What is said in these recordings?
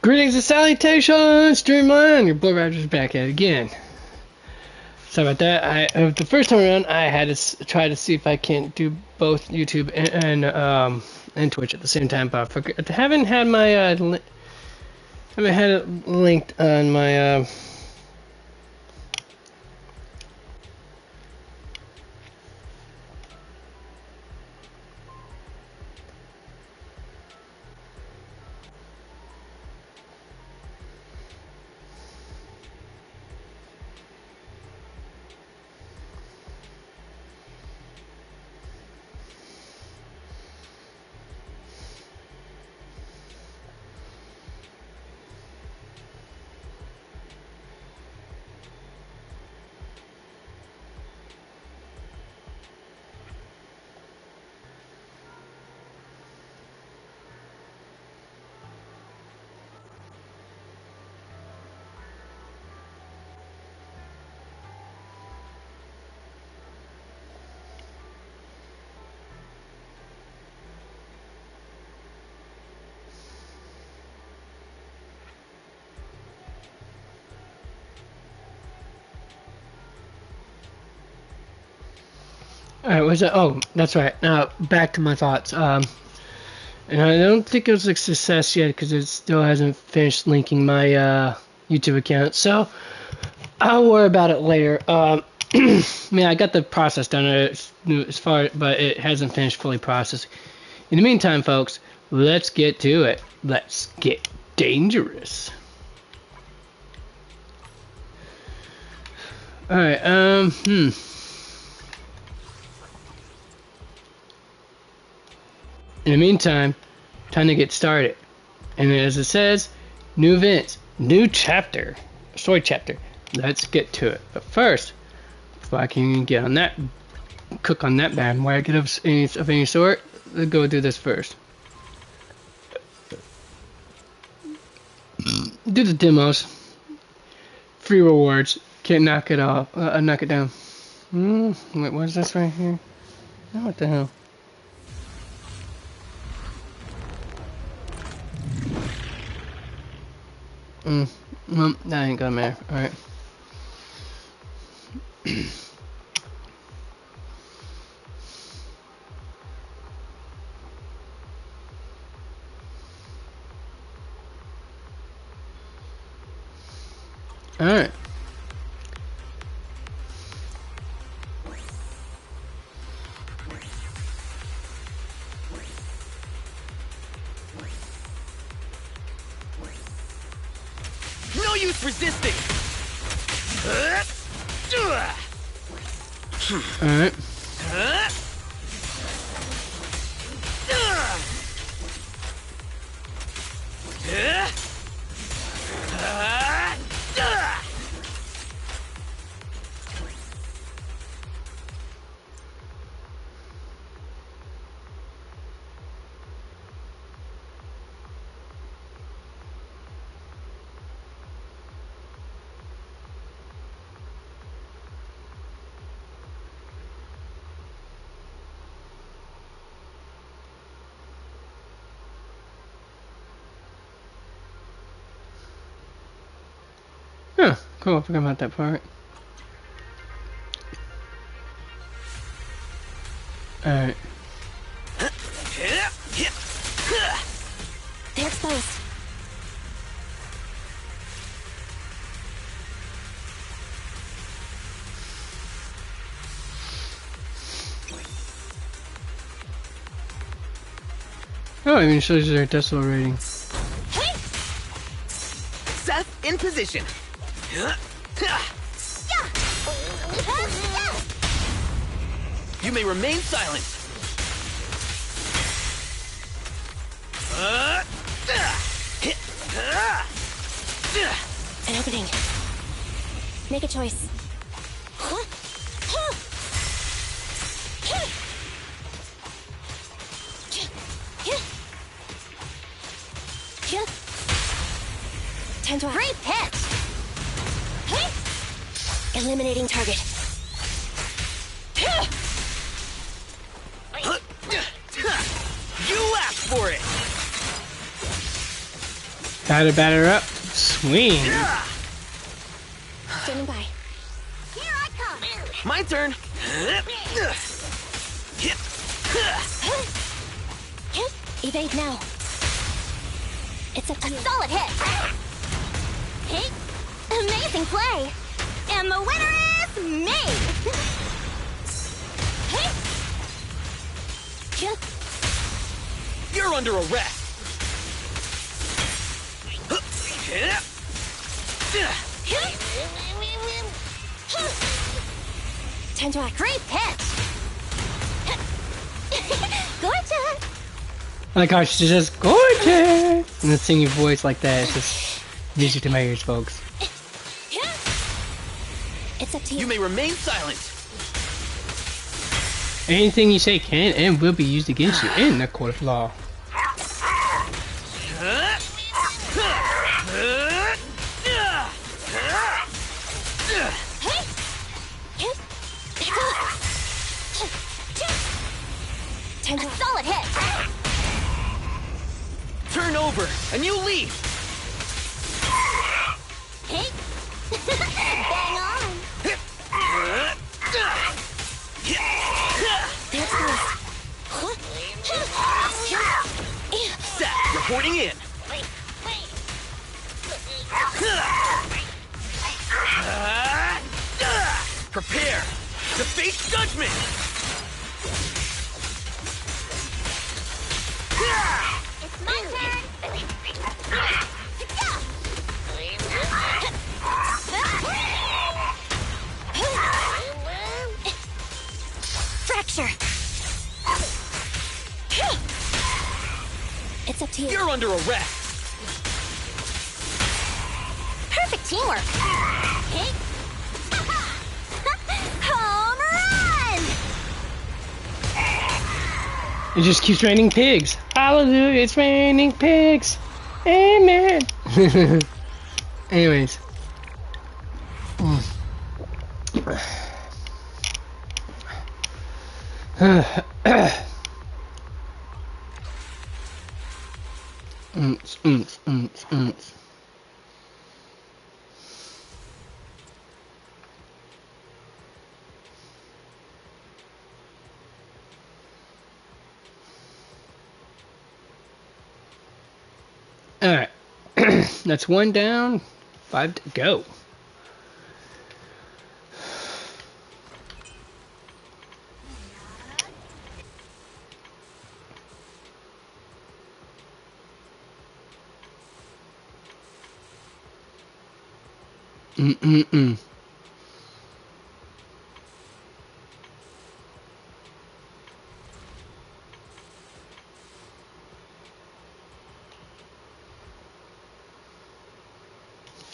Greetings and salutations, Streamline! Your boy Roger's back at it again. Sorry about that. The first time around, I had to try to see if I can't do both YouTube and Twitch at the same time, but I haven't had my haven't had it linked on my Alright, what's that? Oh, that's right. Now, back to my thoughts. And I don't think it was a success yet because it still hasn't finished linking my YouTube account. So, I'll worry about it later. I mean, I got the process done as far, but it hasn't finished fully processed. In the meantime, folks, let's get to it. Let's get dangerous. Alright, In the meantime, time to get started. And as it says, new events, new chapter, story chapter. Let's get to it. But first, before I can get on that, cook on that bandwagon of any sort, let's go do this first. Do the demos. Free rewards. Can't knock it off. Knock it down. Wait, what is this right here? Oh, what the hell? Well, that ain't gonna matter. Alright. Alright. No use resisting. Alright. Huh, cool, I forgot about that part. Alright. They're exposed. Oh, it even shows you their decibel rating. Seth in position. You may remain silent. An opening. Make a choice. Time to great pitch. Eliminating target. You asked for it. Batter up. Swing. Standing by. Here I come. My turn. Evade now. It's up to you. A solid hit. Hey, amazing play. And the winner is me. Hey. You're under arrest. Time to act. Great pitch. Gorgeous. Oh my gosh, she's just gorgeous! And the singing voice like that, it's just music to my ears, folks. It's up to you. You may remain silent. Anything you say can and will be used against you in the court of law. Time to solid hit. Turn over, and you leave. Hey. Bang on. That's close. Seth, reporting in. Prepare to face judgment. It's my turn. Fracture. It's up to you. You're under arrest. Perfect teamwork. Hey. Home run! It just keeps raining pigs. Hallelujah, it's raining pigs. Amen. Anyways. Alright. That's one down, 5 to go.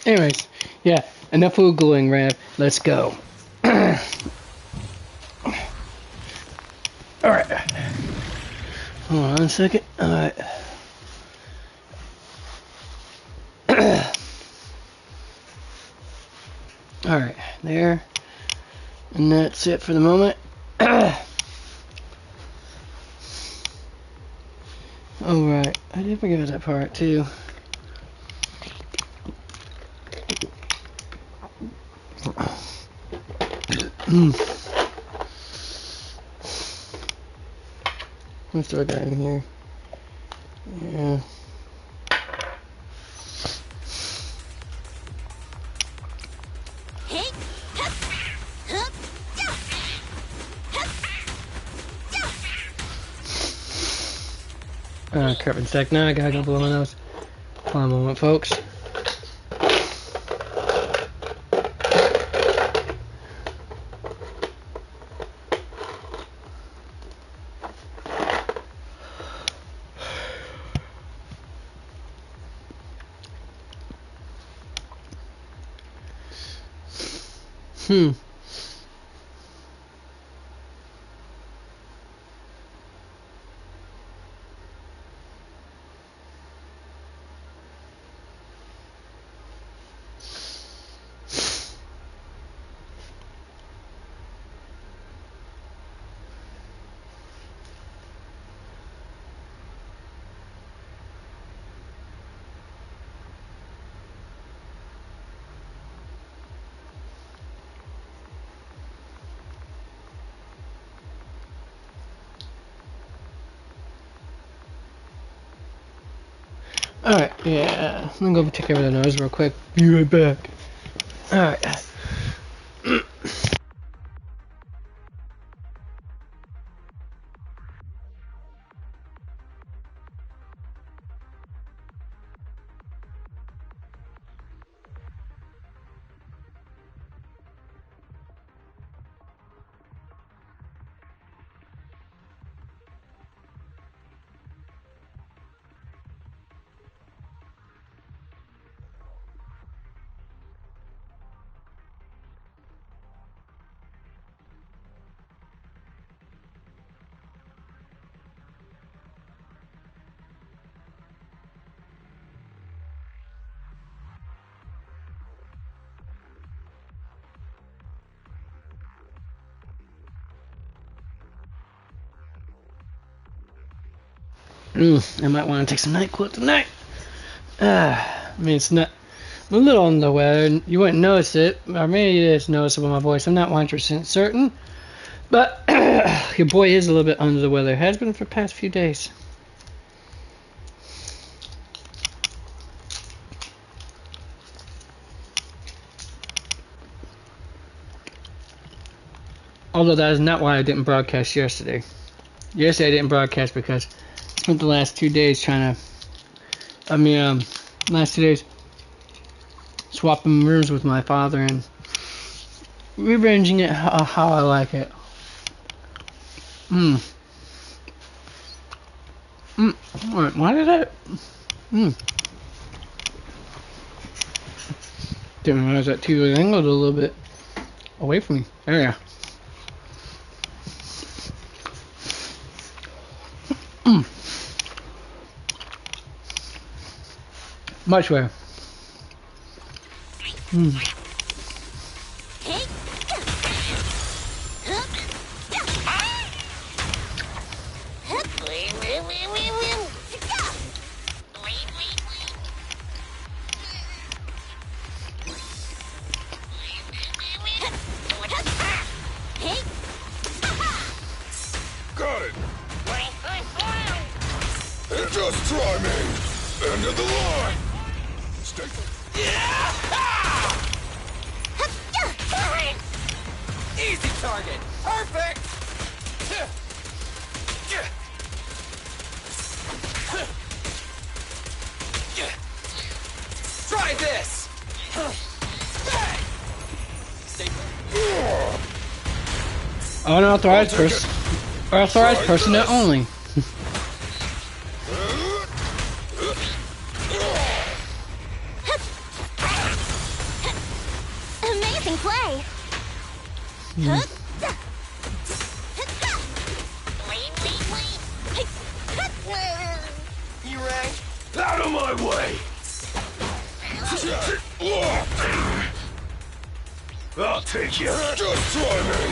Anyways, yeah, enough Googling, Rev. Let's go. Alright. Hold on a second. Alright. Alright, there. And that's it for the moment. Alright, I did forget that part too. Let's throw that in here. Yeah. Crap in sec. Now I gotta go blow my nose. Hold on a moment, folks. Alright, yeah. Let me go take care of the nose real quick. Be right back. Alright. I might want to take some NyQuil tonight. I mean, it's not. I'm a little under the weather. You wouldn't notice it, or maybe it is noticeable in my voice. I'm not 100% certain, but your boy is a little bit under the weather. Has been for the past few days. Although that is not why I didn't broadcast yesterday. Yesterday I didn't broadcast because I spent the last 2 days trying to. Last 2 days swapping rooms with my father and rearranging it how I like it. Why did I? Didn't realize that TV was angled a little bit away from me. There we go. Much better. Got it. And just try me. End of the line. Stay. Easy target. Perfect. Try this. Unauthorized person. Authorized personnel only. Amazing play. You rang? Out of my way. I'll take you. Just try me.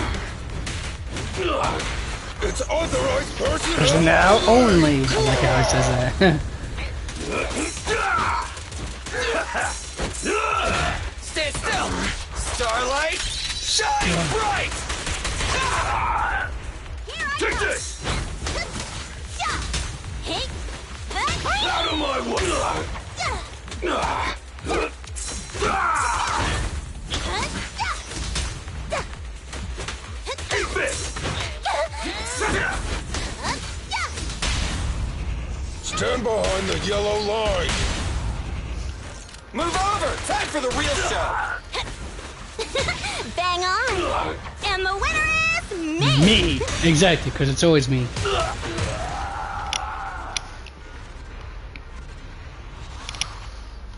It's authorized personnel. Now only. I like how he says that. Stand still. Starlight, shine bright. Take this. Out of my way. Eat this. Stand behind the yellow line. Move over. Time for the real show. Bang on. And the winner is me. Me. Exactly, because it's always me.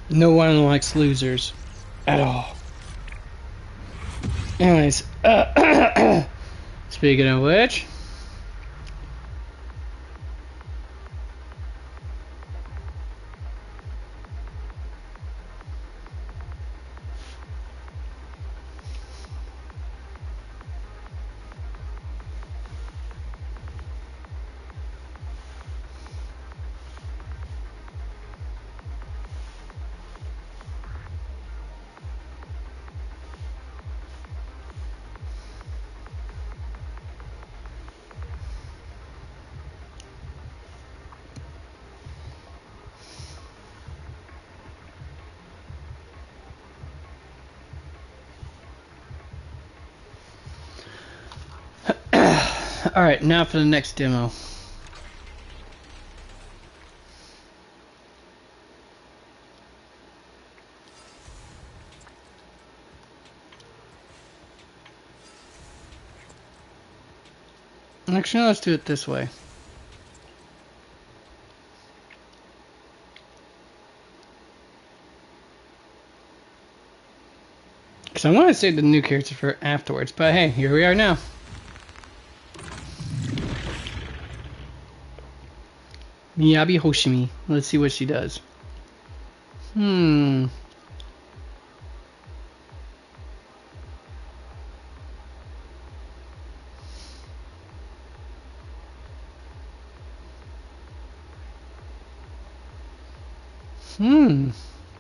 No one likes losers. At all. Anyways. Speaking of which. Alright, now for the next demo. Actually, let's do it this way. Because I want to save the new character for afterwards, but hey, here we are now. Miyabi Hoshimi. Let's see what she does.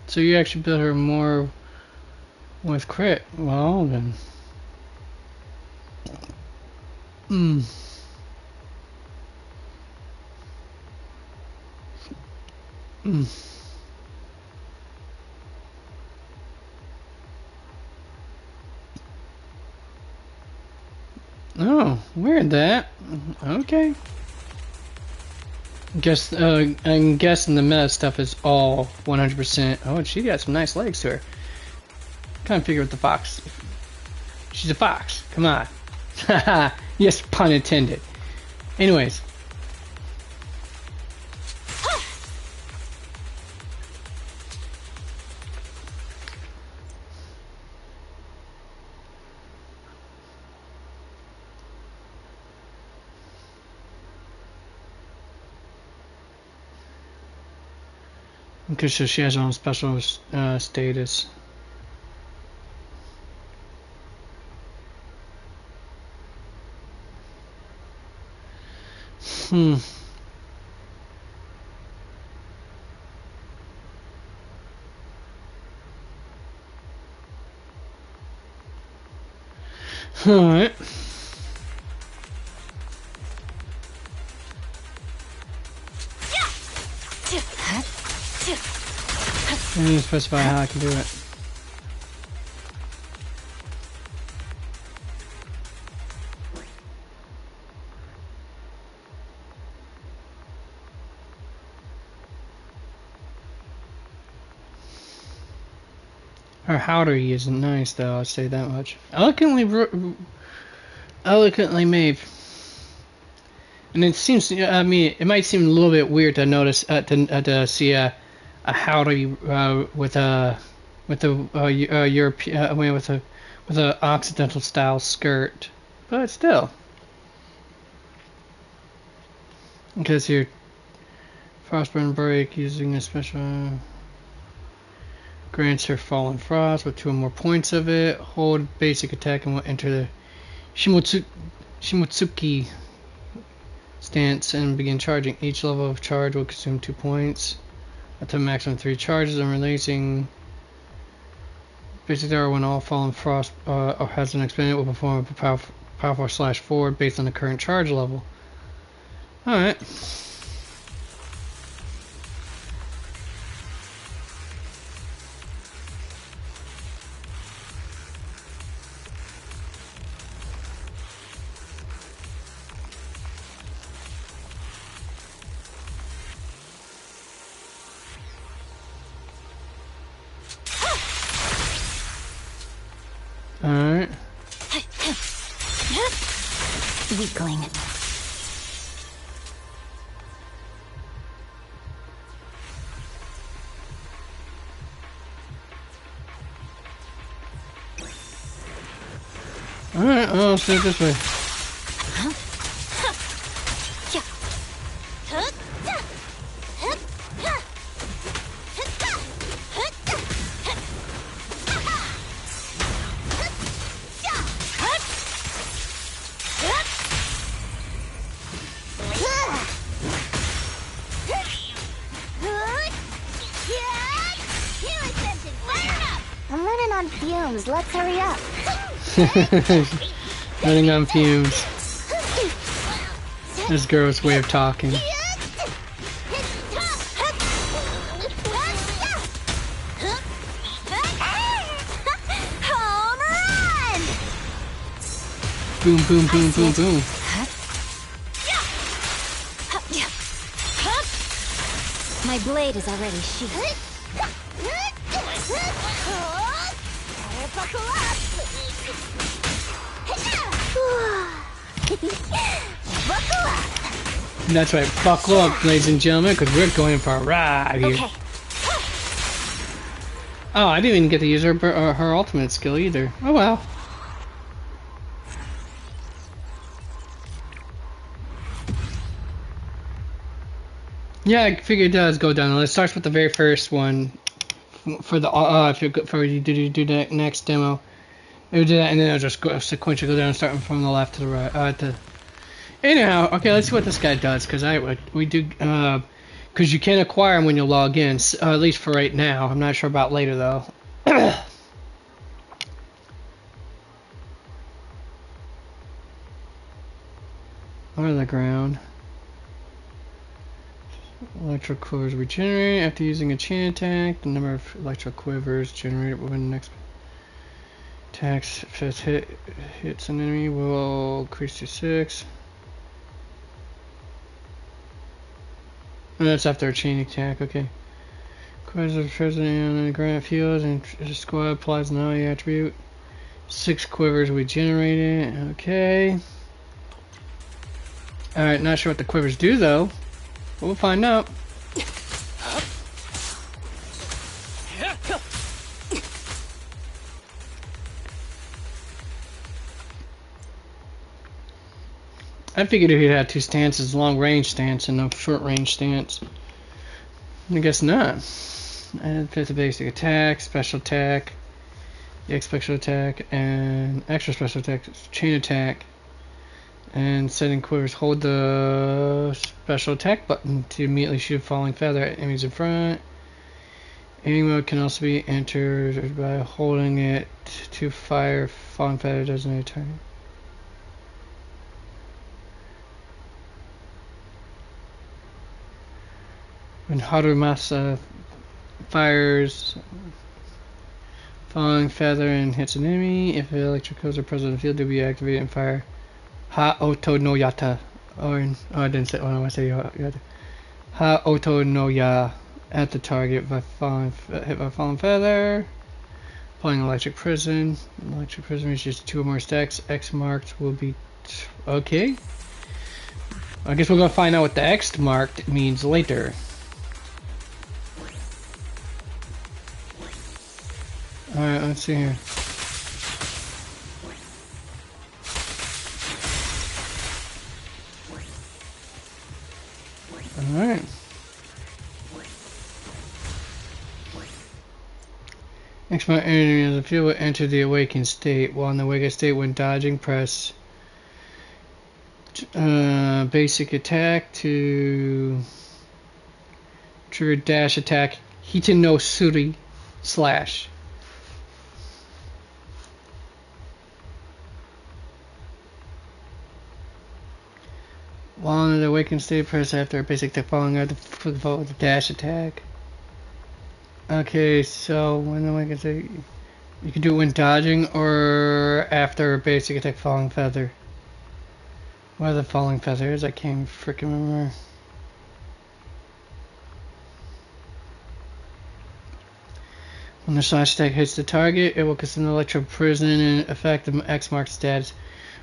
So you actually build her more with crit. Well then. Oh, weird that. Okay. I'm guessing the meta stuff is all 100%. Oh, and she got some nice legs to her. Kind of figure with the fox. She's a fox. Come on. Haha. Yes, pun intended. Anyways. Because she has her own special status. Alright. I need to specify how I can do it. Her howdy isn't nice though, I'll say that much. Eloquently made. And it seems, I mean, it might seem a little bit weird to notice, to see a howdy with a European, with a Occidental style skirt, but still, because you're frostburn break using a special grants her fallen frost with 2 or more points of it. Hold basic attack and will enter the Shimotsuki stance and begin charging. Each level of charge will consume 2 points. Up to a maximum 3 charges. I'm releasing basic arrow when all fallen frost or has an expended will perform a powerful slash forward based on the current charge level. Alright. Alright. Weakling. Alright, I'll say it this way. I'm running on fumes. Let's hurry up. Running on fumes. This girl's way of talking. Home run! Boom, boom, boom, boom, boom. My blade is already sheathed. Buckle up! Buckle up! That's right, buckle up, ladies and gentlemen, because we're going for a ride here. Okay. Oh, I didn't even get to use her ultimate skill either. Oh well. Yeah, I figured it does go down. It starts with the very first one for the if you do that next demo. It would do that, and then it'll just go sequentially go down, starting from the left to the right. Anyhow, okay, let's see what this guy does, because we do because you can acquire him when you log in, at least for right now. I'm not sure about later though. On the ground. Electro quivers regenerate after using a chain attack. The number of electro quivers generated when the next attacks first hits an enemy will increase to 6. And that's after a chain attack, okay. Quivers are present on the ground field and the squad applies an ally attribute. 6 quivers we generated, okay. Alright, not sure what the quivers do though. We'll find out. I figured he'd have 2 stances, long range stance and a short range stance. I guess not. And it's a basic attack, special attack, special attack, and extra special attack, chain attack. And setting quivers, hold the special attack button to immediately shoot a falling feather at enemies in front. Aiming mode can also be entered by holding it to fire falling feather designated target. When Harumasa fires falling feather and hits an enemy, if the electric codes are present in the field, they'll be activated and fire Ha Oto no Yata. I didn't say. Oh, no, I say Yata. Ha Oto no Ya at the target by hit by falling feather. Applying electric prison. Electric prison reaches 2 or more stacks. X marked will be okay. I guess we're gonna find out what the X marked means later. Alright, let's see here. Alright. Next my enemy in the field will enter the awakened state. While in the awakened state, when dodging, press basic attack to trigger dash attack Hiten no Suri slash. While in the awakened state, press after a basic attack following out the dash attack. Okay, so when the awakened state, you can do it when dodging or after a basic attack falling feather. What are the falling feathers? I can't freaking remember. When the slash attack hits the target, it will consume the electro prison and affect the X mark status.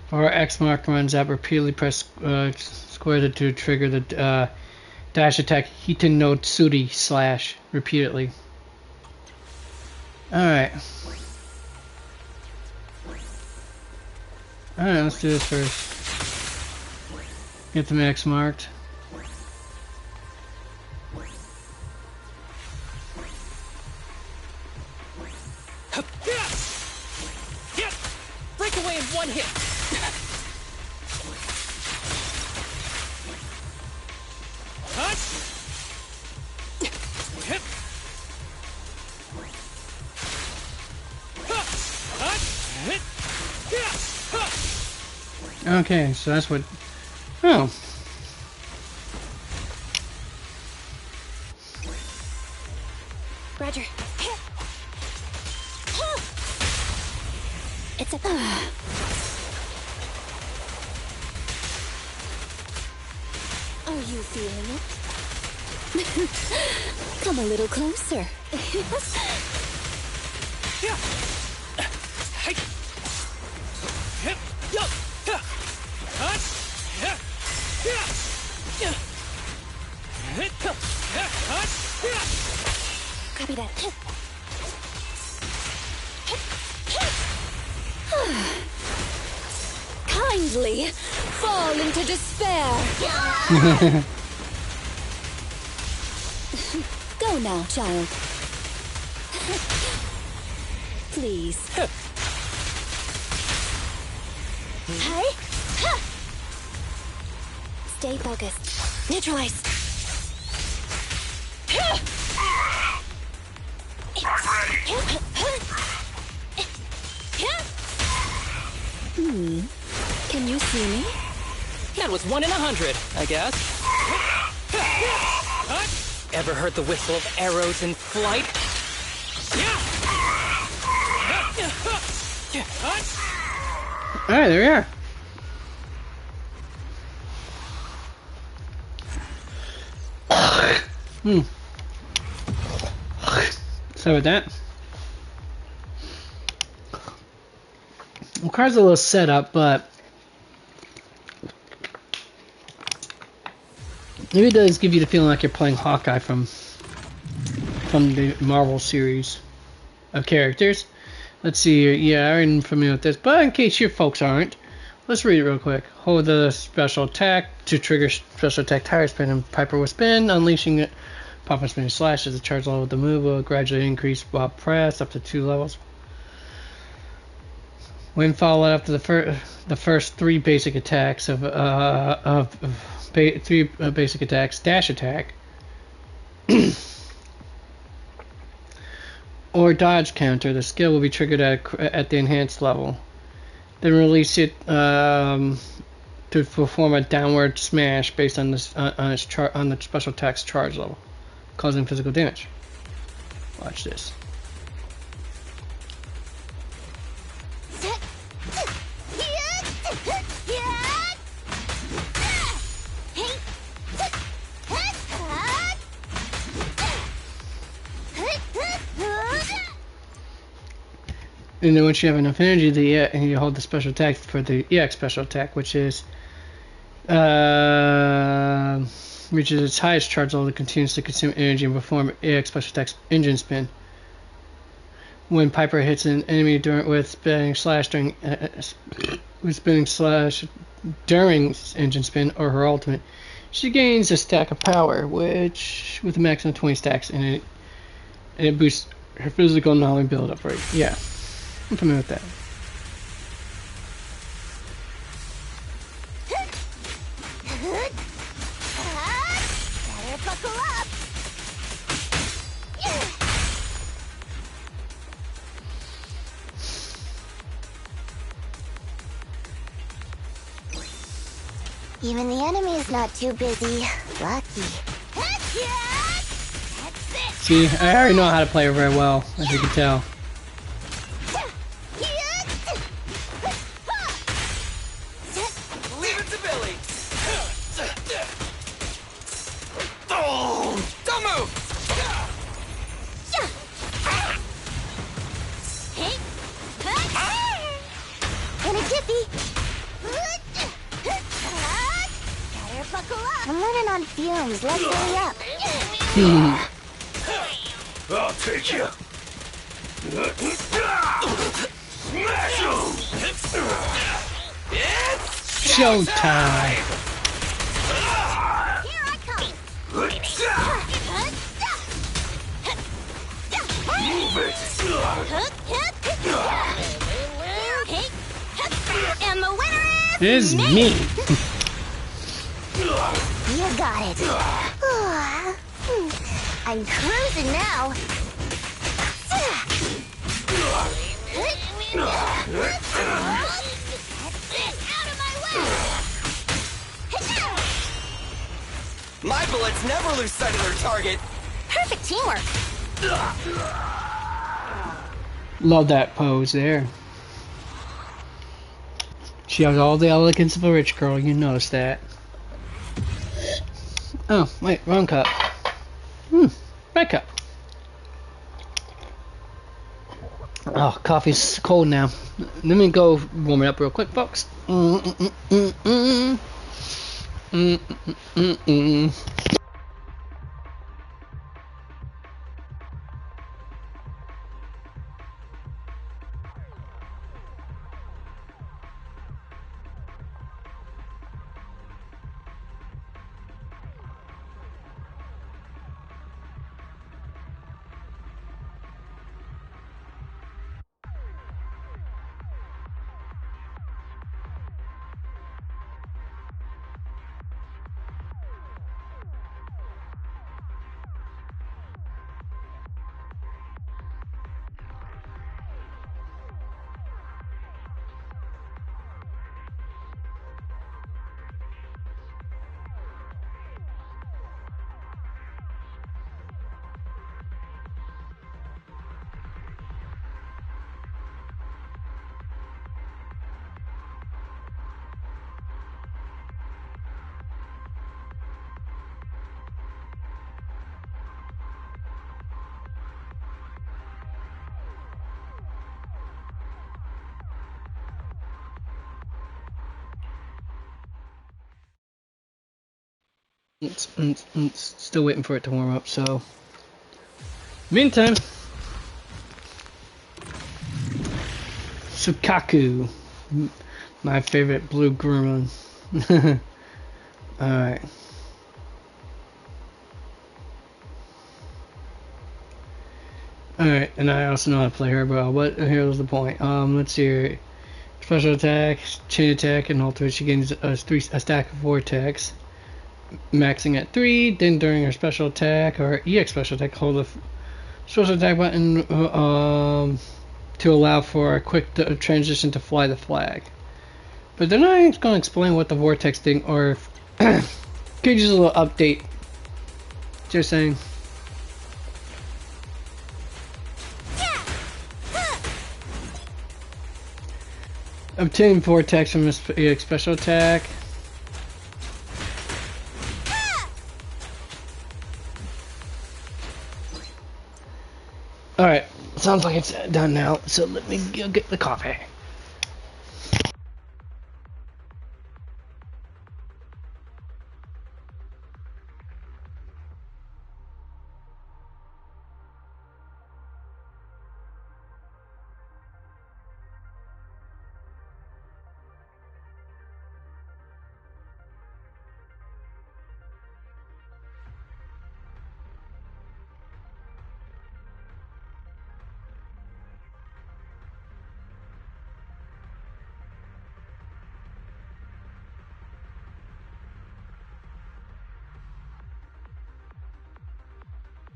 For X mark runs out, repeatedly press square to trigger the dash attack Hiten no Tsuri slash repeatedly. Alright. Alright, let's do this first. Get the X marked. Break away in 1 hit. Okay, so that's what. Oh. Roger. It's a. Are you feeling it? Come a little closer. Copy that. Kindly fall into despair. Go now, child. Please. Hey? Stay focused. Neutralize. Can you see me? That was 1 in 100, I guess. Ever heard the whistle of arrows in flight? Alright, there we are. So with that, the card's a little set up, but maybe it does give you the feeling like you're playing Hawkeye from the Marvel series of characters. Let's see here. Yeah, I'm familiar with this, but in case your folks aren't, let's read it real quick. Hold the special attack to trigger special attack tire spin, and Piper will spin, unleashing it. Pop and spin slash as the charge level of the move will gradually increase while pressed up to 2 levels. When followed after the first 3 basic attacks basic attacks, dash attack, or dodge counter, the skill will be triggered at the enhanced level. Then release it to perform a downward smash based on this on the special attack's charge level, causing physical damage. Watch this. And then once you have enough energy, and you hold the special attack for the EX special attack, which is reaches its highest charge level, that continues to consume energy and perform EX special attack's engine spin. When Piper hits an enemy with spinning slash during engine spin or her ultimate, she gains a stack of power, which with a maximum of 20 stacks, and it boosts her physical knowledge build-up rate. Yeah. I'm familiar with that. Better buckle up. Even the enemy is not too busy. Lucky. See, I already know how to play her very well, as you can tell. I'm running on fumes. Let's hurry up. I'll take you. Smash him! Showtime! Here I come. Move it! And the winner Is me! You got it. I'm cruising now. Out of my way! My bullets never lose sight of their target. Perfect teamwork. Love that pose there. She has all the elegance of a rich girl, you notice that. Oh, wait, wrong cup. Back up. Oh, coffee's cold now. Let me go warm it up real quick, folks. Still waiting for it to warm up, so meantime, Sukaku, my favorite blue gremlin. Alright. Alright, and I also know how to play her, but here's the point. Let's see here. Special attack, chain attack, and ultimate. She gains a stack of vortex, maxing at 3. Then during her special attack or EX special attack, hold the special attack button to allow for a quick transition to fly the flag. But they're not going to explain what the vortex thing, or could use a little update. Just saying. Obtain vortex from his EX special attack. Alright, sounds like it's done now, so let me go get the coffee.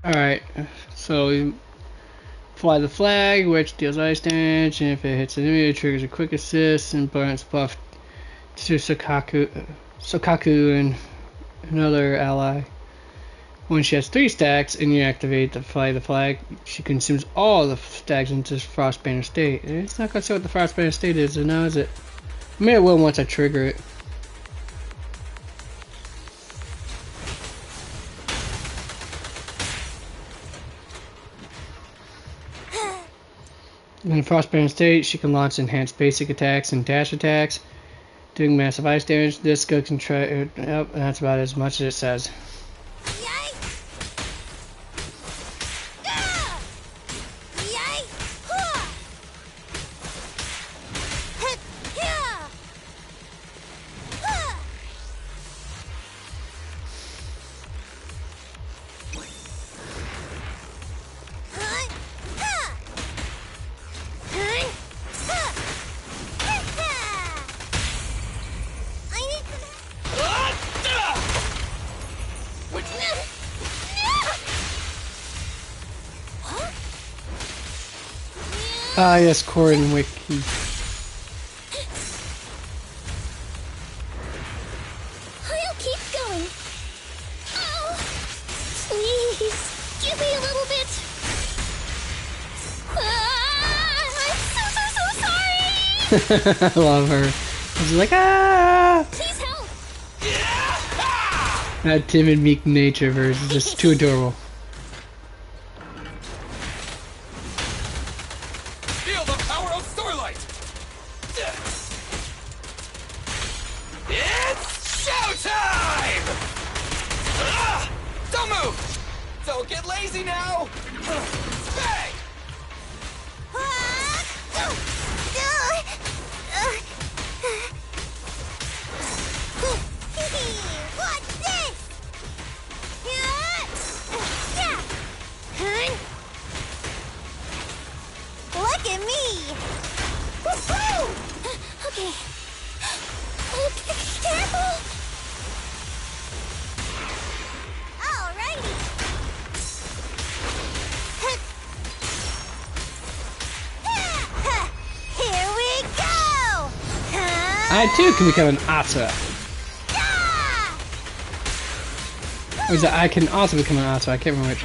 Alright, so we fly the flag, which deals ice damage, and if it hits an enemy, it triggers a quick assist and burns buff to Sukaku and another ally. When she has 3 stacks and you activate the fly the flag, she consumes all the stacks into Frostbanner state. It's not gonna say what the Frostbanner state is, now is it? Maybe it will once I trigger it. In Frostburn state, she can launch enhanced basic attacks and dash attacks, doing massive ice damage. This gun can try. Yep, that's about as much as it says. Ah, yes, Corin Wiki. I'll keep going. Oh, please, give me a little bit. I'm so sorry. I love her. She's like, ah! Please help. That timid, meek nature of hers is just too adorable. Feel the power of Starlight! It's showtime! Don't move! Don't get lazy now! Bang! What's this? Look at me! Woohoo! Okay. Careful! Alrighty! Here we go! I too can become an otter. Or is that I can also become an otter? I can't remember which.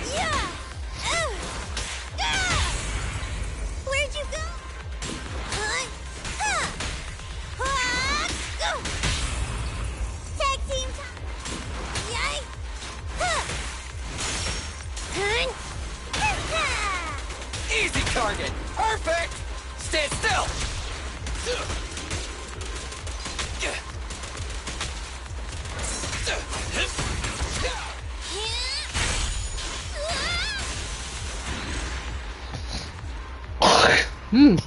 Where'd you go? Tag team time. Yikes. Easy target! Perfect! Stand still! Hmm.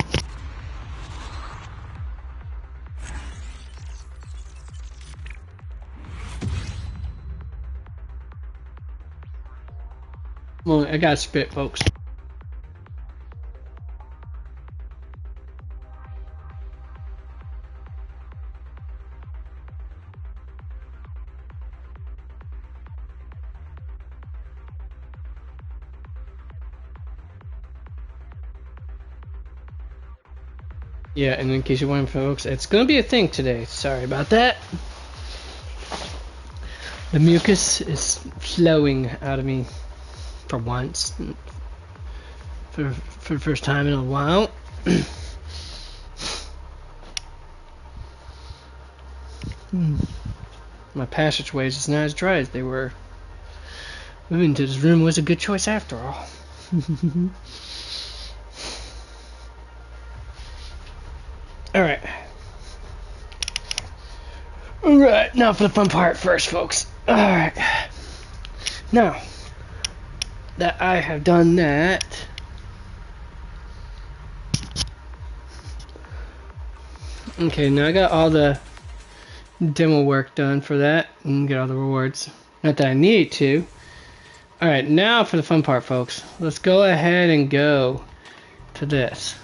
Well, I gotta spit, folks. Yeah, and in case you're wondering, folks, it's gonna be a thing today. Sorry about that. The mucus is flowing out of me for once, for the first time in a while. My passageways is not as dry as they were. Moving to this room was a good choice after all. Alright. Alright, now for the fun part first, folks. Alright. Now that I have done that, okay, now I got all the demo work done for that and get all the rewards. Not that I need to. Alright, now for the fun part, folks. Let's go ahead and go to this.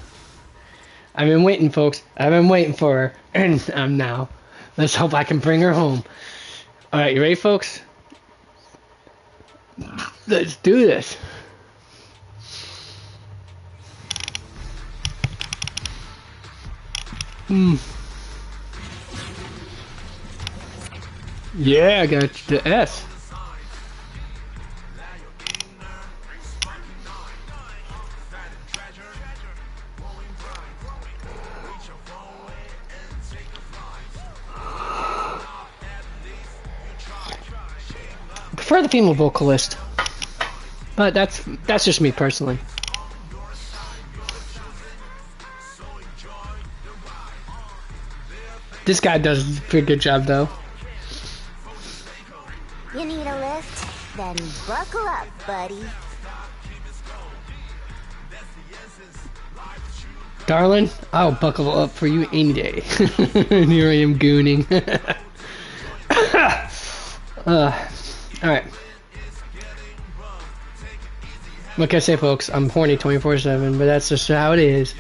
I've been waiting, folks. I've been waiting for her. And I'm now. Let's hope I can bring her home. Alright, you ready, folks? Let's do this. Yeah, I got the S. I prefer the female vocalist, but that's just me personally. This guy does a pretty good job, though. You need a lift? Then buckle up, buddy. Darling, I'll buckle up for you any day. And here I am gooning. Alright. Like I say, folks, I'm horny 24/7, but that's just how it is.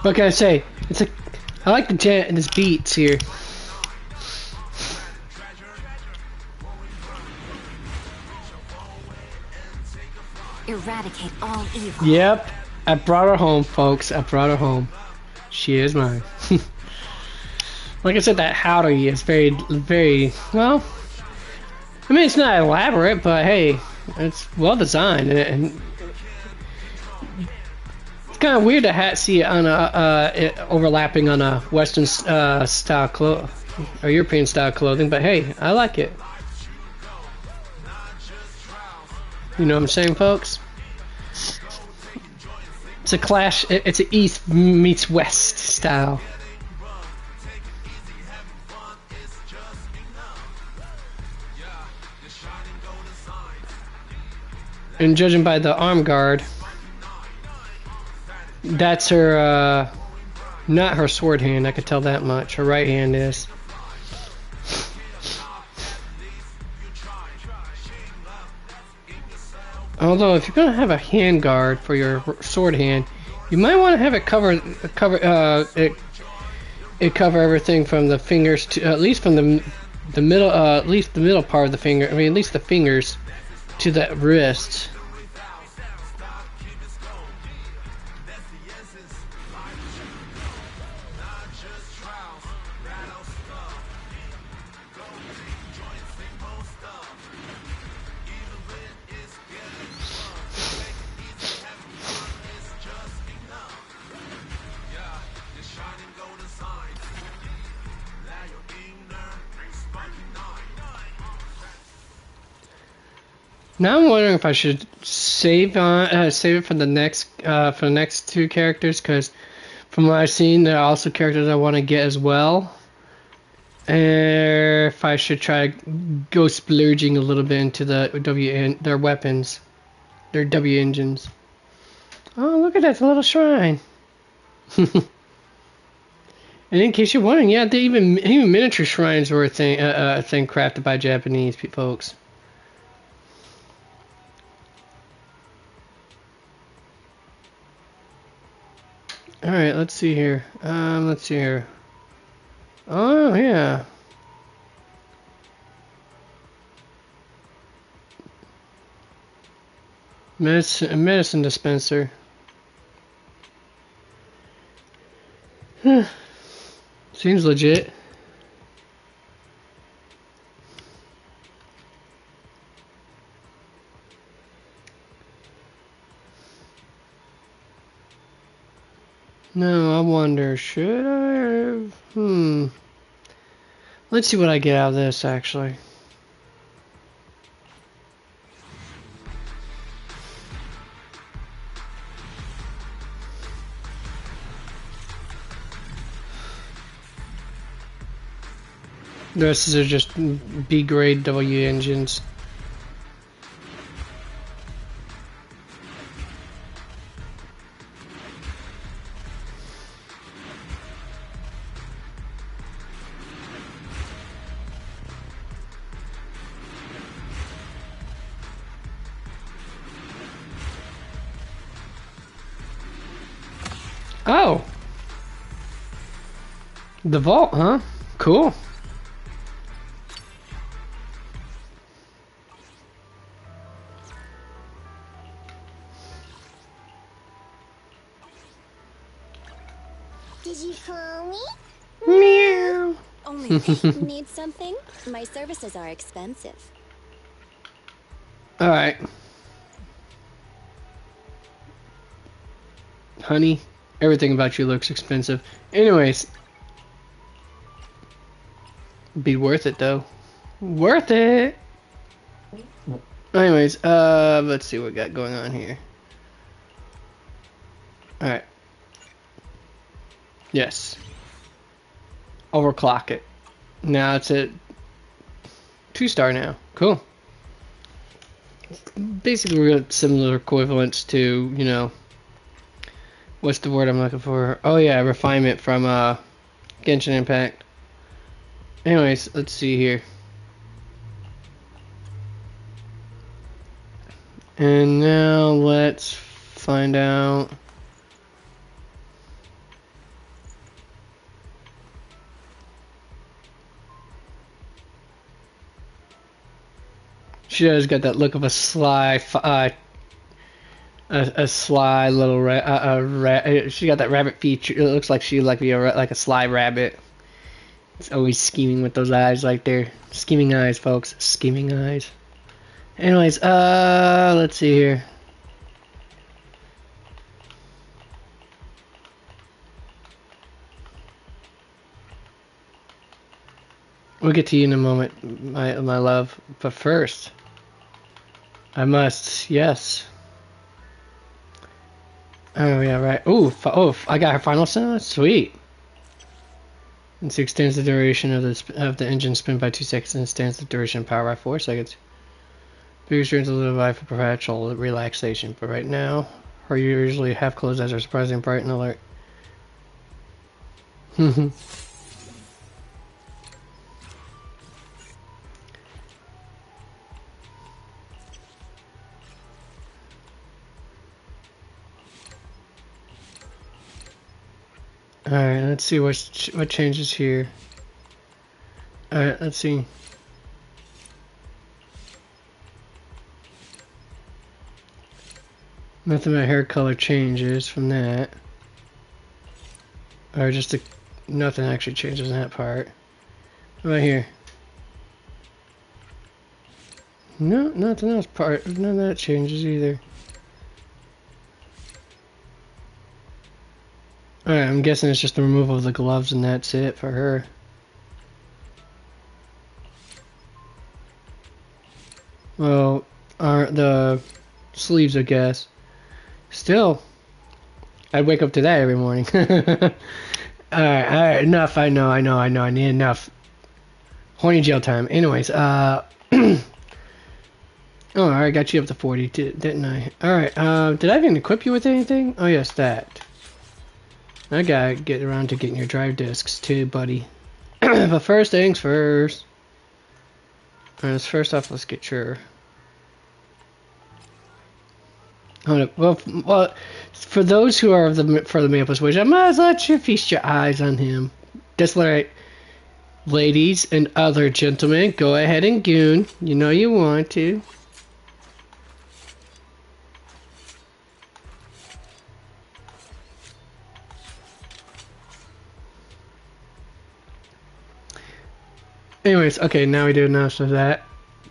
What can I say? It's a. I like the this beats here. Eradicate all evil. Yep, I brought her home, folks. I brought her home. She is mine. Like I said, that howdy is very, very well. I mean, it's not elaborate, but hey, it's well designed, and it's kind of weird to see it on it overlapping on a Western style or European style clothing. But hey, I like it. You know what I'm saying, folks? It's a clash. It's an East meets West style. And judging by the arm guard, that's her, not her sword hand, I could tell that much. Her right hand is. Although, if you're going to have a hand guard for your sword hand, you might want to have it cover everything from the fingers to, at least from the middle, at least the middle part of the finger, I mean, at least the fingers to that wrist. Now I'm wondering if I should save it for the next two characters, because from what I've seen, there are also characters I want to get as well. Or if I should try to go splurging a little bit into their weapons, their W engines. Oh, look at that, it's a little shrine. And in case you're wondering, yeah, even miniature shrines were a thing crafted by Japanese folks. Alright, let's see here. Oh, yeah. Medicine dispenser. Seems legit. No, I wonder, should I? Let's see what I get out of this, actually. The rest are just B-grade W engines. Oh! The vault, huh? Cool. Did you call me? Meow. Only need something? My services are expensive. Alright. Honey, everything about you looks expensive. Anyways. Be worth it though. Worth it! Anyways, let's see what we got going on here. Alright. Yes. Overclock it. Now it's at 2-star now. Cool. Basically, we're got similar equivalents to, you know, what's the word I'm looking for? Oh yeah, refinement from Genshin Impact. Anyways, let's see here. And now let's find out. She has got that look of a sly, a sly little she got that rabbit feature. It looks like she like be like a sly rabbit. It's always scheming with those eyes like they're scheming eyes, folks. Scheming eyes. Anyways, let's see here. We'll get to you in a moment, my love. But first, I must, yes. Oh yeah, right. Ooh, I got her final sound. Sweet. This extends the duration of the engine spin by 2 seconds and extends the duration of power by 4 seconds. Bigger strings will provide for perpetual relaxation, but right now, her usually half closed eyes are surprisingly bright and alert. Alright, let's see what changes here. Alright, let's see. Nothing about hair color changes from that. Or just nothing actually changes in that part. What about here? No, nothing else none of that changes either. Alright, I'm guessing it's just the removal of the gloves and that's it for her. Well, the sleeves, I guess. Still, I'd wake up to that every morning. Alright, enough. I know. I need enough. Horny jail time. Anyways, oh, I got you up to 40, didn't I? Alright, did I even equip you with anything? Oh, yes, that. I gotta get around to getting your drive discs too, buddy. But first things first. Alright, first off, let's get your... Well, for those who are for the Mayhaps Wish, I might as well let you feast your eyes on him. That's right. Ladies and other gentlemen, go ahead and goon. You know you want to. Anyways, okay, now we do enough of that.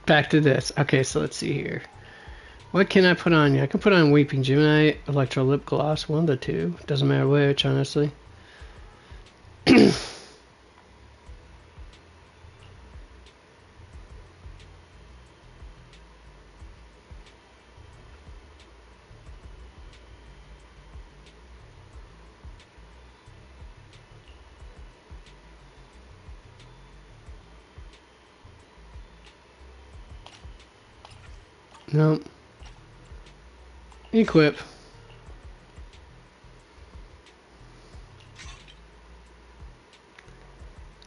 Back to this. Okay, so let's see here. What can I put on you? I can put on Weeping Gemini, Electro Lip Gloss, one of the two. Doesn't matter which, honestly. No. Equip.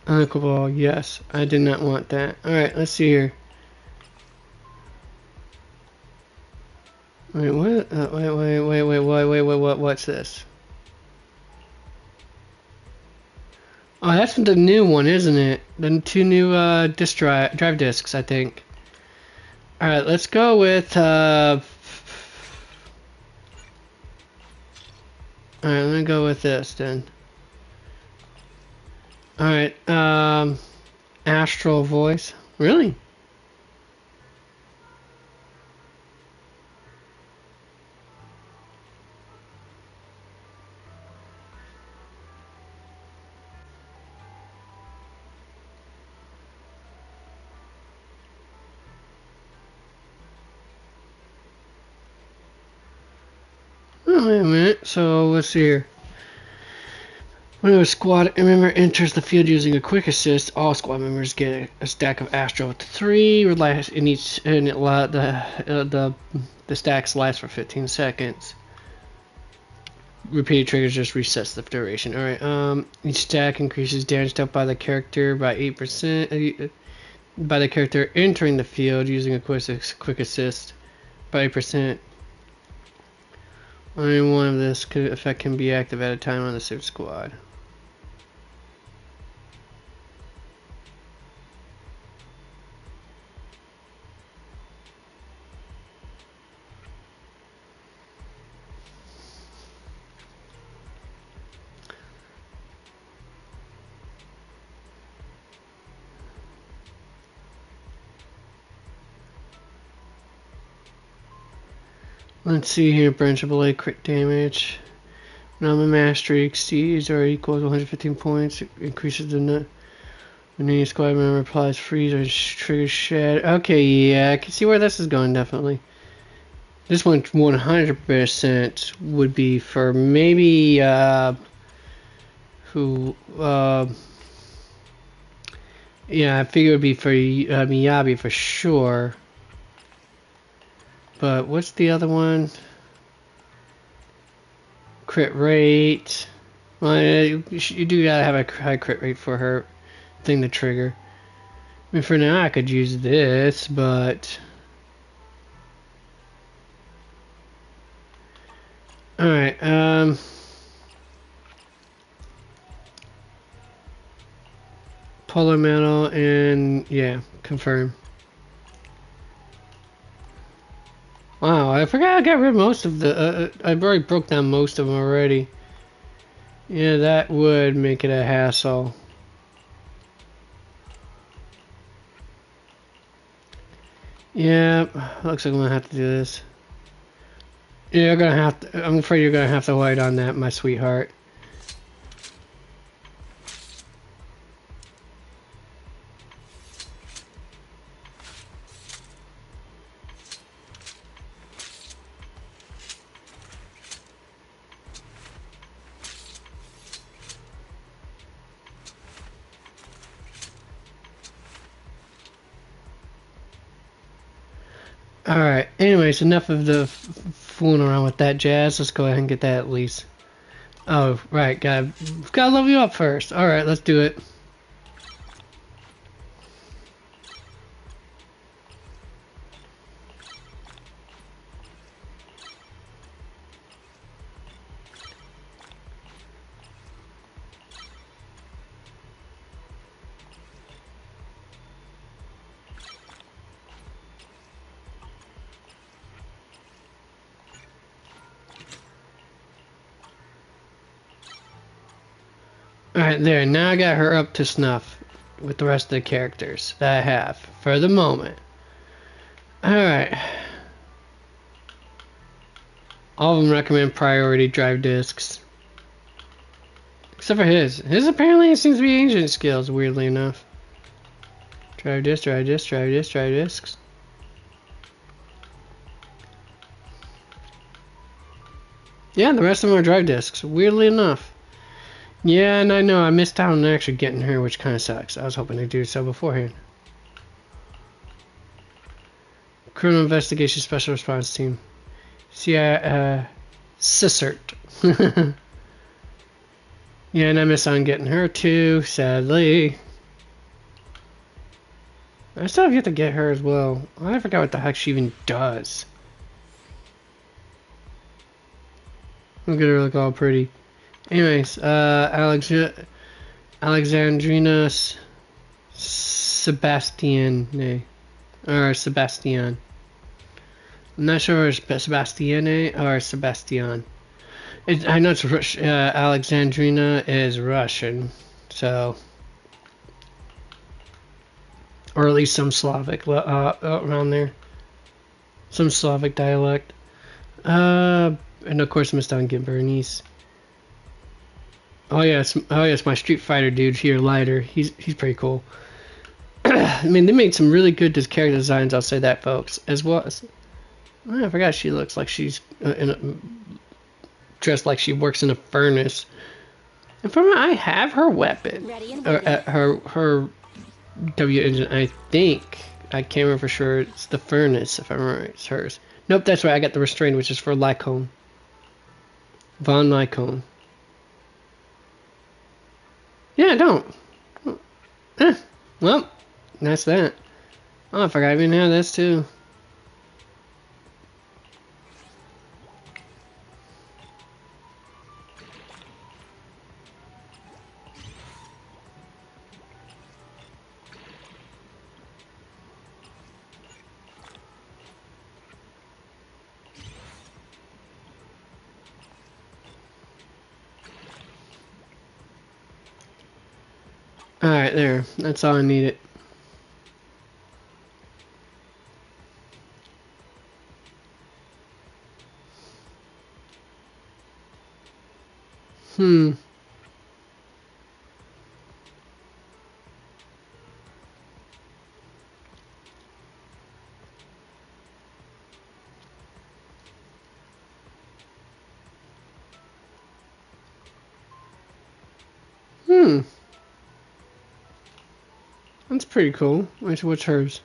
Unequipable, yes. I did not want that. Alright, let's see here. Wait, what? Wait, what's this? Oh, that's the new one, isn't it? The two new drive discs, I think. Alright, let's go with Alright, let me go with this then. Alright, Astral Voice. Really? Oh, wait a minute. So, let's see here. When a squad member enters the field using a quick assist, all squad members get a stack of Astro with 3 in each, and the stacks last for 15 seconds. Repeated triggers just resets the duration. Alright, each stack increases damage dealt by the character by 8%, by the character entering the field using a quick assist by 8%. Only one of this effect can be active at a time on the same squad. Let's see here. Branch of blade, crit damage. Normal mastery exceeds or equals 115 points. It increases the nut. When any squad member applies freeze or triggers shed. Okay, yeah, I can see where this is going, definitely. This one 100% would be for maybe, yeah, I figure it would be for Miyabi for sure. But what's the other one? Crit rate. Well, you do gotta have a high crit rate for her thing to trigger. I mean, for now I could use this, but... Alright, polar metal and, yeah, confirm. Wow, I forgot I got rid of most of the, I've already broke down most of them already. Yeah, that would make it a hassle. Yeah, looks like I'm gonna have to do this. Yeah, you're gonna have to, I'm afraid you're gonna have to wait on that, my sweetheart. Alright, anyways, enough of the fooling around with that jazz. Let's go ahead and get that at least. Oh, right, gotta level you up first. Alright, let's do it. Alright, there. Now I got her up to snuff with the rest of the characters that I have for the moment. Alright. All of them recommend priority drive discs. Except for his. His apparently seems to be ancient skills, weirdly enough. Drive disc, drive disc, drive disc, drive discs. Yeah, the rest of them are drive discs, weirdly enough. Yeah, and I know I missed out on actually getting her, which kind of sucks. I was hoping to do so beforehand. Criminal Investigation Special Response Team. CISRT. Yeah, and I missed out on getting her too, sadly. I still have yet to get her as well. I forgot what the heck she even does. Look at her look all pretty. Anyways, Alexandrina Sebastian, or Sebastian. I'm not sure if it's Sebastiane or Sebastian. I know it's Alexandrina is Russian, so, or at least some Slavic around there, some Slavic dialect. And of course, Miss Duncan Bernice. Oh yes, my Street Fighter dude here, Lighter. He's pretty cool. I mean, they made some really good character designs. I'll say that, folks. As well as, oh, I forgot she looks like she's dressed like she works in a furnace. And from I have her weapon, or her W engine. I think I can't remember for sure. It's the furnace, if I remember right. It's hers. Nope, that's right. I got the restraint, which is for Lycone. Von Lycone. Yeah, I don't. Well, that's that. Oh, I forgot I even had this too. Alright, there. That's all I needed. Hmm. Hmm. That's pretty cool. What's hers?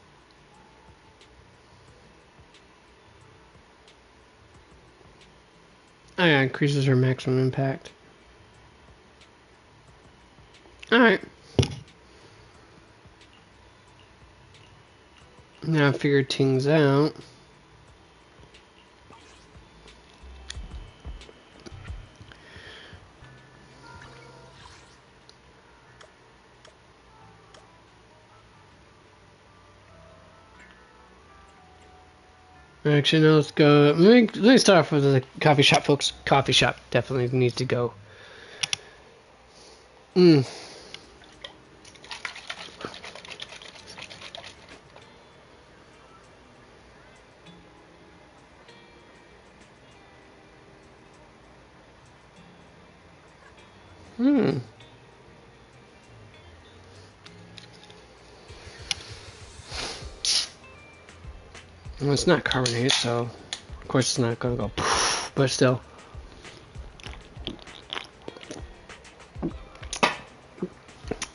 Oh yeah, increases her maximum impact. Alright. Now I figured things out. Actually, no, let's go. Let me start off with the coffee shop, folks. Coffee shop definitely needs to go. Hmm. Well, it's not carbonated, so of course it's not gonna go poof, but still.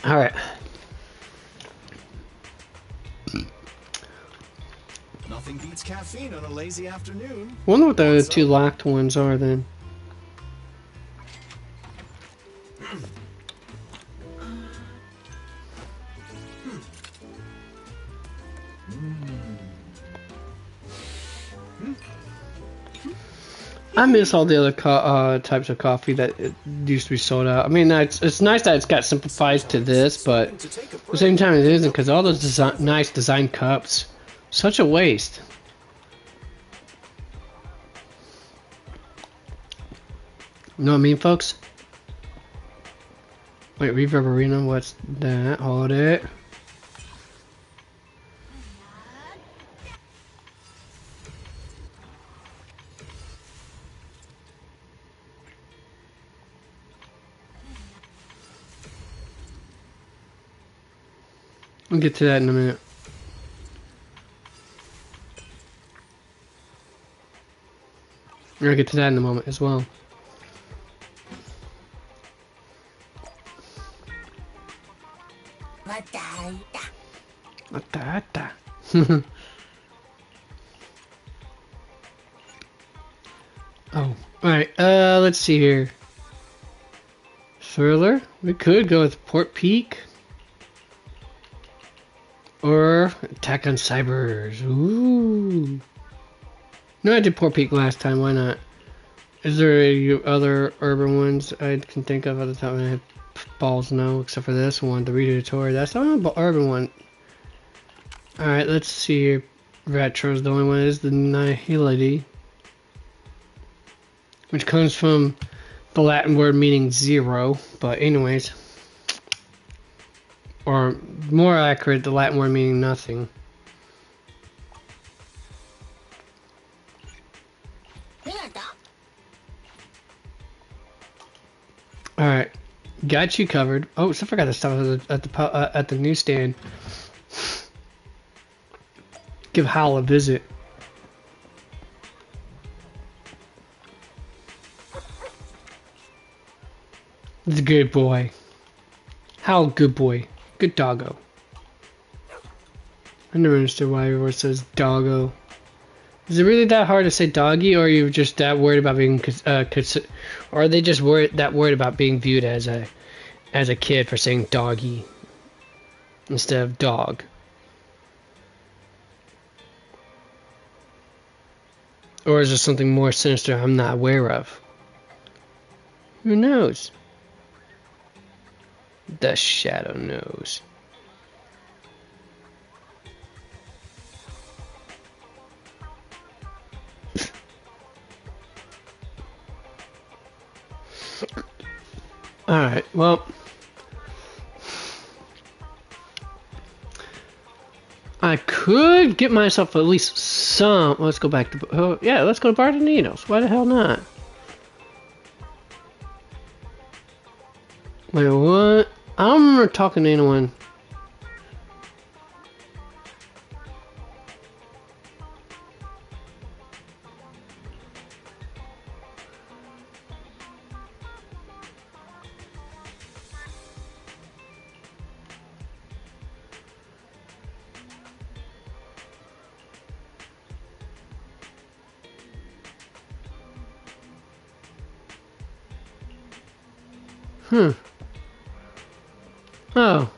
Alright. Nothing beats caffeine on a lazy afternoon. Wonder what the two locked ones are then. I miss all the other types of coffee that it used to be sold out. I mean, it's nice that it's got simplified to this, but at the same time it isn't, because all those nice design cups, such a waste. You know what I mean, folks? Wait, Reverb Arena, what's that? Hold it. We'll get to that in a minute. We're gonna get to that in a moment as well. Oh, alright, let's see here. Thriller? We could go with Port Peak. Or Attack on Cybers. Ooh. No, I did Port Peak last time, why not? Is there any other urban ones I can think of at the top of my head? Balls, no, except for this one, the Rita Tour. That's the only urban one. Alright, let's see here. Retro's the only one is the Nihility, which comes from the Latin word meaning zero, but anyways. Or more accurate, the Latin word meaning nothing. Alright, got you covered. Oh, so I forgot the stuff at the newsstand. Give Hal a visit. He's a good boy. Hal, good boy. Good doggo. I never understood why everyone says doggo. Is it really that hard to say doggy, or are you just that worried about being, or are they just worried about being viewed as a kid for saying doggy instead of dog? Or is there something more sinister I'm not aware of? Who knows? The shadow knows. Alright, well, I could get myself at least some. Let's go back to. Yeah, let's go to Bardeninos. Why the hell not? Wait, what? I don't remember talking to anyone. Oh.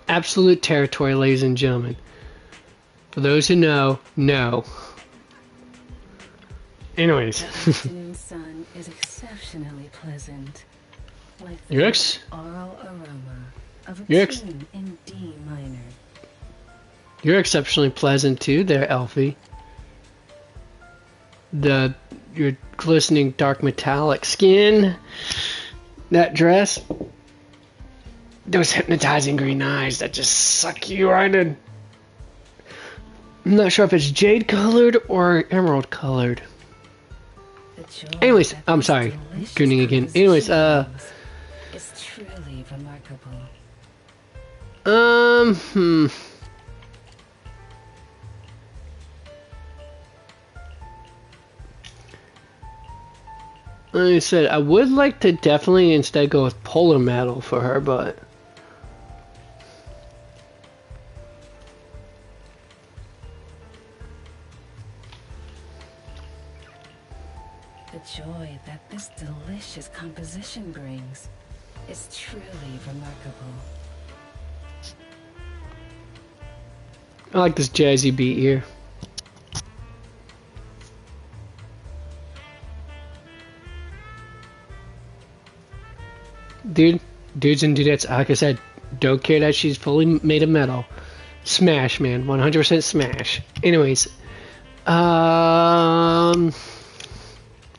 Absolute territory, ladies and gentlemen. For those who know, no. Anyways. The afternoon sun is exceptionally pleasant. Like the Yikes. oral aroma of a Yikes. tune in D minor. You're exceptionally pleasant too there, Elfie. Your glistening dark metallic skin, that dress, those hypnotizing green eyes that just suck you right in. I'm not sure if it's jade colored or emerald colored. The joy Anyways, that I'm this sorry, delicious gooning again. composition Anyways, brings is truly remarkable. Like I said, I would like to definitely instead go with polar metal for her, but The joy that this delicious composition brings is truly remarkable. I like this jazzy beat here. Dudes and dudettes, like I said, don't care that she's fully made of metal. Smash, man. 100% smash. Anyways.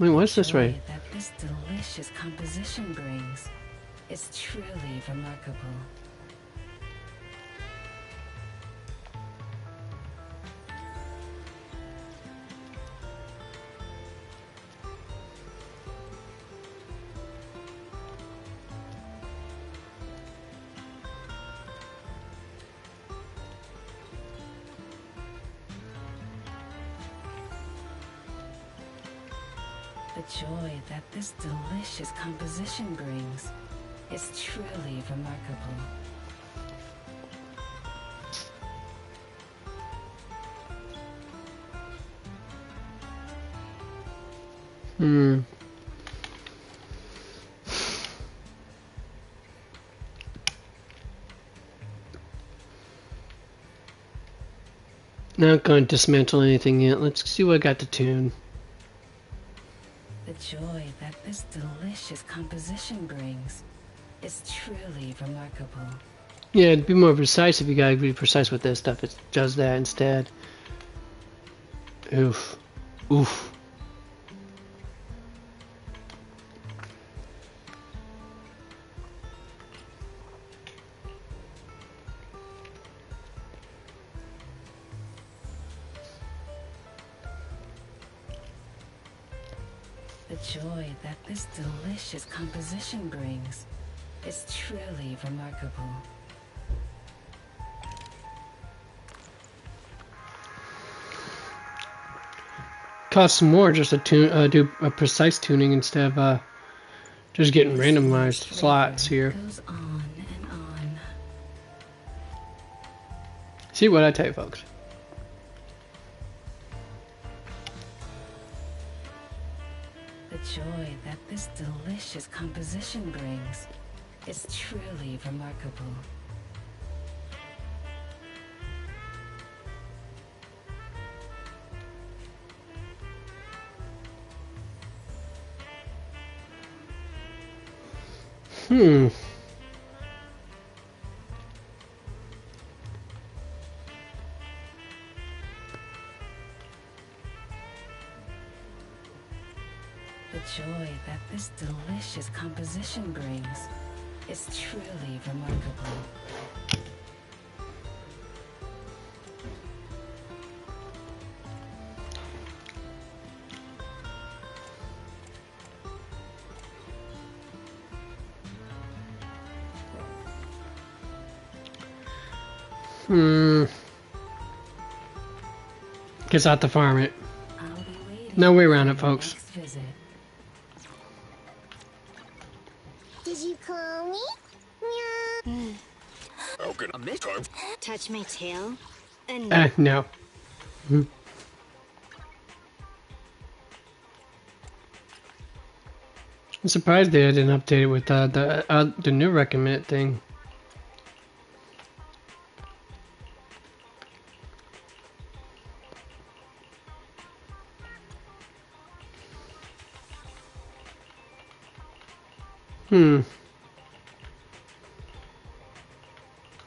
Wait, what's this Joy right? that this delicious composition brings is truly remarkable. The joy that this delicious composition brings is truly remarkable. Not going to dismantle anything yet. Let's see what I got to tune. The joy that this delicious composition brings is truly remarkable. Yeah, it'd be more precise if you gotta be precise with this stuff. It does that instead. Oof. Oof. The joy that this delicious composition brings is truly remarkable. Costs more just to tune, do a precise tuning instead of just getting randomized slots here. Goes on and on. See what I tell you, folks. The joy that this delicious composition brings is truly remarkable. The joy that this delicious composition brings is truly remarkable. Guess I'll have to farm it. I'll be waiting No way around for it, your folks. next visit. Did you call me? Meow. How can I make time? Touch my tail? And No. Hmm. I'm surprised they didn't update it with the new recommend thing.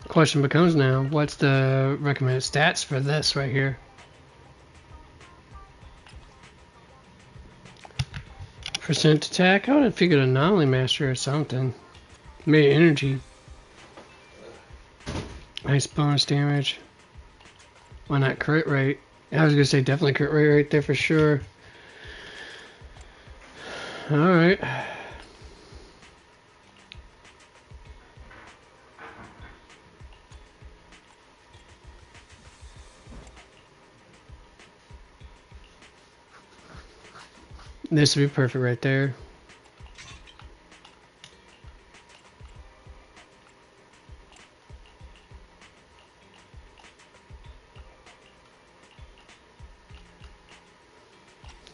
Question becomes now, what's the recommended stats for this right here? Percent attack? I would have figured anomaly master or something. Maybe energy. Nice bonus damage. Why not crit rate? I was gonna say definitely crit rate right there for sure. Alright. This would be perfect right there.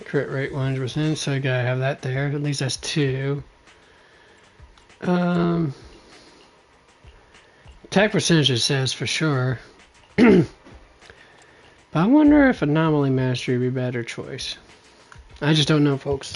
Crit rate 100%, so I gotta have that there. At least that's 2. Attack percentage it says for sure. But I wonder if anomaly mastery would be a better choice. I just don't know, folks.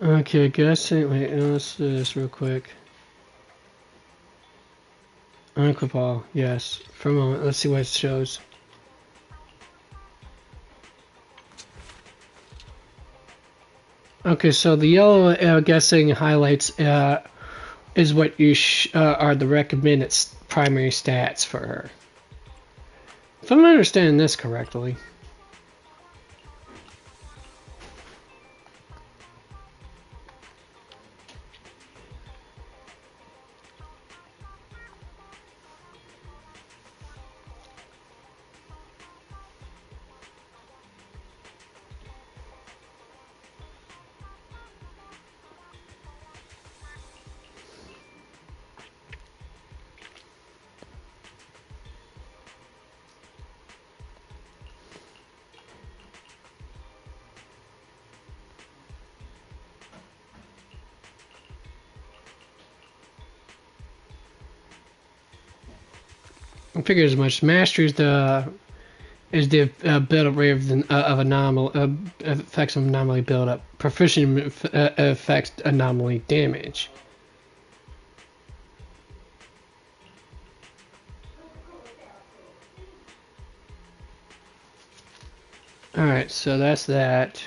Okay, guessing. Wait, let's do this real quick. Uncle yes. For a moment, let's see what it shows. Okay, so the yellow guessing highlights is what you are the recommended primary stats for her. If I'm understanding this correctly. I figured as much. Mastery is the build-up rate of anomaly effects of anomaly build-up. Proficient affects anomaly damage. All right, so that's that.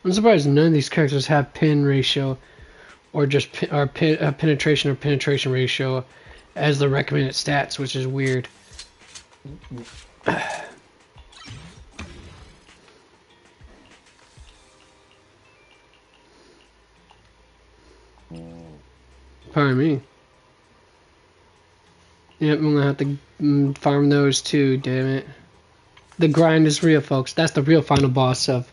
I'm surprised none of these characters have pin ratio, or just penetration or penetration ratio as the recommended stats, which is weird. Pardon me. Yep, I'm gonna have to farm those too, damn it. The grind is real, folks. That's the real final boss of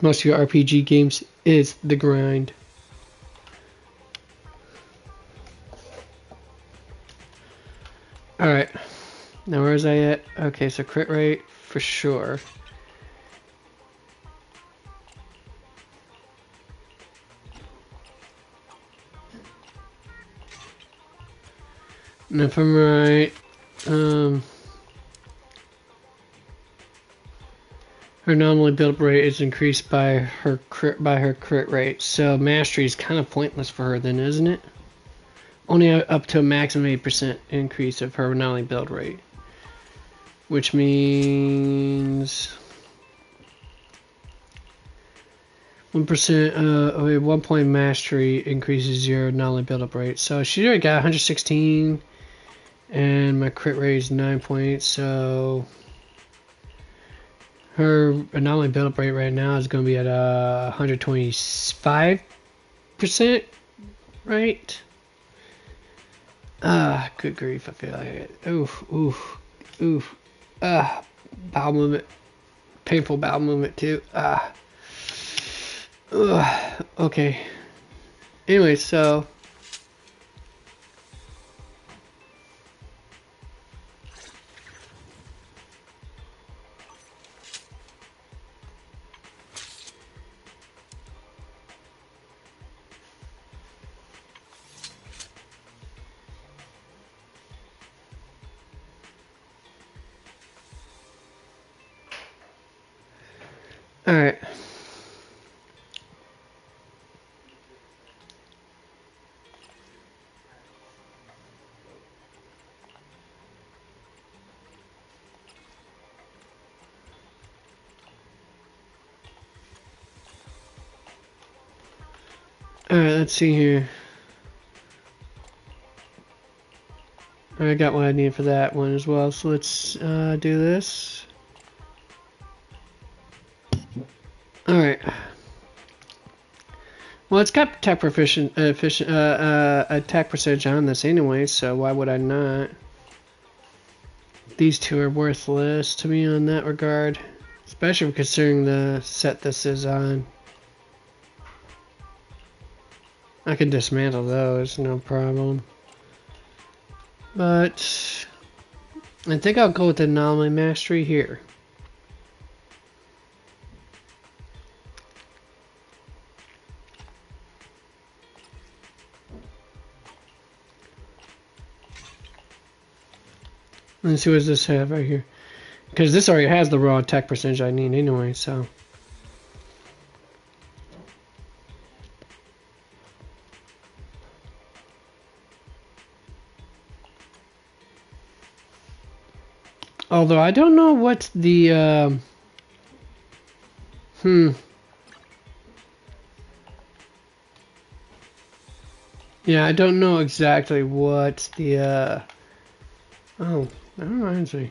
most of your RPG games is the grind. Alright. Now where is I at? Okay, so crit rate for sure. And if I'm right, her normally build-up rate is increased by her crit rate, so mastery is kind of pointless for her then, isn't it? Only up to a maximum 8% increase of her normally build rate, which means 1%, 1 point mastery increases your knowledge build-up rate. So she already got 116, and my crit rate is 9 points. So her anomaly build-up rate right now is going to be at 125%, right? Good grief! I feel like it. Oof, oof, oof. Bowel movement, painful bowel movement too. Okay. Anyway, so all right. Alright, let's see here. I got what I need for that one as well, so let's do this. Alright. Well, it's got attack attack percentage on this anyway, so why would I not? These two are worthless to me on that regard, especially considering the set this is on. I can dismantle those, no problem. But I think I'll go with the anomaly mastery here. Let's see what does this have right here. Because this already has the raw attack percentage I need anyway, so. Although I don't know what the yeah, I don't know exactly what the oh, that reminds me.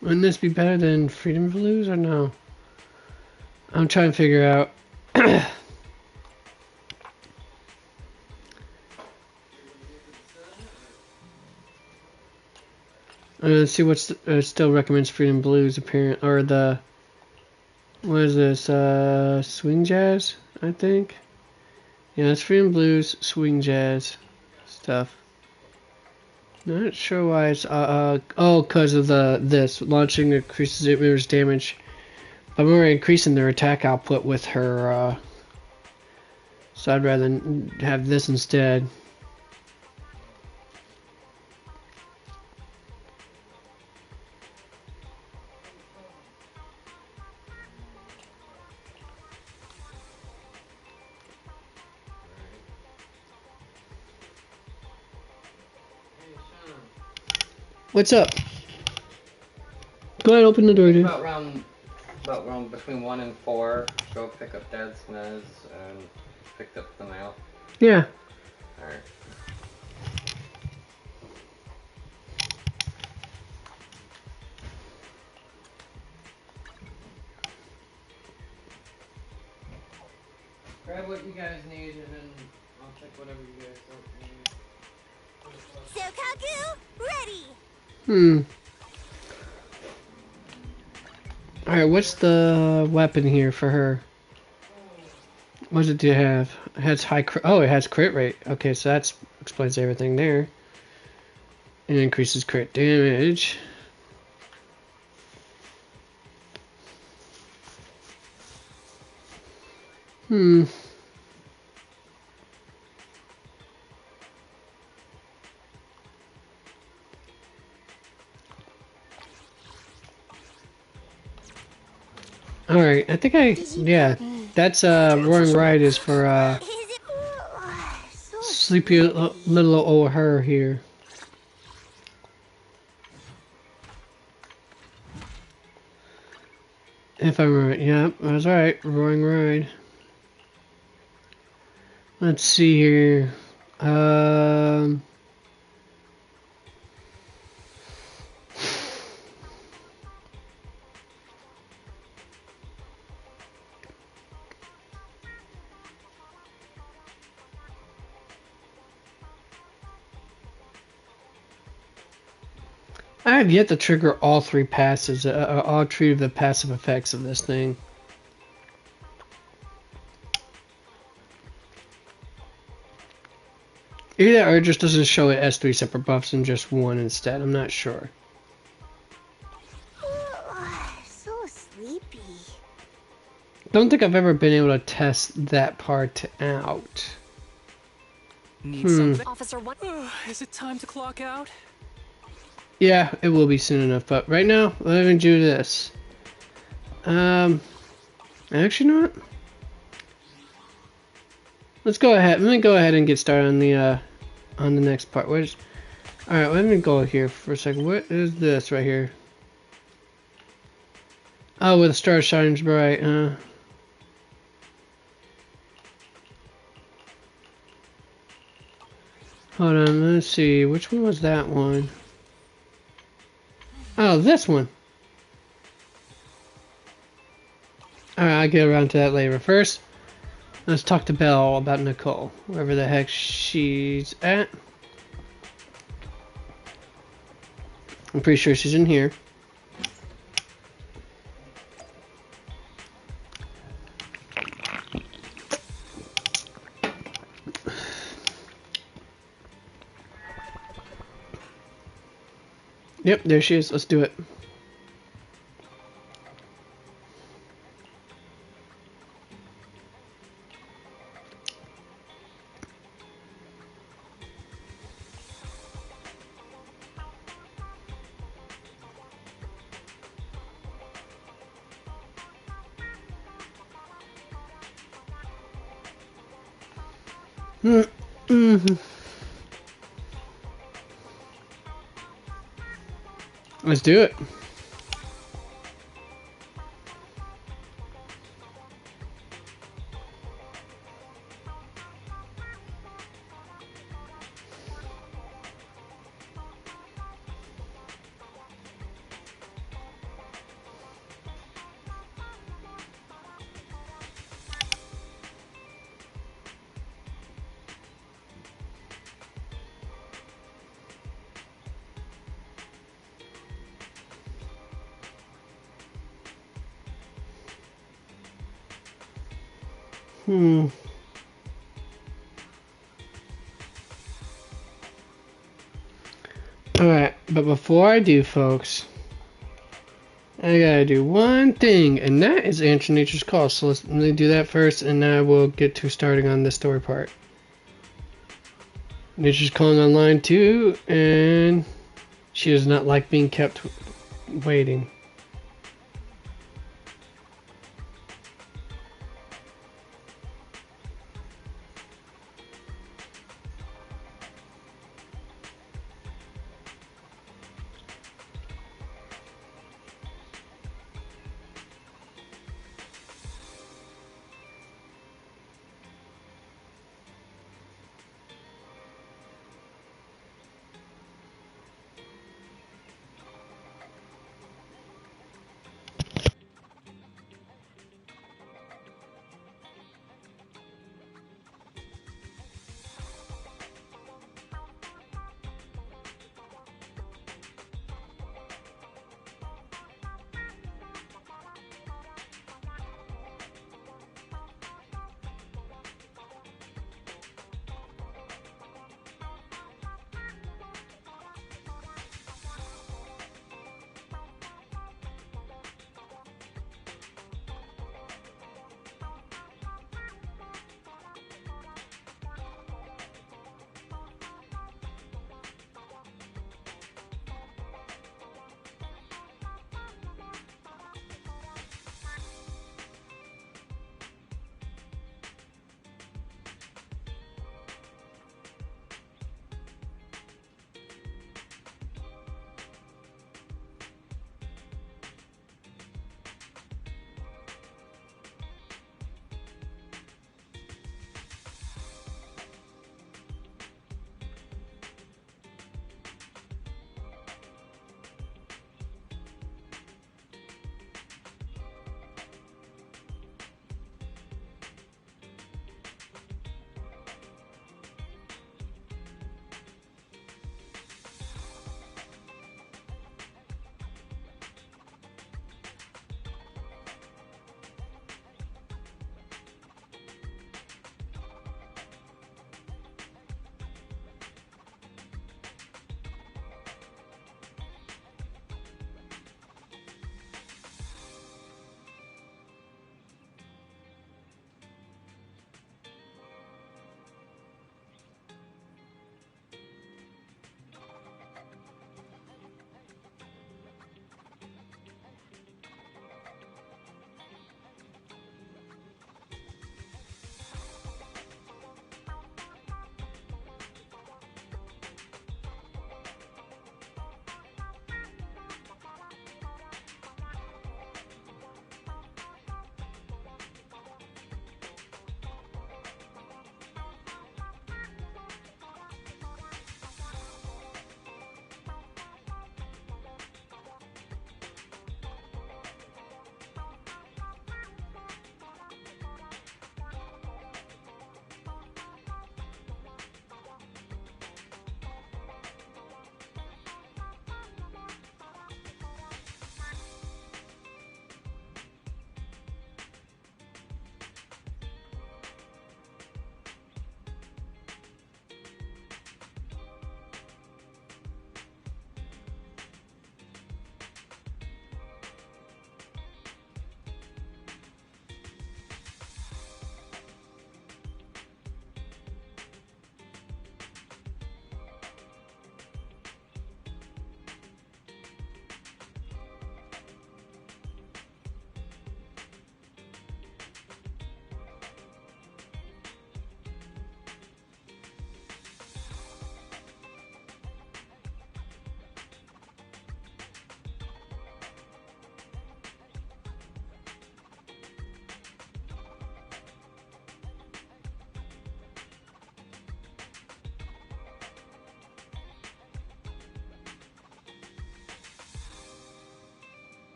Wouldn't this be better than Freedom Blues or no? I'm trying to figure out. Let's see what's still recommends Freedom Blues apparent or the what is this swing jazz I think. Yeah, it's Freedom Blues swing jazz stuff. Not sure why it's oh, because of this launching increases emitter's damage, but we're increasing their attack output with her. So I'd rather have this instead. What's up? Go ahead, open the door, dude. About round between 1 and 4, go pick up Dad's meds and picked up the mail. Yeah. Alright. Grab what you guys need and then I'll check whatever you guys don't need. Sokaku, ready! Alright, what's the weapon here for her? What does it do have? It has high crit. Oh, it has crit rate. Okay, so that explains everything there. It increases crit damage. Alright, I think yeah, that's, Roaring Ride is for, sleepy little old her here. If I remember, yeah, that's right. Roaring Ride. Let's see here. I have yet to trigger all three passes, all three of the passive effects of this thing. Either or it just doesn't show it as three separate buffs and just one instead. I'm not sure. So sleepy. Don't think I've ever been able to test that part out. Need something? Officer One. Is it time to clock out? Yeah, it will be soon enough, but right now, let me do this. Actually, not. Let's go ahead. Let me go ahead and get started on the next part. All right, let me go here for a second. What is this right here? Oh, where the star shines bright. Hold on, let's see. Which one was that one? Oh, this one. Alright, I'll get around to that later. First, let's talk to Belle about Nicole. Wherever the heck she's at. I'm pretty sure she's in here. Yep, there she is. Let's do it. Let's do it. Alright, but before I do, folks, I gotta do one thing, and that is answer nature's call. So let me do that first, and then I will get to starting on the story part. Nature's calling on line 2, and she does not like being kept waiting.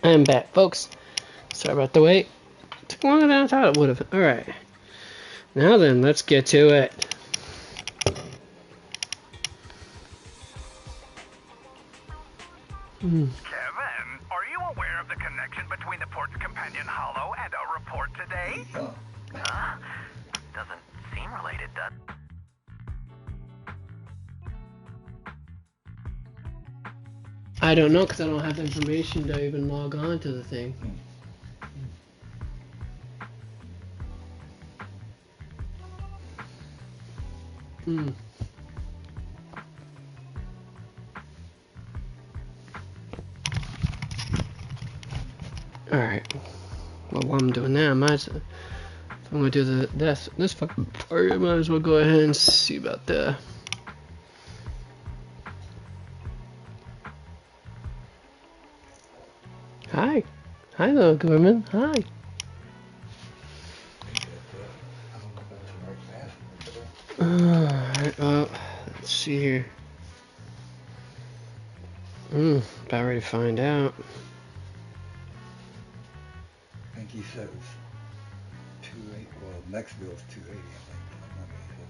I'm back, folks. Sorry about the wait. Took longer than I thought it would have. Alright. Now then, let's get to it. Kevin, are you aware of the connection between the port's companion hollow and our report today? Huh? Doesn't seem related, does it? I don't know because I don't have the information to even log on to the thing. Alright. Well, while I'm doing that, if I'm gonna do this fucking part, I might as well go ahead and see about the. Hi. Hi, little Gorman. Hi. Alright, well, let's see here. About ready to find out. I think he said it was 280. Well, next bill's 280, I think. That's not what he said.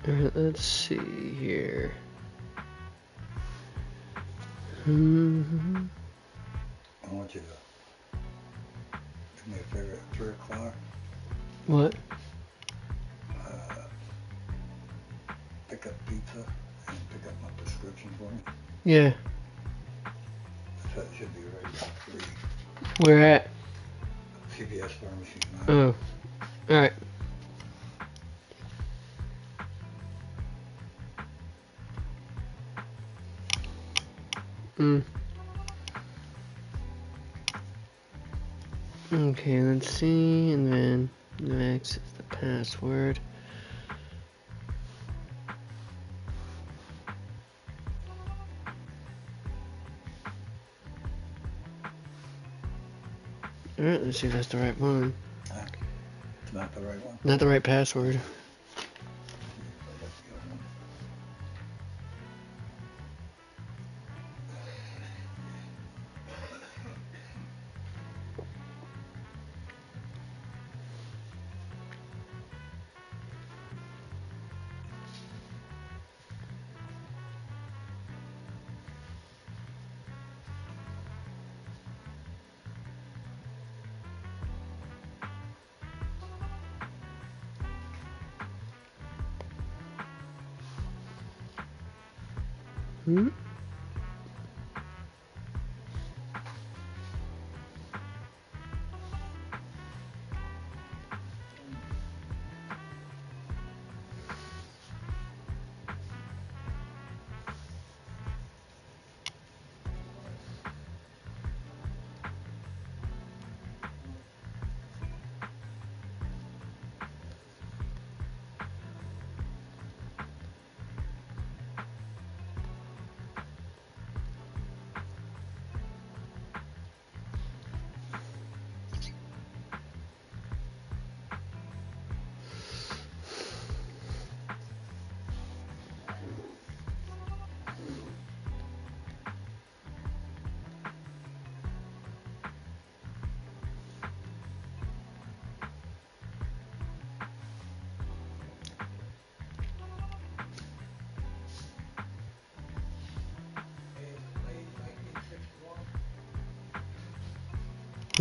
Alright, let's see here. I want you to do me a favor at 3 o'clock. What? Pick up pizza and pick up my prescription for me. Yeah. That should be ready by 3. Where at? CVS Pharmacy 9. Oh. Alright. Okay, let's see, and then next is the password. Alright, let's see if that's the right one. It's not the right one. Not the right password.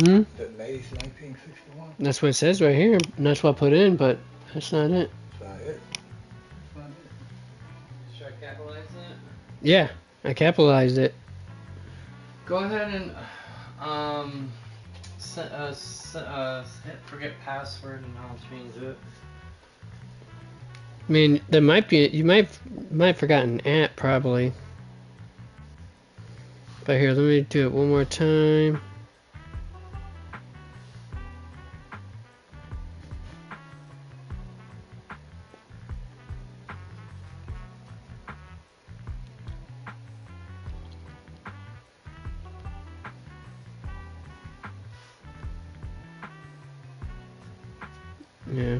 That May's 1961? That's what it says right here. And that's what I put in, but that's not it. That's not it. Should I capitalize it? Yeah, I capitalized it. Go ahead and hit forget password and I'll change it. I mean, there might be, you might have forgotten at probably. But here, let me do it one more time. Yeah.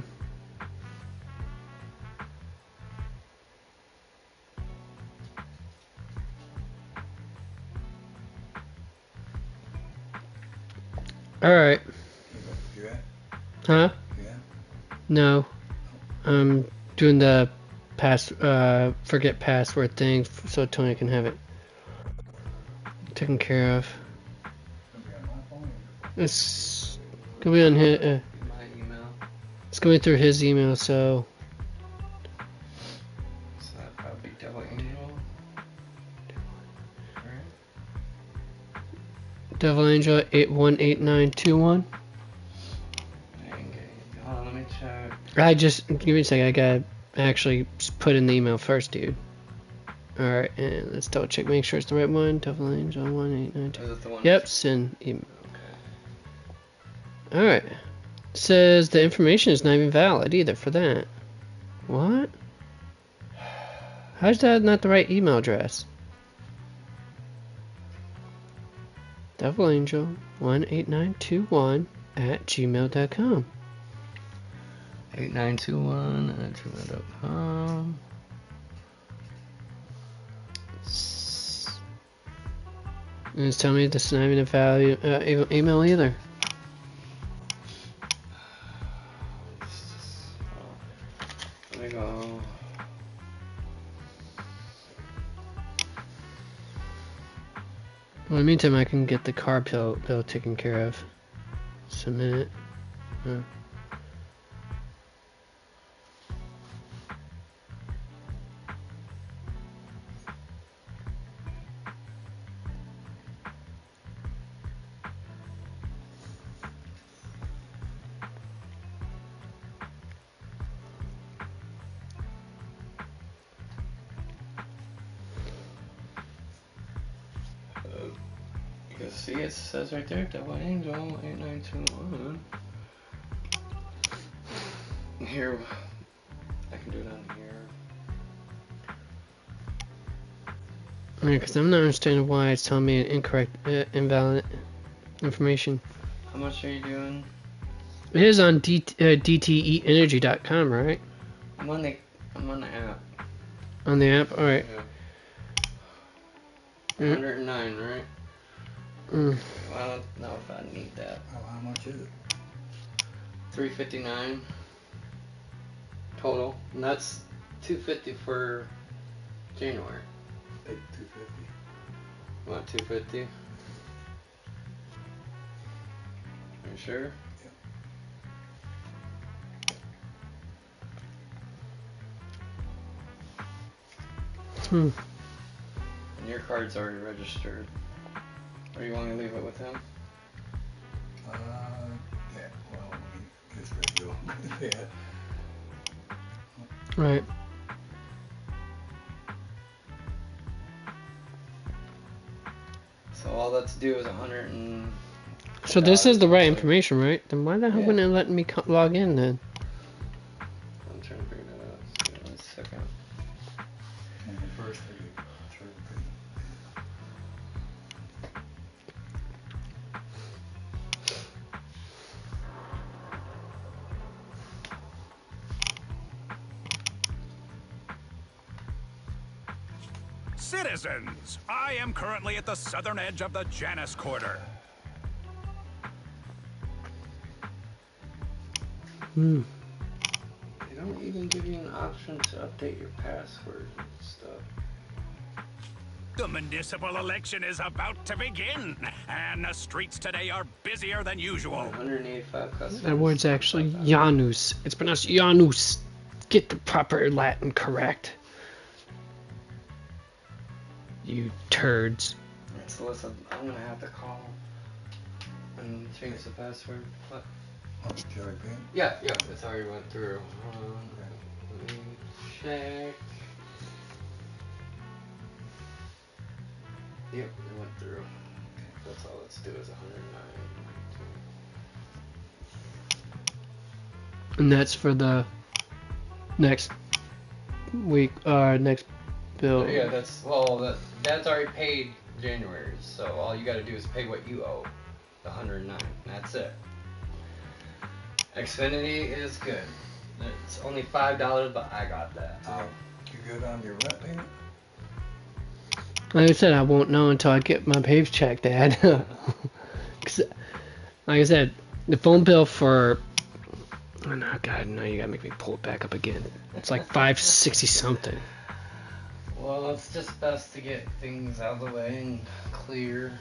Alright. You at? Huh? You at? No. I'm doing the forget password thing so Tony can have it taken care of. It's gonna be on his, My email. it's going through his email, so That'd probably be Devil Angel. Right? Devil Angel 818921. Hold on, let me check. I just give me a second. I gotta actually put in the email first, dude. All right, and let's double check, make sure it's the right one. Devil Angel 1892. Is it the one? Yep, send email. Okay. All right. Says the information is not even valid either for that. What? How's that not the right email address? Devil Angel 18921 at gmail.com. 8921 at gmail.com. And it's telling me this is not even a value email either. Let me go. Well, in the meantime, I can get the car bill taken care of. Submit it. You can see it says right there, Devil Angel 8921. Here, I can do it on here. Yeah, because I'm not understanding why it's telling me incorrect, invalid information. How much are you doing? It is on dteenergy.com, right? I'm on the app. On the app? Alright. Yeah. 109, right? Mm. Well, I don't know if I need that. How much is it? 359 total, and that's 250 for January. 250. What, 250? You sure? Hmm. And your card's already registered. Or you want me to leave it with him? Yeah, well, it's ready to go. Yeah. Right. So all that's due is 100 and... So this is the right information, right? Then why the hell wouldn't it let me log in then? I'm trying to figure that out. Just give me 1 second. And the first thing, Citizens, I am currently at the southern edge of the Janus Quarter. Hmm. They don't even give you an option to update your password and stuff. The municipal election is about to begin, and the streets today are busier than usual. 185 customers. That word's actually Janus. It's pronounced Janus. Get the proper Latin correct. You turds. So listen, I'm gonna have to call and change the password. What? Yeah, it's already went through. Let me check. Yep, it went through. That's all let's do is 109. And that's for the next week, next bill. Yeah, that's that's already paid January, so all you got to do is pay what you owe, the 109. That's it. Xfinity is good. It's only $5, but I got that. You good on your rent payment? Like I said, I won't know until I get my paycheck, Dad. 'Cause, like I said, the phone bill for... Oh, no, God, no, you gotta make me pull it back up again. It's like $560 something. Well, it's just best to get things out of the way and clear.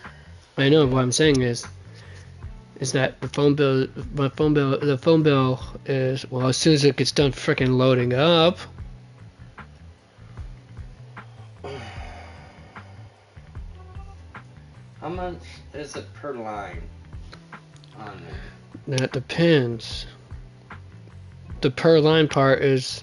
I know, what I'm saying is that the phone bill is, well, as soon as it gets done freaking loading up. How much is it per line on it? That depends. The per line part is...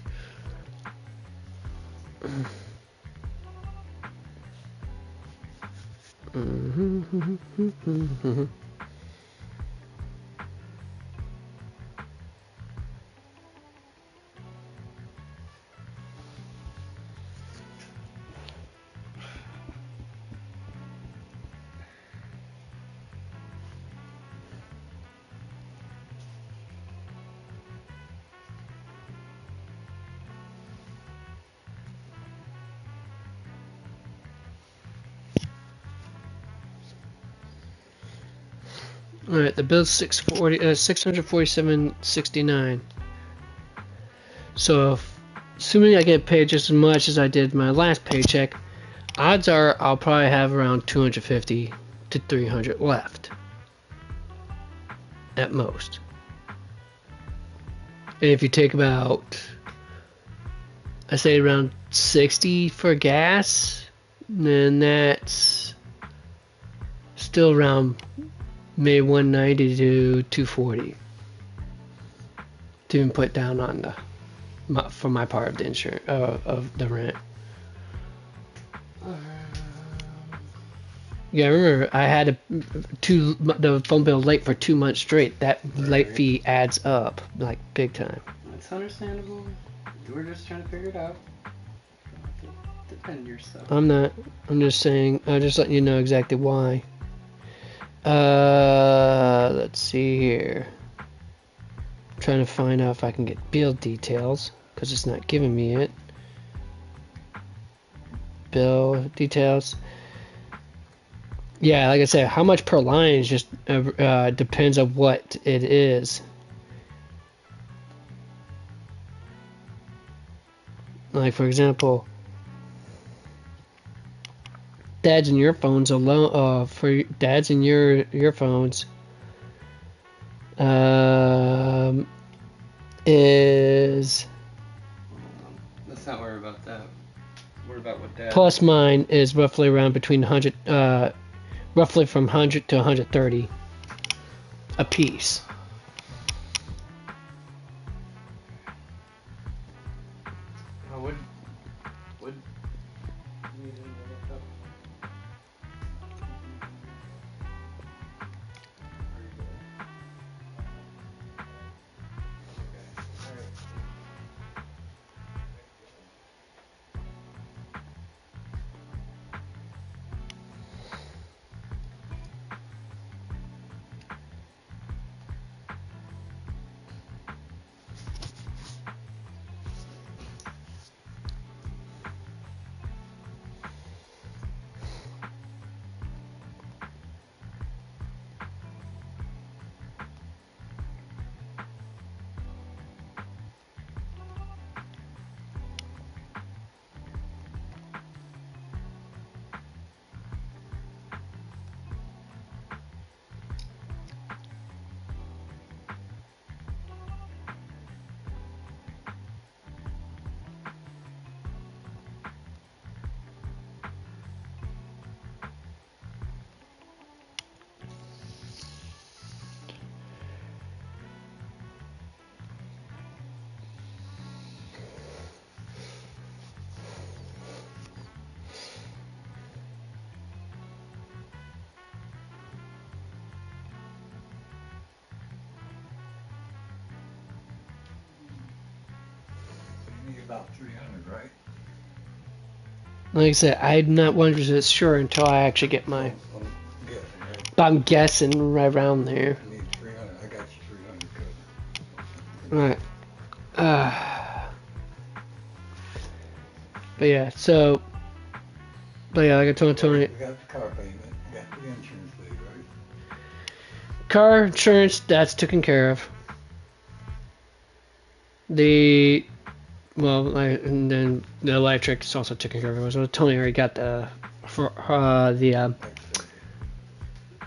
Alright, the bill's 647.69. So, assuming I get paid just as much as I did my last paycheck, odds are I'll probably have around 250 to 300 left. At most. And if you take about, I say around 60 for gas, then that's still around maybe 190 to 240 to even put down on the for my part of the insurance of the rent. Yeah, I remember I had the phone bill late for 2 months straight. That late fee adds up like big time. It's understandable. You were just trying to figure it out. Defend yourself. I'm not. I'm just saying. I'm just letting you know exactly why. Let's see here. I'm trying to find out if I can get bill details because it's not giving me it. Bill details. Yeah, like I said, how much per line is just depends on what it is. Like for example, Dad's and your phones alone. For Dad's and your phones, is. Let's not worry about that. Worry about what Dad. Plus mine is roughly around between 100. Roughly from 100 to 130 a piece. About 300, right? Like I said, I'm not 100% sure until I actually get my. Guessing, right? But I'm guessing right around there. I need 300. I got you 300 covered. Right. But yeah, so. But yeah, like I told Tony. We got the car payment. We got the insurance paid, right? Car insurance, that's taken care of. And then the electric is also taken care of. So Tony already got the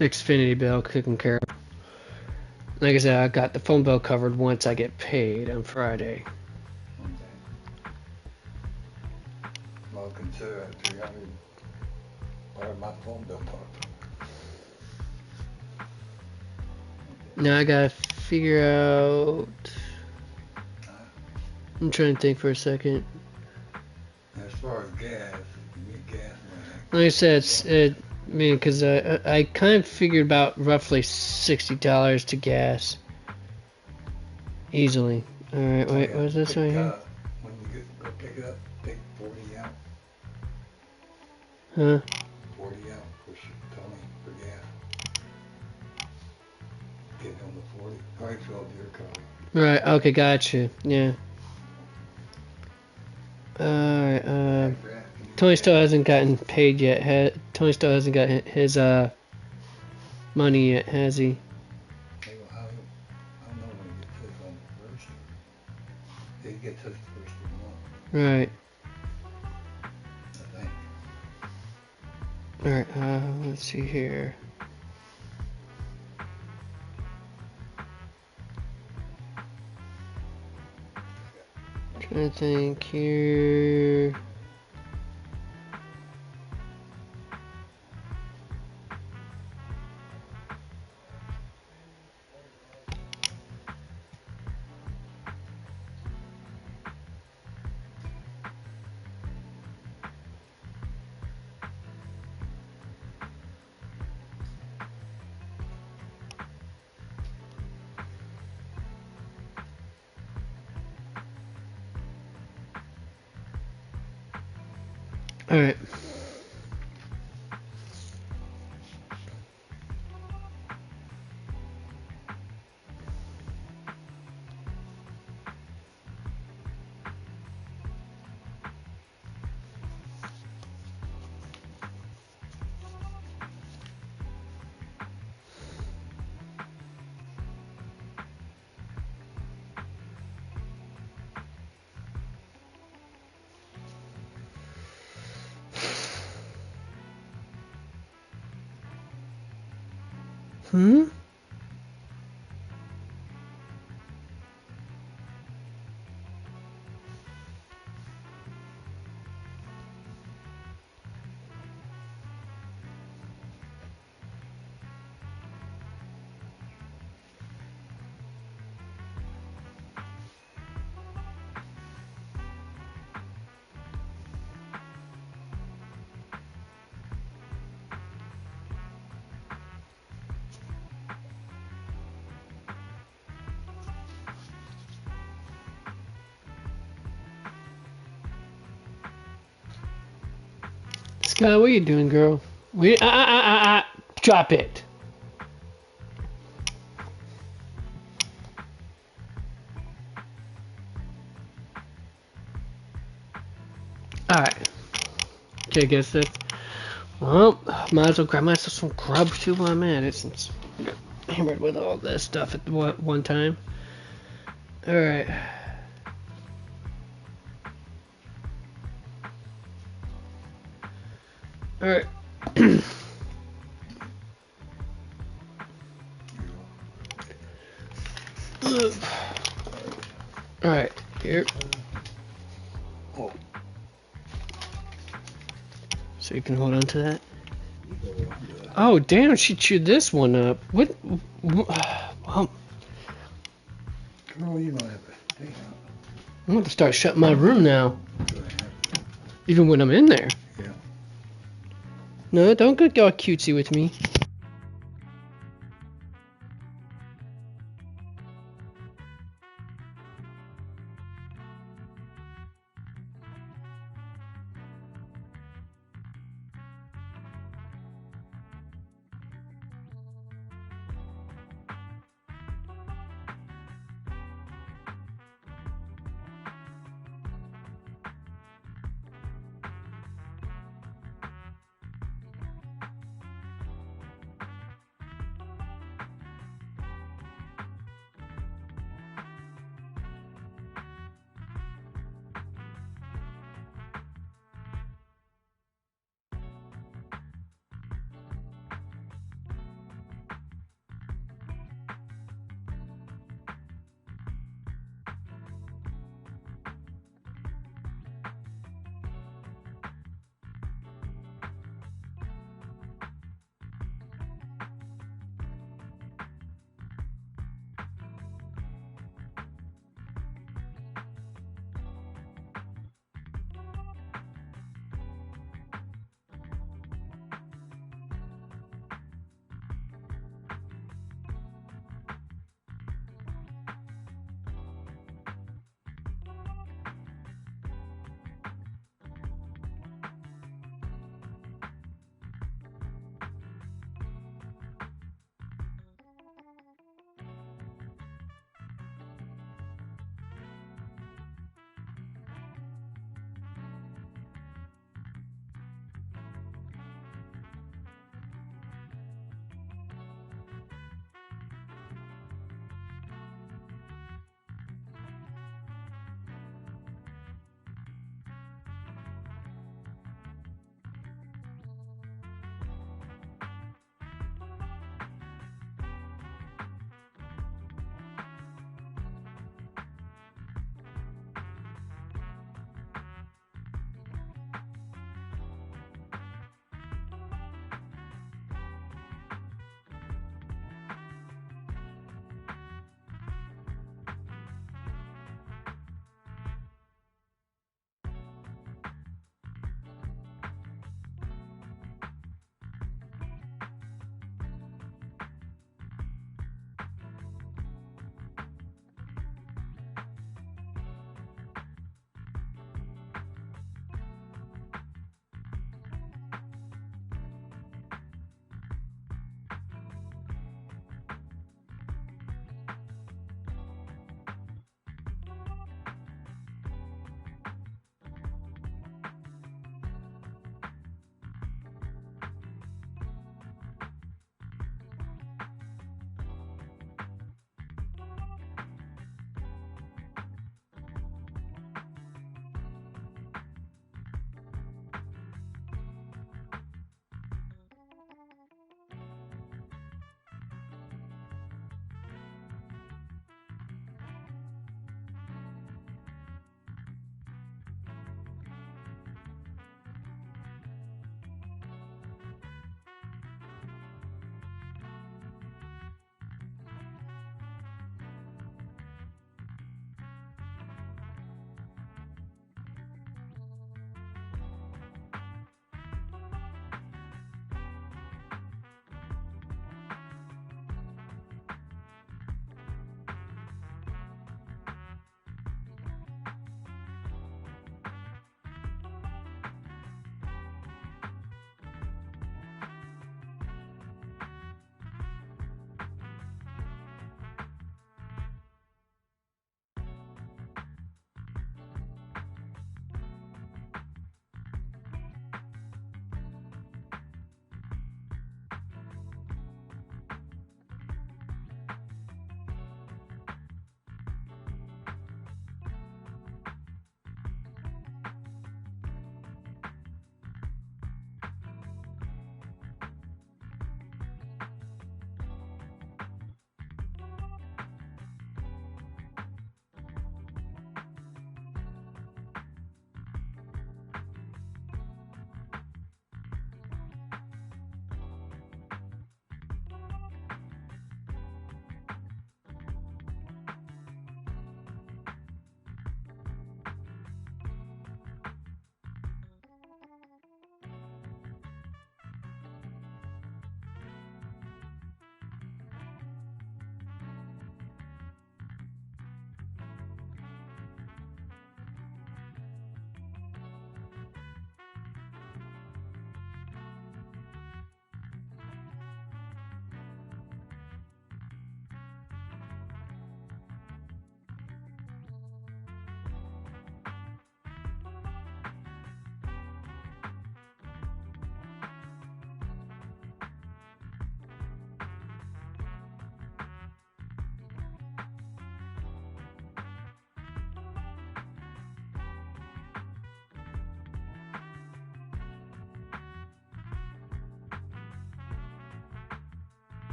Xfinity bill taken care of. Like I said, I got the phone bill covered once I get paid on Friday. Okay. Well, consider that 300. What about the phone bill part? Now I gotta figure out. I'm trying to think for a second. As far as gas, you get gas money. Like I said, because I kind of figured about roughly $60 to gas. Easily. Alright, wait, what's this right here? When you go pick it up, take 40 out. Huh? 40 out, push it, Tony, for gas. Get on the 40. Alright, fill up your car. Right, okay, gotcha. Yeah. Alright, Tony still hasn't gotten paid yet. Tony still hasn't got his money yet, has he? Hey, well, I don't know when he gets his on the first. He gets his first of the month, Right. I think. Alright, let's see here. Trying to think here. Alright. Hmm? Scott, what are you doing, girl? Drop it. Alright. Okay, I guess that's... Well, might as well grab myself some grub too while I'm at it, since I got hammered with all this stuff at one time. Alright. Alright. Alright, here. So you can hold on to that. Oh, damn, she chewed this one up. What? Well, Girl, you don't have to stay out. I'm going to start shutting my room now. Even when I'm in there. Yeah. No, don't get all cutesy with me.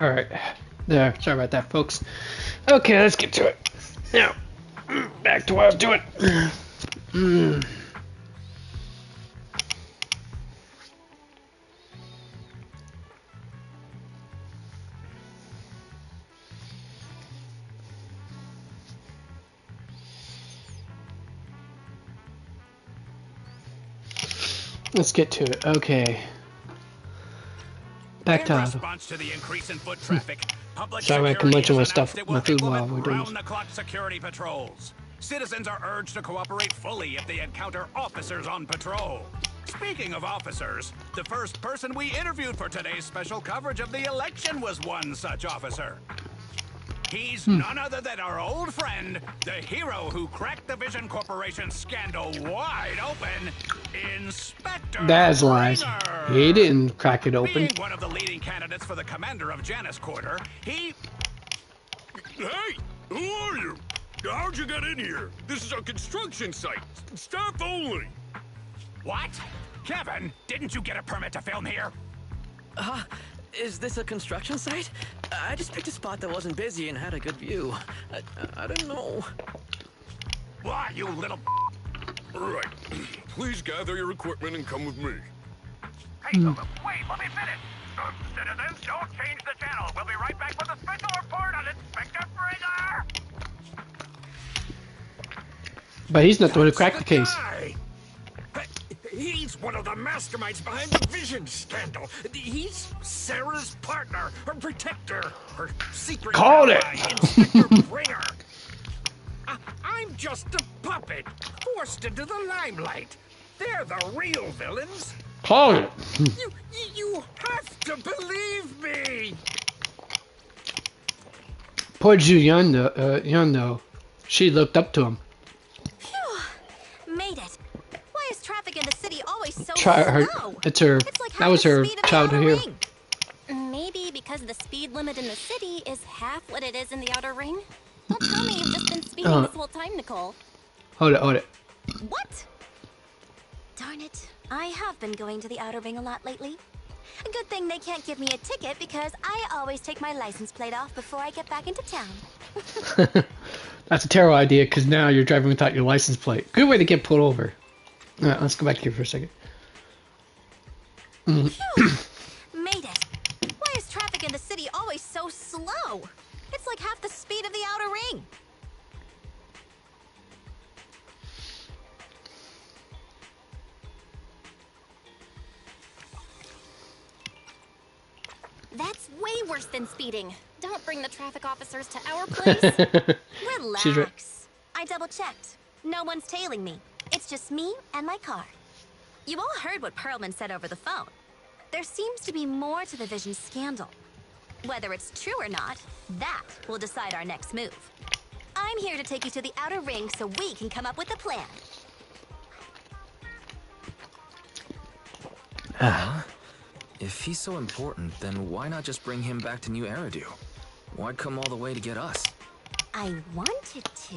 Alright. There. Sorry about that, folks. Okay, let's get to it. Now, back to what I was doing. Let's get to it. Okay. Back to In response to the increase in foot traffic, public sorry, I can security mention my has stuff, announced it my will food while implement we're doing this. round-the-clock security patrols. Citizens are urged to cooperate fully if they encounter officers on patrol. Speaking of officers, the first person we interviewed for today's special coverage of the election was one such officer. He's none other than our old friend, the hero who cracked the Vision Corporation scandal wide open, Inspector That's lies. Springer. He didn't crack it open. Being one of the leading candidates for the commander of Janus Quarter, he... Hey, who are you? How'd you get in here? This is a construction site. Staff only. What? Kevin, didn't you get a permit to film here? Is this a construction site? I just picked a spot that wasn't busy and had a good view. I don't know. Why, you little... Right. Please gather your equipment and come with me. Hey, wait, let me finish. Citizens, don't change the channel. We'll be right back with a special report on Inspector Springer. But he's not the one who cracked the case. He's one of the masterminds behind the Vision scandal. He's Sarah's partner, her protector, her secret Called it. ally, Inspector Springer. I'm just a puppet, forced into the limelight. They're the real villains. Call it. You have to believe me. Poor Ju Yun though. She looked up to him. Phew. Made it. Why is traffic in the city always so slow? It's her. Like that was her childhood hero. Maybe because the speed limit in the city is half what it is in the outer ring? Don't tell me you've just been speeding this whole time, Nicole. Hold it. What? Darn it. I have been going to the outer ring a lot lately. A good thing they can't give me a ticket because I always take my license plate off before I get back into town. That's a terrible idea because now you're driving without your license plate. Good way to get pulled over. Alright, let's go back here for a second. Phew. Made it. Why is traffic in the city always so slow? It's like half the speed of the outer ring. That's way worse than speeding. Don't bring the traffic officers to our place. Relax. I double-checked. No one's tailing me. It's just me and my car. You all heard what Perlman said over the phone. There seems to be more to the Vision scandal. Whether it's true or not, that will decide our next move. I'm here to take you to the outer ring so we can come up with a plan. If he's so important, then why not just bring him back to New Eridu? Why'd come all the way to get us? I wanted to,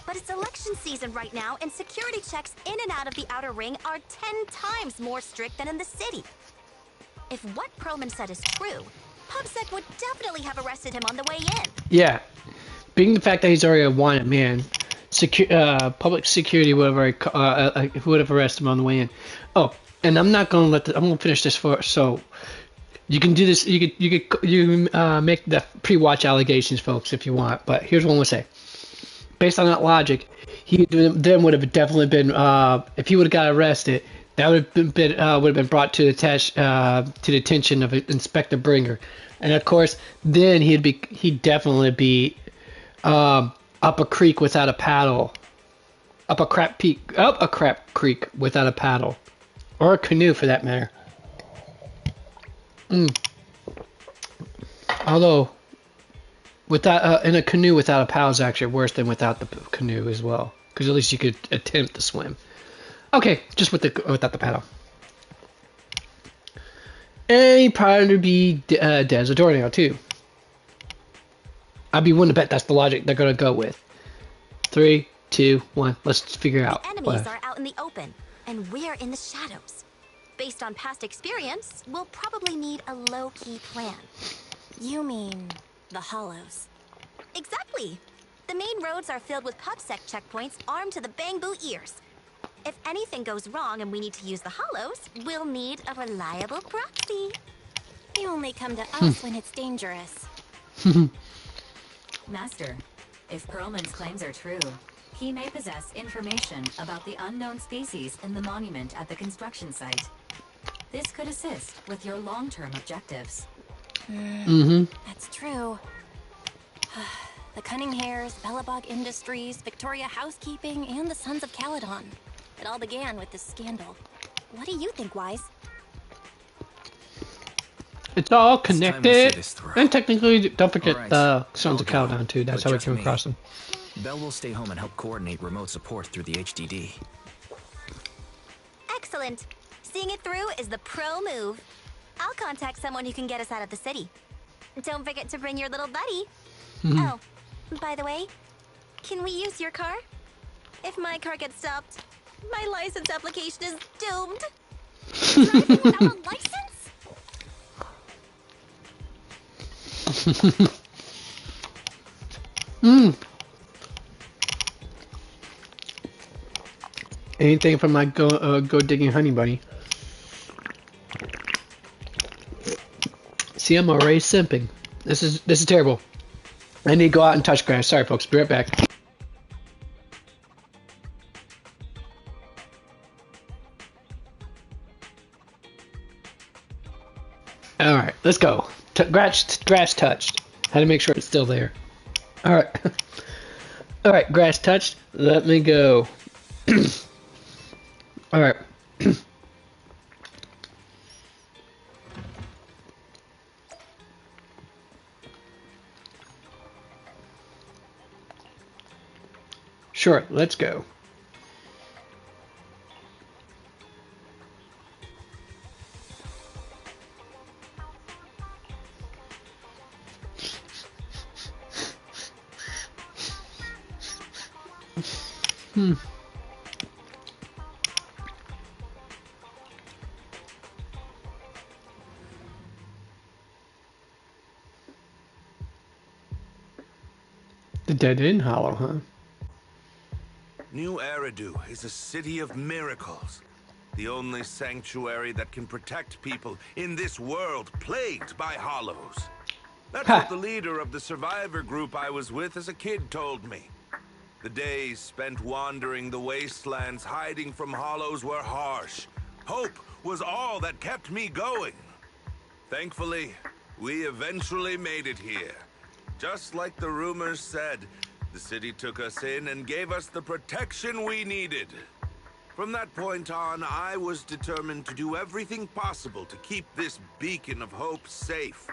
but it's election season right now, and security checks in and out of the outer ring are 10 times more strict than in the city. If what Perlman said is true, PubSec would definitely have arrested him on the way in. Yeah, being the fact that he's already a wanted man, public security would have arrested him on the way in. Oh, and I'm not gonna I'm gonna finish this so you can do this. You make the pre-watch allegations, folks, if you want. But here's what I'm gonna say. Based on that logic, he then would have definitely been if he would have got arrested. That would have been brought to the attention of Inspector Springer, and of course, then he'd definitely be up a creek without a paddle, up a crap creek without a paddle, or a canoe for that matter. Although, without in a canoe without a paddle is actually worse than without the canoe as well, because at least you could attempt to swim. Okay, just without the paddle. And he'd probably be dead as a doornail too. I'd be willing to bet that's the logic they're gonna go with. 3, 2, 1. Let's figure out. The enemies are out in the open, and we're in the shadows. Based on past experience, we'll probably need a low-key plan. You mean the Hollows? Exactly. The main roads are filled with PubSec checkpoints armed to the bang-boo ears. If anything goes wrong and we need to use the Hollows, we'll need a reliable proxy. They only come to us when it's dangerous. Master, if Perlman's claims are true, he may possess information about the unknown species in the monument at the construction site. This could assist with your long-term objectives. That's true. The Cunning Hares, Bellabog Industries, Victoria Housekeeping, and the Sons of Caledon. It all began with this scandal. What do you think, Wise? It's all connected. And technically, don't forget the Sons of Caledon too. That's how we came across them. Belle will stay home and help coordinate remote support through the HDD. Excellent. Seeing it through is the pro move. I'll contact someone who can get us out of the city. Don't forget to bring your little buddy. Oh, by the way, can we use your car? If my car gets stopped, my license application is doomed. Driving without a license? Anything from my go digging honey bunny. See, I'm already simping. This is terrible. I need to go out and touch grass. Sorry, folks. Be right back. All right, let's go. Grass touched. Had to make sure it's still there. All right. All right, grass touched. Let me go. All right. Sure, let's go. The Dead End Hollow, huh? New Eridu is a city of miracles. The only sanctuary that can protect people in this world plagued by hollows. That's what the leader of the survivor group I was with as a kid told me. The days spent wandering the wastelands hiding from hollows were harsh. Hope was all that kept me going. Thankfully, we eventually made it here. Just like the rumors said, the city took us in and gave us the protection we needed. From that point on, I was determined to do everything possible to keep this beacon of hope safe.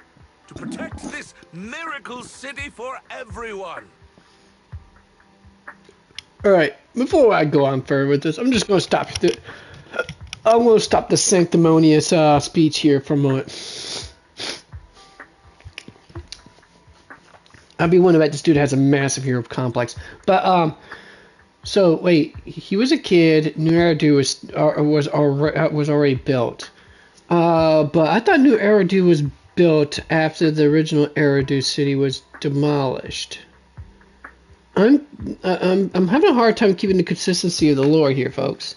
To protect this miracle city for everyone. Alright, before I go on further with this, I'm just going to stop the sanctimonious speech here for a moment. I'd be wondering about this dude has a massive hero complex. But, so, wait, he was a kid, New Eridu was already built. But I thought New Eridu was built after the original Eridu city was demolished. I'm having a hard time keeping the consistency of the lore here, folks.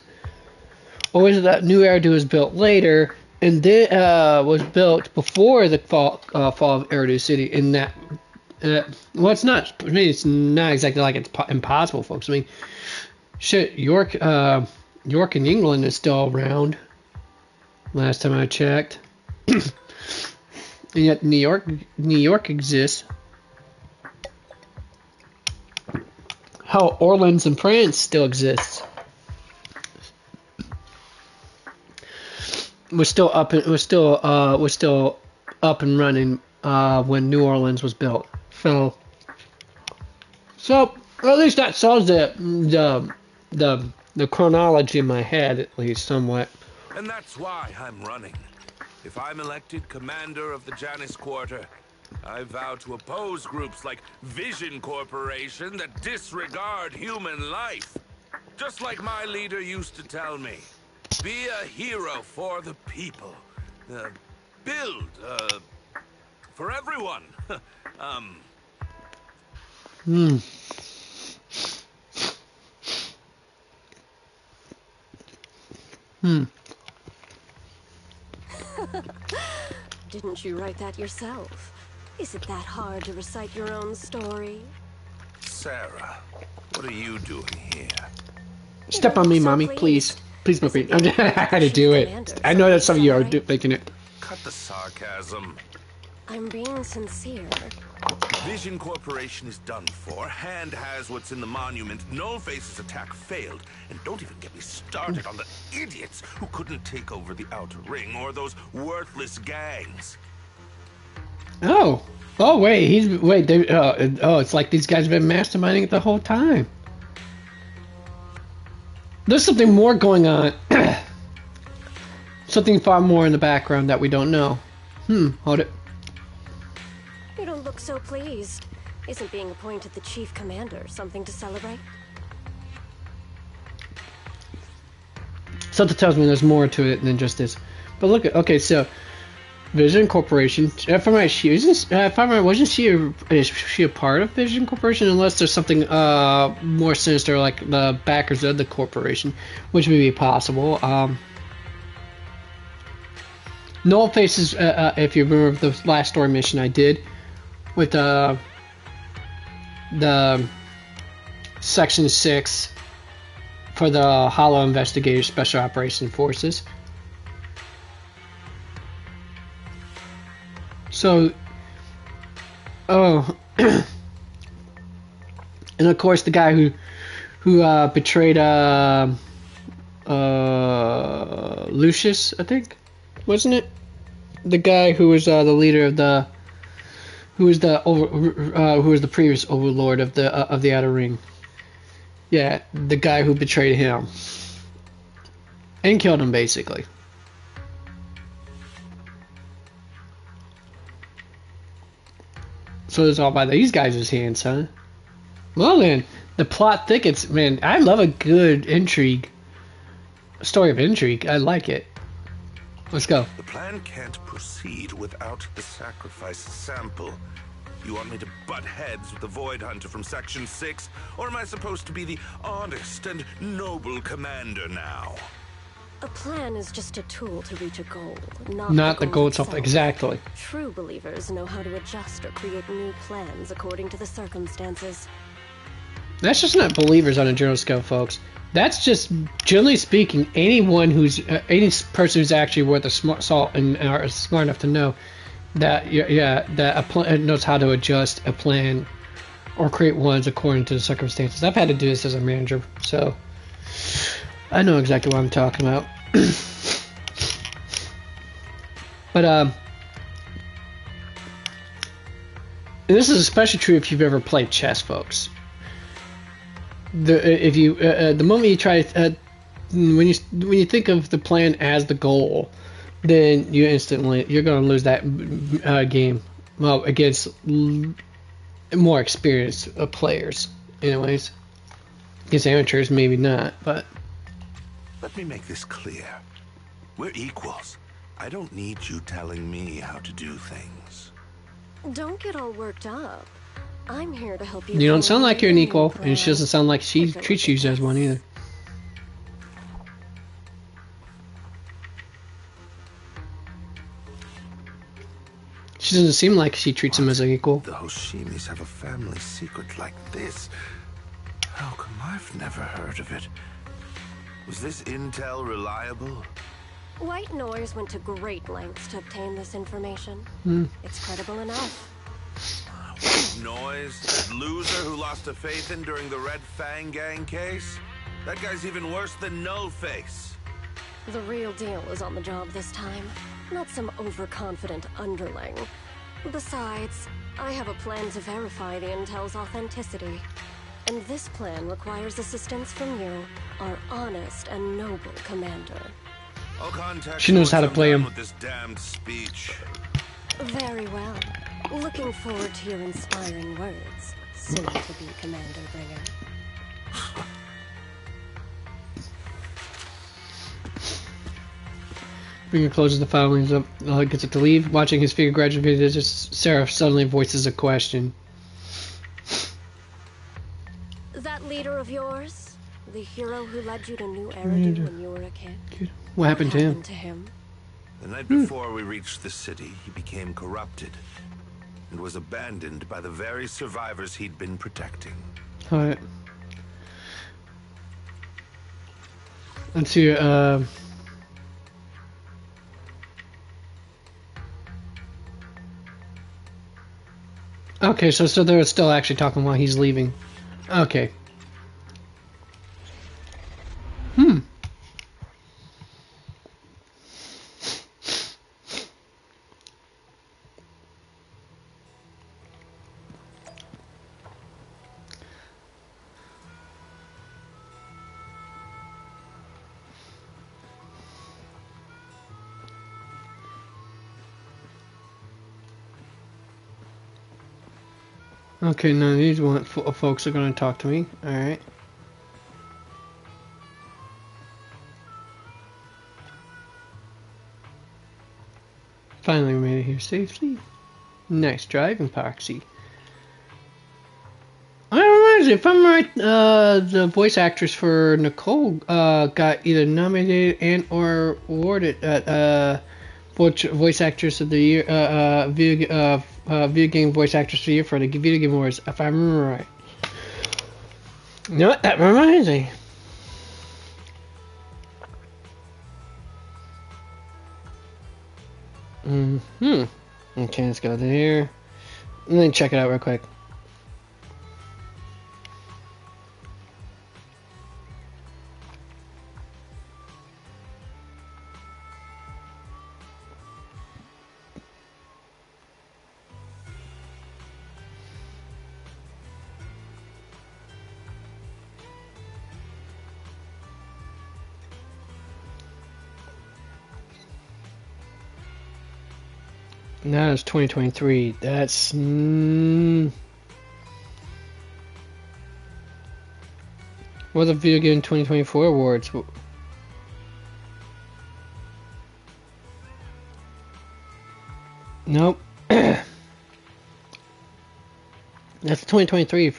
Or is it that New Eridu was built later, and then was built before the fall of Eridu city in that... well, it's not. I mean, it's not exactly like it's impossible, folks. I mean, shit. York in England is still around. Last time I checked, and yet New York exists. Hell, Orleans in France still exists. Was still up and running when New Orleans was built. So at least that solves the chronology in my head, at least somewhat. And that's why I'm running. If I'm elected commander of the Janus Quarter, I vow to oppose groups like Vision Corporation that disregard human life. Just like my leader used to tell me, be a hero for the people. Build for everyone. Didn't you write that yourself? Is it that hard to recite your own story? Sarah, what are you doing here? Step on me, mommy, please. Please, don't be. I had to do it. I know that some of you are thinking it. Cut the sarcasm. I'm being sincere. Vision Corporation is done for. Hand has what's in the monument. Nullface's attack failed. And don't even get me started on the idiots who couldn't take over the Outer Ring or those worthless gangs. Oh. Oh, wait. It's like these guys have been masterminding it the whole time. There's something more going on. Something far more in the background that we don't know. Hold it. You don't look so pleased. Isn't being appointed the chief commander something to celebrate? Something tells me there's more to it than just this. But look at, okay, so Vision Corporation. If I'm right, wasn't she a part of Vision Corporation? Unless there's something more sinister, like the backers of the corporation, which would be possible. Nullface is, if you remember the last story mission I did with the Section 6 for the Hollow Investigators Special Operation Forces. So, and of course the guy who betrayed Lucius, I think, wasn't it? The guy who was the leader of the, who was the previous overlord of the Outer Ring. Yeah, the guy who betrayed him and killed him, basically. So it's all by these guys' hands, huh? Well then, the plot thickets, man. I love a good intrigue. A story of intrigue. I like it. Let's go. The plan can't proceed without the sacrifice sample. You want me to butt heads with the Void Hunter from Section 6? Or am I supposed to be the honest and noble commander now? A plan is just a tool to reach a goal, not the goal itself. Exactly. True believers know how to adjust or create new plans according to the circumstances. That's just not believers on a general scale, folks. That's just, generally speaking, anyone who's any person who's actually worth a smart salt and are smart enough to know that that a plan knows how to adjust a plan or create ones according to the circumstances. I've had to do this as a manager, so I know exactly what I'm talking about. But and this is especially true if you've ever played chess, folks. The moment you try when you think of the plan as the goal, then you're going to lose that game. Well, against more experienced players, anyways. Against amateurs, maybe not, but. Let me make this clear. We're equals. I don't need you telling me how to do things. Don't get all worked up. I'm here to help you. You don't sound like you're an equal, and she doesn't sound like she treats you as one either. She doesn't seem like she treats him as an equal. The Hoshimis have a family secret like this. How come I've never heard of it? Was this intel reliable? White Noise went to great lengths to obtain this information. It's credible enough. White Noise? That loser who lost a faith in during the Red Fang Gang case? That guy's even worse than Nullface. The real deal is on the job this time, not some overconfident underling. Besides, I have a plan to verify the intel's authenticity. And this plan requires assistance from you, our honest and noble commander. I'll contact she knows how to play him. With this damned speech. Very well. Looking forward to your inspiring words, soon to be Commander Bringer. Finger closes the file and gets it to leave. Watching his figure gradually, just Sarah suddenly voices a question. That leader of yours, the hero who led you to New Eridu when you were a kid. What happened to him? The night before we reached the city, he became corrupted and was abandoned by the very survivors he'd been protecting. Alright. Let's see. Okay, so they're still actually talking while he's leaving. Okay. Okay, none of these folks are going to talk to me. Alright. Finally we made it here safely. Nice driving, Poxy. If I'm right, the voice actress for Nicole got either nominated and or awarded at voice actress of the year, video game voice actress of the year for the Video Game Awards, if I remember right. You know what? That reminds me. Okay, let's go there. Let me check it out real quick. Now it's 2023. That's what are the Video Game 2024 awards? Nope. That's 2023.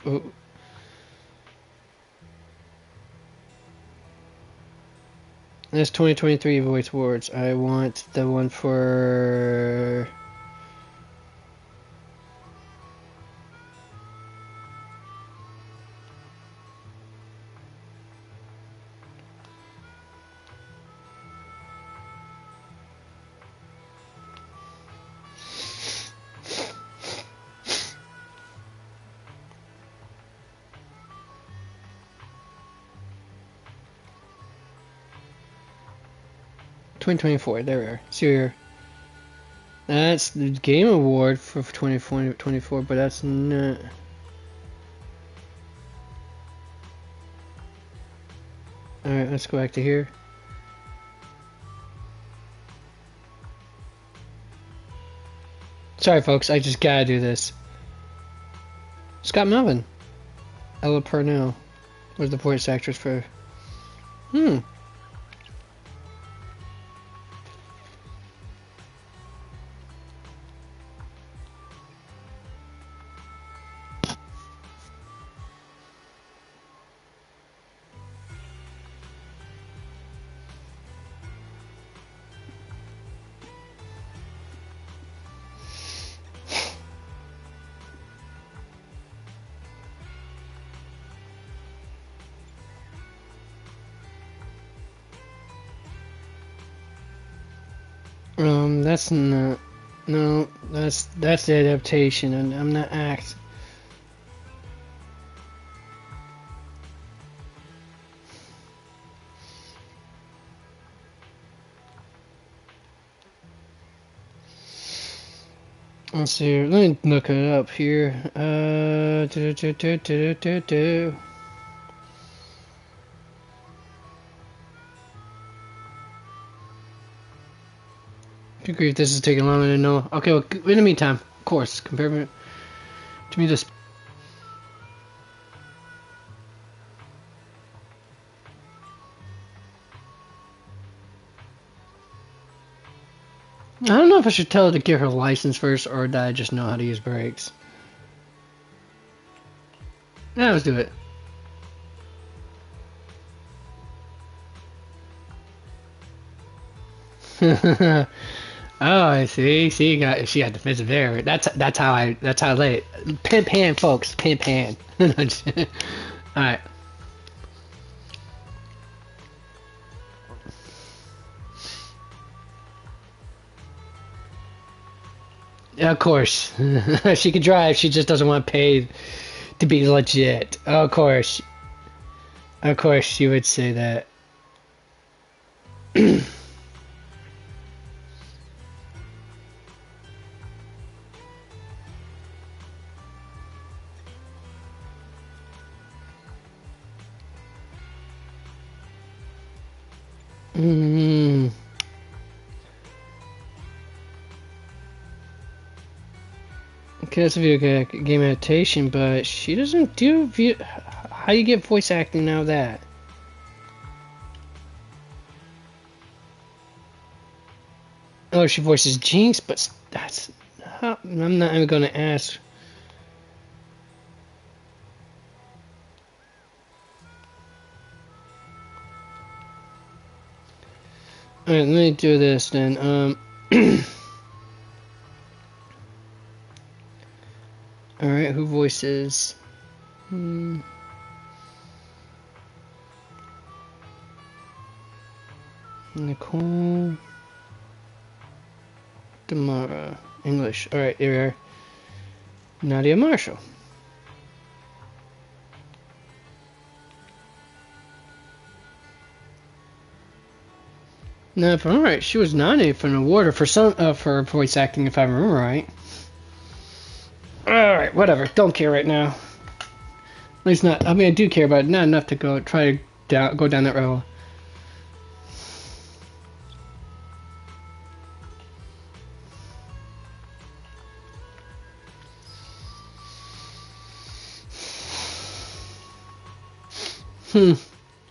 That's 2023 Voice Awards. I want the one for... $2024, there we are. See here. That's the Game Award for 2024, but that's not... Alright, let's go back to here. Sorry folks, I just gotta do this. Scott Melvin. Ella Purnell was the voice actress for... That's not... No, that's the adaptation, and I'm not act. Let's see. Let me look it up here. Good grief, this is taking longer than no. Okay, well, in the meantime, of course, compare to me this. I don't know if I should tell her to get her license first or that I just know how to use brakes. Yeah, let's do it. Oh, I see. She got defensive there. That's how I lay it. Pimp hand, folks. Pimp hand. All right. Of course, she could drive. She just doesn't want to pay to be legit. Of course, she would say that. Okay, that's a video game adaptation, but she doesn't do how do you get voice acting now that? Oh, she voices Jinx, but that's I'm not even gonna ask. Alright, let me do this then. Alright, who voices? Nicole Damara. English. Alright, here we are. Nadia Marshall. Now, if I'm right, she was nominated for an award for for voice acting, if I remember right. Alright, whatever. Don't care right now. At least not. I mean, I do care, but not enough to go down that road.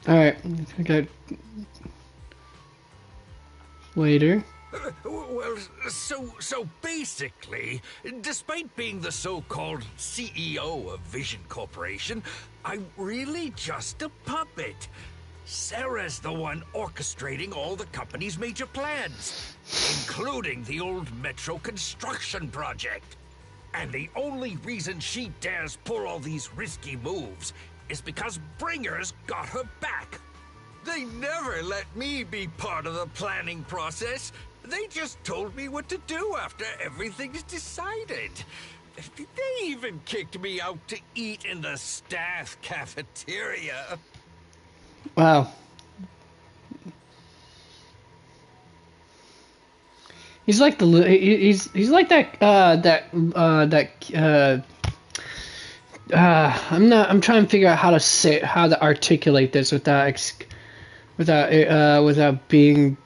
Alright, I got later. Well, so basically, despite being the so-called CEO of Vision Corporation, I'm really just a puppet. Sarah's the one orchestrating all the company's major plans, including the old metro construction project. And the only reason she dares pull all these risky moves is because Bringer's got her back. They never let me be part of the planning process. They just told me what to do after everything's decided. They even kicked me out to eat in the staff cafeteria. Wow. He's like he's like I'm trying to figure out how to articulate this without being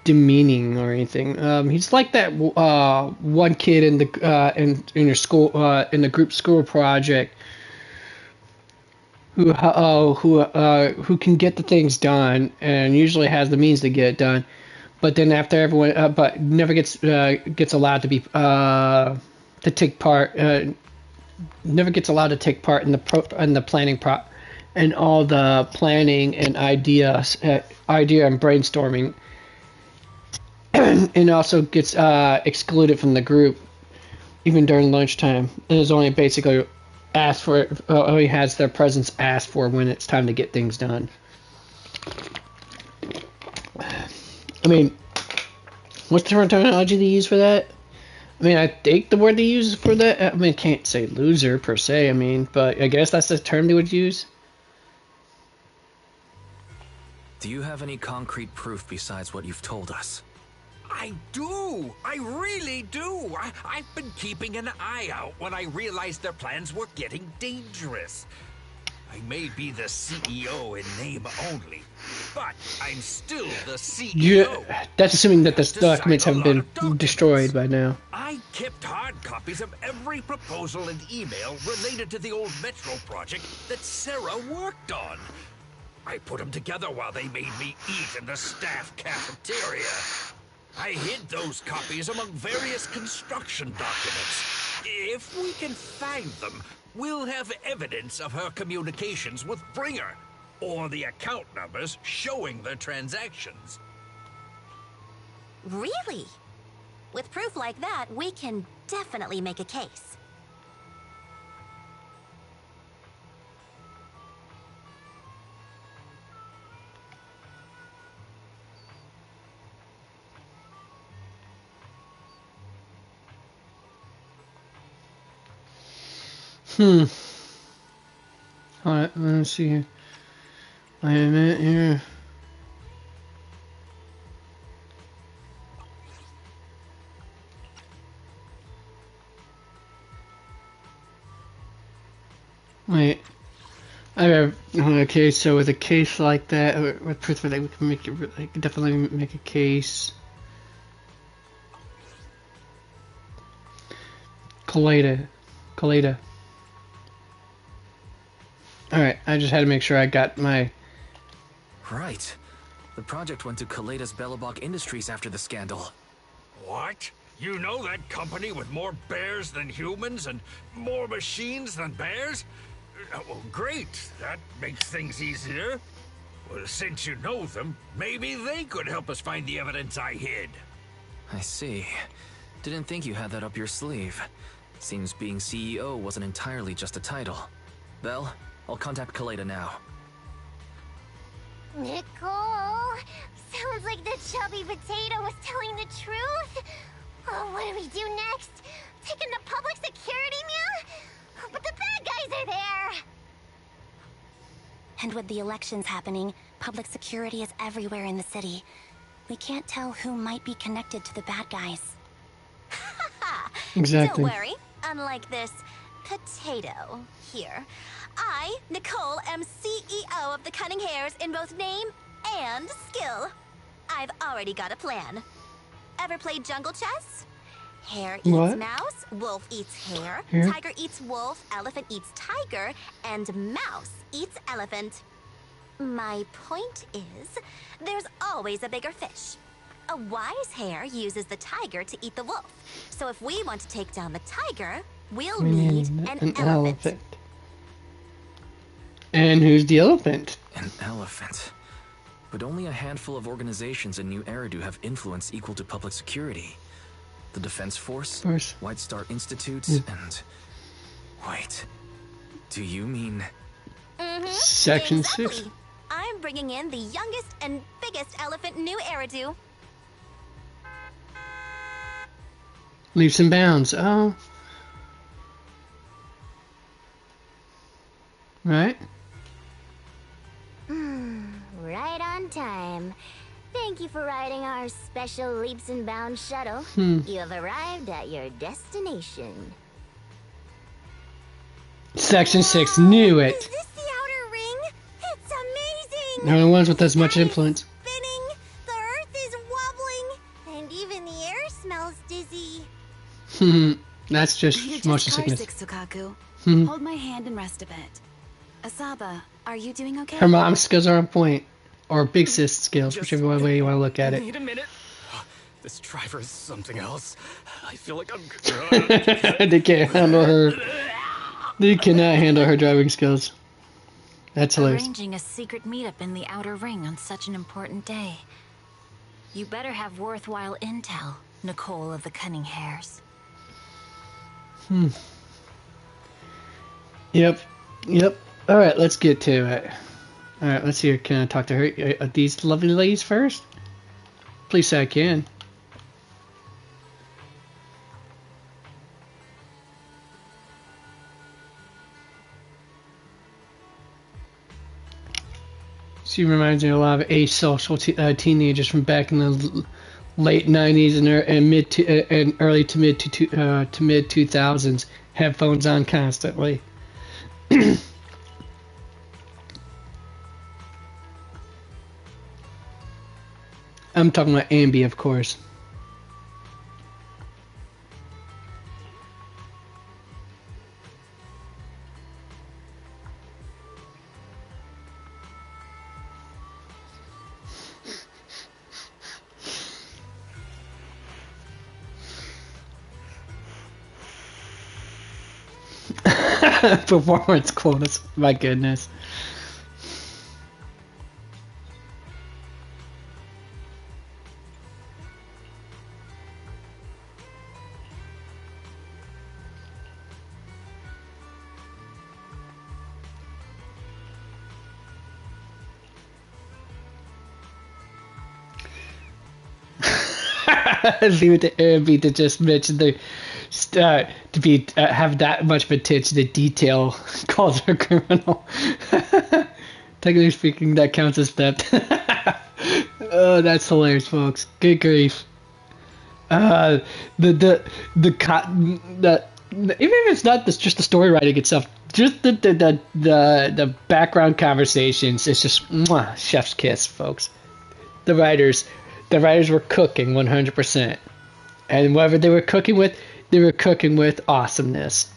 demeaning or anything. He's like that one kid in the in your school in the group school project who can get the things done and usually has the means to get it done, but then after everyone but never gets allowed to be to take part never gets allowed to take part in the planning and all the planning and idea and brainstorming. And also gets excluded from the group even during lunchtime, and is only basically asked for. Only has their presence asked for when it's time to get things done. I mean, what's the different terminology they use for that? I mean, I think the word they use for that. I mean, I can't say loser per se. I mean, but I guess that's the term they would use. Do you have any concrete proof besides what you've told us? I do! I really do! I've been keeping an eye out when I realized their plans were getting dangerous. I may be the CEO in name only, but I'm still the CEO. That's assuming that the documents haven't been destroyed by now. I kept hard copies of every proposal and email related to the old Metro project that Sarah worked on. I put them together while they made me eat in the staff cafeteria. I hid those copies among various construction documents. If we can find them, we'll have evidence of her communications with Bringer, or the account numbers showing the transactions. Really? With proof like that, we can definitely make a case. Alright, let's see here. Wait a minute here. Wait. Okay, so with a case like that, with proof that we can make it, like, definitely make a case. Kaleda. Alright, I just had to make sure I got my... Right. The project went to Kaleda's Belobog Industries after the scandal. What? You know that company with more bears than humans and more machines than bears? Well, great. That makes things easier. Well, since you know them, maybe they could help us find the evidence I hid. I see. Didn't think you had that up your sleeve. Seems being CEO wasn't entirely just a title. Belle, I'll contact Kaleda now. Nicole! Sounds like the chubby potato was telling the truth! Oh, what do we do next? Taking the public security, Mia? But the bad guys are there! And with the elections happening, public security is everywhere in the city. We can't tell who might be connected to the bad guys. Exactly. Don't worry. Unlike this potato here, I, Nicole, am CEO of the Cunning Hares in both name and skill. I've already got a plan. Ever played jungle chess? Hare eats What? mouse, wolf eats hare, Hare? tiger eats wolf, elephant eats tiger, and mouse eats elephant. My point is, there's always a bigger fish. A wise hare uses the tiger to eat the wolf. So if we want to take down the tiger, we'll We need need an an elephant. elephant. And who's the elephant? An elephant. But only a handful of organizations in New Eridu have influence equal to public security. The Defense Force, White Star Institute, and... Wait. Do you mean... Section Exactly. 6? I'm bringing in the youngest and biggest elephant in New Eridu. Leaps and bounds. Oh. Right? Right on time. Thank you for riding our special Leaps and Bounds shuttle. You have arrived at your destination. Section 6 knew it. Is this the outer ring? It's amazing! They're the ones with as much influence. Spinning, the earth is wobbling, and even the air smells dizzy. That's You're just just motion car sickness. sick, Sukaku. Hmm. Hold my hand and rest a bit. Asaba, are you doing okay? Her mom's skills are on point. Or big sis skills, whichever way you want to look at it. Need a minute. This driver is something else. I feel like I'm. They can't handle her. They cannot handle her driving skills. That's hilarious. Arranging a secret meetup in the outer ring on such an important day. You better have worthwhile intel, Nicole of the Cunning Hares. Yep. Alright, let's get to it. Alright, let's see here. Can I talk to her? These lovely ladies first? Please say I can. She reminds me a lot of asocial teenagers from back in the late 90s and early to mid 2000s. Headphones on constantly. I'm talking about Ambi, of course. Performance quotas. My goodness. Leave it to Airbnb to just mention the to be have that much of attention to detail calls her criminal. Technically speaking, that counts as theft. Oh, that's hilarious, folks. Good grief. Even if it's not just the story writing itself, just the background conversations, it's just mwah, chef's kiss, folks. The writers were cooking 100%, and whatever they were cooking with awesomeness.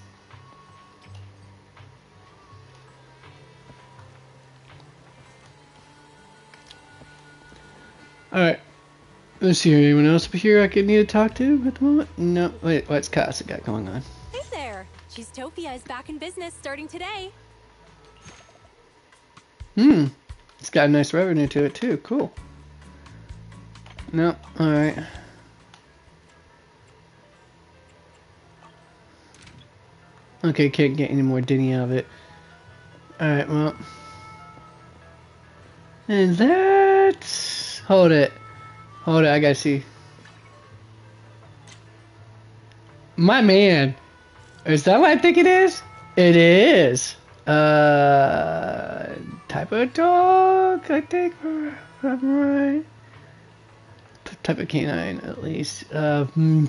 All right. Let's see, anyone else up here I could need to talk to at the moment? No. Wait, what's Casa got going on? Hey there! Cheesetopia is back in business starting today. It's got a nice revenue to it too. Cool. No, alright. Okay, can't get any more Denny out of it. Alright, well. And that's... Hold it, I gotta see. My man. Is that what I think it is? It is. Type of dog, I think. I'm right. Type of canine, at least.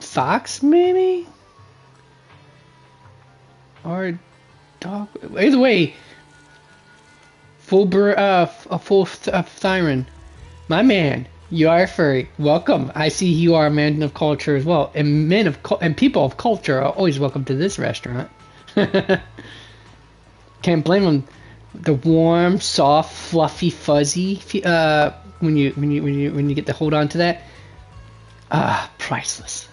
Fox, maybe? Or dog. Either way. Full Thyron. My man. You are a furry. Welcome. I see you are a man of culture as well, and and people of culture are always welcome to this restaurant. Can't blame them. The warm, soft, fluffy, fuzzy. When you get to hold on to that, priceless.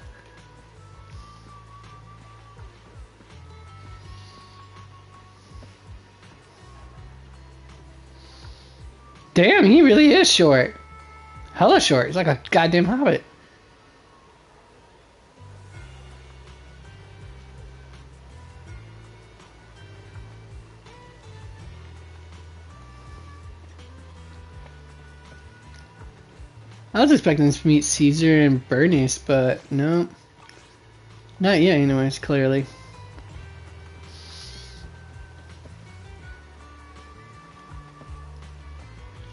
Damn, he really is short. Hella short. He's like a goddamn hobbit. I was expecting to meet Caesar and Bernice, but no. Not yet, anyways, clearly.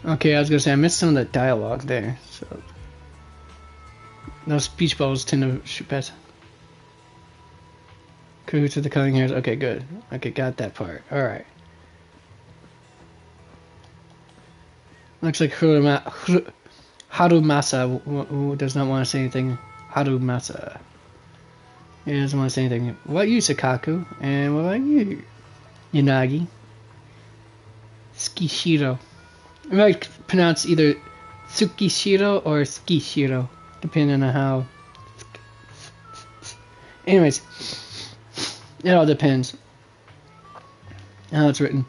Okay, I was gonna say I missed some of the dialogue there. So those speech bubbles tend to shoot past. Cahoots with the cutting hairs. Okay, good. Okay, got that part. All right. Looks like Harumasa does not want to say anything. Harumasa. He doesn't want to say anything. What about you, Sakaku? And what about you, Yanagi? Skishiro. I might pronounce either Tsukishiro or Skishiro, depending on how. Anyways, it all depends on how it's written.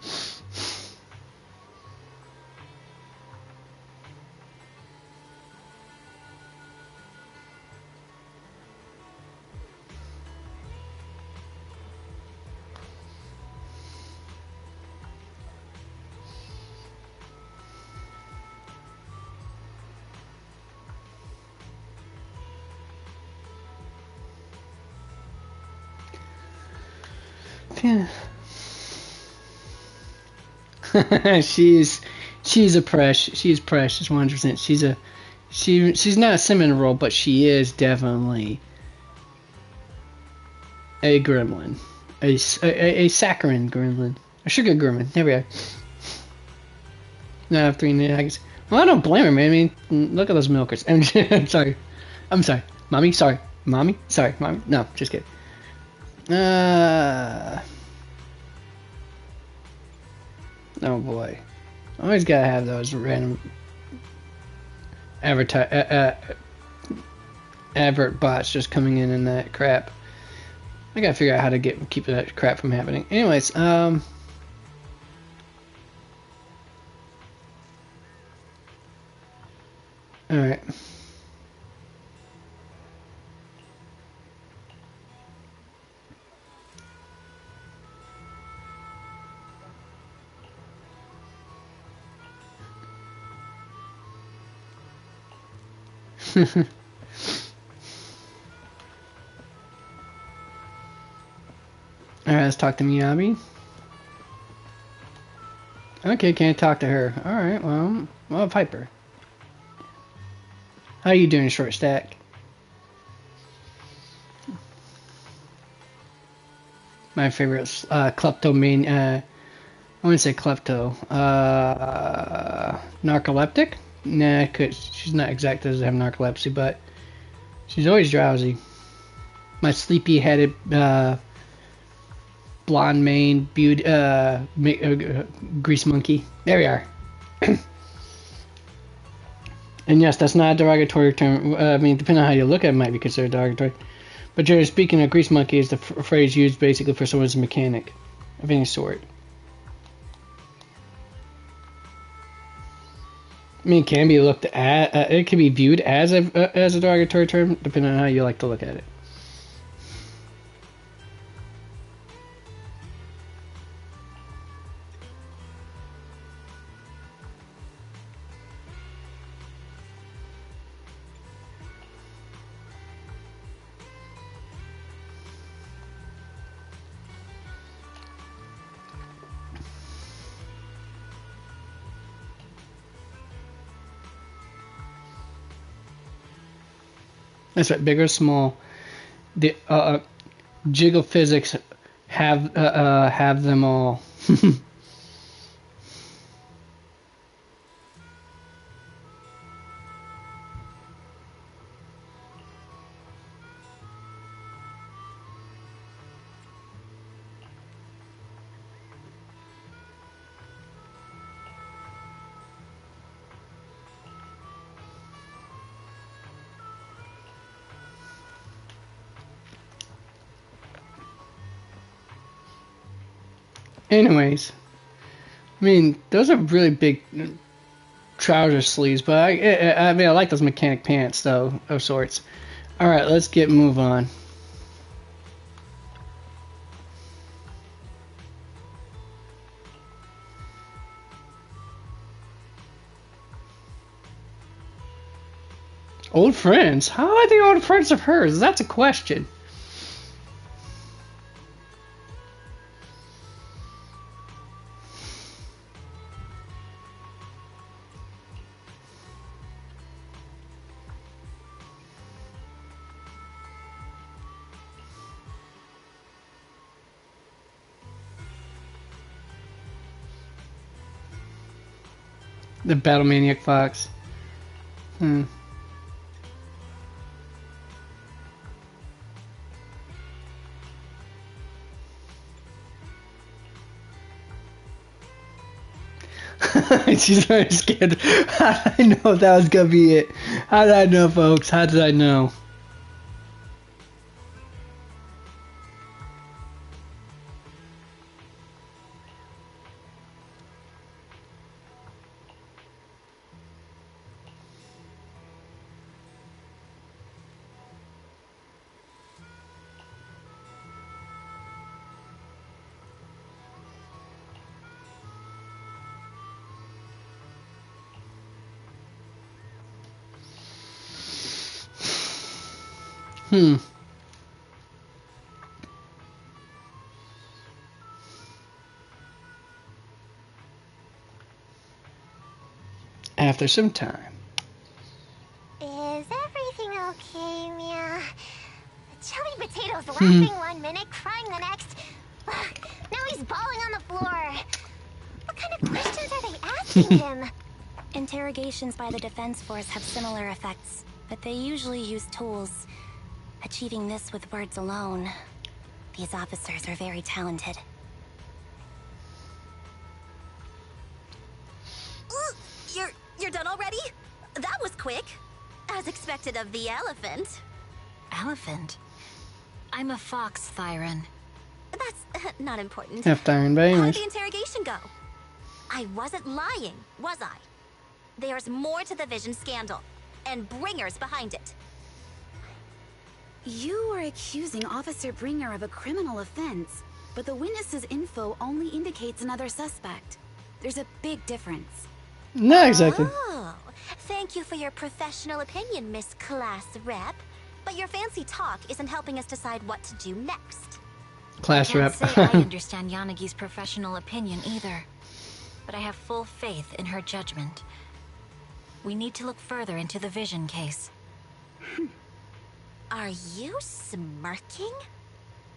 she's a precious. She's precious, 100%. She's not a cinnamon roll, but she is definitely a gremlin, a saccharine gremlin, a sugar gremlin. There we go. Now I have 3 nags. Well, I don't blame her, man. I mean, look at those milkers. I'm sorry. I'm sorry, mommy. Sorry, mommy. Sorry, mommy. No, just kidding. Oh boy, always gotta have those random advert bots just coming in and that crap. I gotta figure out how to keep that crap from happening. Anyways, alright. Alright, let's talk to Miyabi. Okay, can't talk to her. Alright, well, Piper. How you doing, Short Stack? My favorite kleptomania. I wouldn't say klepto. Narcoleptic? Nah, she's not exactly doesn't have narcolepsy, but she's always drowsy. My sleepy-headed, blonde-maned, grease monkey. There we are. And yes, that's not a derogatory term. I mean, depending on how you look at it, it might be considered derogatory. But generally speaking, a grease monkey is the phrase used basically for someone who's a mechanic of any sort. I mean, it can be looked at. It can be viewed as a derogatory term, depending on how you like to look at it. That's right, big or small. The jiggle physics have them all. Anyways, I mean, those are really big trouser sleeves, but I mean, I like those mechanic pants, though, of sorts. Alright, let's move on. Old friends? How are they old friends of hers? That's a question. The Battle Maniac Fox. She's very scared. How did I know that was gonna be it? How did I know, folks? How did I know? After some time. Is everything okay, Mia? Chubby Potato's laughing one minute, crying the next. Now he's bawling on the floor. What kind of questions are they asking him? Interrogations by the Defense Force have similar effects, but they usually use tools. Achieving this with words alone. These officers are very talented. You're done already? That was quick. As expected of the elephant. Elephant? I'm a fox, Thyron. That's not important. Half Thyron How did bangers. the interrogation go? I wasn't lying, was I? There's more to the Vision scandal, and Bringer's behind it. You are accusing Officer Bringer of a criminal offense, but the witness's info only indicates another suspect. There's a big difference. Not exactly. Oh, thank you for your professional opinion, Miss Class Rep. But your fancy talk isn't helping us decide what to do next. Class I rep. can't say I understand Yanagi's professional opinion either, but I have full faith in her judgment. We need to look further into the Vision case. Are you smirking?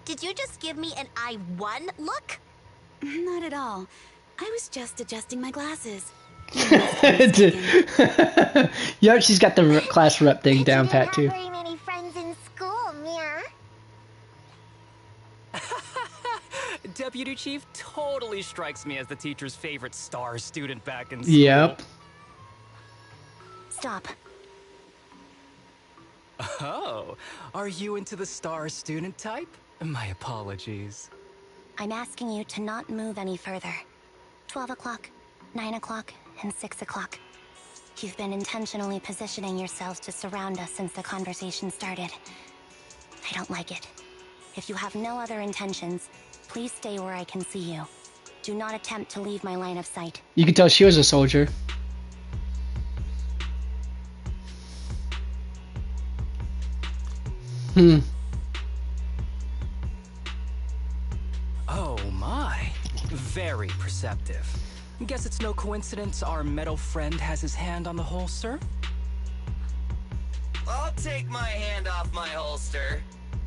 Did you just give me an I won look? Not at all. I was just adjusting my glasses. Yep, she's got the class rep thing down pat too. Very many friends in school, Mia. Deputy Chief totally strikes me as the teacher's favorite star student back in school. Yep. Stop. Oh, are you into the star student type? My apologies. I'm asking you to not move any further. 12 o'clock, 9 o'clock, and 6 o'clock. You've been intentionally positioning yourselves to surround us since the conversation started. I don't like it. If you have no other intentions, please stay where I can see you. Do not attempt to leave my line of sight. You could tell she was a soldier. Oh my, very perceptive. Guess it's no coincidence our metal friend has his hand on the holster? I'll take my hand off my holster.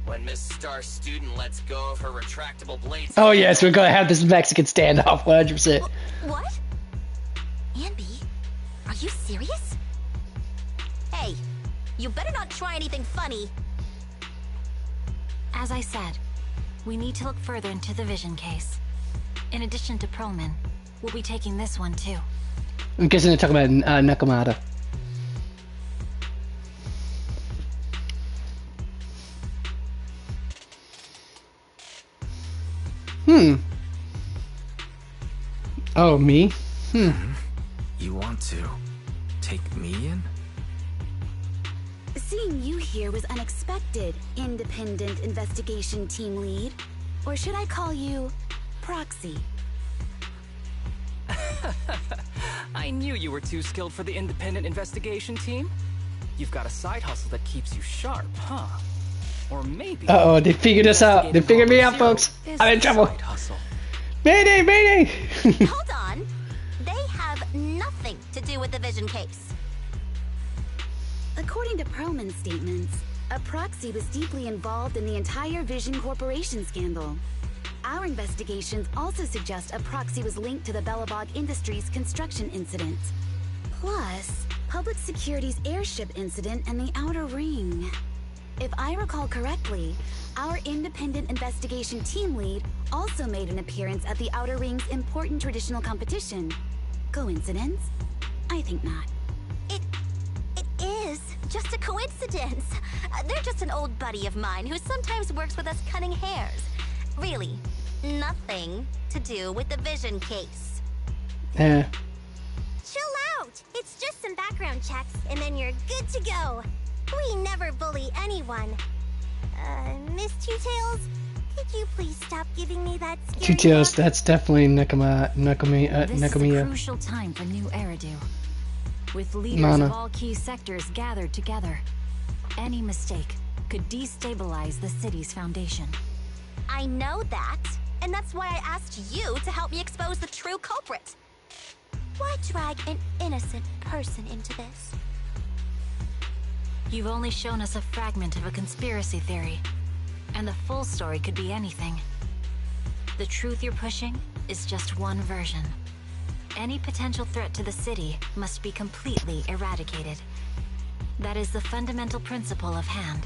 When Miss Star Student lets go of her retractable blades. Oh yes, we're gonna have this Mexican standoff, 100%. What? Anby, are you serious? Hey, you better not try anything funny. As I said, we need to look further into the Vision case. In addition to Perlman, we'll be taking this one too. I'm guessing they're talking about Nakamata. Oh, me? You want to take me in? Seeing you here was unexpected, independent investigation team lead. Or should I call you proxy? I knew you were too skilled for the independent investigation team. You've got a side hustle that keeps you sharp, huh? Or maybe... Uh-oh, they figured us out. They figured me out, folks. I'm in trouble. Mayday, mayday! Hold on. They have nothing to do with the Vision case. According to Perlman's statements, a proxy was deeply involved in the entire Vision Corporation scandal. Our investigations also suggest a proxy was linked to the Belobog Industries construction incident. Plus, Public Security's airship incident and the Outer Ring. If I recall correctly, our independent investigation team lead also made an appearance at the Outer Ring's important traditional competition. Coincidence? I think not. It is just a coincidence. They're just an old buddy of mine who sometimes works with us cutting hairs. Really, nothing to do with the Vision case. Yeah. Chill out. It's just some background checks, and then you're good to go. We never bully anyone. Miss Two Tails, could you please stop giving me that scary Two Tails, look? that's definitely This is a Nakamiya. crucial time for new Eridu. With leaders Mana. of all key sectors gathered together, any mistake could destabilize the city's foundation. I know that, and that's why I asked you to help me expose the true culprit. Why drag an innocent person into this? You've only shown us a fragment of a conspiracy theory, and the full story could be anything. The truth you're pushing is just one version. Any potential threat to the city must be completely eradicated. That is the fundamental principle of Hand.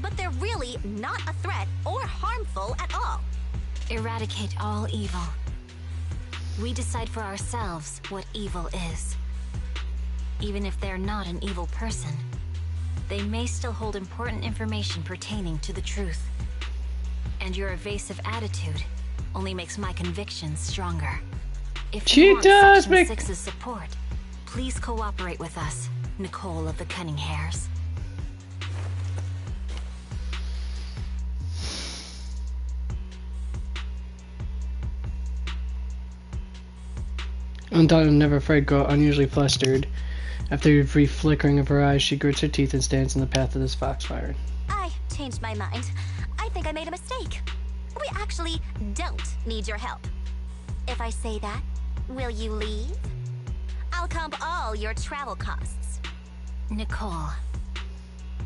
But they're really not a threat or harmful at all. Eradicate all evil. We decide for ourselves what evil is. Even if they're not an evil person, they may still hold important information pertaining to the truth. And your evasive attitude only makes my convictions stronger. If She you want does Section make- 6's support, please cooperate with us, Nicole of the Cunning Hairs. Undaunted, never afraid girl, unusually flustered. After a brief flickering of her eyes, she grits her teeth and stands in the path of this foxfire. I changed my mind. I think I made a mistake. We actually don't need your help. If I say that, will you leave? I'll comp all your travel costs. Nicole,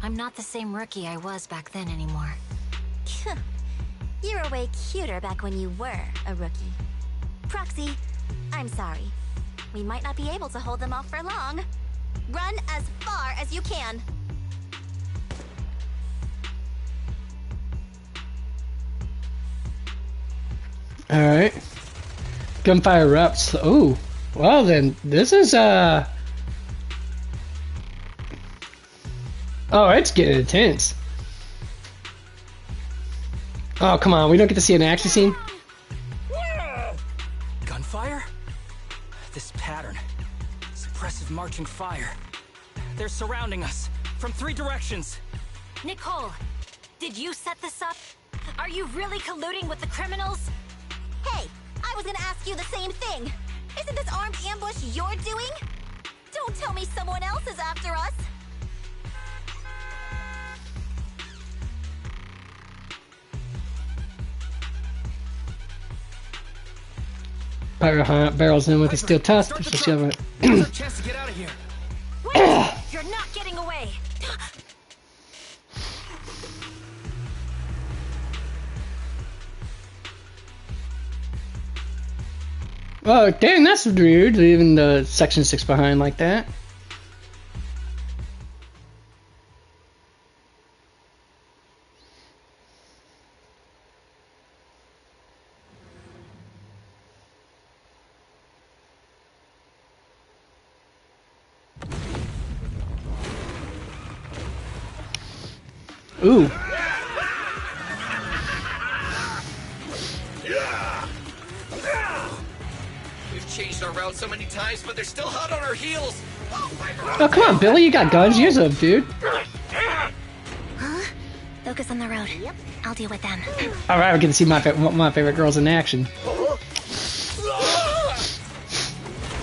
I'm not the same rookie I was back then anymore. You were way cuter back when you were a rookie. Proxy, I'm sorry. We might not be able to hold them off for long. Run as far as you can. Alright. Gunfire erupts. Oh. Well then, this is Oh, it's getting intense. Oh, come on. We don't get to see an action scene? Gunfire? This pattern. Suppressive marching fire. They're surrounding us from 3 directions. Nicole, did you set this up? Are you really colluding with the criminals? Hey, I was gonna ask you the same thing. Isn't this armed ambush you're doing? Don't tell me someone else is after us. Pyro barrels in with a steel tusk. So she have a Chance to get out of here. Wait! You're not getting away! Oh, damn, that's rude, leaving the Section 6 behind like that. Ooh. We've changed our route so many times, but they're still hot on our heels. Oh, come on, Billy, you got guns. Use them, dude. Huh? Focus on the road. Yep. I'll deal with them. Alright, we get to see my favorite girls in action.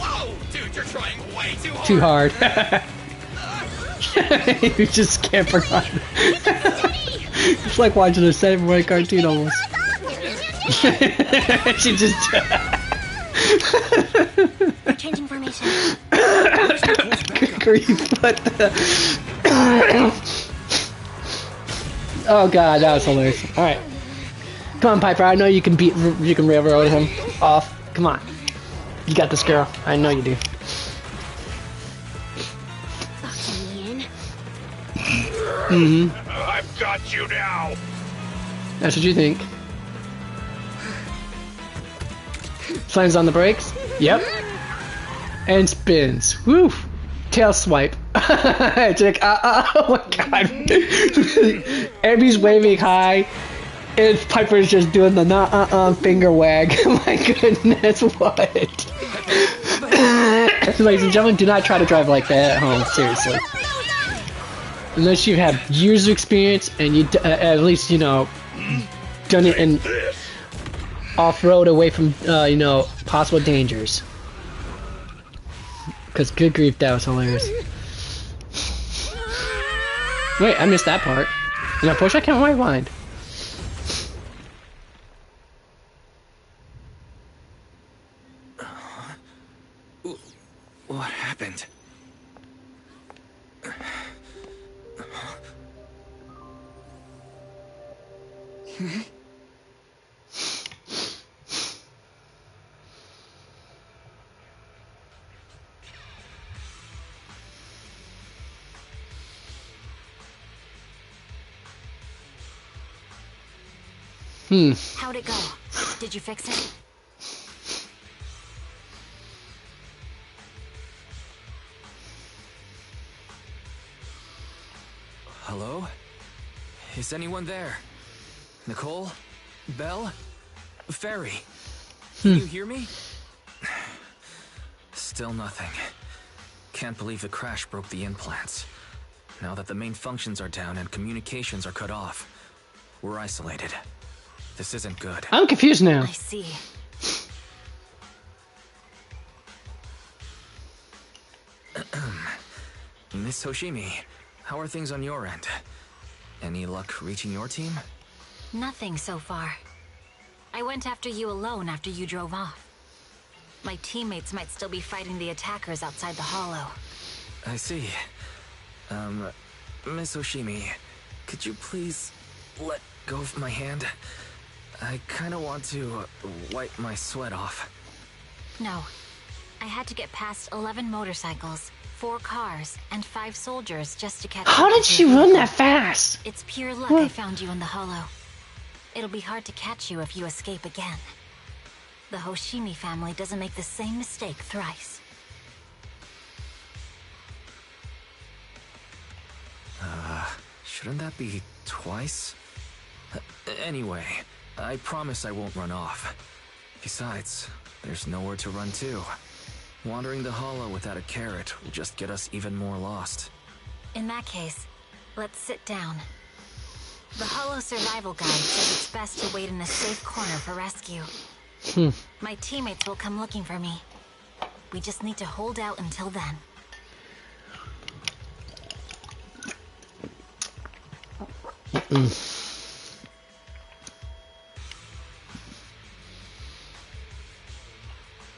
Whoa, dude, you're trying way Too hard. You just can't run. It's like watching a Saturday cartoon almost. She just. Changing formation. Good grief, what the... Oh god, that was hilarious. Alright. Come on, Piper, I know you can railroad him off. Come on. You got this, girl. I know you do. Mm-hmm. I've got you now. That's what you think. Slams on the brakes. Yep. And spins. Woo! Tail swipe. It's like, oh my god. Abby's waving high. And Piper's just doing the finger wag. My goodness, what? Ladies and gentlemen, do not try to drive like that at home, seriously. Unless you have years of experience and you at least, you know, done it in off-road away from, you know, possible dangers. Because good grief, that was hilarious. Wait, I missed that part. And I push, I can't rewind. What happened? How'd it go? Did you fix it? Hello? Is anyone there? Nicole? Belle? Fairy? Can you hear me? Still nothing. Can't believe the crash broke the implants. Now that the main functions are down and communications are cut off, we're isolated. This isn't good. I'm confused now. I see. Miss Hoshimi, how are things on your end? Any luck reaching your team? Nothing so far. I went after you alone after you drove off. My teammates might still be fighting the attackers outside the hollow. I see. Miss Hoshimi, could you please let go of my hand? I kinda want to wipe my sweat off. No. I had to get past 11 motorcycles, 4 cars, and 5 soldiers just to catch up. How did she run that fast? It's pure luck I found you in the hollow. It'll be hard to catch you if you escape again. The Hoshimi family doesn't make the same mistake thrice. Shouldn't that be twice? Anyway, I promise I won't run off. Besides, there's nowhere to run to. Wandering the hollow without a carrot will just get us even more lost. In that case, let's sit down. The hollow survival guide says it's best to wait in a safe corner for rescue. My teammates will come looking for me. We just need to hold out until then.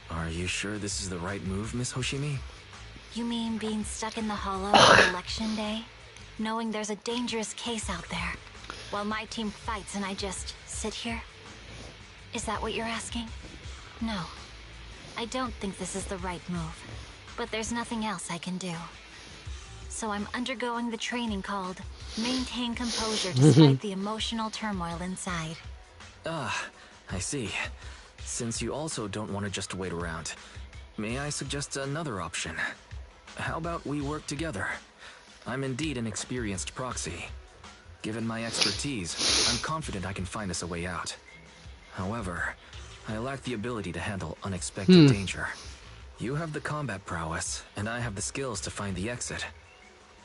Are you sure this is the right move, Miss Hoshimi? You mean being stuck in the hollow on election day? Knowing there's a dangerous case out there, while my team fights and I just sit here? Is that what you're asking? No. I don't think this is the right move. But there's nothing else I can do. So I'm undergoing the training called Maintain Composure despite the emotional turmoil inside. Ah, I see. Since you also don't want to just wait around, may I suggest another option? How about we work together? I'm indeed an experienced proxy. Given my expertise, I'm confident I can find us a way out. However, I lack the ability to handle unexpected danger. You have the combat prowess, and I have the skills to find the exit.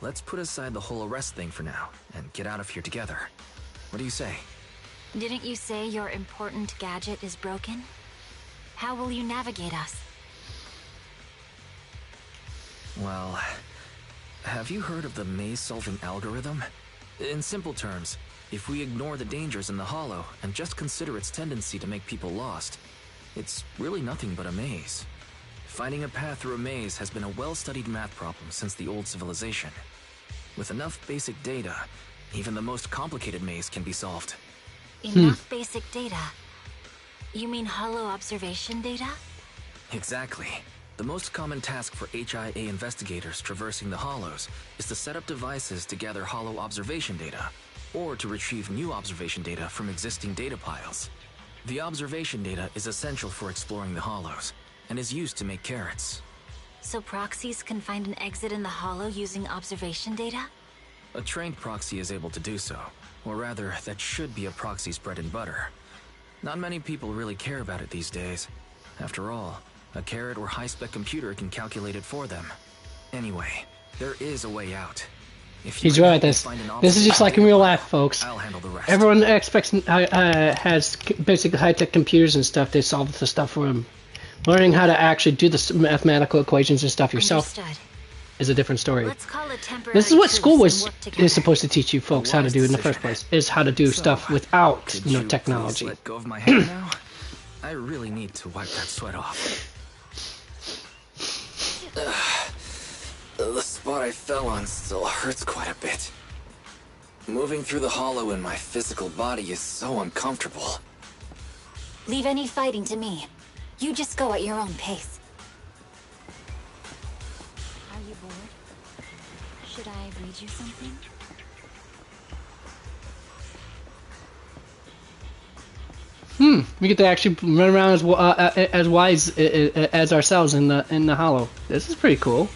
Let's put aside the whole arrest thing for now, and get out of here together. What do you say? Didn't you say your important gadget is broken? How will you navigate us? Well, have you heard of the maze-solving algorithm? In simple terms, if we ignore the dangers in the hollow and just consider its tendency to make people lost, it's really nothing but a maze. Finding a path through a maze has been a well-studied math problem since the old civilization. With enough basic data, even the most complicated maze can be solved. Enough basic data? You mean hollow observation data? Exactly. The most common task for HIA investigators traversing the hollows is to set up devices to gather hollow observation data, or to retrieve new observation data from existing data piles. The observation data is essential for exploring the hollows, and is used to make carrots. So proxies can find an exit in the hollow using observation data? A trained proxy is able to do so, or rather, that should be a proxy's bread and butter. Not many people really care about it these days. After all, a carrot or high-spec computer can calculate it for them. Anyway, there is a way out. He's right. This is just like in real life, folks. I'll handle the rest. Everyone expects has basic high-tech computers and stuff. They solve the stuff for them. Learning how to actually do the mathematical equations and stuff yourself is a different story. This is what school is supposed to teach you folks how to do in the first place. Is how to do stuff without technology. Let go of my hand now? I really need to wipe that sweat off. The spot I fell on still hurts quite a bit. Moving through the hollow in my physical body is so uncomfortable. Leave any fighting to me. You just go at your own pace. Are you bored? Should I read you something? We get to actually run around as wise as ourselves in the hollow. This is pretty cool.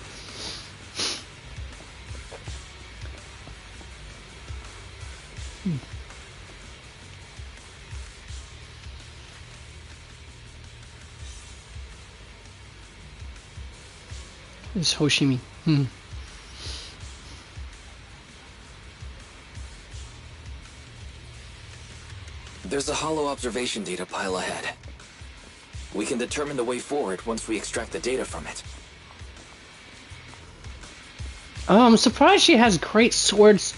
It's Hoshimi. There's a hollow observation data pile ahead. We can determine the way forward once we extract the data from it. Oh, I'm surprised she has great swordsmanship,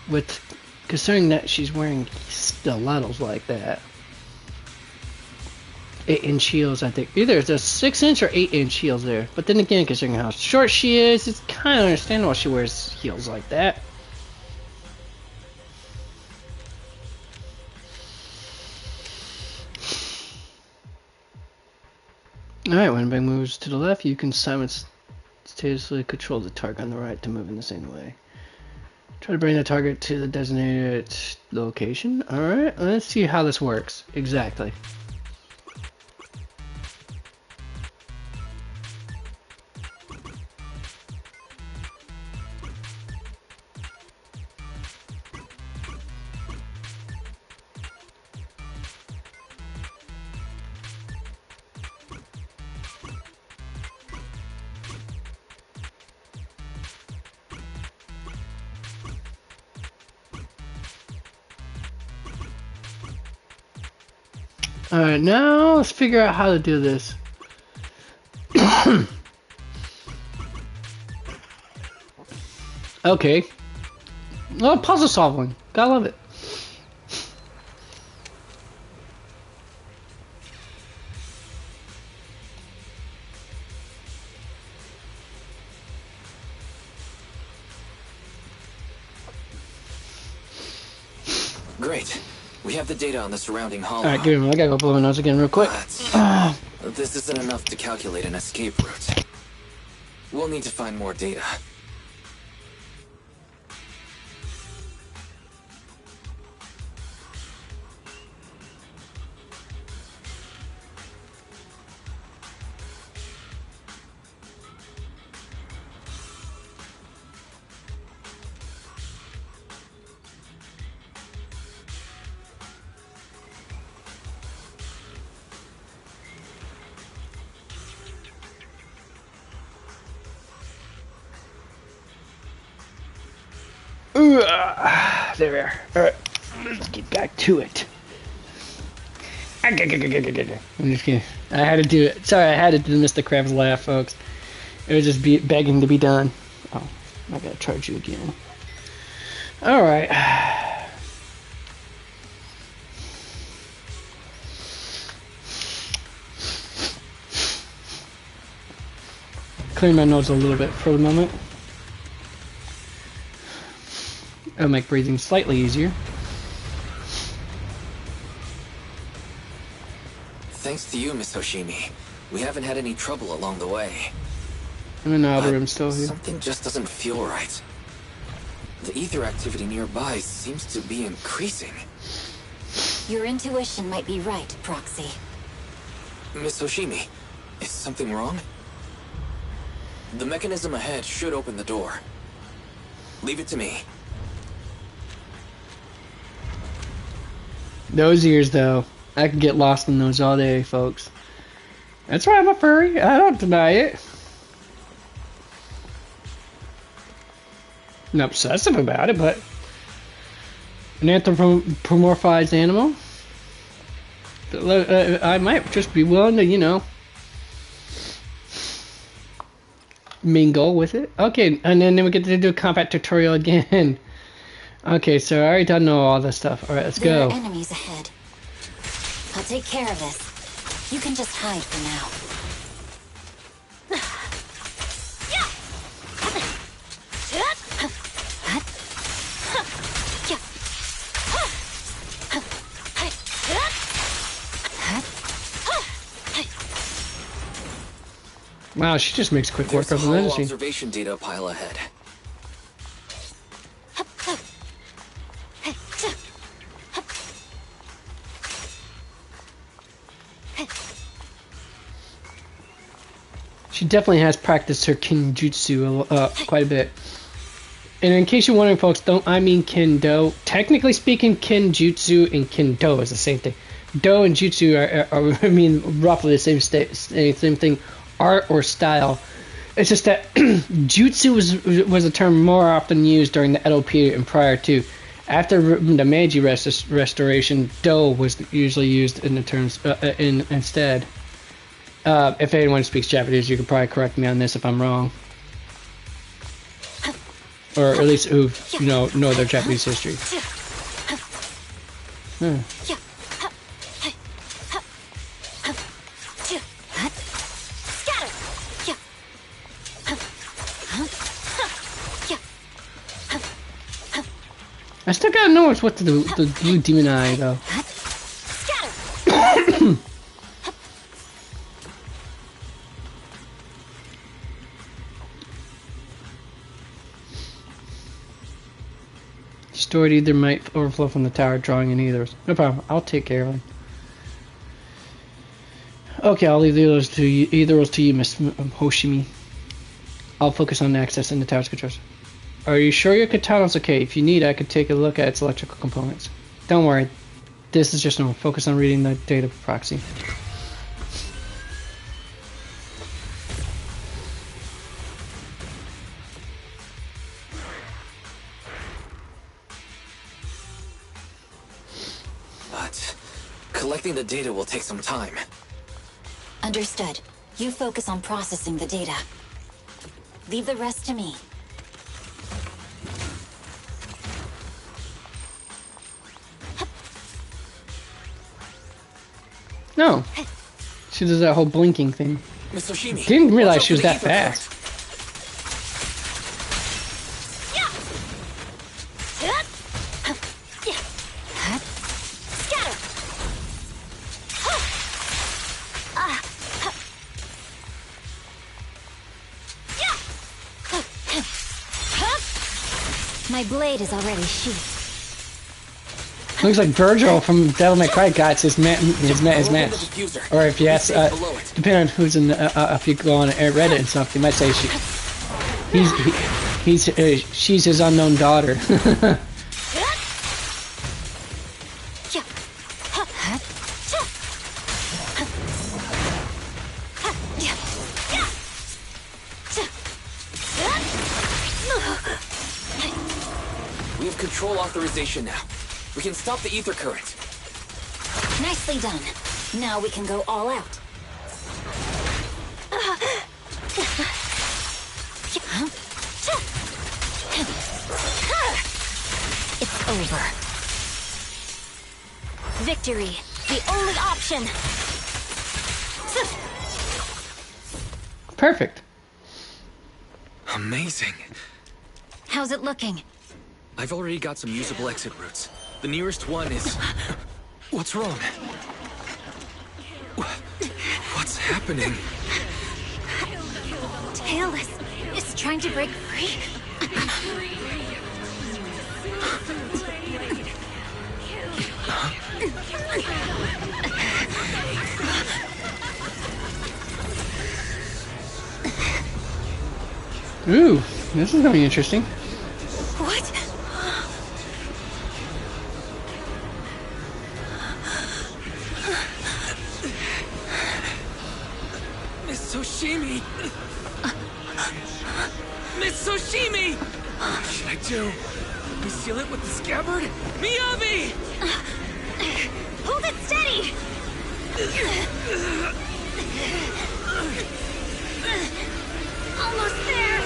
with considering that she's wearing stilettos like that. 8-inch heels, I think. Either it's a 6-inch or 8-inch heels there. But then again, considering how short she is, it's kind of understandable she wears heels like that. Alright, when Bang moves to the left, you can simultaneously control the target on the right to move in the same way. Try to bring the target to the designated location. Alright, let's see how this works exactly. Alright, now let's figure out how to do this. Okay. Oh, puzzle solving. Gotta love it. Great. We have the data on the surrounding hollow. Alright, give me. I gotta go blow my nose again real quick. This isn't enough to calculate an escape route. We'll need to find more data. There we are. Alright, let's get back to it. I'm just kidding. I had to do it. Sorry, I had to do Mr. Krabs laugh, folks. It was just begging to be done. Oh, I gotta charge you again. Alright. Clearing my nose a little bit for the moment. It'll make breathing slightly easier. Thanks to you, Miss Hoshimi. We haven't had any trouble along the way. I'm in the outer room still here. Something just doesn't feel right. The ether activity nearby seems to be increasing. Your intuition might be right, Proxy. Miss Hoshimi, is something wrong? The mechanism ahead should open the door. Leave it to me. Those ears, though. I could get lost in those all day, folks. That's why I'm a furry. I don't deny it. I'm not obsessive about it, but an anthropomorphized animal? I might just be willing to, you know, mingle with it. Okay, and then we get to do a combat tutorial again. Okay, so I already don't know all this stuff. Alright, let's go. There are enemies ahead. I'll take care of this. You can just hide for now. Wow, she just makes quick work of them, doesn't she? Observation data pile ahead. She definitely has practiced her kinjutsu quite a bit. And in case you're wondering, folks, I mean kendo. Technically speaking, kinjutsu and kendo is the same thing. Do and Jutsu are I mean, roughly the same thing, art or style. It's just that Jutsu was a term more often used during the Edo period and prior to. After the Meiji Restoration, Do was usually used in the terms instead. If anyone speaks Japanese, you can probably correct me on this if I'm wrong, or at least who know their Japanese history. I still gotta know what's what the blue demon eye though. Stored either might overflow from the tower, drawing in either. No problem. I'll take care of them. Okay, I'll leave those to you, Miss Hoshimi. I'll focus on accessing the tower's controls. Are you sure your katana's okay? If you need, I could take a look at its electrical components. Don't worry. This is just normal. Focus on reading the data proxy. But collecting the data will take some time. Understood. You focus on processing the data. Leave the rest to me. No. She does that whole blinking thing. Miss Hoshimi, didn't realize she was that fast. My blade is already sheathed. Looks like Virgil from Devil May Cry got his match. Or if you ask, depending on who's in, if you go on Reddit and stuff, you might say she's his unknown daughter. We have control authorization now. We can stop the ether current. Nicely done. Now we can go all out. It's over. Victory, the only option. Perfect. Amazing. How's it looking? I've already got some usable exit routes. The nearest one is... What's wrong? What's happening? Tailless is trying to break free. Ooh, this is gonna be interesting. What? Miss Hoshimi! Miss Hoshimi! What should I do? We seal it with the scabbard? Miyabi! Hold it steady! Almost there!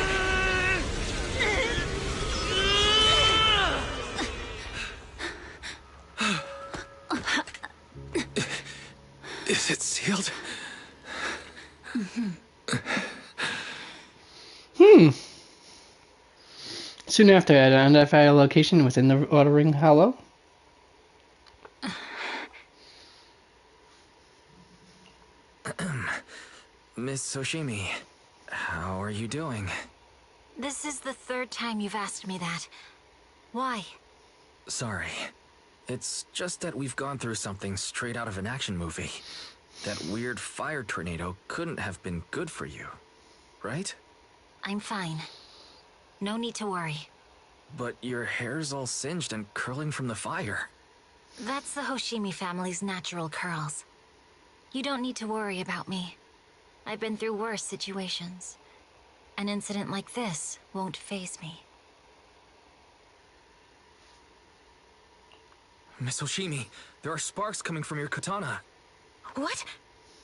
Is it sealed? Soon after, I identified a location within the Outer Ring Hollow. Miss Hoshimi, how are you doing? This is the third time you've asked me that. Why? Sorry. It's just that we've gone through something straight out of an action movie. That weird fire tornado couldn't have been good for you, right? I'm fine. No need to worry. But your hair's all singed and curling from the fire. That's the Hoshimi family's natural curls. You don't need to worry about me. I've been through worse situations. An incident like this won't faze me. Miss Hoshimi, there are sparks coming from your katana. What?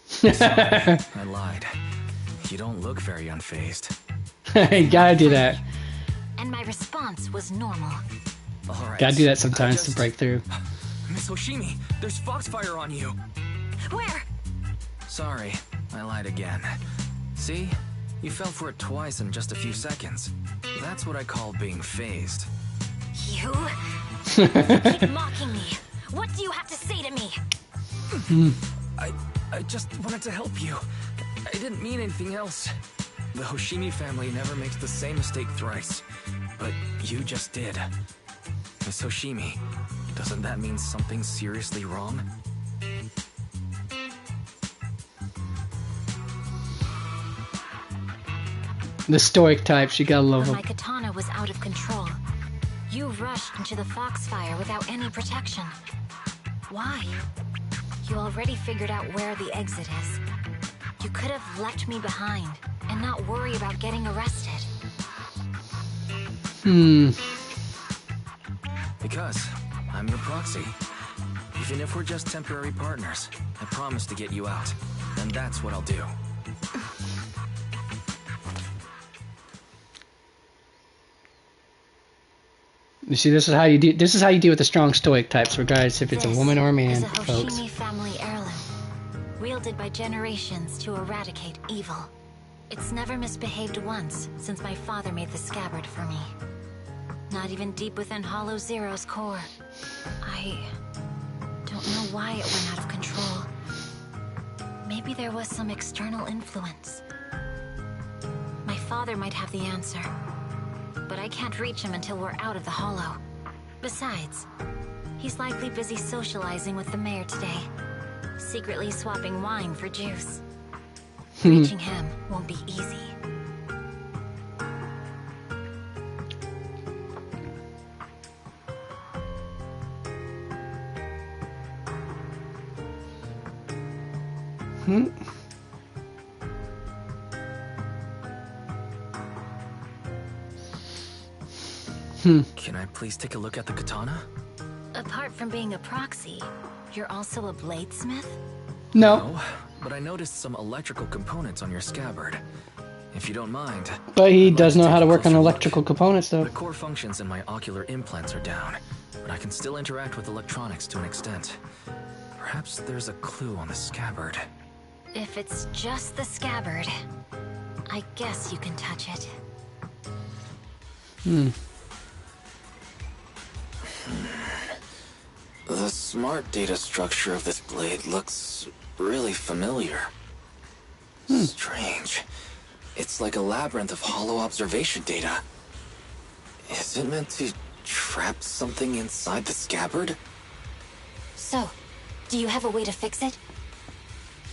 Sorry, I lied. You don't look very unfazed. You gotta do that. And my response was normal. All right. Gotta do that sometimes to break through. Miss Hoshimi, there's foxfire on you. Where? Sorry, I lied again. See? You fell for it twice in just a few seconds. That's what I call being phased. You? Keep mocking me. What do you have to say to me? I just wanted to help you. I didn't mean anything else. The Hoshimi family never makes the same mistake thrice. But you just did. Miss Hoshimi, doesn't that mean something's seriously wrong? The stoic types, you gotta love When them. my katana was out of control, you rushed into the foxfire without any protection. Why? You already figured out where the exit is. You could have left me behind and not worry about getting arrested. Because I'm your proxy. Even if we're just temporary partners, I promise to get you out. And that's what I'll do. You see, this is how you do. This is how you deal with the strong stoic types, regardless if it's a woman or a man, Is a folks. Hoshimi family heirloom, wielded by generations to eradicate evil. It's never misbehaved once since my father made the scabbard for me. Not even deep within Hollow Zero's core. I don't know why it went out of control. Maybe there was some external influence. My father might have the answer, but I can't reach him until we're out of the Hollow. Besides, he's likely busy socializing with the mayor today, secretly swapping wine for juice. Reaching him won't be easy. Can I please take a look at the katana? Apart from being a proxy, you're also a bladesmith? No. But I noticed some electrical components on your scabbard. If you don't mind. But he does know how to work on electrical components, though. The core functions in my ocular implants are down, but I can still interact with electronics to an extent. Perhaps there's a clue on the scabbard. If it's just the scabbard, I guess you can touch it. The smart data structure of this blade looks really familiar. Strange. It's like a labyrinth of hollow observation data. Is it meant to trap something inside the scabbard? So, do you have a way to fix it?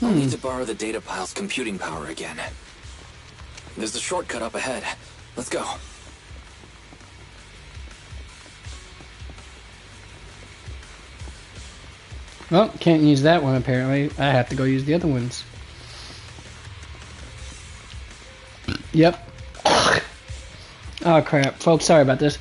I'll need to borrow the data pile's computing power again. There's a shortcut up ahead. Let's go. Well, can't use that one apparently. I have to go use the other ones. Yep. Oh crap, folks, sorry about this.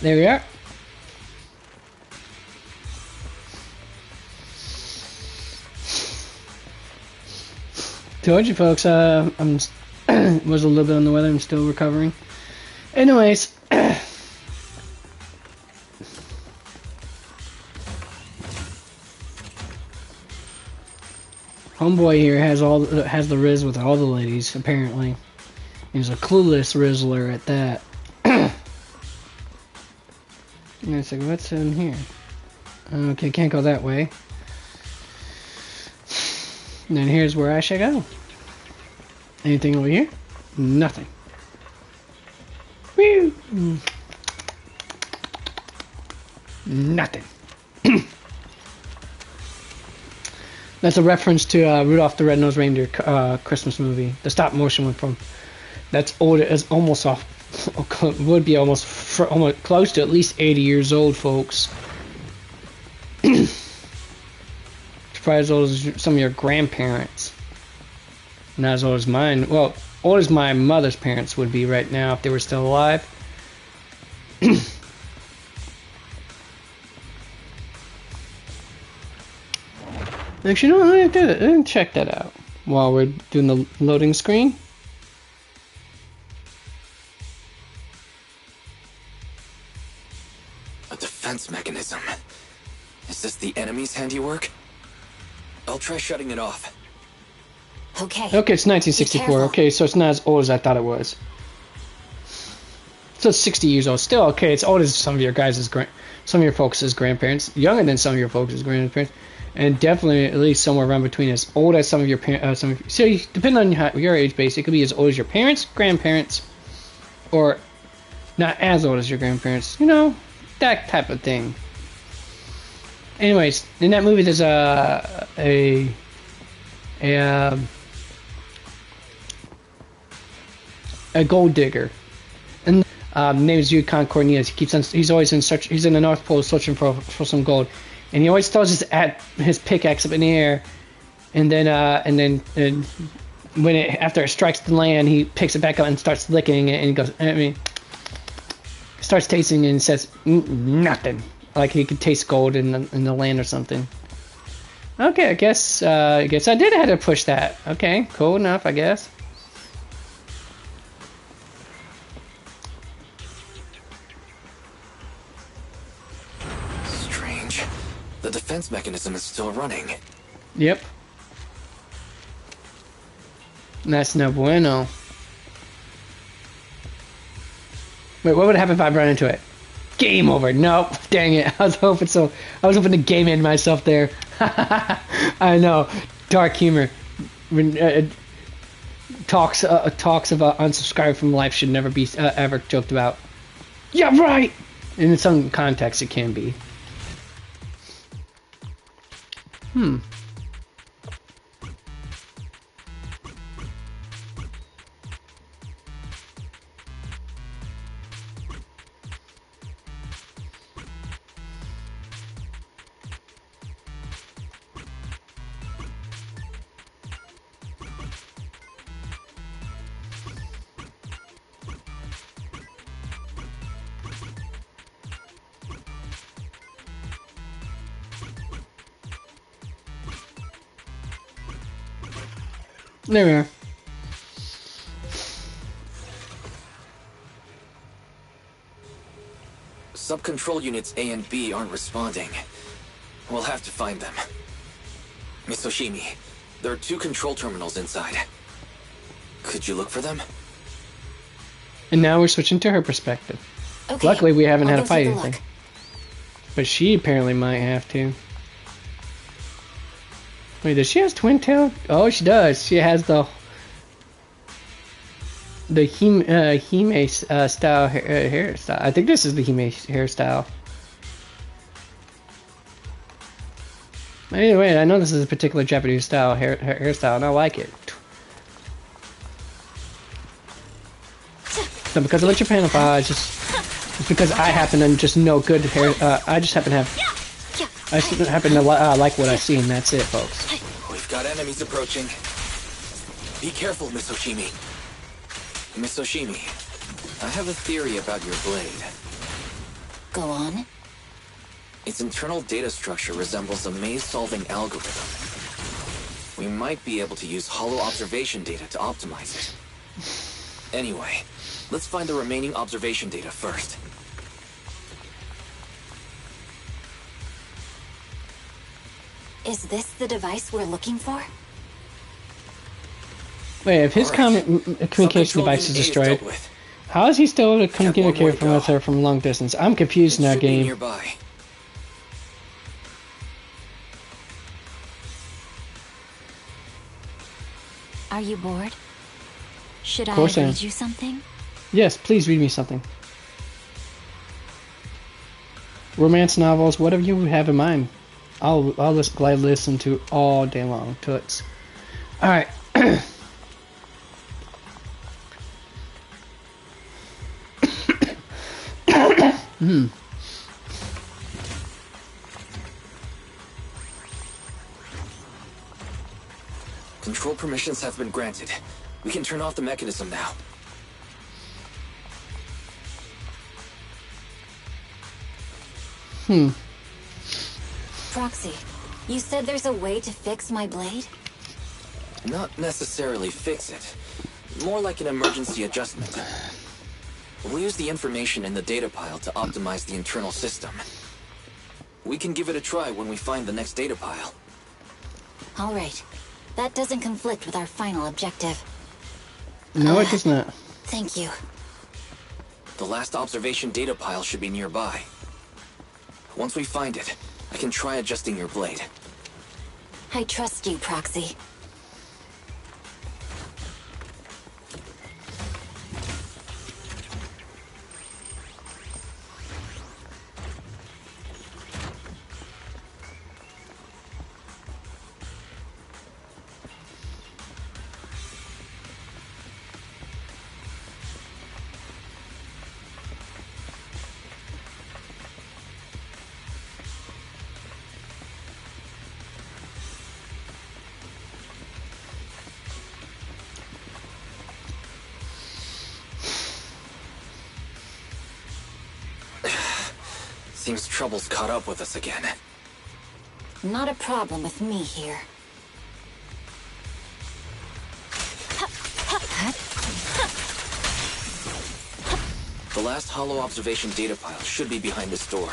There we are. Told you folks, I'm was a little bit on the weather. I'm still recovering. Anyways. Homeboy here has the riz with all the ladies, apparently. He's a clueless rizzler at that. And it's like, what's in here? Okay, can't go that way. And then here's where I should go. Anything over here? Nothing. Woo! Nothing. That's a reference to Rudolph the Red-Nosed Reindeer Christmas movie. The stop motion one from that's old. It's almost off. Would be almost close to at least 80 years old, folks. Probably as old as some of your grandparents. Not as old as mine. Well, old as my mother's parents would be right now if they were still alive. Actually, no, let me check that out while we're doing the loading screen. A defense mechanism. Is this the enemy's handiwork? I'll try shutting it off. Okay. Okay, it's 1964. Okay, so it's not as old as I thought it was. So it's 60 years old. Still okay. It's old as some of your some of your folks' grandparents. Younger than some of your folks' grandparents. And definitely at least somewhere around between as old as some of your parents. So depending on your age base, it could be as old as your parents, grandparents, or not as old as your grandparents. You know, that type of thing. Anyways, in that movie, there's a gold digger, and name is Yukon Cornelius. He's always in search. He's in the North Pole searching for some gold. And he always throws his pickaxe up in the air, and then after it strikes the land, he picks it back up and starts licking it, and he goes, starts tasting it and says nothing, like he could taste gold in the land or something. Okay, I guess I did have to push that. Okay, cool enough, I guess. The defense mechanism is still running. Yep. That's no bueno. Wait, what would happen if I run into it? Game over. Nope. Dang it. I was hoping to game end myself there. I know. Dark humor. Talks of unsubscribe from life should never be ever joked about. Yeah, right. And in some context, it can be. There we are. Sub-control units A and B aren't responding. We'll have to find them. Miss Oshimi, there are 2 control terminals inside. Could you look for them? And now we're switching to her perspective. Okay. Luckily, we haven't had to fight take a anything. look. But she apparently might have to. Wait, does she have twin tail? Oh, she does. She has the Hime style hairstyle. I think this is the Hime hairstyle. Anyway, I know this is a particular Japanese style hairstyle, and I like it. So because I'm a Japanophile, it's because I happen to just know good hair. I just happen to like what I see, and that's it, folks. We've got enemies approaching. Be careful, Miss Oshimi. Miss Oshimi, I have a theory about your blade. Go on. Its internal data structure resembles a maze-solving algorithm. We might be able to use hollow observation data to optimize it. Anyway, Let's find the remaining observation data first. Is this the device we're looking for? Wait, if his communication device is destroyed, how is he still able to communicate with her from long distance? I'm confused in that game. Nearby. Are you bored? Should I read you something? Yes, please read me something. Romance novels, whatever you have in mind. I'll just gladly listen to all day long. Toots. Alright. Control permissions have been granted. We can turn off the mechanism now. Proxy, you said there's a way to fix my blade? Not necessarily fix it. More like an emergency adjustment. We'll use the information in the data pile to optimize the internal system. We can give it a try when we find the next data pile. All right. That doesn't conflict with our final objective. No, it does not. Thank you. The last observation data pile should be nearby. Once we find it, I can try adjusting your blade. I trust you, Proxy. Seems trouble's caught up with us again. Not a problem with me here. The last hollow observation data pile should be behind this door.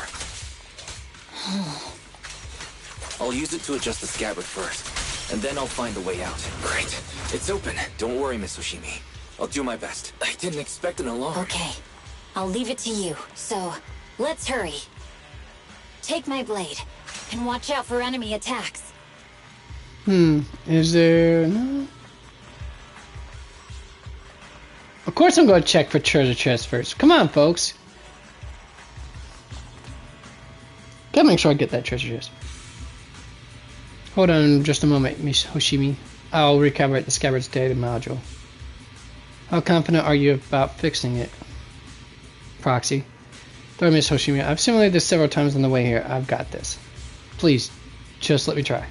I'll use it to adjust the scabbard first, and then I'll find the way out. Great. It's open. Don't worry, Miss Hoshimi. I'll do my best. I didn't expect an alarm. Okay. I'll leave it to you. So, let's hurry. Take my blade, and watch out for enemy attacks. Is there... No? Of course I'm going to check for treasure chests first. Come on, folks. Gotta make sure I get that treasure chest. Hold on just a moment, Miss Hoshimi. I'll recalibrate the scabbard's data module. How confident are you about fixing it? Proxy. Sorry, Miss Hoshimi. I've simulated this several times on the way here. I've got this. Please, just let me try.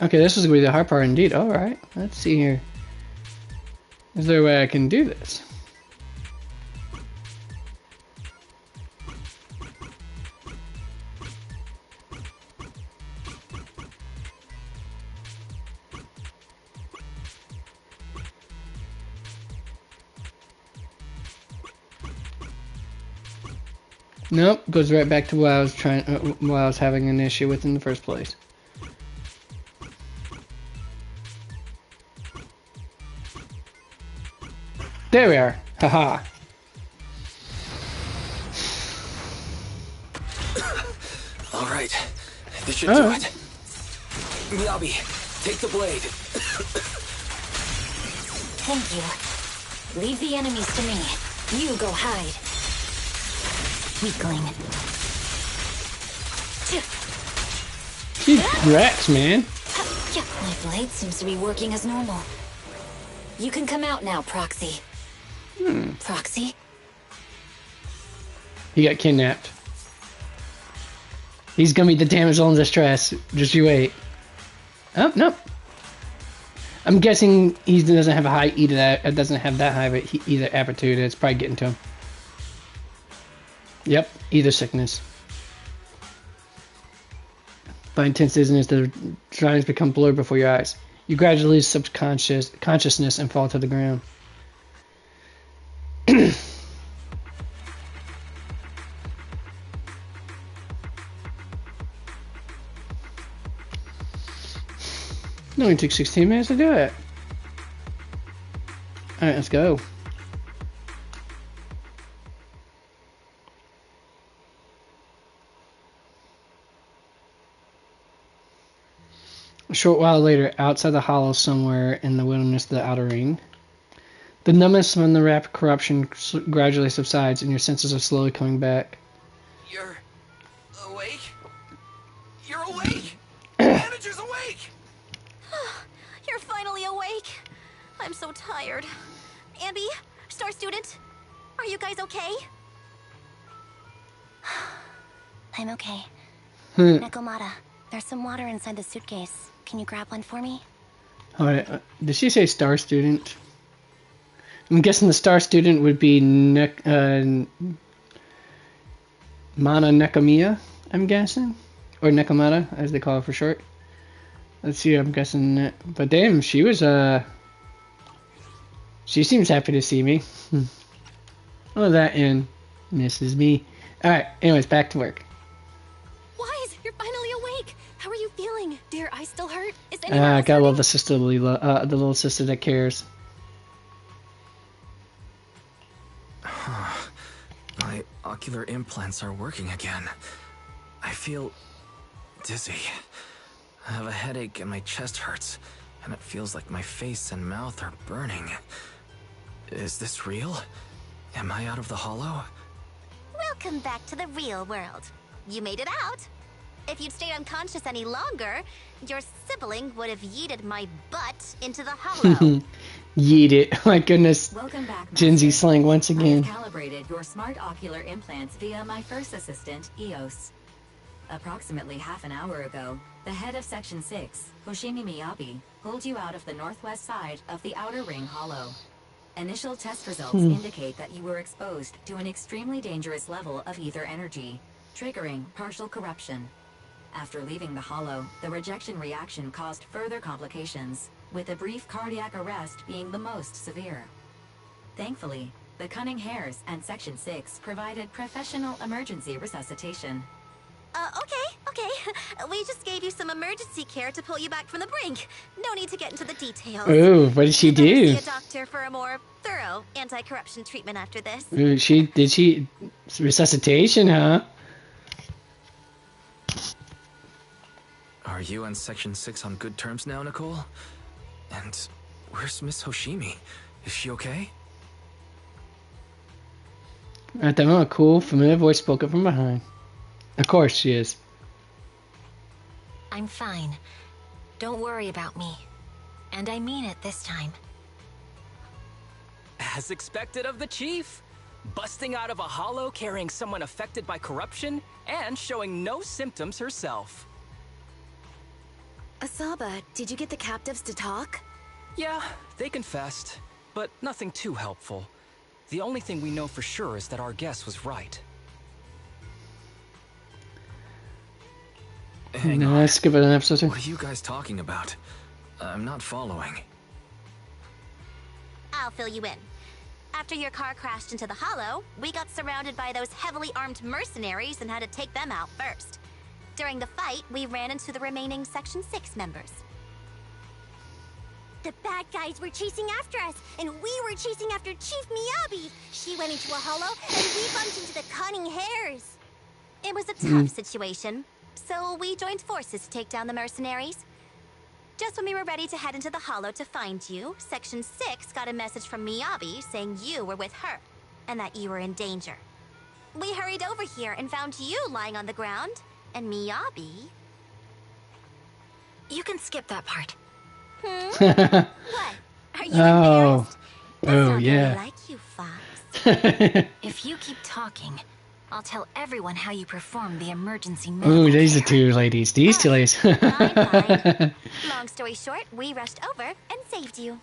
Okay, this is going to be the hard part indeed. Alright, let's see here. Is there a way I can do this? Nope, goes right back to what I was what I was having an issue with in the first place. There we are. Haha. All right. This should do it. Miyabi, take the blade. Thank you. Leave the enemies to me. You go hide. Weakling. She wrecks, man. My blade seems to be working as normal. You can come out now, Proxy. Proxy? He got kidnapped. He's gonna be the damsel in distress. Just you wait. Oh, nope. I'm guessing he doesn't have a high doesn't have that high of a either aptitude. It's probably getting to him. Yep, either sickness. By intense dizziness, the drawings become blurred before your eyes. You gradually lose consciousness and fall to the ground. It only took 16 minutes to do it. Alright, let's go. A short while later, outside the hollow somewhere in the wilderness of the outer ring, the numbness from the rapid corruption gradually subsides and your senses are slowly coming back. You're awake? You're awake! Manager's awake! You're finally awake. I'm so tired. Ambi, Star Student, are you guys okay? I'm okay. Nekomata, there's some water inside the suitcase. Can you grab one for me? Alright, did she say Star Student? I'm guessing the Star Student would be Mana Nekomiya, I'm guessing? Or Nekomata, as they call it for short. Let's see, I'm guessing that. But damn, she was, she seems happy to see me. Oh, that and misses me. Alright, anyways, back to work. Wise, you're finally awake. How are you feeling? Do your eyes still hurt? Is I gotta love the sisterly, the little sister that cares. My ocular implants are working again. I feel dizzy. I have a headache and my chest hurts, and it feels like my face and mouth are burning. Is this real? Am I out of the hollow? Welcome back to the real world. You made it out. If you'd stayed unconscious any longer, your sibling would have yeeted my butt into the hollow. Yeet it. My goodness. Welcome back, Gen Z slang once again. I have calibrated your smart ocular implants via my first assistant, EOS. Approximately half an hour ago, the head of Section 6, Hoshimi Miyabi, pulled you out of the northwest side of the Outer Ring Hollow. Initial test results indicate that you were exposed to an extremely dangerous level of ether energy, triggering partial corruption. After leaving the hollow, the rejection reaction caused further complications, with a brief cardiac arrest being the most severe. Thankfully, the Cunning Hares and Section 6 provided professional emergency resuscitation. Okay. We just gave you some emergency care to pull you back from the brink. No need to get into the details. Ooh, what did she do? See a doctor for a more thorough anti-corruption treatment after this. Ooh, she resuscitation, huh? Are you and Section 6 on good terms now, Nicole? And where's Miss Hoshimi? Is she okay? At that moment, a cool, familiar voice spoke up from behind. Of course she is. I'm fine. Don't worry about me. And I mean it this time. As expected of the chief. Busting out of a hollow carrying someone affected by corruption and showing no symptoms herself. Asaba, did you get the captives to talk? Yeah, they confessed, but nothing too helpful. The only thing we know for sure is that our guess was right. Hang on. Let's skip it an episode. What are you guys talking about? I'm not following. I'll fill you in. After your car crashed into the hollow, we got surrounded by those heavily armed mercenaries and had to take them out first. During the fight, we ran into the remaining Section 6 members. The bad guys were chasing after us, and we were chasing after Chief Miyabi. She went into a hollow, and we bumped into the Cunning Hares. It was a tough situation, so we joined forces to take down the mercenaries. Just when we were ready to head into the hollow to find you, Section 6 got a message from Miyabi saying you were with her, and that you were in danger. We hurried over here and found you lying on the ground, and Miyabi... You can skip that part. What? Are you embarrassed? Oh, Not yeah. really like you, Fox. If you keep talking, I'll tell everyone how you performed the emergency Ooh, medical these are care. two ladies. These two ladies. Fine. Long story short, we rushed over and saved you.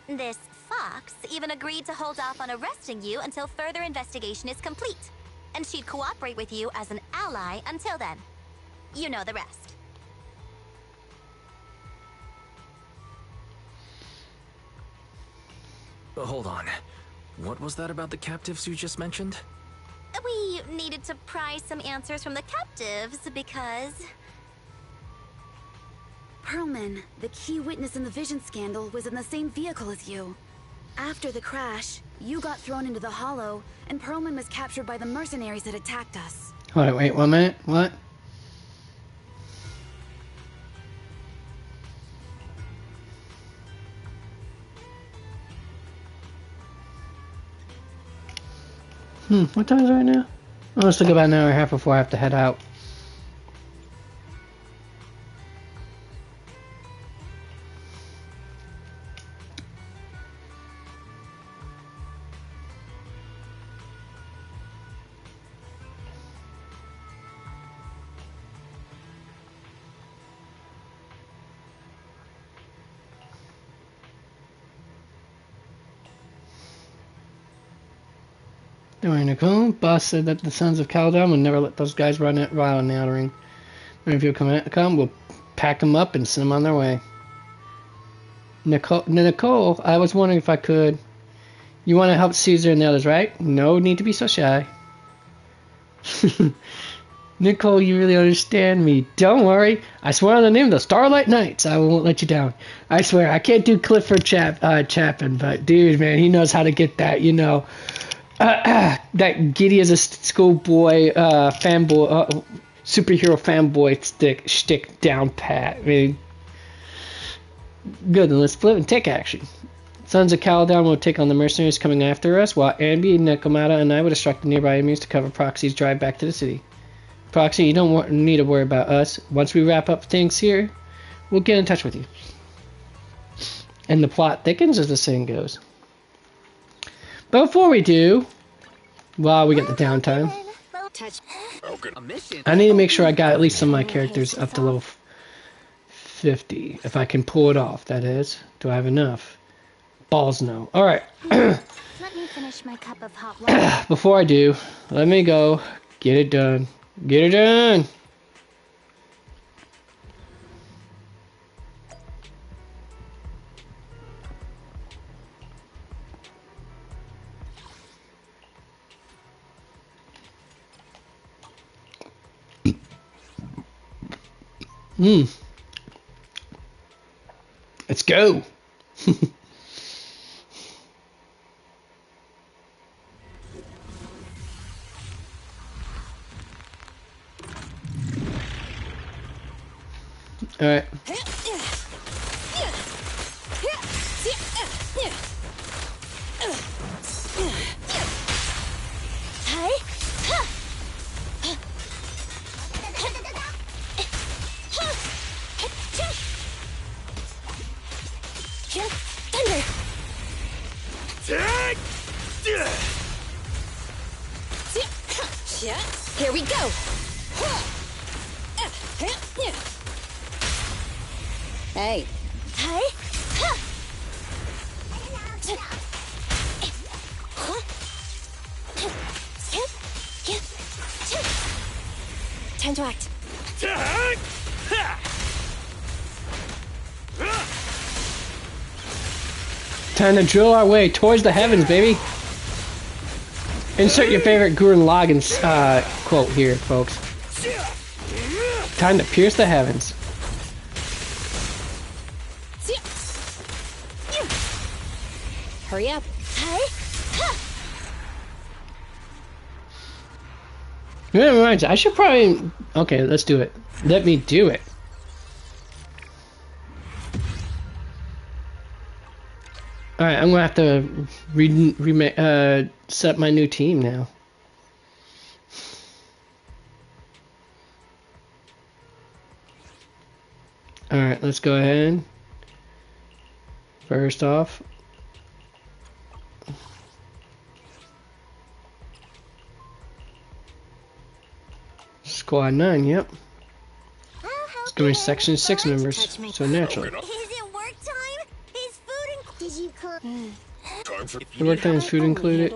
This fox even agreed to hold off on arresting you until further investigation is complete. And she'd cooperate with you as an ally until then. You know the rest. Hold on. What was that about the captives you just mentioned? We needed to pry some answers from the captives because... Perlman, the key witness in the Vision scandal, was in the same vehicle as you. After the crash, you got thrown into the Hollow, and Perlman was captured by the mercenaries that attacked us. Hold on, wait 1 minute. What? What time is it right now? Oh, it's like about an hour and a half before I have to head out. During Nicole, boss said that the Sons of Caldon would never let those guys run it wild in the Outer Ring. And if you come, we'll pack them up and send them on their way. Nicole, I was wondering if I could. You want to help Caesar and the others, right? No need to be so shy. Nicole, you really understand me. Don't worry. I swear on the name of the Starlight Knights, I won't let you down. I swear, I can't do Clifford Chapin, but dude, man, he knows how to get that, you know. That giddy as a schoolboy fanboy, superhero fanboy shtick down pat. I mean, good. Then let's flip and take action. Sons of Caldon will take on the mercenaries coming after us, while Ambi, Nekomata, and I will distract the nearby enemies to cover Proxy's drive back to the city. Proxy, you don't need to worry about us. Once we wrap up things here, we'll get in touch with you. And the plot thickens, as the saying goes. But before we do, while we get the downtime, I need to make sure I got at least some of my characters up to level 50. If I can pull it off, that is. Do I have enough? Balls no. Alright. Let me finish my cup of hot water. Before I do, let me go. Get it done. Get it done! Let's go. All right. Here we go. Hey. Hey. Time to act. Time to drill our way towards the heavens, baby. Insert your favorite Gurren Lagann's quote here, folks. Time to pierce the heavens. Hurry up. That reminds me, I should probably... Okay, let's do it. Let me do it. Alright, I'm gonna have to set up my new team now. Alright, let's go ahead. First off, Squad 9, yep. It's doing Section 6 members, so naturally. Is it work time? Is food Did you cook? The work time is food included?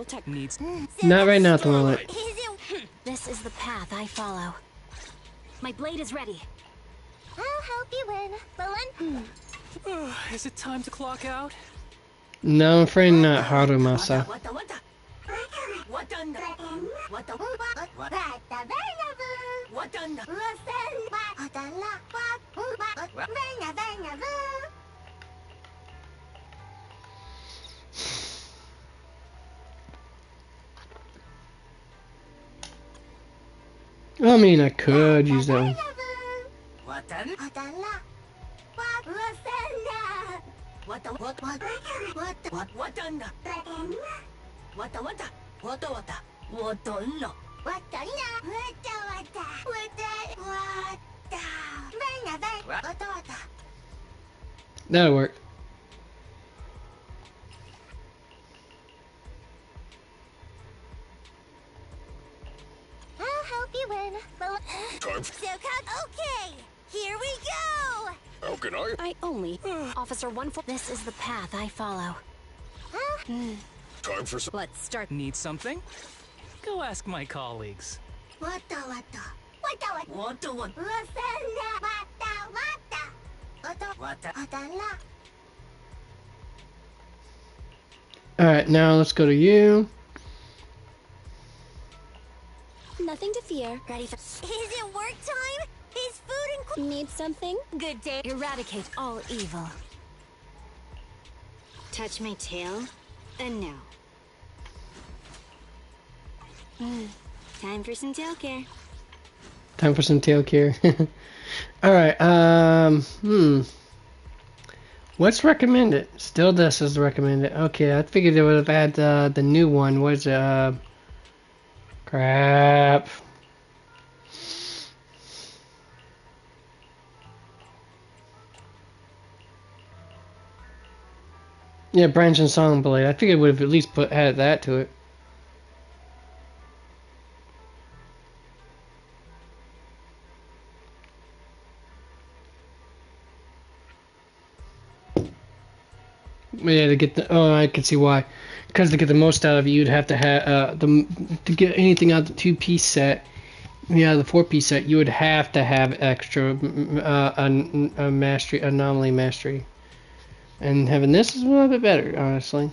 Not right now at the moment. This is the path I follow. My blade is ready. I'll help you win. Is it time to clock out? No, I'm afraid not, Harumasa. I mean, I could use that one. That'll work. I'll help you win. Okay, here we go. How can I? I only. Officer 1-4. This is the path I follow. Time for some. Let's start. Need something? Go ask my colleagues. Alright, now let's go to you. Nothing to fear. Ready for. Is it work time? Is food Need something? Good day. Eradicate all evil. Touch my tail, and now. Time for some tail care. Time for some tail care. Alright, what's recommended? Still this is recommended. Okay, I figured they would have had the new one. What is it? Crap. Yeah, Branch and Song Blade. I figured it would have at least added that to it. Yeah, to get the I can see why. Because to get the most out of it, you'd have to have to get anything out of the 2-piece set. Yeah, the 4-piece set, you would have to have extra mastery, anomaly mastery, and having this is a little bit better, honestly.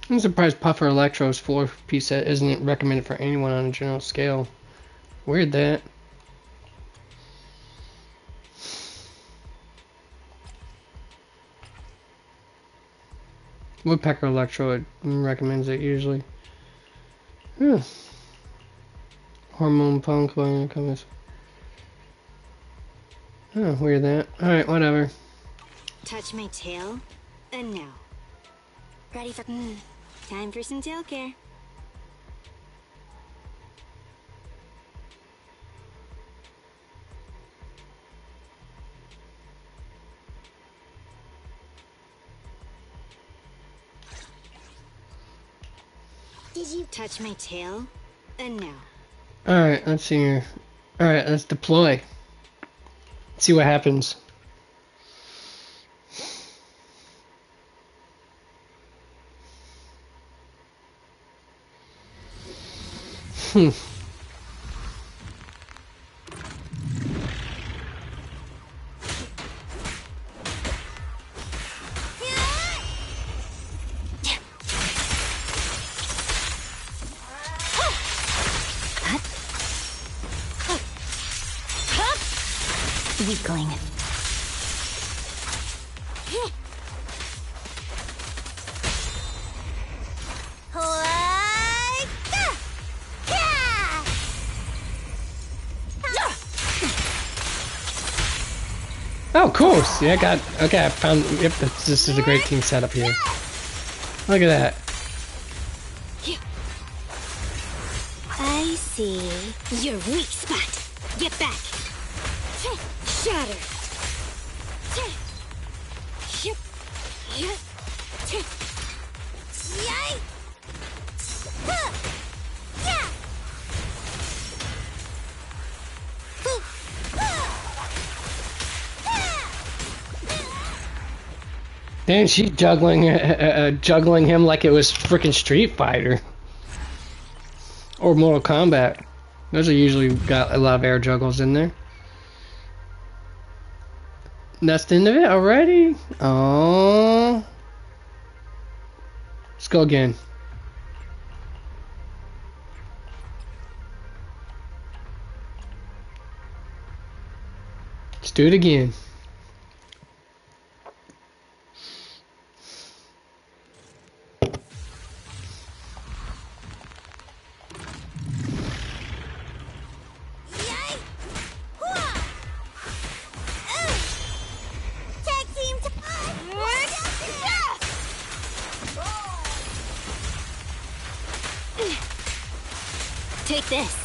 I'm surprised Puffer Electro's 4-piece set isn't recommended for anyone on a general scale. Weird that. Woodpecker Electro recommends it usually. Hormone Punk when it comes. Oh, weird that. Alright, whatever. Touch my tail, and now. Ready for. Time for some tail care. Did you touch my tail? And now. Alright, let's see here. Alright, let's deploy. See what happens. Weakling. Oh, cool. See, I got. Okay, I found. Yep, this is a great team setup here. Look at that. I see. Your weak spot. Get back. Shatter. Damn, she's juggling him like it was freaking Street Fighter or Mortal Kombat. Those are usually got a lot of air juggles in there. That's the end of it already? Oh, let's go again. Let's do it again. Take this.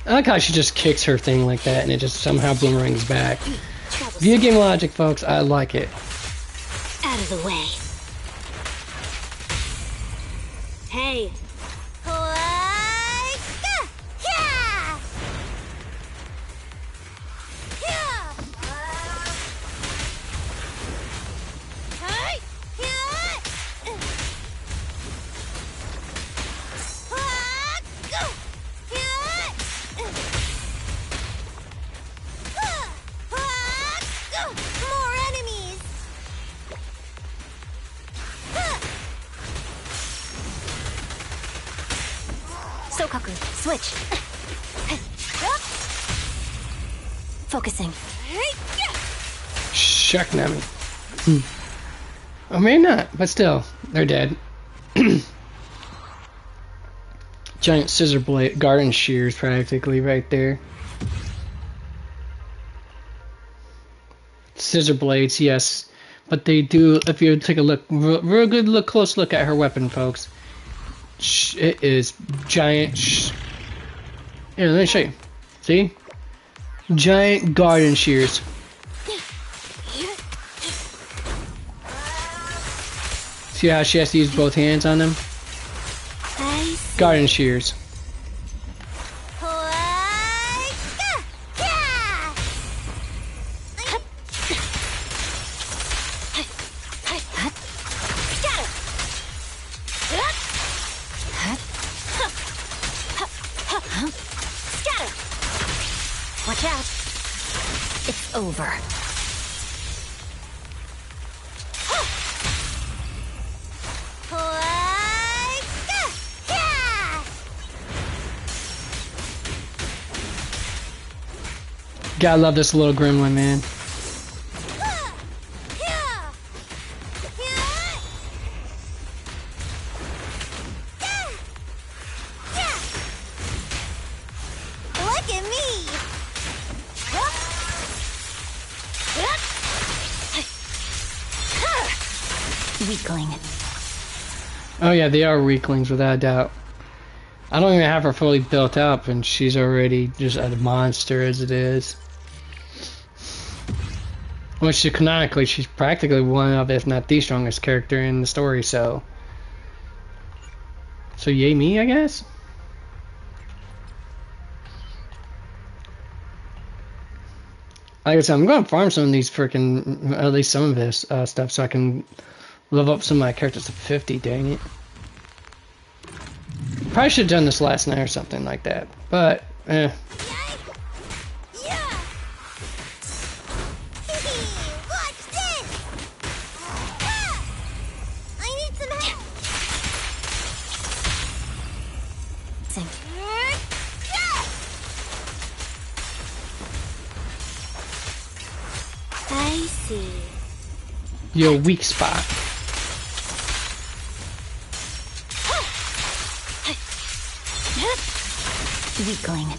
I like how she just kicks her thing like that and it just somehow boomerangs back. Video game logic, folks. I like it. Out of the way. Hey. Switch. Focusing. Shuck Nami. Or maybe not, but still, they're dead. Giant scissor blade, garden shears practically right there. Scissor blades, yes. But they do, if you take a look, real good close look at her weapon, folks. It is giant. Here, let me show you. See? Giant garden shears. See how she has to use both hands on them? Garden shears. Watch out. It's over. Gotta love this little gremlin, man. Weakling. Oh yeah, they are weaklings without a doubt. I don't even have her fully built up and she's already just a monster as it is. Which canonically, she's practically one of, if not the strongest character in the story, so yay me, I guess? Like I said, I'm going to farm some of these freaking, at least some of this stuff so I can level up some of my characters to 50, dang it. Probably should have done this last night or something like that, but, eh. I see. Your weak spot. Weakling.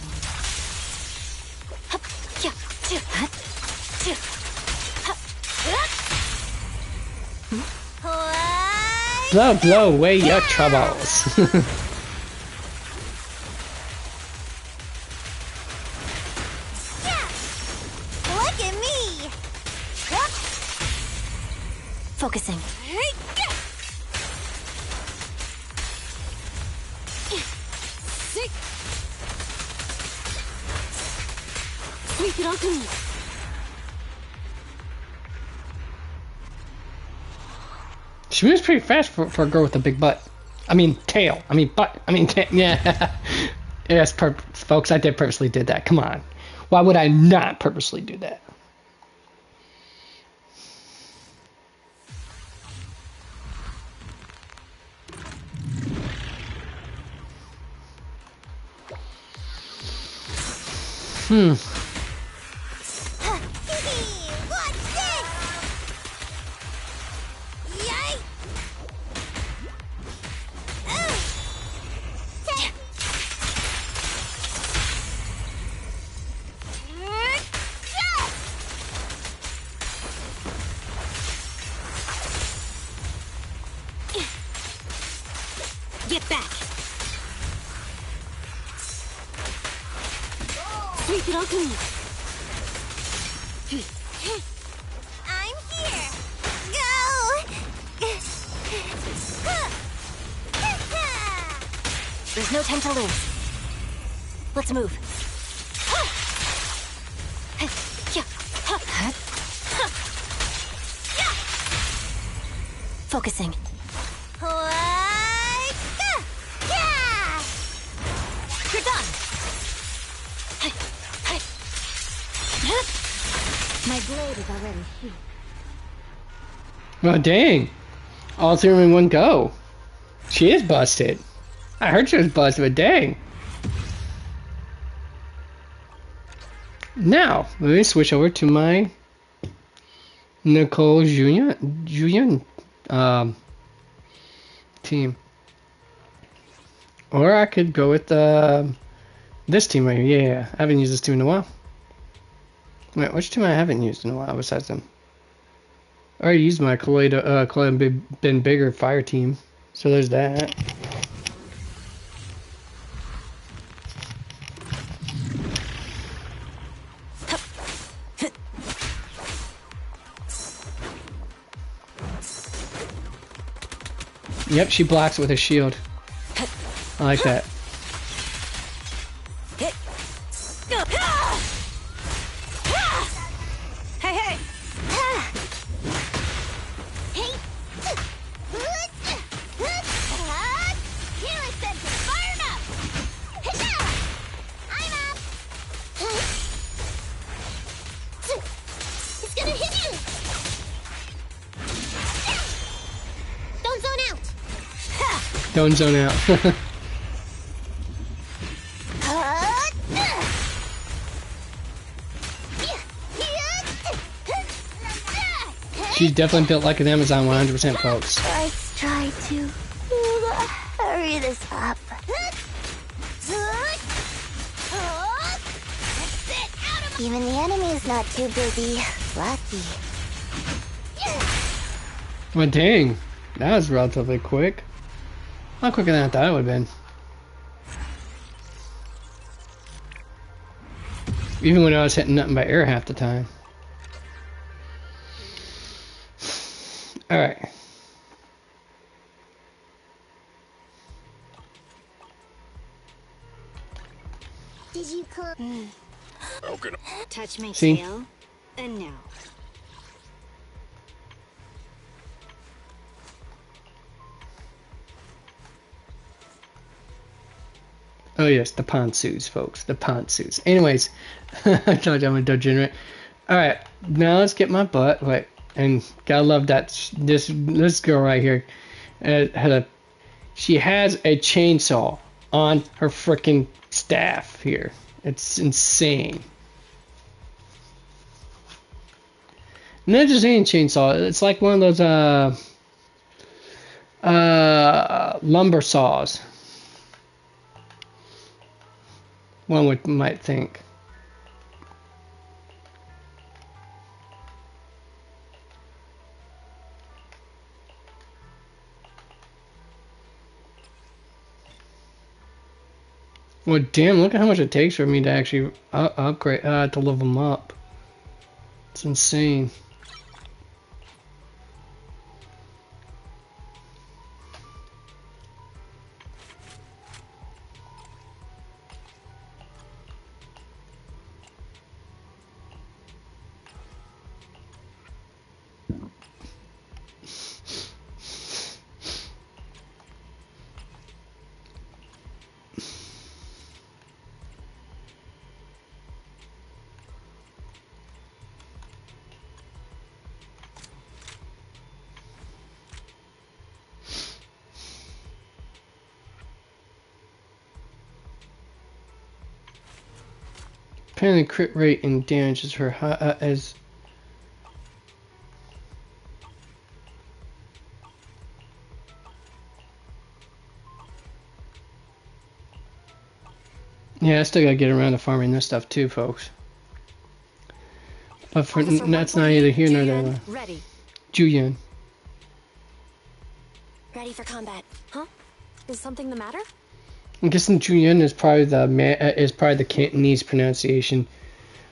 Blow away your troubles. Look at me! Sweep it onto me. She moves pretty fast for a girl with a big butt. I mean, tail. I mean, butt. I mean, yeah. Yes, folks, I purposely did that. Come on. Why would I not purposely do that? Get back. Sweep it onto me. I'm here. Go. There's no time to lose. Let's move. Focusing. You're done. My blade is already sheathed. Oh, dang. All three in one go. She is busted. I heard she was busted, but dang. Now, let me switch over to my Nicole Julian team. Or I could go with this team right here. Yeah, I haven't used this team in a while. Wait, which team I haven't used in a while besides them? I already used my Colada Ben Bigger fire team. So there's that. Yep, she blocks it with her shield. I like that. Hey, hey! Healing sensor fired up! I'm up! It's gonna hit you! Don't zone out! Don't zone out. She's definitely built like an Amazon 100%, folks. Let's try to hurry this up. Even the enemy is not too busy. Lucky. Well, dang. That was relatively quick. A lot quicker than I thought it would have been. Even when I was hitting nothing by air half the time. Alright. Did you come? Touch my See? tail, and now. Oh yes, the pantsuits, folks. The pantsuits. Anyways, I told you I'm a degenerate. Alright, now let's get my butt. Wait, and gotta love that this girl right here she has a chainsaw on her freaking staff here. It's insane. Not just any chainsaw. It's like one of those lumber saws. One might think. Well, damn, look at how much it takes for me to actually upgrade, to level them up. It's insane. Apparently, crit rate and damage is her high, as. Yeah, I still gotta get around to farming this stuff too, folks. But for that's not either here nor there. Ready. Julian. Ready for combat. Huh? Is something the matter? I'm guessing Julian is probably the Cantonese pronunciation.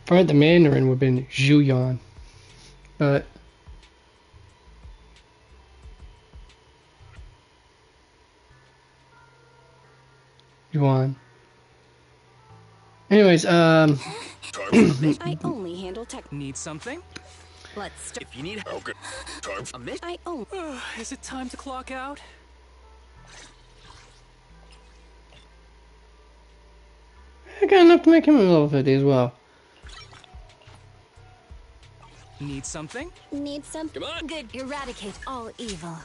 Probably the Mandarin would have been Julian. But Yuan. Anyways, I only handle tech. Need something? Let's If you need help, time. I own. Is it time to clock out? I got enough to make him a level 50 as well. Need something? Need something? Come on. Good. Eradicate all evil.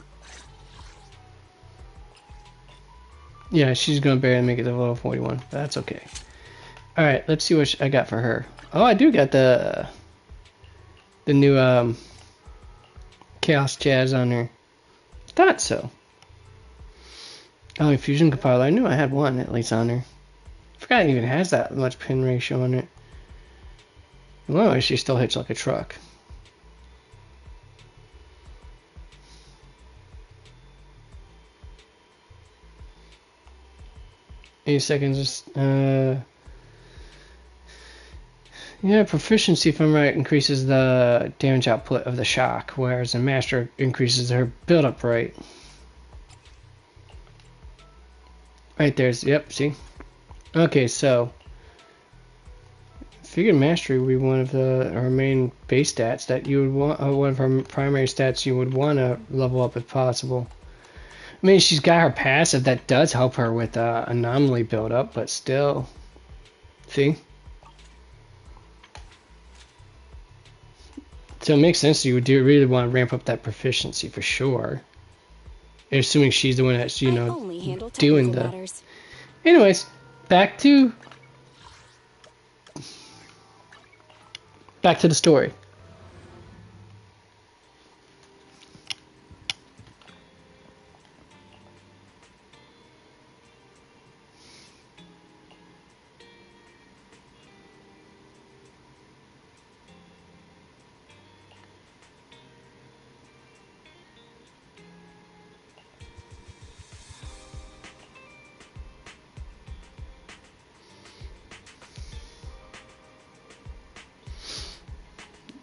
Yeah, she's gonna barely make it to level 41, but that's okay. Alright, let's see what I got for her. Oh, I do got the new Chaos Jazz on her. Thought so. Oh, Fusion Compiler. I knew I had one at least on her. Forgot it even has that much pin ratio on it. Well, she still hits like a truck. Eight seconds. Yeah, proficiency, if I'm right, increases the damage output of the shock, whereas the master increases her build-up rate. Right there's, yep, see? Okay, so figured mastery would be one of our main base stats that you would want, one of our primary stats you would want to level up if possible. I mean, she's got her passive that does help her with anomaly build-up, but still, see? So it makes sense you would really want to ramp up that proficiency for sure. Assuming she's the one that's, you know, doing the... Matters. Anyways, back to the story.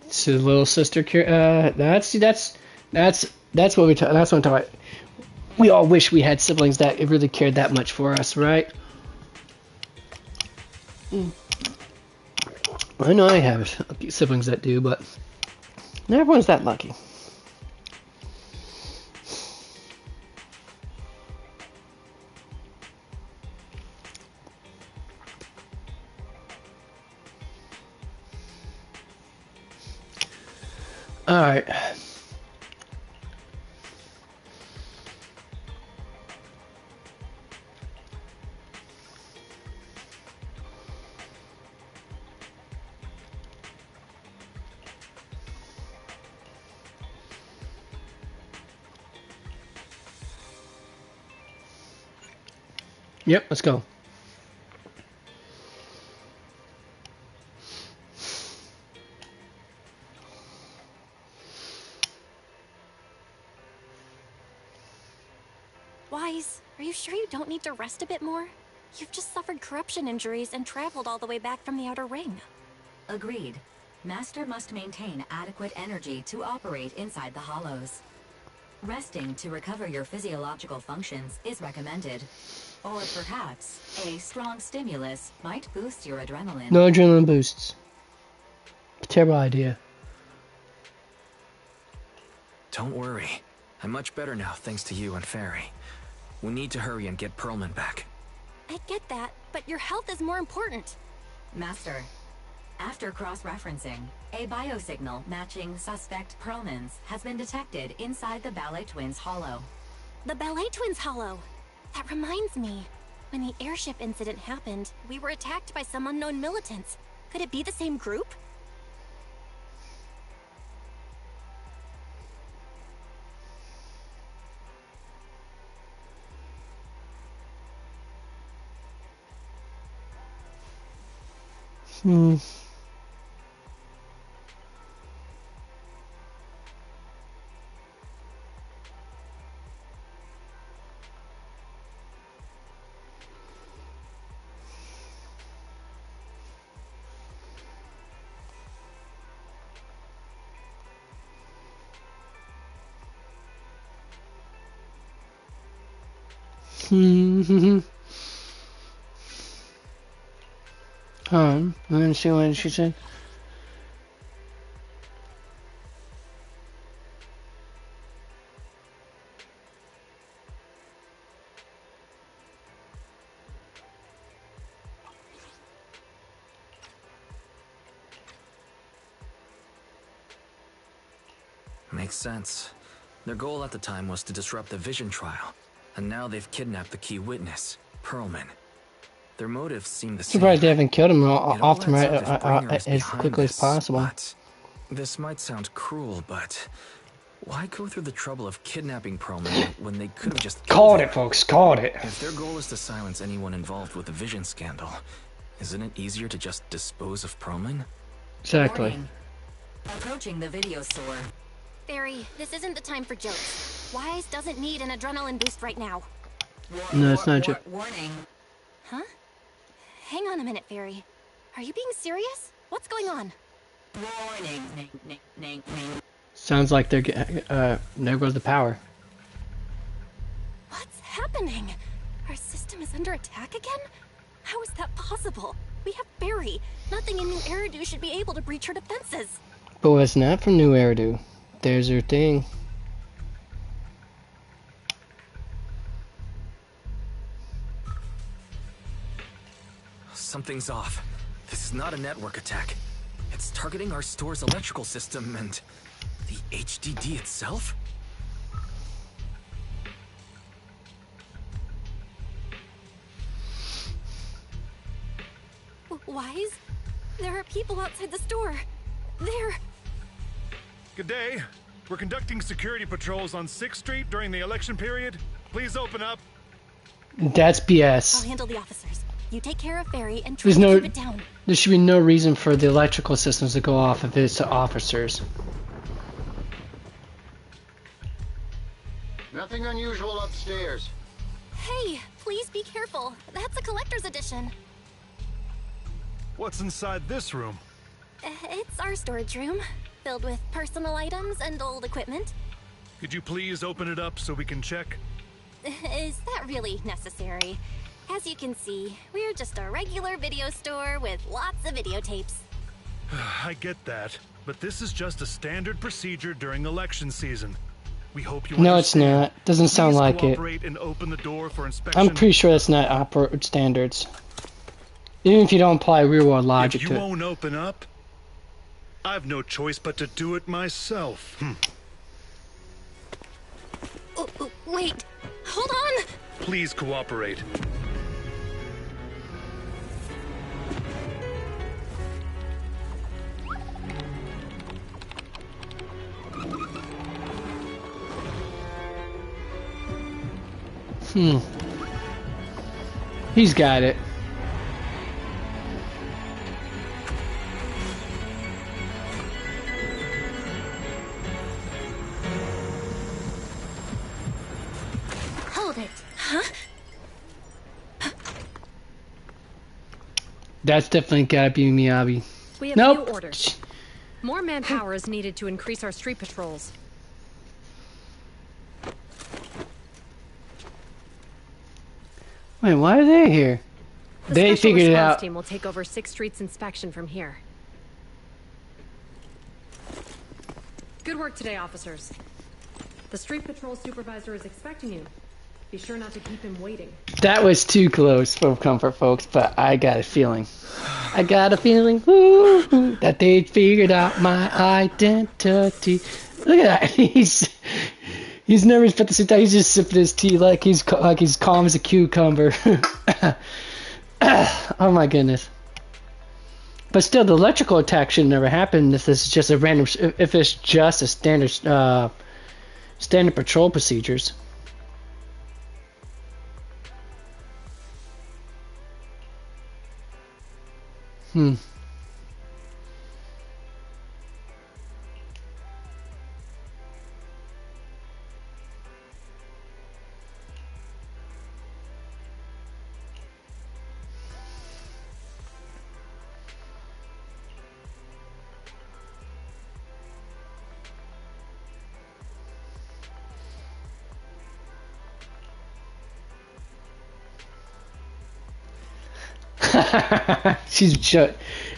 So little sister, that's what we that's what I'm talking about. We all wish we had siblings that really cared that much for us, right? I know I have siblings that do, but not everyone's that lucky. All right. Yep, let's go. Wise, are you sure you don't need to rest a bit more? You've just suffered corruption injuries and traveled all the way back from the Outer Ring. Agreed. Master must maintain adequate energy to operate inside the hollows. Resting to recover your physiological functions is recommended. Or perhaps a strong stimulus might boost your adrenaline. No adrenaline boosts. Terrible idea. Don't worry. I'm much better now thanks to you and Fairy. We need to hurry and get Perlman back. I get that, but your health is more important. Master, after cross-referencing, a biosignal matching suspect Perlman's has been detected inside the Ballet Twins hollow. The Ballet Twins hollow. That reminds me. When the airship incident happened, we were attacked by some unknown militants. Could it be the same group? Hmm. I didn't see what she said. Makes sense. Their goal at the time was to disrupt the Vision trial, and now they've kidnapped the key witness, Perlman. Their motives seem the same. Surprised they haven't killed him off them It all right adds up if Bringer is as behind quickly as this, possible. But this might sound cruel, but why go through the trouble of kidnapping Perlman when they could have just Called it, folks. Called it. If their goal is to silence anyone involved with the Vision scandal, isn't it easier to just dispose of Perlman? Exactly. Warning. Approaching the video store. Barry, this isn't the time for jokes. Wise doesn't need an adrenaline boost right now. No, it's not a joke. Warning. Huh? Hang on a minute, Barry. Are you being serious? What's going on? Warning. Sounds like they're there goes the power. What's happening? Our system is under attack again? How is that possible? We have Barry. Nothing in New Eridu should be able to breach her defenses. But what's not from New Eridu? There's her thing. Something's off. This is not a network attack. It's targeting our store's electrical system and the HDD itself? Wise? There are people outside the store. They're... Good day. We're conducting security patrols on 6th Street during the election period. Please open up. That's BS. I'll handle the officers. You take care of Barry and try to keep it down. There should be no reason for the electrical systems to go off if it's to officers. Nothing unusual upstairs. Hey, please be careful. That's a collector's edition. What's inside this room? It's our storage room, filled with personal items and old equipment. Could you please open it up so we can check? Is that really necessary? As you can see, we're just a regular video store with lots of videotapes. I get that, but this is just a standard procedure during election season. We hope you No, it's not. Doesn't sound Please like it. cooperate and open the door for inspection. I'm pretty sure that's not opera standards. Even if you don't apply real world logic if to you it. won't open up, I've no choice but to do it myself. Wait, hold on! Please cooperate. He's got it. Hold it. Huh? That's definitely gotta be Miyabi. We have Nope. new orders. More manpower is needed to increase our street patrols. Wait, why are they here? The They special figured it response out. team will take over 6th Street's inspection from here. Good work today, officers. The street patrol supervisor is expecting you. Be sure not to keep him waiting. That was too close for comfort, folks, but I got a feeling. I got a feeling woo, that they figured out my identity. Look at that. He's never put the sit down. He's just sipping his tea like he's calm as a cucumber. Oh my goodness. But still, the electrical attack should never happen if this is just a random. If it's just a standard patrol procedures.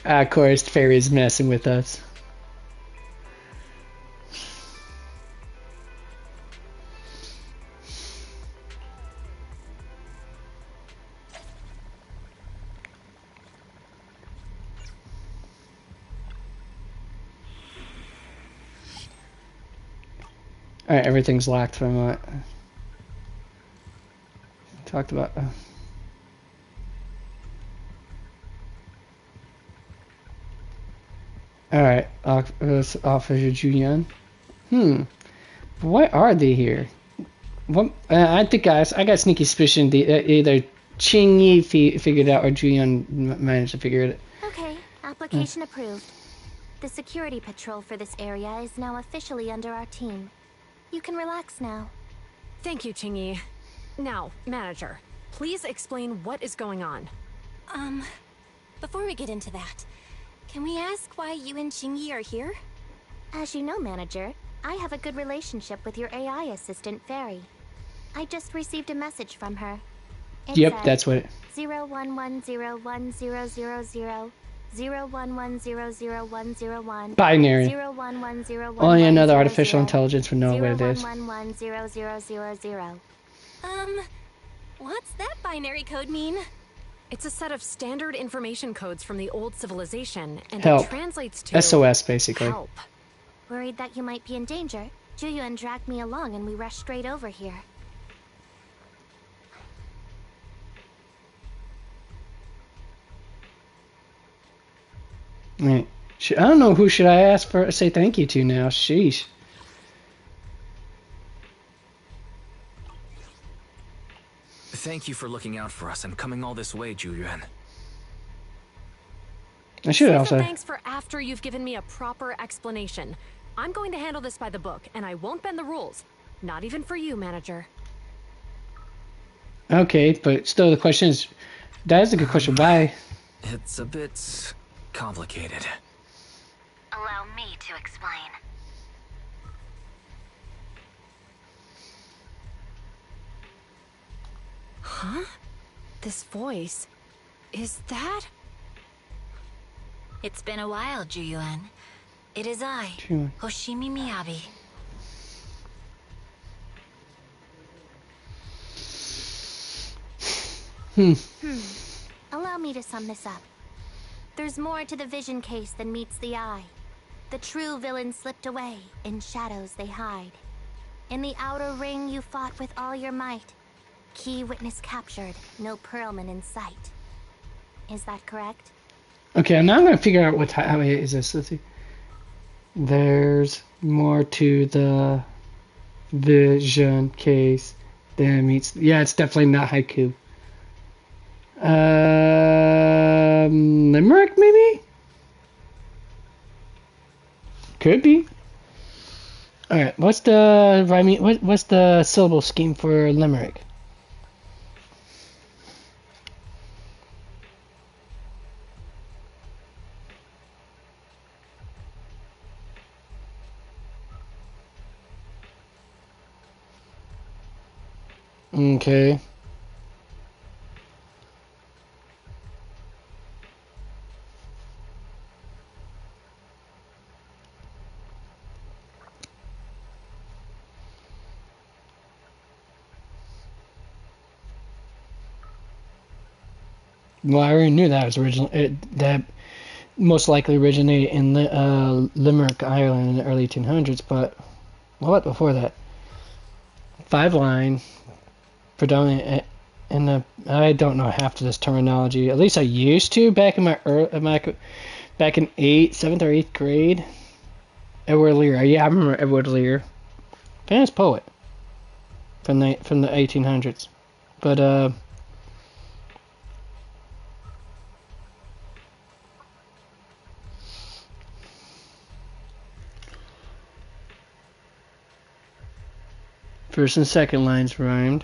Of course, Fairy's messing with us. Alright, everything's locked from what talked about. Alright, Officer Julian. Why are they here? What, I think I got a sneaky suspicion either Qingyi figured it out or Julian managed to figure it out. Okay, application approved. The security patrol for this area is now officially under our team. You can relax now. Thank you, Qingyi. Now, manager, please explain what is going on. Before we get into that, can we ask why you and Qingyi are here? As you know, manager, I have a good relationship with your AI assistant, Fairy. I just received a message from her. Yep, that's what. 011010000 011000101 Binary. 01101. Only another artificial intelligence would know what it is. 0110000. What's that binary code mean? It's a set of standard information codes from the old civilization, and Help. it translates to SOS, basically. help. Worried that you might be in danger, Juyun dragged me along and we rushed straight over here. Right. I don't know who should I ask for say thank you to now. Sheesh. Thank you for looking out for us and coming all this way, Julian. I should Save also. the thanks for after you've given me a proper explanation. I'm going to handle this by the book, and I won't bend the rules. Not even for you, manager. Okay, but still the question is, that is a good question. Why? It's a bit complicated. Allow me to explain. Huh? This voice... is that... It's been a while, Juyuan. It is I, Juyuan. Hoshimi Miyabi. Allow me to sum this up. There's more to the vision case than meets the eye. The true villain slipped away, in shadows they hide. In the outer ring you fought with all your might. Key witness captured, no Perlman in sight. Is that correct? Okay, now I'm gonna figure out what how is this. Let's see. There's more to the vision case than meets. Yeah, it's definitely not haiku. Limerick maybe? Could be. All right, what's the what's the syllable scheme for limerick? Okay. Well, I already knew that was original. That most likely originated in Limerick, Ireland, in the early 1800s. But what before that? 5-line, predominant in the. I don't know half of this terminology. At least I used to back in my Back in 7th or 8th grade. Edward Lear. Yeah, I remember Edward Lear. Famous poet from the 1800s. But first and second lines rhymed.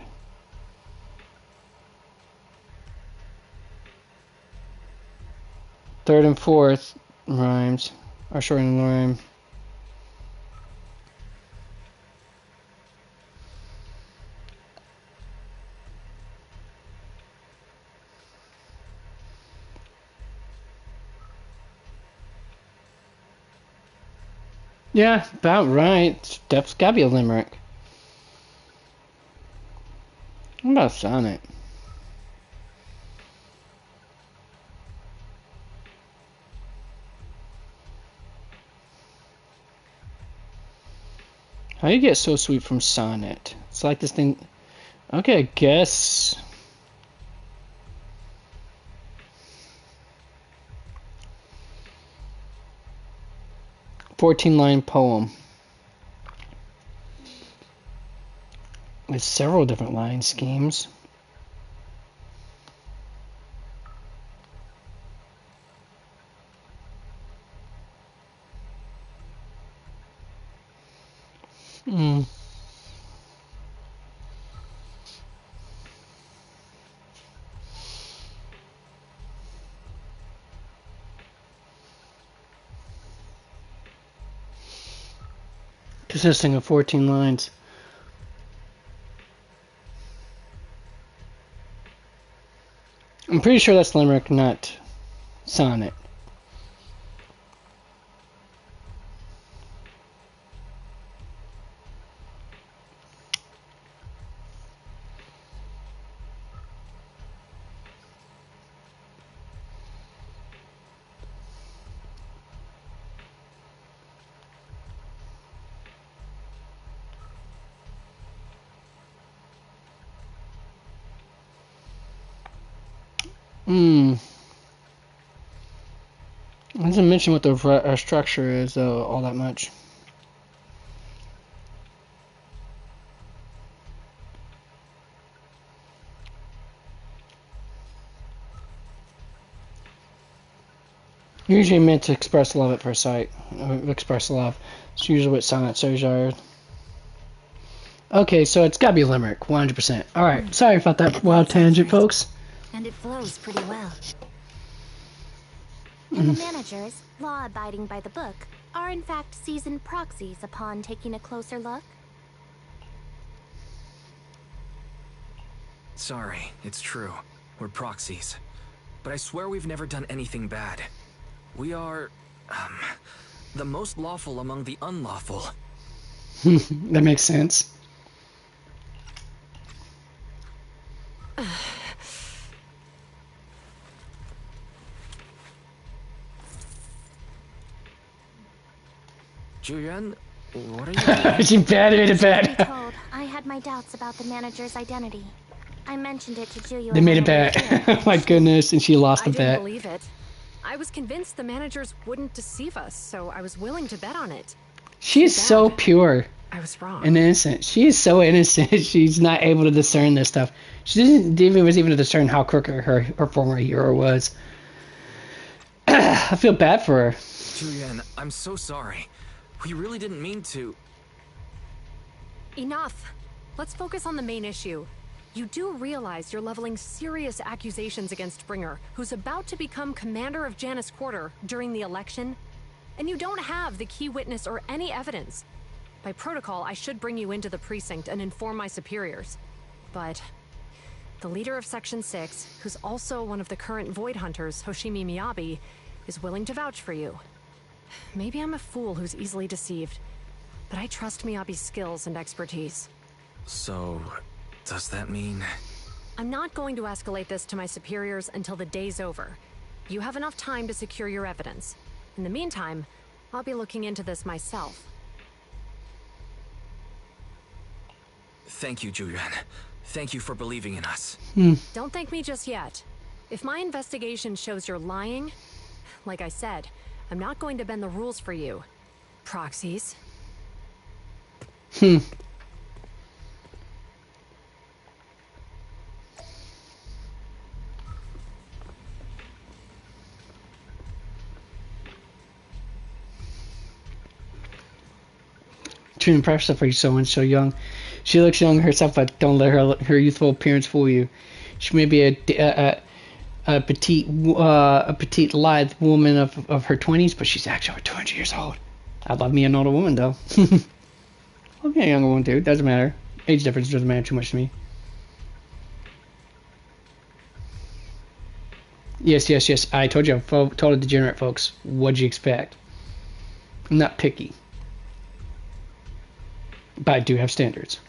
Third and fourth rhymes are short in the rhyme. Yeah, about right. That's gotta be a limerick. What about a sonnet? How do you get so sweet from sonnet? It's like this thing. Okay, I guess. "14-line poem with several different line schemes. Consisting of 14 lines. I'm pretty sure that's limerick, not sonnet. It doesn't mention what the structure is, though, all that much. Usually meant to express love at first sight. Express love. It's usually what sonnets are. Okay, so it's gotta be a limerick, 100%. Alright, sorry about that wild tangent, folks. And it flows pretty well. And the managers, law-abiding by the book, are in fact seasoned proxies upon taking a closer look? Sorry, it's true. We're proxies. But I swear we've never done anything bad. We are, the most lawful among the unlawful. That makes sense. Julian, what are you doing? She made it bad. Told, I had my doubts about the manager's identity. I mentioned it to Julia. They made it bad. My goodness, and she lost the bet. I didn't believe it. I was convinced the managers wouldn't deceive us, so I was willing to bet on it. She's so pure. I was wrong. And innocent. She is so innocent. She's not able to discern this stuff. She didn't even discern how crooked her former hero was. I feel bad for her. Julian, I'm so sorry. We really didn't mean to. Enough. Let's focus on the main issue. You do realize you're leveling serious accusations against Springer, who's about to become commander of Janus Quarter during the election, and you don't have the key witness or any evidence. By protocol, I should bring you into the precinct and inform my superiors. But the leader of Section 6, who's also one of the current Void Hunters, Hoshimi Miyabi, is willing to vouch for you. Maybe I'm a fool who's easily deceived, but I trust Miyabi's skills and expertise. So, does that mean... I'm not going to escalate this to my superiors until the day's over. You have enough time to secure your evidence. In the meantime, I'll be looking into this myself. Thank you, Julian. Thank you for believing in us. Don't thank me just yet. If my investigation shows you're lying, like I said, I'm not going to bend the rules for you. Proxies. Too impressive for someone so young. She looks young herself, but don't let her youthful appearance fool you. She may be a petite, lithe woman of her 20s, but she's actually over 200 years old. I'd love me an older woman, though. I'll be a younger one, too. Doesn't matter. Age difference doesn't matter too much to me. Yes. I told you, I'm total degenerate, folks. What'd you expect? I'm not picky. But I do have standards.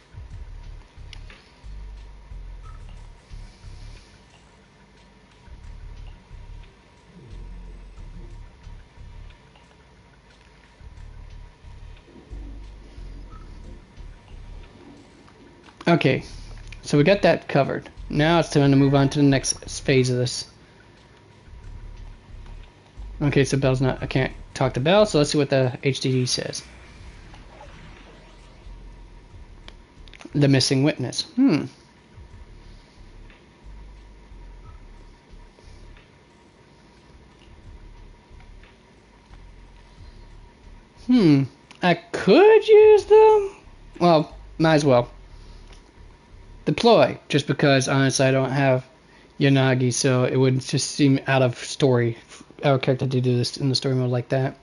Okay, so we got that covered. Now it's time to move on to the next phase of this. Okay, so Belle's not, I can't talk to Belle, so let's see what the HDD says. The missing witness. I could use them. Well, might as well. Deploy, just because honestly I don't have Yanagi, so it would just seem out of story, our character to do this in the story mode like that.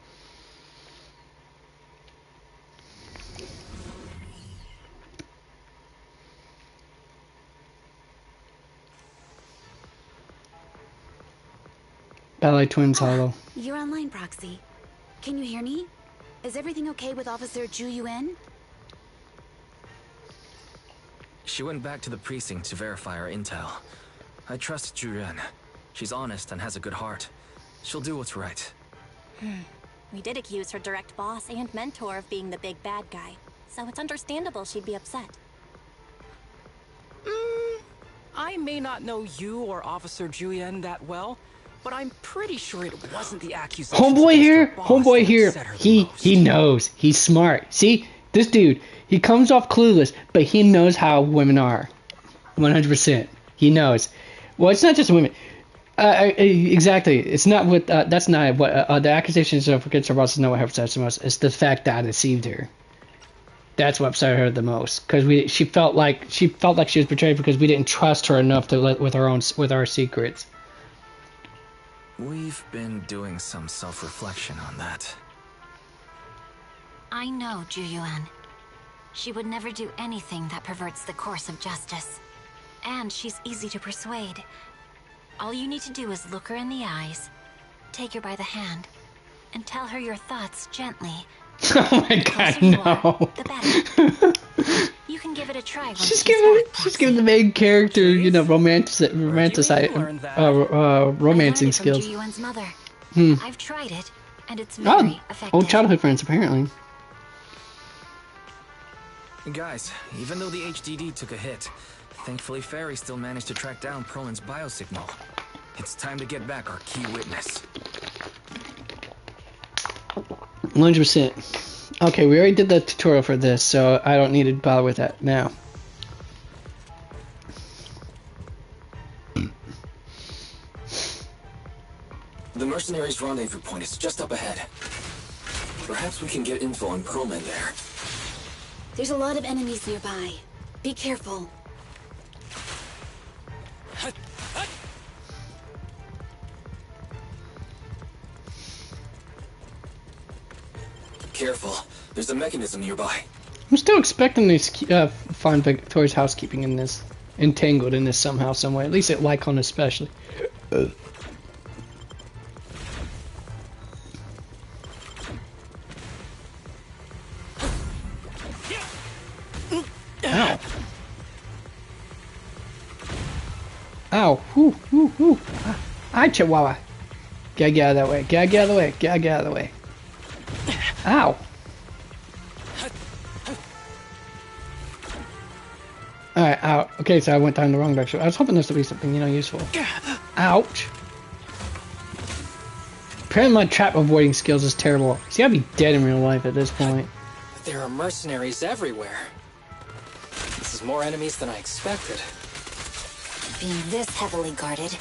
Ballet Twins Hollow. You're online, Proxy. Can you hear me? Is everything okay with Officer Zhu Yuan? She went back to the precinct to verify our intel. I trust Zhu Yuan. She's honest and has a good heart. She'll do what's right. We did accuse her direct boss and mentor of being the big bad guy, so it's understandable she'd be upset. I may not know you or Officer Julian that well, but I'm pretty sure it wasn't the accusation. Homeboy here. He knows. He's smart. See, this dude, he comes off clueless, but he knows how women are. 100%. He knows. Well, it's not just women. Exactly. It's not what. That's not what the accusations of against her boss is not what upsets her most. It's the fact that I deceived her. That's what upset her the most, because she felt like she was betrayed because we didn't trust her enough to let with our secrets. We've been doing some self-reflection on that. I know Zhu Yuan. She would never do anything that perverts the course of justice. And she's easy to persuade. All you need to do is look her in the eyes, take her by the hand, and tell her your thoughts gently. Oh my god, no. The better. You can give it a try when she's giving the main character, you know, romancing skills. Yuan's mother. I've tried it, and it's very effective. Old childhood friends, apparently. Guys, even though the HDD took a hit, thankfully Ferry still managed to track down Perlin's biosignal. It's time to get back our key witness. 100%. Okay, we already did the tutorial for this, so I don't need to bother with that now. The mercenaries' rendezvous point is just up ahead. Perhaps we can get info on Perlman there. There's a lot of enemies nearby. Be careful. Careful. There's a mechanism nearby. I'm still expecting to find Victoria's housekeeping in this, entangled in this somehow, some way. At least at Lycon especially. Ow. Ow. Whoo, whoo, whoo. Hi, Chihuahua. Gotta get out of that way. Gotta get out of the way. Gotta get out of the way. Ow. Alright, ow. Okay, so I went down the wrong direction. I was hoping this would be something, you know, useful. Ouch. Apparently my trap avoiding skills is terrible. See, I'd be dead in real life at this point. There are mercenaries everywhere. This is more enemies than I expected. Being this heavily guarded,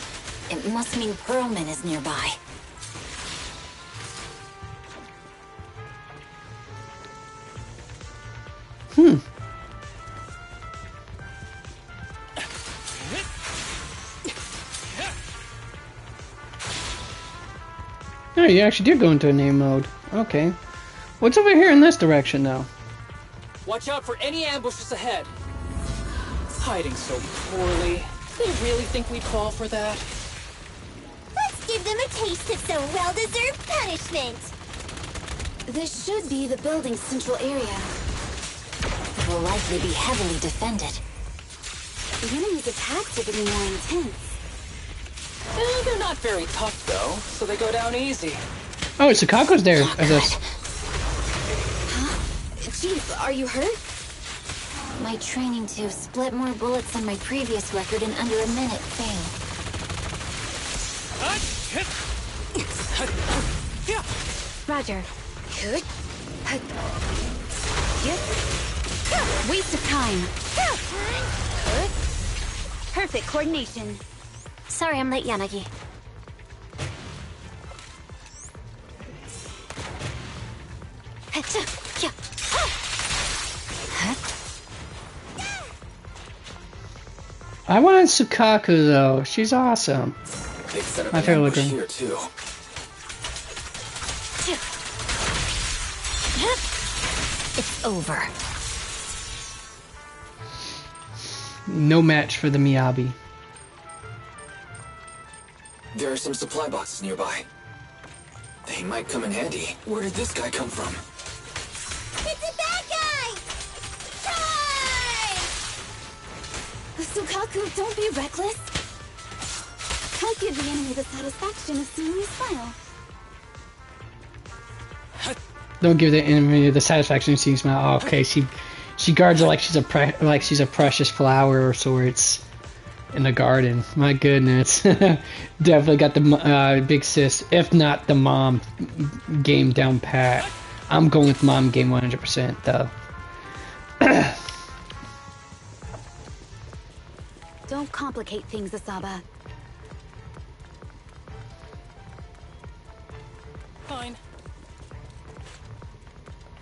it must mean Perlman is nearby. Oh, you actually did go into a name mode. Okay. What's over here in this direction, though? Watch out for any ambushes ahead. Hiding so poorly. They really think we'd fall for that? Let's give them a taste of some well-deserved punishment. This should be the building's central area. It will likely be heavily defended. The enemy's attacks are getting more intense. They're not very tough, though, so they go down easy. Oh, Sakako's there, I guess. Chief, are you hurt? My training to split more bullets than my previous record in under a minute failed. Roger. Waste of time. Perfect coordination. Sorry I'm late, Yanagi. I wanted Sukaku though. She's awesome. My favorite looking. Here too. It's over. No match for the Miyabi. There are some supply boxes nearby. They might come in handy. Where did this guy come from? It's a bad guy! Charge! Sukaku, don't be reckless. Don't give the enemy the satisfaction of seeing you smile. Don't give the enemy the satisfaction of seeing you smile. Oh, okay, she guards her like she's a precious flower or sorts in the garden. My goodness, definitely got the big sis, if not the mom game down pat. I'm going with mom game 100% though. Don't complicate things, Asaba. Fine.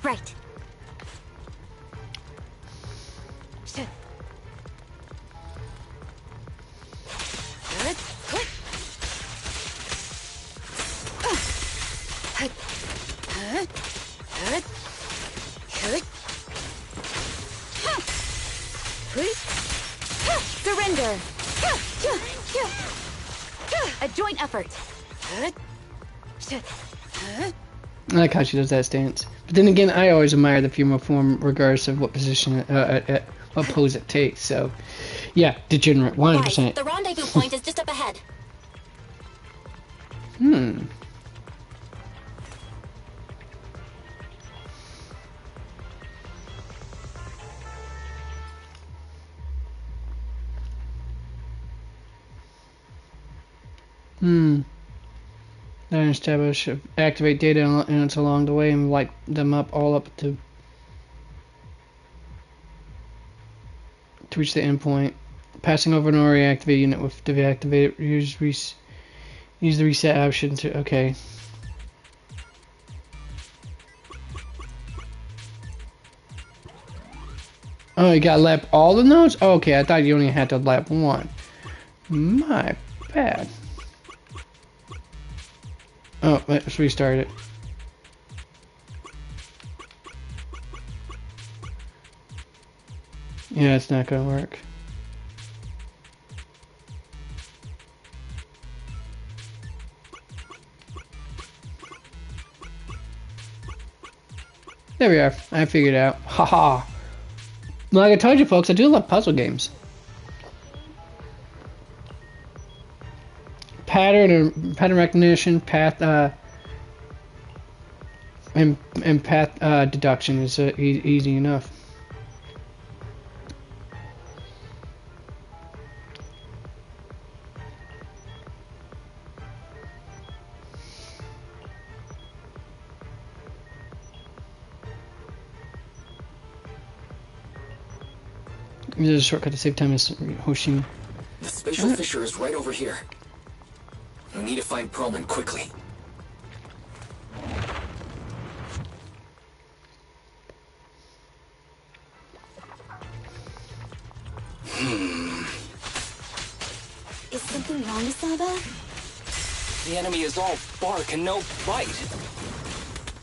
Right. Surrender. A joint effort. I like how she does that stance. But then again, I always admire the female form regardless of what position, what pose it takes. So, yeah, degenerate, 100%. Right, the rendezvous point is just up ahead. Then establish, activate data and it's along the way and light them up all up to reach the endpoint. Passing over an already activated unit with to deactivate it. Use the reset option to okay. Oh, you got lap all the nodes? Oh, okay, I thought you only had to lap one. My bad. Oh, let's restart it. Yeah, it's not gonna work. There we are. I figured it out. Haha. Like I told you folks, I do love puzzle games. Pattern recognition, path and path deduction is easy enough. There's a shortcut to save time as Hoshimi. The spatial fissure is right over here. We need to find Perlman quickly. Is something wrong, Isaba? The enemy is all bark and no bite.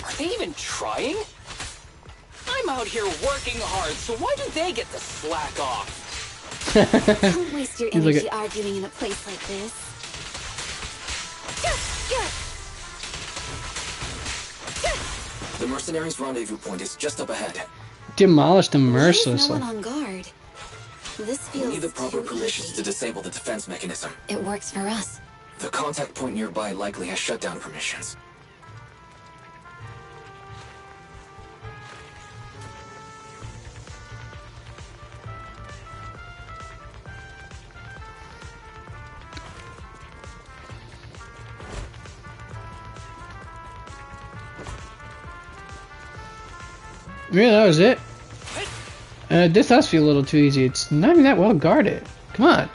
Are they even trying? I'm out here working hard, so why do they get to slack off? Don't waste your energy arguing in a place like this. The mercenaries' rendezvous point is just up ahead. Demolish them mercilessly. No one on guard. This feels we need the proper permissions to disable the defense mechanism. It works for us. The contact point nearby likely has shutdown permissions. Yeah, that was it. This does feel a little too easy. It's not even that well guarded. Come on.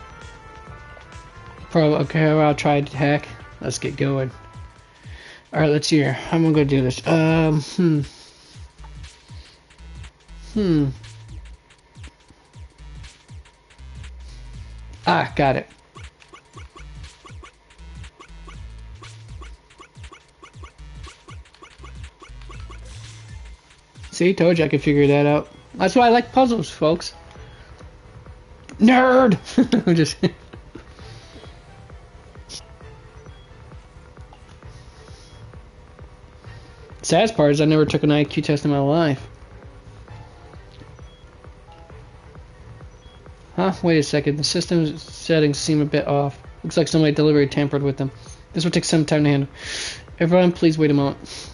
Okay, well, I'll try to hack. Let's get going. Alright, let's see here. How am I gonna do this? Ah, got it. See, told you I could figure that out. That's why I like puzzles, folks. Nerd! I'm just... Saddest part is I never took an IQ test in my life. Huh? Wait a second. The system settings seem a bit off. Looks like somebody deliberately tampered with them. This will take some time to handle. Everyone, please wait a moment.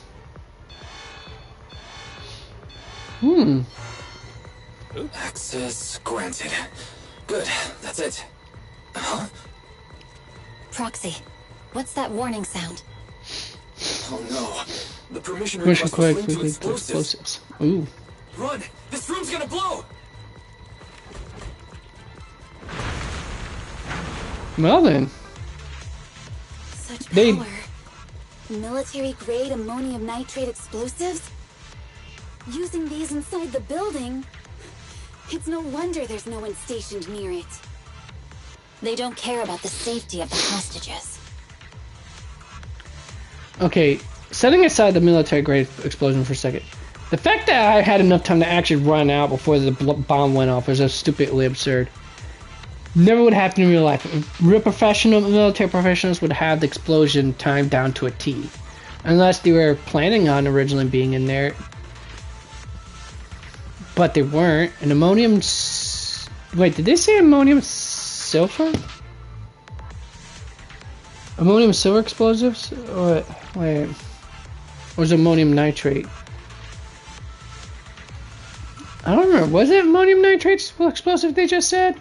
Access granted. Good, that's it. Huh? Proxy, what's that warning sound? Oh no. The permission request was linked to explosives. Ooh. Run! This room's gonna blow! Well then. Such power. Military-grade ammonium nitrate explosives? Using these inside the building? It's no wonder there's no one stationed near it. They don't care about the safety of the hostages. Okay, setting aside the military-grade explosion for a second. The fact that I had enough time to actually run out before the bomb went off was just stupidly absurd. Never would happen in real life. Real military professionals would have the explosion time down to a T. Unless they were planning on originally being in there. But they weren't. And ammonium... Wait, did they say ammonium silver? Ammonium silver explosives? Or, wait. Or was it ammonium nitrate? I don't remember. Was it ammonium nitrate explosive they just said?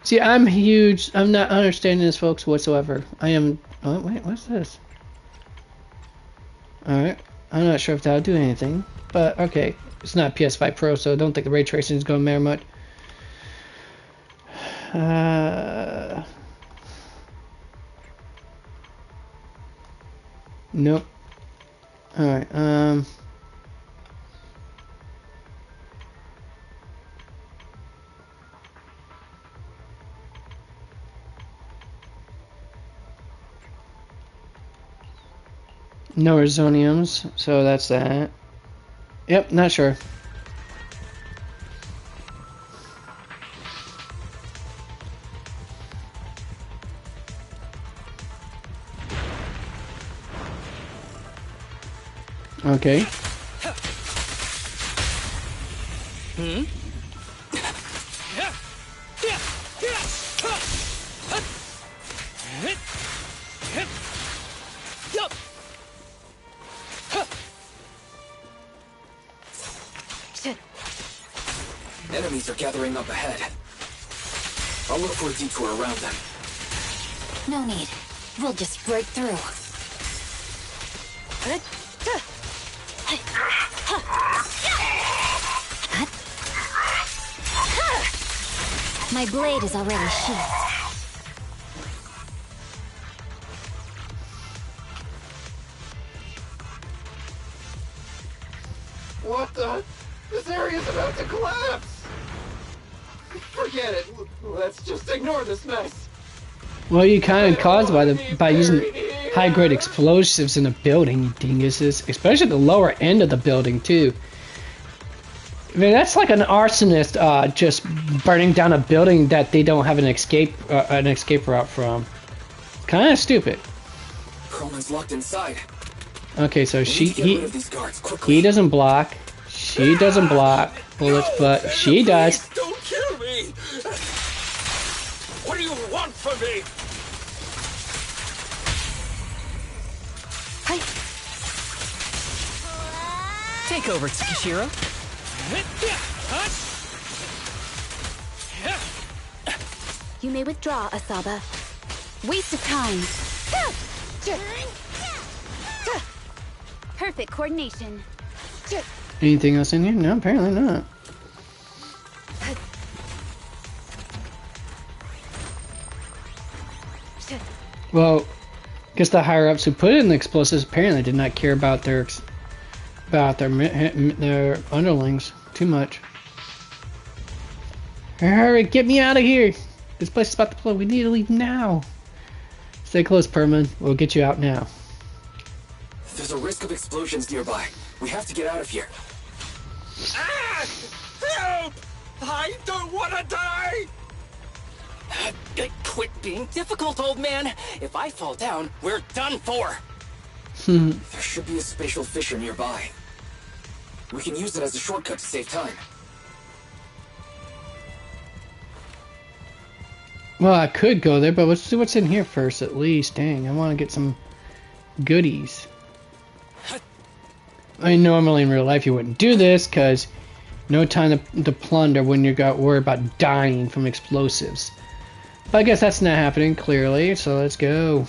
See, I'm huge. I'm not understanding this, folks, whatsoever. I am... Oh, wait, what's this? Alright. I'm not sure if that'll do anything. But, okay. It's not PS5 Pro, so I don't think the ray tracing is going to matter much. Nope. Alright, no resoniums, so that's that. Yep, not sure. Okay. Enemies are gathering up ahead. I'll look for a detour around them. No need. We'll just break through. My blade is already sheathed. What the? This area's about to collapse! Forget it. Let's just ignore this mess. Well, you kind of caused by using high-grade explosives in a building, you dinguses. Especially the lower end of the building, too. I mean, that's like an arsonist just burning down a building that they don't have an escape route from. Kind of stupid. Perlman's locked inside. Okay, so he doesn't block. She doesn't block bullets, but she does. Don't kill me! What do you want from me? Hi. Take over, Tsukishiro. You may withdraw, Asaba. Waste of time. Perfect coordination. Anything else in here? No, apparently not. Well, I guess the higher ups who put in the explosives apparently did not care about their underlings too much. Hurry, get me out of here! This place is about to blow. We need to leave now. Stay close, Perlman. We'll get you out now. There's a risk of explosions nearby. We have to get out of here. Ah! Help! I don't want to die! Quit being difficult, old man. If I fall down, we're done for. There should be a spatial fissure nearby. We can use it as a shortcut to save time. Well, I could go there, but let's see what's in here first, at least. Dang, I want to get some goodies. I mean, normally in real life you wouldn't do this, because no time to plunder when you got worried about dying from explosives. But I guess that's not happening, clearly, so let's go.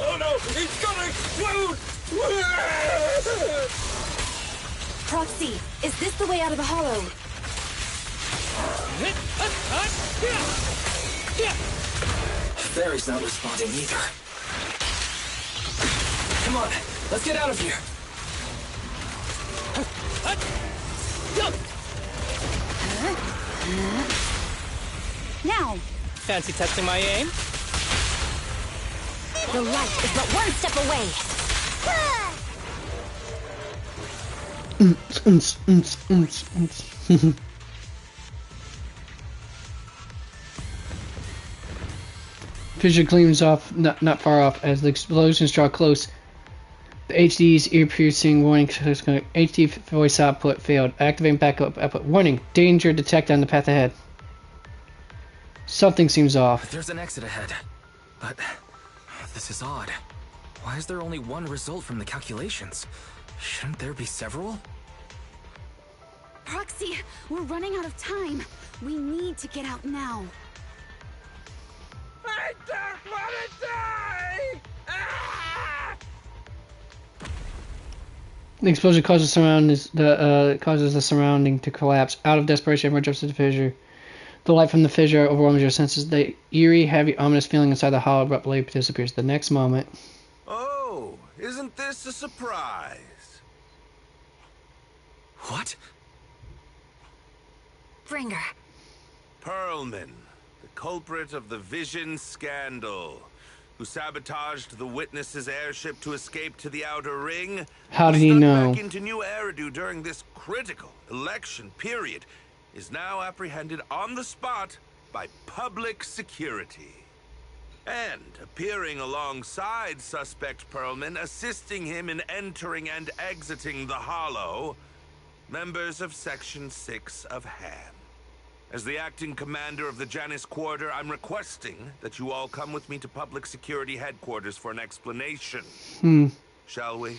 Oh no! It's gonna explode! Proxy, is this the way out of the hollow? Fairy's not responding either. Come on, let's get out of here. Now. Fancy testing my aim? The light is but one step away. Fissure gleams off, not far off, as the explosions draw close. The HD's ear-piercing warning HD voice output failed. Activating backup output. Warning, danger detected on the path ahead. Something seems off. There's an exit ahead, but this is odd. Why is there only one result from the calculations? Shouldn't there be several? Proxy, we're running out of time. We need to get out now. I don't want to die! Ah! The explosion causes the surrounding to collapse. Out of desperation, everyone jumps to the fissure. The light from the fissure overwhelms your senses. The eerie, heavy, ominous feeling inside the hollow abruptly disappears. The next moment. Oh, isn't this a surprise? What? Bringer. Perlman, the culprit of the Vision scandal, who sabotaged the Witness's airship to escape to the Outer Ring. How did he know? Back into New Eridu during this critical election period, is now apprehended on the spot by public security. And appearing alongside suspect Perlman, assisting him in entering and exiting the Hollow, members of Section 6 of HAM. As the acting commander of the Janus Quarter, I'm requesting that you all come with me to Public Security Headquarters for an explanation. Shall we?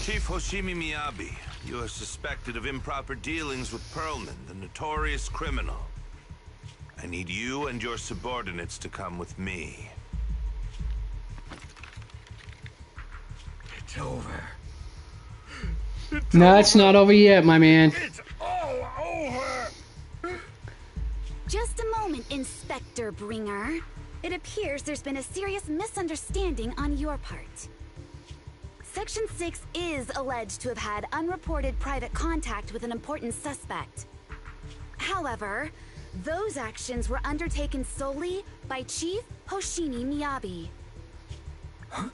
Chief Hoshimi Miyabi, you are suspected of improper dealings with Perlman, the notorious criminal. I need you and your subordinates to come with me. It's over. No, it's not over yet, my man. It's all over! Just a moment, Inspector Bringer. It appears there's been a serious misunderstanding on your part. Section 6 is alleged to have had unreported private contact with an important suspect. However, those actions were undertaken solely by Chief Hoshimi Miyabi. Huh?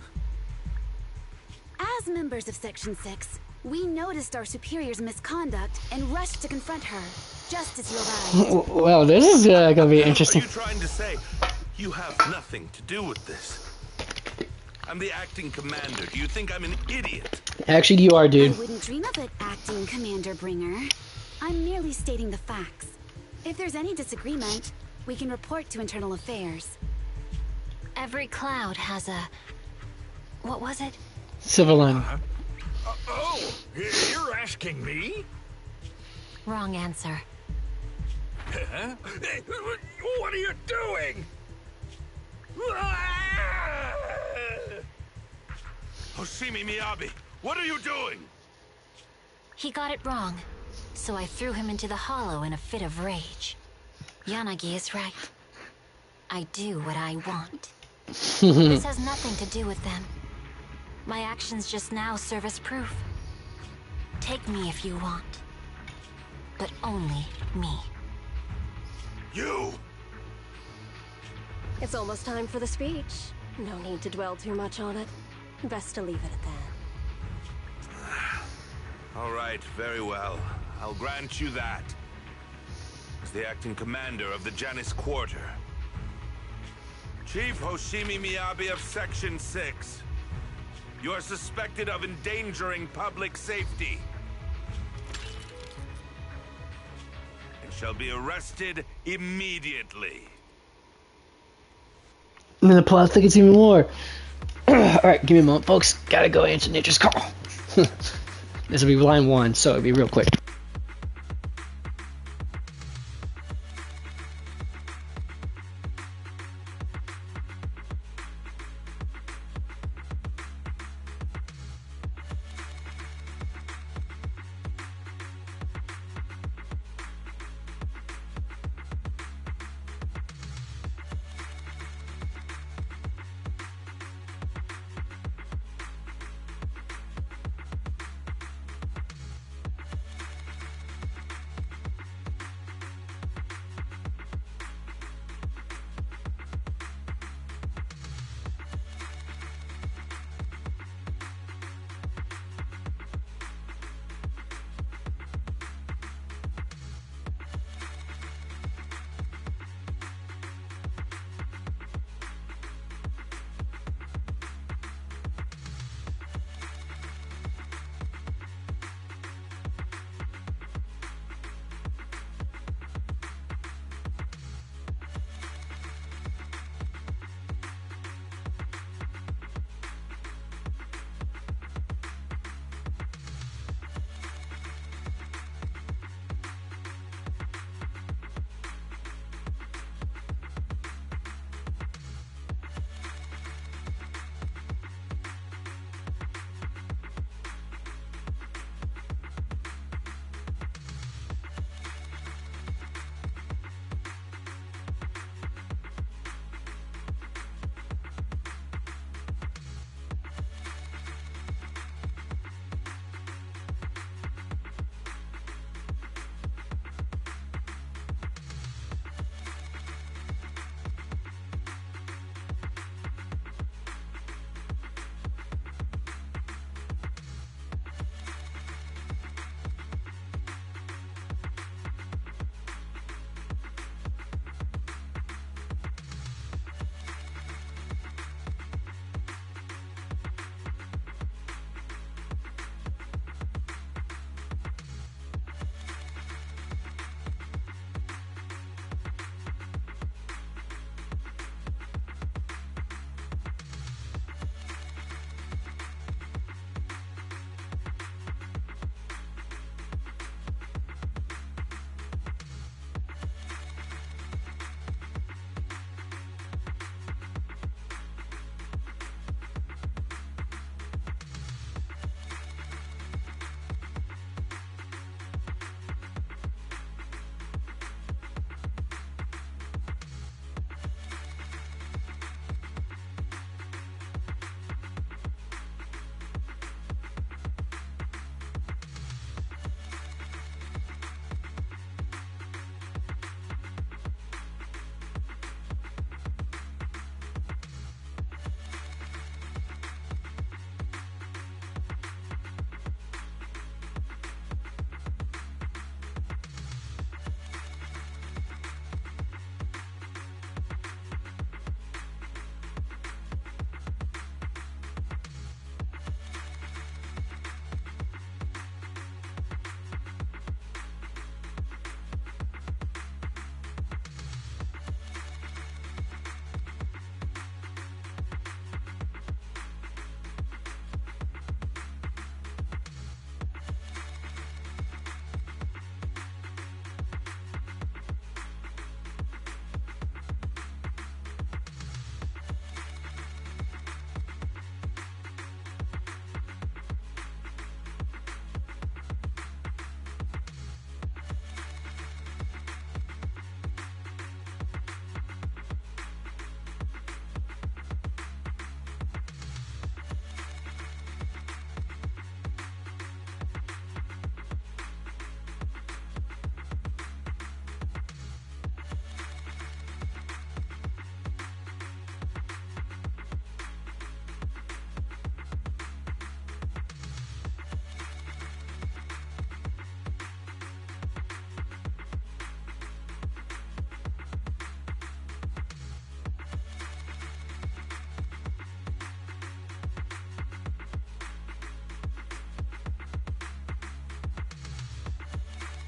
As members of Section 6, we noticed our superior's misconduct and rushed to confront her, just as you arrived. Well, this is gonna be interesting. Are you trying to say you have nothing to do with this? I'm the acting commander. Do you think I'm an idiot? Actually, you are, dude. I wouldn't dream of it, Acting Commander Bringer. I'm merely stating the facts. If there's any disagreement, we can report to Internal Affairs. Every cloud has a... What was it? Silver lining. Oh, you're asking me? Wrong answer. Huh? What are you doing? Hoshimi Miyabi, what are you doing? He got it wrong, so I threw him into the hollow in a fit of rage. Yanagi is right. I do what I want. This has nothing to do with them. My actions just now serve as proof. Take me if you want. But only me. You! It's almost time for the speech. No need to dwell too much on it. Best to leave it at that. All right, very well. I'll grant you that. As the acting commander of the Janus Quarter. Chief Hoshimi Miyabi of Section 6. You are suspected of endangering public safety. And shall be arrested immediately. And then the plot thickens even more. Alright, give me a moment, folks. Gotta go answer nature's call. This will be line 1, so it'll be real quick.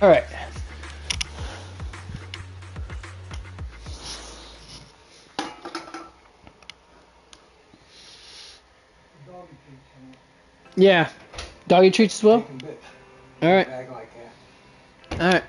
Alright. Yeah. Doggy treats as well? Alright. Alright.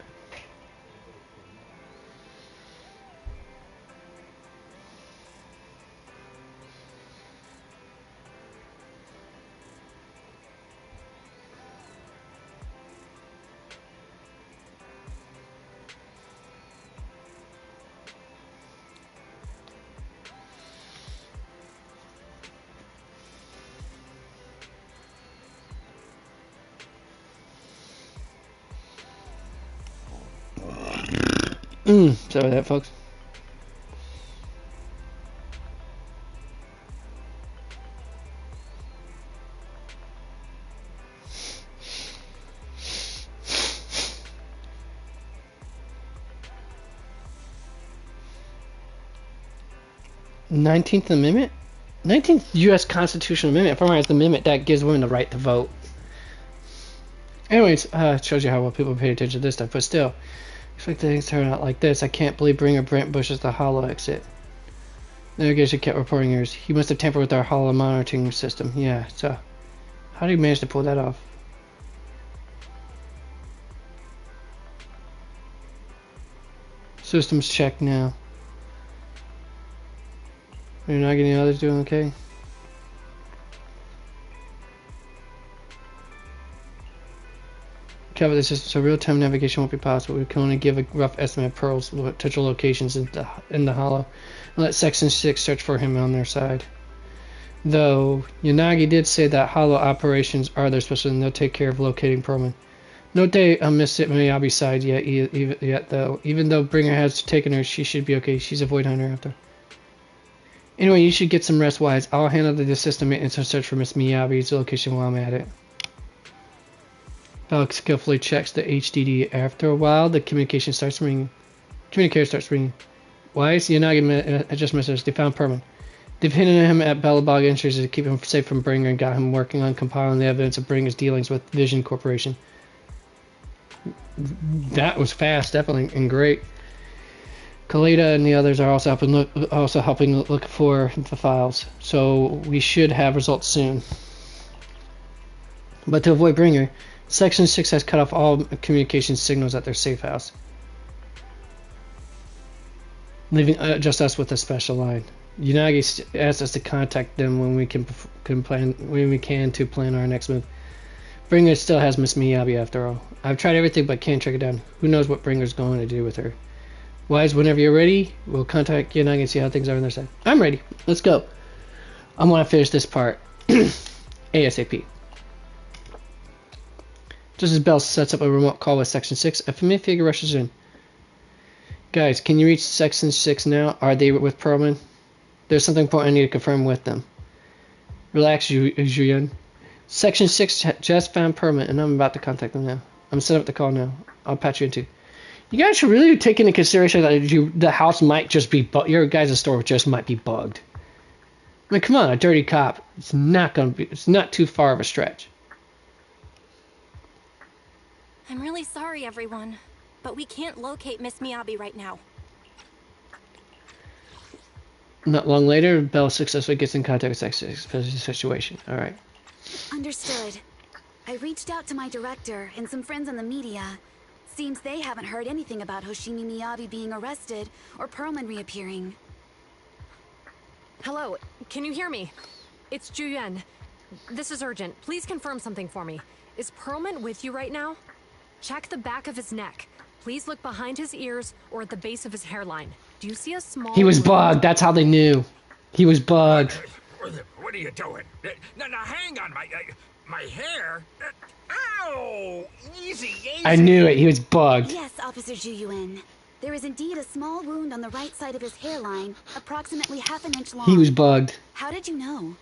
Sorry about that, folks. "19th Amendment? 19th U.S. Constitutional Amendment. If I'm right, it's the amendment that gives women the right to vote. Anyways, it shows you how well people pay attention to this stuff, but still. Looks like things turn out like this. I can't believe Bringer Brent Bush is the holo exit. Navigation kept reporting yours. He must have tampered with our holo monitoring system. Yeah, so how do you manage to pull that off? Systems checked now. You're not getting others doing okay? Cover the system so real-time navigation won't be possible. We can only give a rough estimate of Pearl's potential locations in the hollow. And let Section 6 search for him on their side. Though, Yanagi did say that hollow operations are their specialty and they'll take care of locating Perlman. No day on Miss Miyabi's side yet, though. Even though Bringer has taken her, she should be okay. She's a void hunter after. Anyway, you should get some rest, Wise. I'll handle the system maintenance and search for Miss Miyabi's location while I'm at it. Alex skillfully checks the HDD. After a while, the communicator starts ringing. Wise, Yanagi just messaged. They found Perlman. They've hidden him at Belobog Industries to keep him safe from Bringer and got him working on compiling the evidence of Bringer's dealings with Vision Corporation. That was fast, definitely, and great. Kaleda and the others are also helping look for the files, so we should have results soon. But to avoid Bringer, Section 6 has cut off all communication signals at their safe house, leaving just us with a special line. Yanagi asked us to contact them when we can to plan our next move. Bringer still has Miss Miyabi after all. I've tried everything but can't track her down. Who knows what Bringer's going to do with her? Wise, whenever you're ready, we'll contact Yanagi and see how things are on their side. I'm ready. Let's go. I want to finish this part ASAP. Just as Bell sets up a remote call with Section 6, a familiar figure rushes in. Guys, can you reach Section 6 now? Are they with Perlman? There's something important I need to confirm with them. Relax, Julian. Section 6 just found Perlman, and I'm about to contact them now. I'm setting up the call now. I'll patch you in too. You guys should really take into consideration that the house might just be bugged. Your guys' store just might be bugged. I mean, come on, a dirty cop. It's not too far of a stretch. I'm really sorry, everyone, but we can't locate Miss Miyabi right now. Not long later, Bell successfully gets in contact with Section 6 for the situation. All right. Understood. I reached out to my director and some friends in the media. Seems they haven't heard anything about Hoshimi Miyabi being arrested or Perlman reappearing. Hello, can you hear me? It's Juyen. This is urgent. Please confirm something for me. Is Perlman with you right now? Check the back of his neck. Please look behind his ears or at the base of his hairline. Do you see a small... He was bugged. That's how they knew. He was bugged. What are you doing? Now hang on, my hair. Ow! Easy. I knew it. He was bugged. Yes, Officer Juyuin. There is indeed a small wound on the right side of his hairline, approximately half an inch long. He was bugged. How did you know?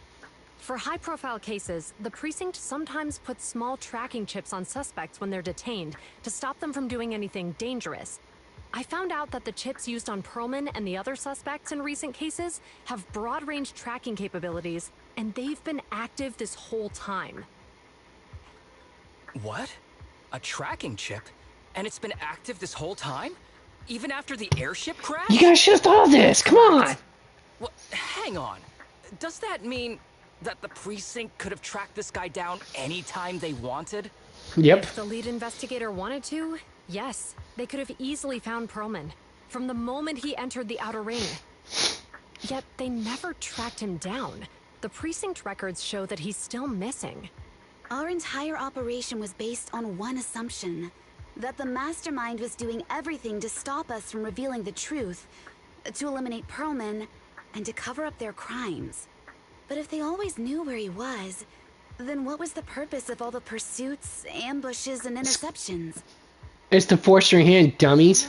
For high-profile cases, the precinct sometimes puts small tracking chips on suspects when they're detained to stop them from doing anything dangerous. I found out that the chips used on Perlman and the other suspects in recent cases have broad-range tracking capabilities, and they've been active this whole time. What? A tracking chip? And it's been active this whole time? Even after the airship crash? You guys should have thought of this. Come on. Well, hang on. Does that mean that the precinct could have tracked this guy down anytime they wanted? Yep. If the lead investigator wanted to, yes. They could have easily found Perlman from the moment he entered the outer ring. Yet they never tracked him down. The precinct records show that he's still missing. Our entire operation was based on one assumption. That the mastermind was doing everything to stop us from revealing the truth, to eliminate Perlman, and to cover up their crimes. But if they always knew where he was, then what was the purpose of all the pursuits, ambushes, and interceptions? It's to force your hand, dummies.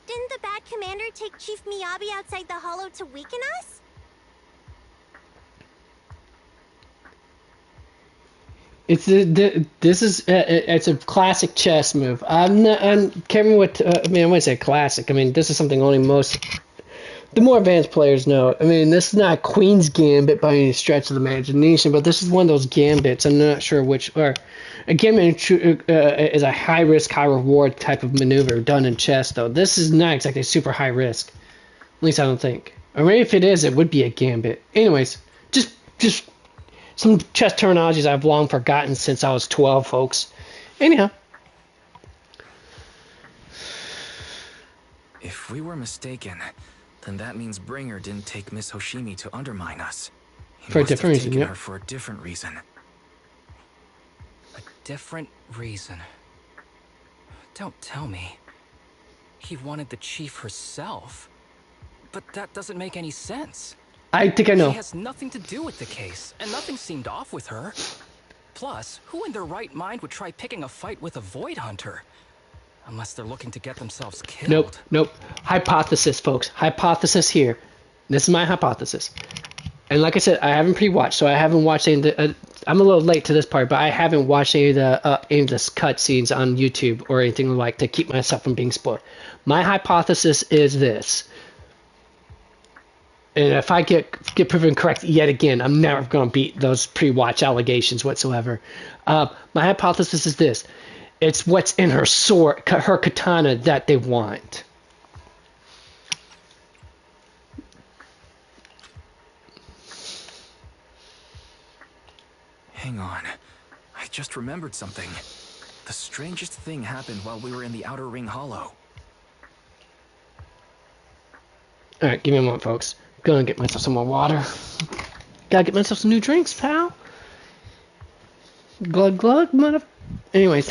Didn't the bad commander take Chief Miyabi outside the hollow to weaken us? It's it's a classic chess move. I can't remember what. I mean, I wouldn't say classic. I mean, this is something only the more advanced players know. I mean, this is not Queen's Gambit by any stretch of the imagination, but this is one of those gambits. I'm not sure which. Or a gambit is a high risk, high reward type of maneuver done in chess. Though this is not exactly super high risk. At least I don't think. Or maybe if it is, it would be a gambit. Anyways, just some chess terminologies I've long forgotten since I was 12, folks. Anyhow. If we were mistaken, then that means Bringer didn't take Miss Hoshimi to undermine us. He for a must different have reason, taken yeah. her for a different reason. A different reason? Don't tell me. He wanted the chief herself. But that doesn't make any sense. I think I know. She has nothing to do with the case, and nothing seemed off with her. Plus, who in their right mind would try picking a fight with a Void Hunter? Unless they're looking to get themselves killed. Nope. Hypothesis, folks. Hypothesis here. This is my hypothesis. And like I said, I haven't pre-watched, so I haven't watched any of the... I'm a little late to this part, but I haven't watched any of the cutscenes on YouTube or anything like to keep myself from being spoiled. My hypothesis is this. And if I get proven correct yet again, I'm never going to beat those pre-watch allegations whatsoever. My hypothesis is this. It's what's in her sword, her katana, that they want. Hang on. I just remembered something. The strangest thing happened while we were in the Outer Ring Hollow. Alright, give me a moment, folks. Gonna get myself some more water. Gotta get myself some new drinks, pal. Glug glug, mother... Anyways,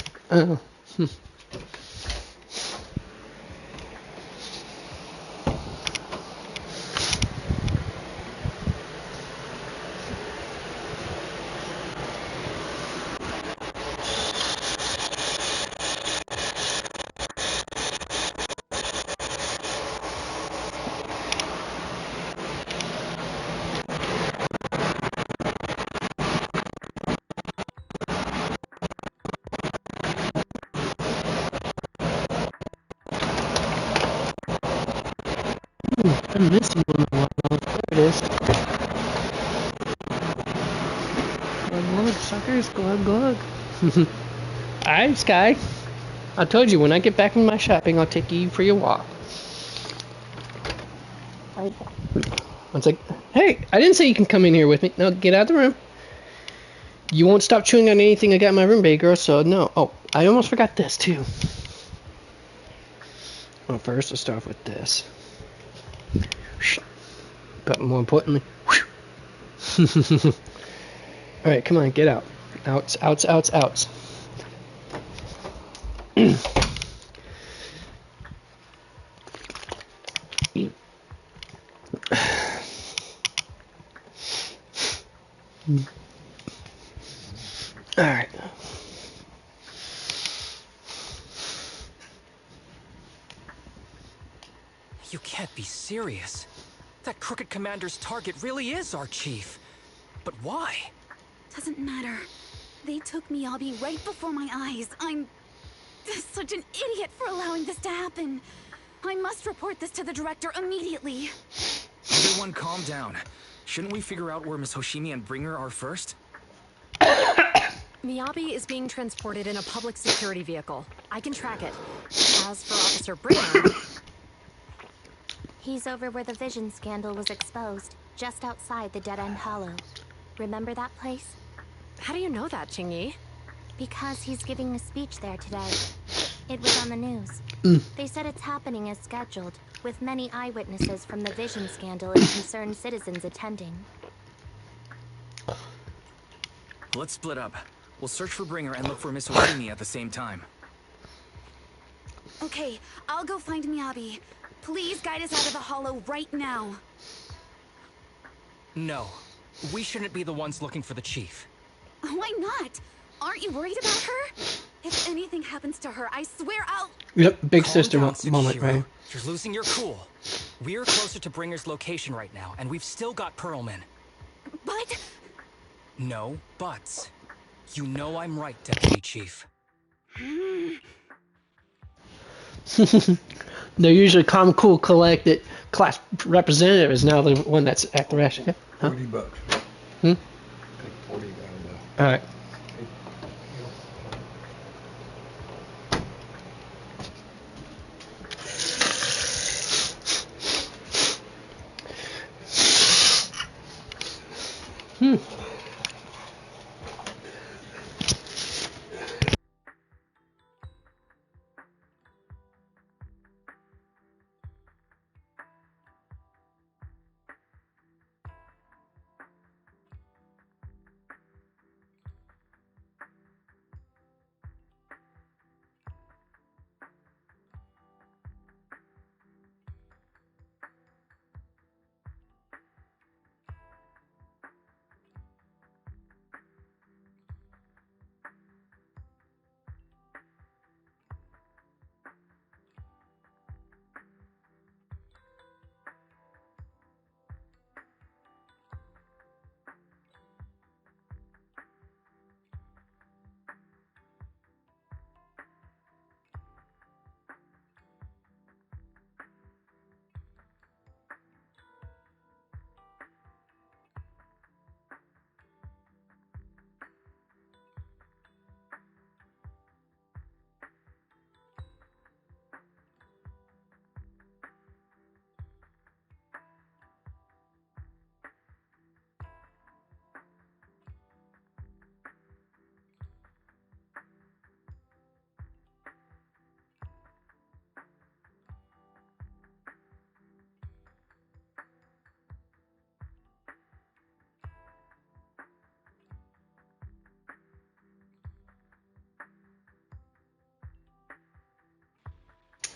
I'm missing one. There it is. Glug glug, suckers, glug glug. Alright, Sky. I told you, when I get back from my shopping, I'll take you for your walk. It's like, hey, I didn't say you can come in here with me. No, get out of the room. You won't stop chewing on anything I got in my room, baby girl, so no. Oh, I almost forgot this, too. Well, first, let's start off with this. But more importantly, alright, come on, get out. Outs. Alright. You can't be serious. That crooked commander's target really is our chief. But why? Doesn't matter. They took Miyabi right before my eyes. I'm such an idiot for allowing this to happen. I must report this to the director immediately. Everyone calm down. Shouldn't we figure out where Miss Hoshimi and Bringer are first? Miyabi is being transported in a public security vehicle. I can track it. As for Officer Bringer... He's over where the vision scandal was exposed, just outside the Dead End Hollow. Remember that place? How do you know that, Qingyi? Because he's giving a speech there today. It was on the news. They said it's happening as scheduled, with many eyewitnesses from the vision scandal and concerned citizens attending. Let's split up. We'll search for Bringer and look for Miss Oshimi at the same time. Okay, I'll go find Miyabi. Please guide us out of the hollow right now. No. We shouldn't be the ones looking for the chief. Why not? Aren't you worried about her? If anything happens to her, I swear I'll... Yep, big Calm sister down, moment, Tsukishiro. right? You're losing your cool. We're closer to Bringer's location right now, and we've still got Perlman. But... No buts. You know I'm right, Deputy Chief. They're usually calm, cool, collected. Class representative is now the one that's acting rash. Huh? $40. Hmm? Take 40 out of the... All right.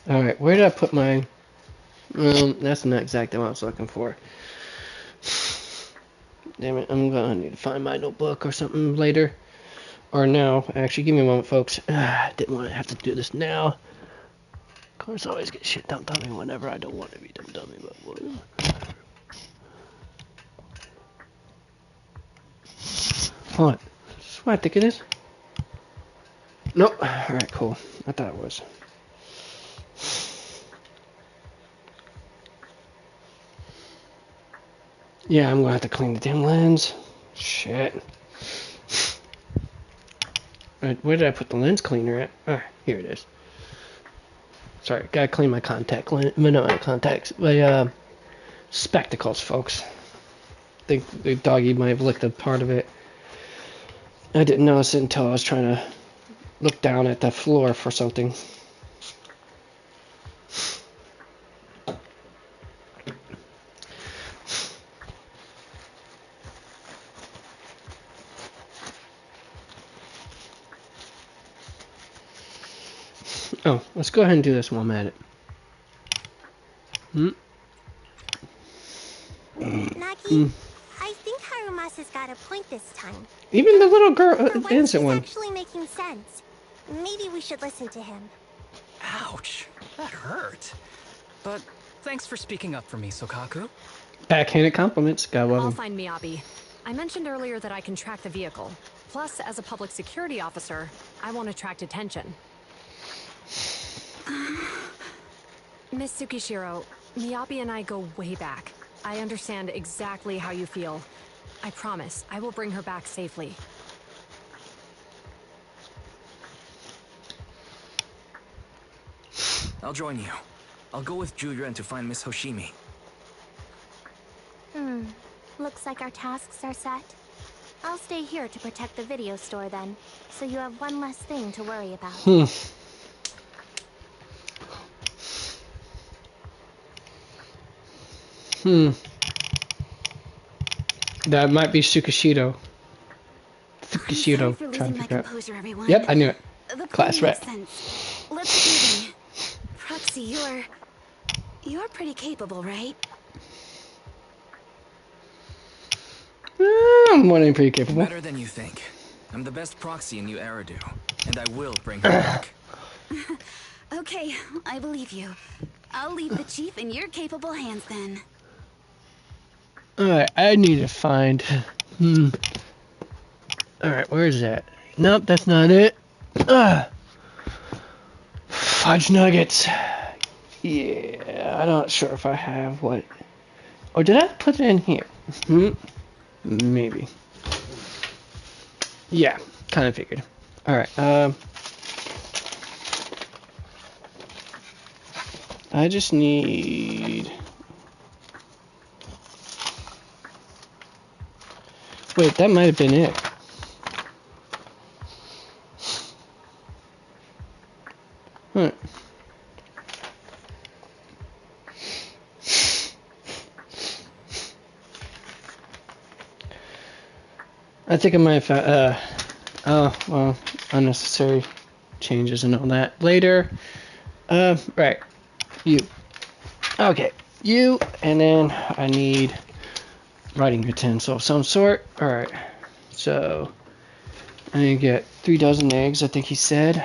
All right, where did I put my? That's not exactly what I was looking for. Damn it, I'm gonna need to find my notebook or something later, or now. Actually, give me a moment, folks. I didn't want to have to do this now. Of course, I always get shit dumped on me whenever I don't want to be dumped on me, but whatever. Hold on. Is this what I think it is? Nope. Alright, cool. I thought it was. Yeah, I'm gonna have to clean the damn lens. Shit. Alright, where did I put the lens cleaner at? Ah, here it is. Sorry, gotta clean my contact lens. No, not contacts. My spectacles, folks. I think the doggy might have licked a part of it. I didn't notice it until I was trying to look down at the floor for something. Oh, let's go ahead and do this while I'm at it. Nagi, I think Harumasa's got a point this time. Even the little girl, For innocent once, one. he's actually making sense. Maybe we should listen to him. Ouch, that hurt. But thanks for speaking up for me, Sokaku. Backhanded compliments. God love I'll him. find Miyabi. I mentioned earlier that I can track the vehicle. Plus, as a public security officer, I won't attract attention. Miss Tsukishiro, Miyabi and I go way back. I understand exactly how you feel. I promise, I will bring her back safely. I'll join you. I'll go with Juyuan to find Miss Hoshimi. Looks like our tasks are set. I'll stay here to protect the video store then, so you have one less thing to worry about. That might be Tsukishido. Sorry for losing my composure, everyone. Yep, I knew it. The Class plan rep. makes sense. Let's get moving. Proxy, you're pretty capable, right? I'm more than pretty capable. Better than you think. I'm the best proxy in New Eridu, and I will bring her back. Okay, I believe you. I'll leave the chief in your capable hands then. Alright, I need to find... Alright, where is that? Nope, that's not it. Fudge nuggets. Yeah, I'm not sure if I have what... Or did I put it in here? Maybe. Yeah, kind of figured. Alright, I just need... Wait, that might have been it. Huh. I think I might have oh, well, unnecessary changes and all that later. Right. You. Okay. You, and then I need writing utensil of some sort. Alright. So, I need to get 3 dozen eggs, I think he said.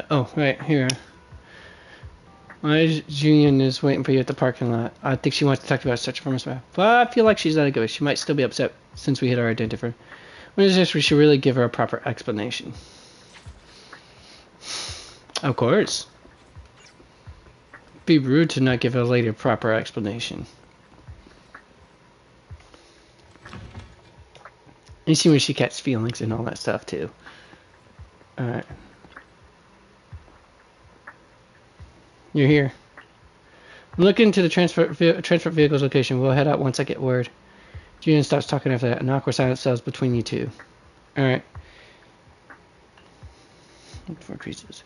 Oh, right, here. My Julian is waiting for you at the parking lot. I think she wants to talk about such a form of but I feel like she's not a good. She might still be upset since we hit our identifier. When is this? We should really give her a proper explanation. Of course. Be rude to not give a lady a proper explanation. You see when she catches feelings and all that stuff too. Alright. You're here. I'm looking into the transport vehicle's location. We'll head out once I get word. Julian stops talking after that. An awkward silence settles between you two. Alright. 4 pieces.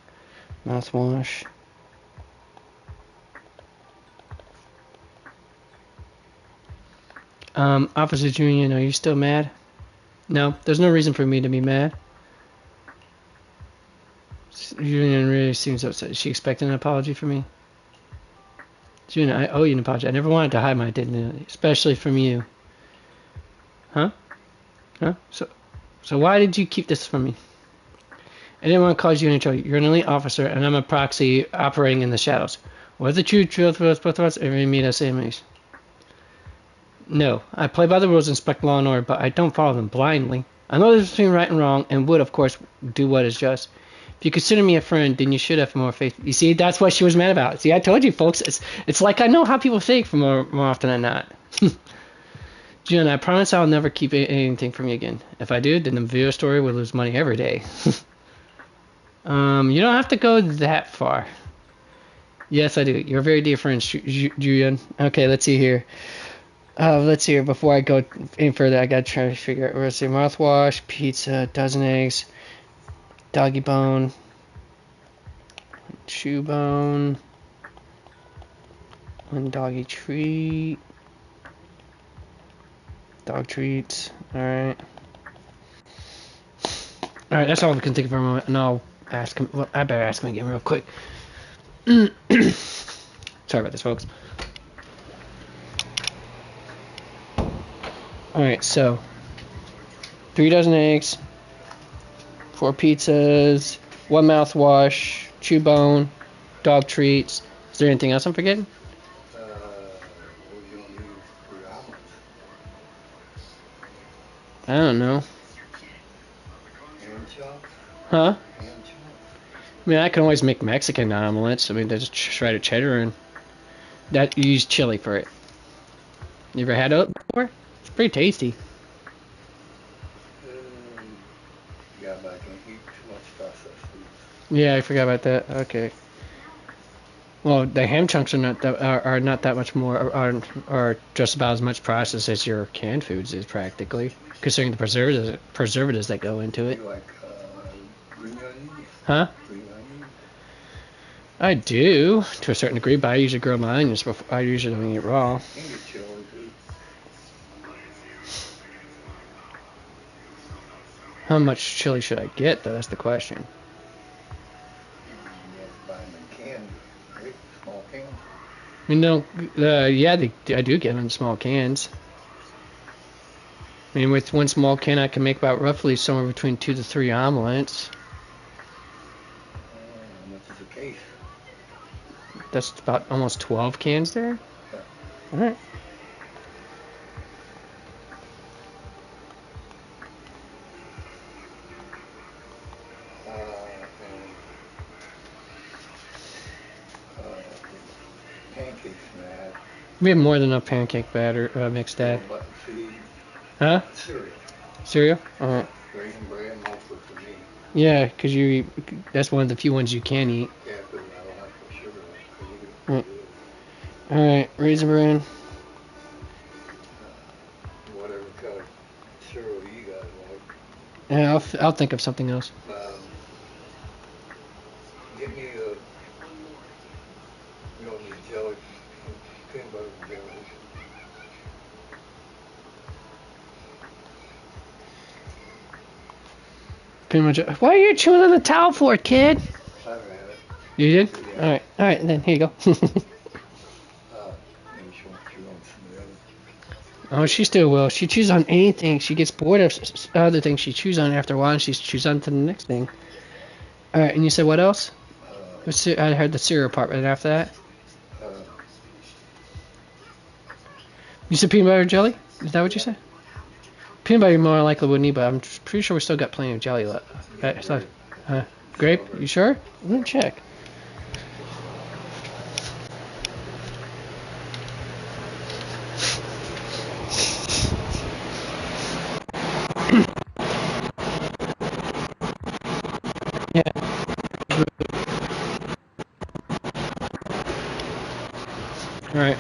Mouthwash. Officer Julian, are you still mad? No, there's no reason for me to be mad. Julian really seems upset. Is she expecting an apology from me? Julian, I owe you an apology. I never wanted to hide my identity, especially from you. Huh? Huh? So why did you keep this from me? I didn't want to cause you any trouble. You're an elite officer, and I'm a proxy operating in the shadows. What's the truth for us, both of us? And we meet us enemies. No, I play by the rules and respect law and order, but I don't follow them blindly. I know there's between right and wrong, and would, of course, do what is just. If you consider me a friend, then you should have more faith. You see, that's what she was mad about. See, I told you, folks. It's like I know how people think for more often than not. Jun, I promise I'll never keep anything from you again. If I do, then the video story will lose money every day. You don't have to go that far. Yes, I do. You're a very dear friend, Julian. Okay, let's see here. Let's see here. Before I go any further, I gotta try to figure out. Let's see. Mouthwash, pizza, dozen eggs, doggy bone, chew bone, 1 doggy treat, dog treats. All right. All right. That's all I can think of for a moment, and I'll ask him. Well, I better ask him again real quick. Sorry about this, folks. Alright, so 3 dozen eggs, 4 pizzas, 1 mouthwash, chew bone, dog treats. Is there anything else I'm forgetting? Well, you'll need 3 omelets. I don't know. Ham chop? Huh? Ham chop? I mean, I can always make Mexican omelets. I mean, there's shredded cheddar and that you use chili for it. You ever had it before? It's pretty tasty. Yeah, but I don't eat too much processed foods. Yeah, I forgot about that. Okay. Well, the ham chunks are not that much more are just about as much processed as your canned foods is practically, considering the preservatives that go into it. You like green onions? Huh? Green onions? I do to a certain degree, but I usually grill my onions before. I usually don't eat it raw. You can get chili too. How much chili should I get, though? That's the question. You have to buy them in cans, right? Small cans. You know, yeah, I do get them in small cans. I mean, with one small can, I can make about roughly somewhere between 2 to 3 omelets. How much is a case? That's about almost 12 cans there. Yeah. All right. Pancakes, man. We have more than enough pancake batter mixed, Dad. Huh? Cereal. Cereal? All right. Raisin bran, mostly for me. Yeah, because that's one of the few ones you can eat. Yeah, because I don't like the sugar. All right, raisin bran. Whatever kind of cereal you guys like. Yeah, I'll think of something else. Give me you don't need jelly, peanut butter and jelly. Pretty much. Why are you chewing on the towel for, kid? I've had it. You did? Yeah. All right, then here you go. Maybe she won't chew on some of the other. Oh, she still will. She chews on anything. She gets bored of other things she chews on after a while, and she chews on to the next thing. All right, and you said what else? I heard the cereal part right after that. You said peanut butter and jelly? Is that what you said? Peanut butter more likely wouldn't eat, but I'm pretty sure we still got plenty of jelly left. Grape? You sure? I'm gonna check. Yeah. All right.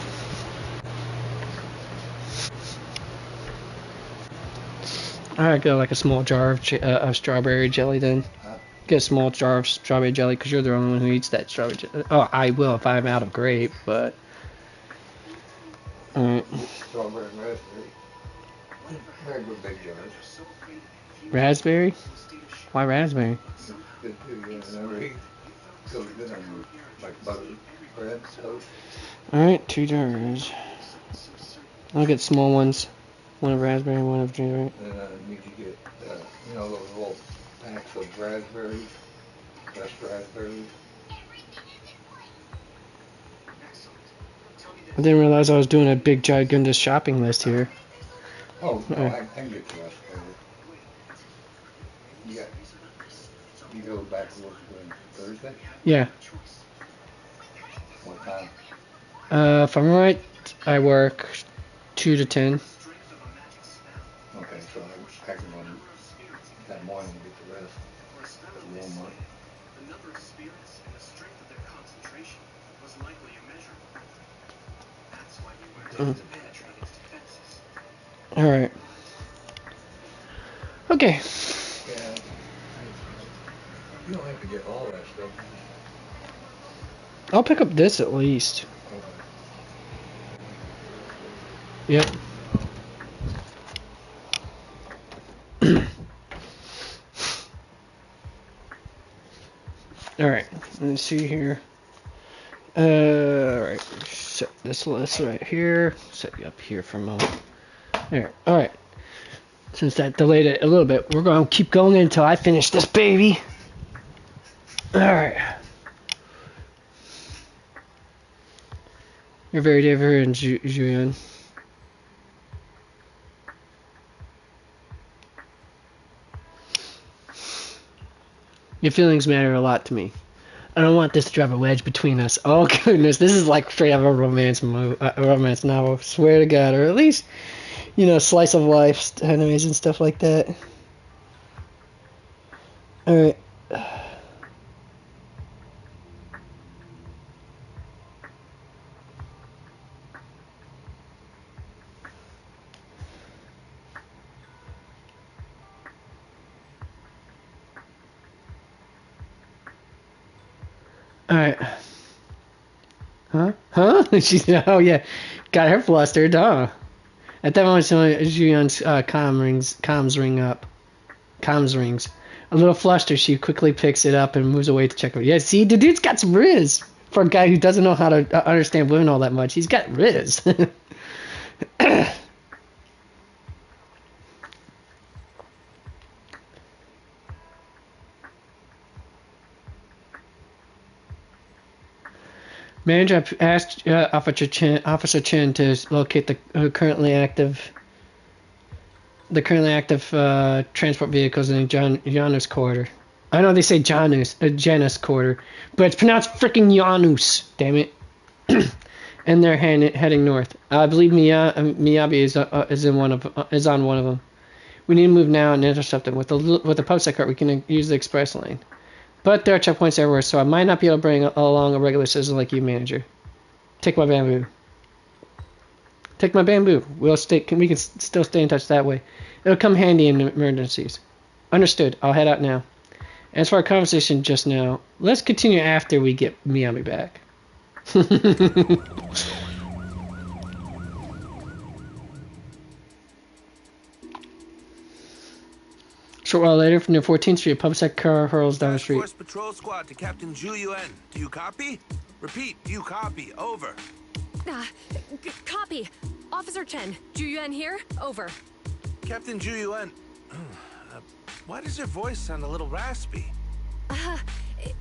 Alright, get like a small jar of strawberry jelly then. Get a small jar of strawberry jelly because you're the only one who eats that strawberry jelly. Oh, I will if I'm out of grape, but... Alright. Strawberry and raspberry. Very good big jars. Raspberry? Why raspberry? Good to eat. Goes good on like butter, bread, toast. Alright, 2 jars. I'll get small ones. One of raspberry and one of ginger. And I need to get, those little packs of raspberries, fresh raspberries. I didn't realize I was doing a big gigantic shopping list here. Oh, no, I can get the rest of it. You go back to work on Thursday? Yeah. What time? If I'm right, I work 2 to 10. Okay, so I can run that morning and get the rest at Walmart. Alright. Okay. Yeah. You don't have to get all that stuff. I'll pick up this at least. Yep. Alright, let's see here. Alright, set this list right here. Set you up here for a moment. There, alright. Since that delayed it a little bit, we're going to keep going until I finish this baby. Alright. You're very different, Julian. Your feelings matter a lot to me. I don't want this to drive a wedge between us. Oh goodness, this is like straight out of a romance novel. Swear to God, or at least, you know, slice of life animes and stuff like that. All right. Alright. Huh? She, oh yeah. Got her flustered, huh? At that moment, Ju-yeon's comms rings. A little flustered, she quickly picks it up and moves away to check it. Yeah, see, the dude's got some riz. For a guy who doesn't know how to understand women all that much, he's got riz. Manager asked Officer Chen to locate the currently active transport vehicles in Janus Quarter. I know they say Janus Quarter, but it's pronounced freaking Janus. Damn it! And they're heading north. I believe Miyabi is on one of them. We need to move now and intercept them with the post cart. We can use the express lane. But there are checkpoints everywhere, so I might not be able to bring along a regular citizen like you, manager. Take my bamboo. Take my bamboo. We can still stay in touch that way. It'll come handy in emergencies. Understood. I'll head out now. As for our conversation just now, let's continue after we get Miyabi back. Short while later, from near 14th Street, a public sector car hurls down the street. Force Patrol Squad to Captain Ju-yeon. Do you copy? Repeat, do you copy? Over. Copy. Officer Chen, Ju-yeon here. Over. Captain Ju-yeon, why does your voice sound a little raspy?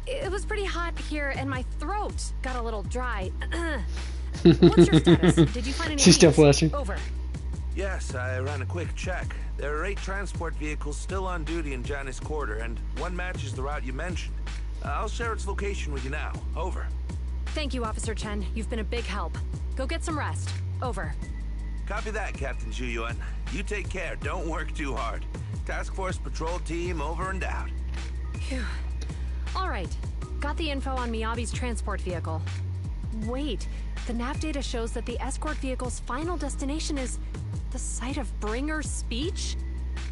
It was pretty hot here, and my throat got a little dry. What's your status? Did you find any? She's still flushing. Over. Yes, I ran a quick check. There are 8 transport vehicles still on duty in Janus Quarter, and one matches the route you mentioned. I'll share its location with you now. Over. Thank you, Officer Chen. You've been a big help. Go get some rest. Over. Copy that, Captain Ju-yeon. You take care. Don't work too hard. Task Force Patrol Team over and out. Phew. All right. Got the info on Miyabi's transport vehicle. Wait. The nav data shows that the escort vehicle's final destination is the site of Bringer's speech?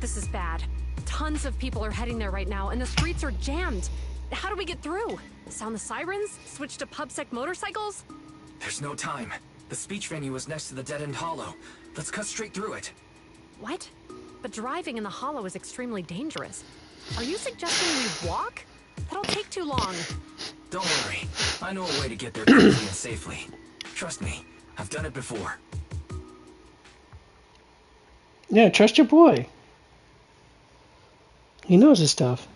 This is bad. Tons of people are heading there right now, and the streets are jammed. How do we get through? Sound the sirens? Switch to PubSec motorcycles? There's no time. The speech venue is next to the dead-end hollow. Let's cut straight through it. What? But driving in the hollow is extremely dangerous. Are you suggesting we walk? That'll take too long. Don't worry. I know a way to get there quickly and safely. Trust me, I've done it before. Yeah, trust your boy. He knows his stuff.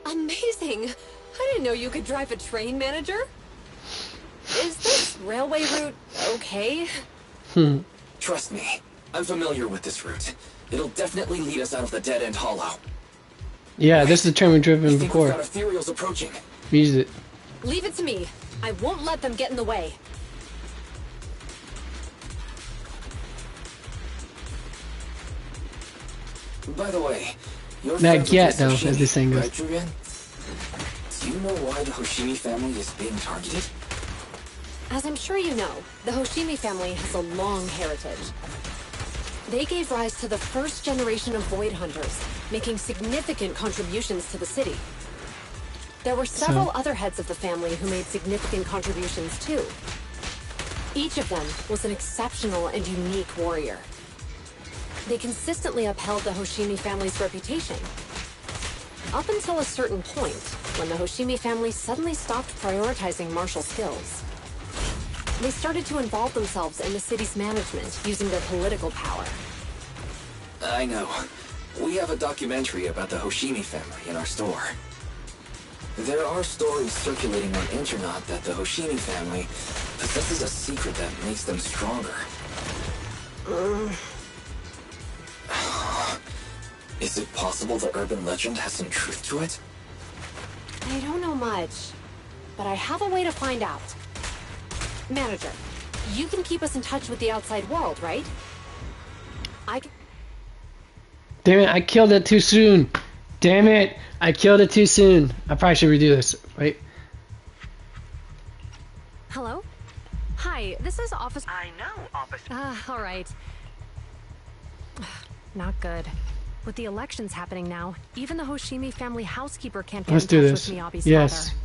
Amazing! I didn't know you could drive a train, manager. Is this railway route okay? Trust me, I'm familiar with this route. It'll definitely lead us out of the dead-end hollow. Yeah, this is the train we've driven before. We've got ethereals approaching. Use it. Leave it to me. I won't let them get in the way. By the way, Not yet, though, as this thing goes. Right, Ju-yeon? Do you know why the Hoshimi family is being targeted? As I'm sure you know, the Hoshimi family has a long heritage. They gave rise to the first generation of Void Hunters, making significant contributions to the city. There were several other heads of the family who made significant contributions too. Each of them was an exceptional and unique warrior. They consistently upheld the Hoshimi family's reputation. Up until a certain point, when the Hoshimi family suddenly stopped prioritizing martial skills. They started to involve themselves in the city's management using their political power. I know. We have a documentary about the Hoshimi family in our store. There are stories circulating on internet that the Hoshimi family possesses a secret that makes them stronger. Is it possible the urban legend has some truth to it? I don't know much, but I have a way to find out. Manager, you can keep us in touch with the outside world, right? Damn it, I killed it too soon. Damn it, I killed it too soon. I probably should redo this, right? Hello? Hi, this is Officer... I know, Officer. All right. Not good. With the elections happening now, even the Hoshimi family housekeeper can't get in touch with Miyabi's father.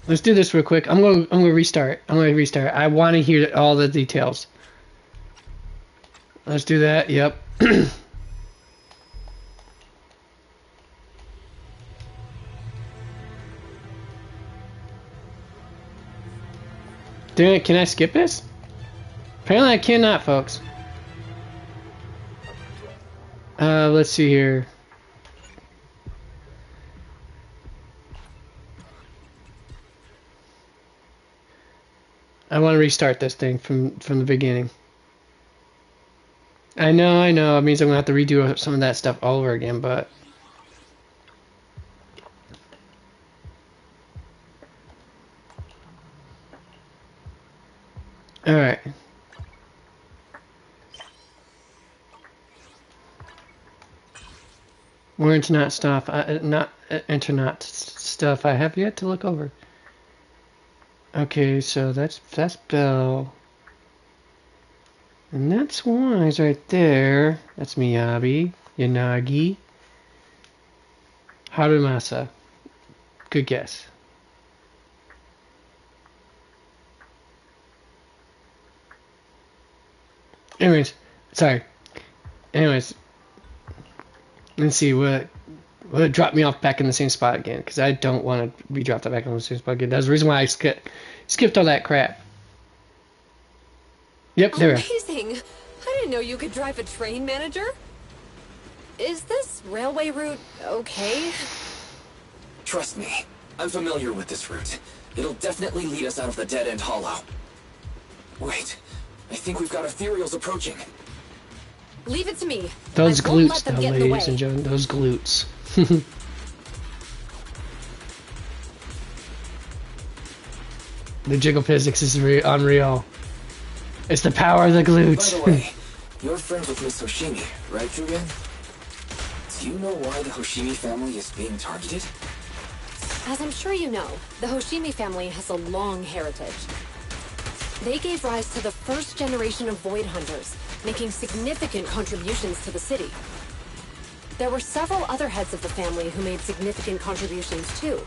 Let's do this real quick. I'm gonna restart. I want to hear all the details. Let's do that. Yep. Damn it, can I skip this? Apparently I cannot, folks. Let's see here. I want to restart this thing from the beginning. I know. It means I'm gonna have to redo some of that stuff all over again, but all right. More internet stuff. Not internet stuff. I have yet to look over. Okay, so that's Bell. And that's Wise right there. That's Miyabi, Yanagi, Harumasa. Good guess. Anyways, sorry. Anyways, let's see what it dropped me off back in the same spot again, because I don't want to be dropped back in the same spot again. That's the reason why I skipped all that crap. Yep, there. Amazing! I didn't know you could drive a train, Manager. Is this railway route okay? Trust me, I'm familiar with this route. It'll definitely lead us out of the dead-end hollow. Wait, I think we've got ethereals approaching. Leave it to me. Those glutes, though, ladies and gentlemen. Those glutes. The jiggle physics is unreal. It's the power of the glutes. By the way, you're friends with Miss Hoshimi, right, Jugen? Do you know why the Hoshimi family is being targeted? As I'm sure you know, the Hoshimi family has a long heritage. They gave rise to the first generation of Void Hunters, making significant contributions to the city. There were several other heads of the family who made significant contributions too.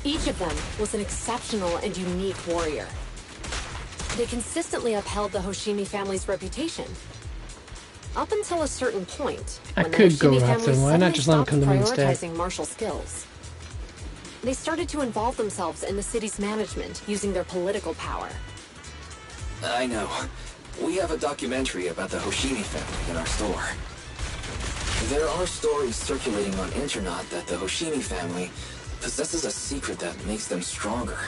Each of them was an exceptional and unique warrior. They consistently upheld the Hoshimi family's reputation. Up until a certain point, when the Hoshimi family suddenly stopped prioritizing martial skills. They started to involve themselves in the city's management using their political power. I know. We have a documentary about the Hoshimi family in our store. There are stories circulating on internet that the Hoshimi family possesses a secret that makes them stronger.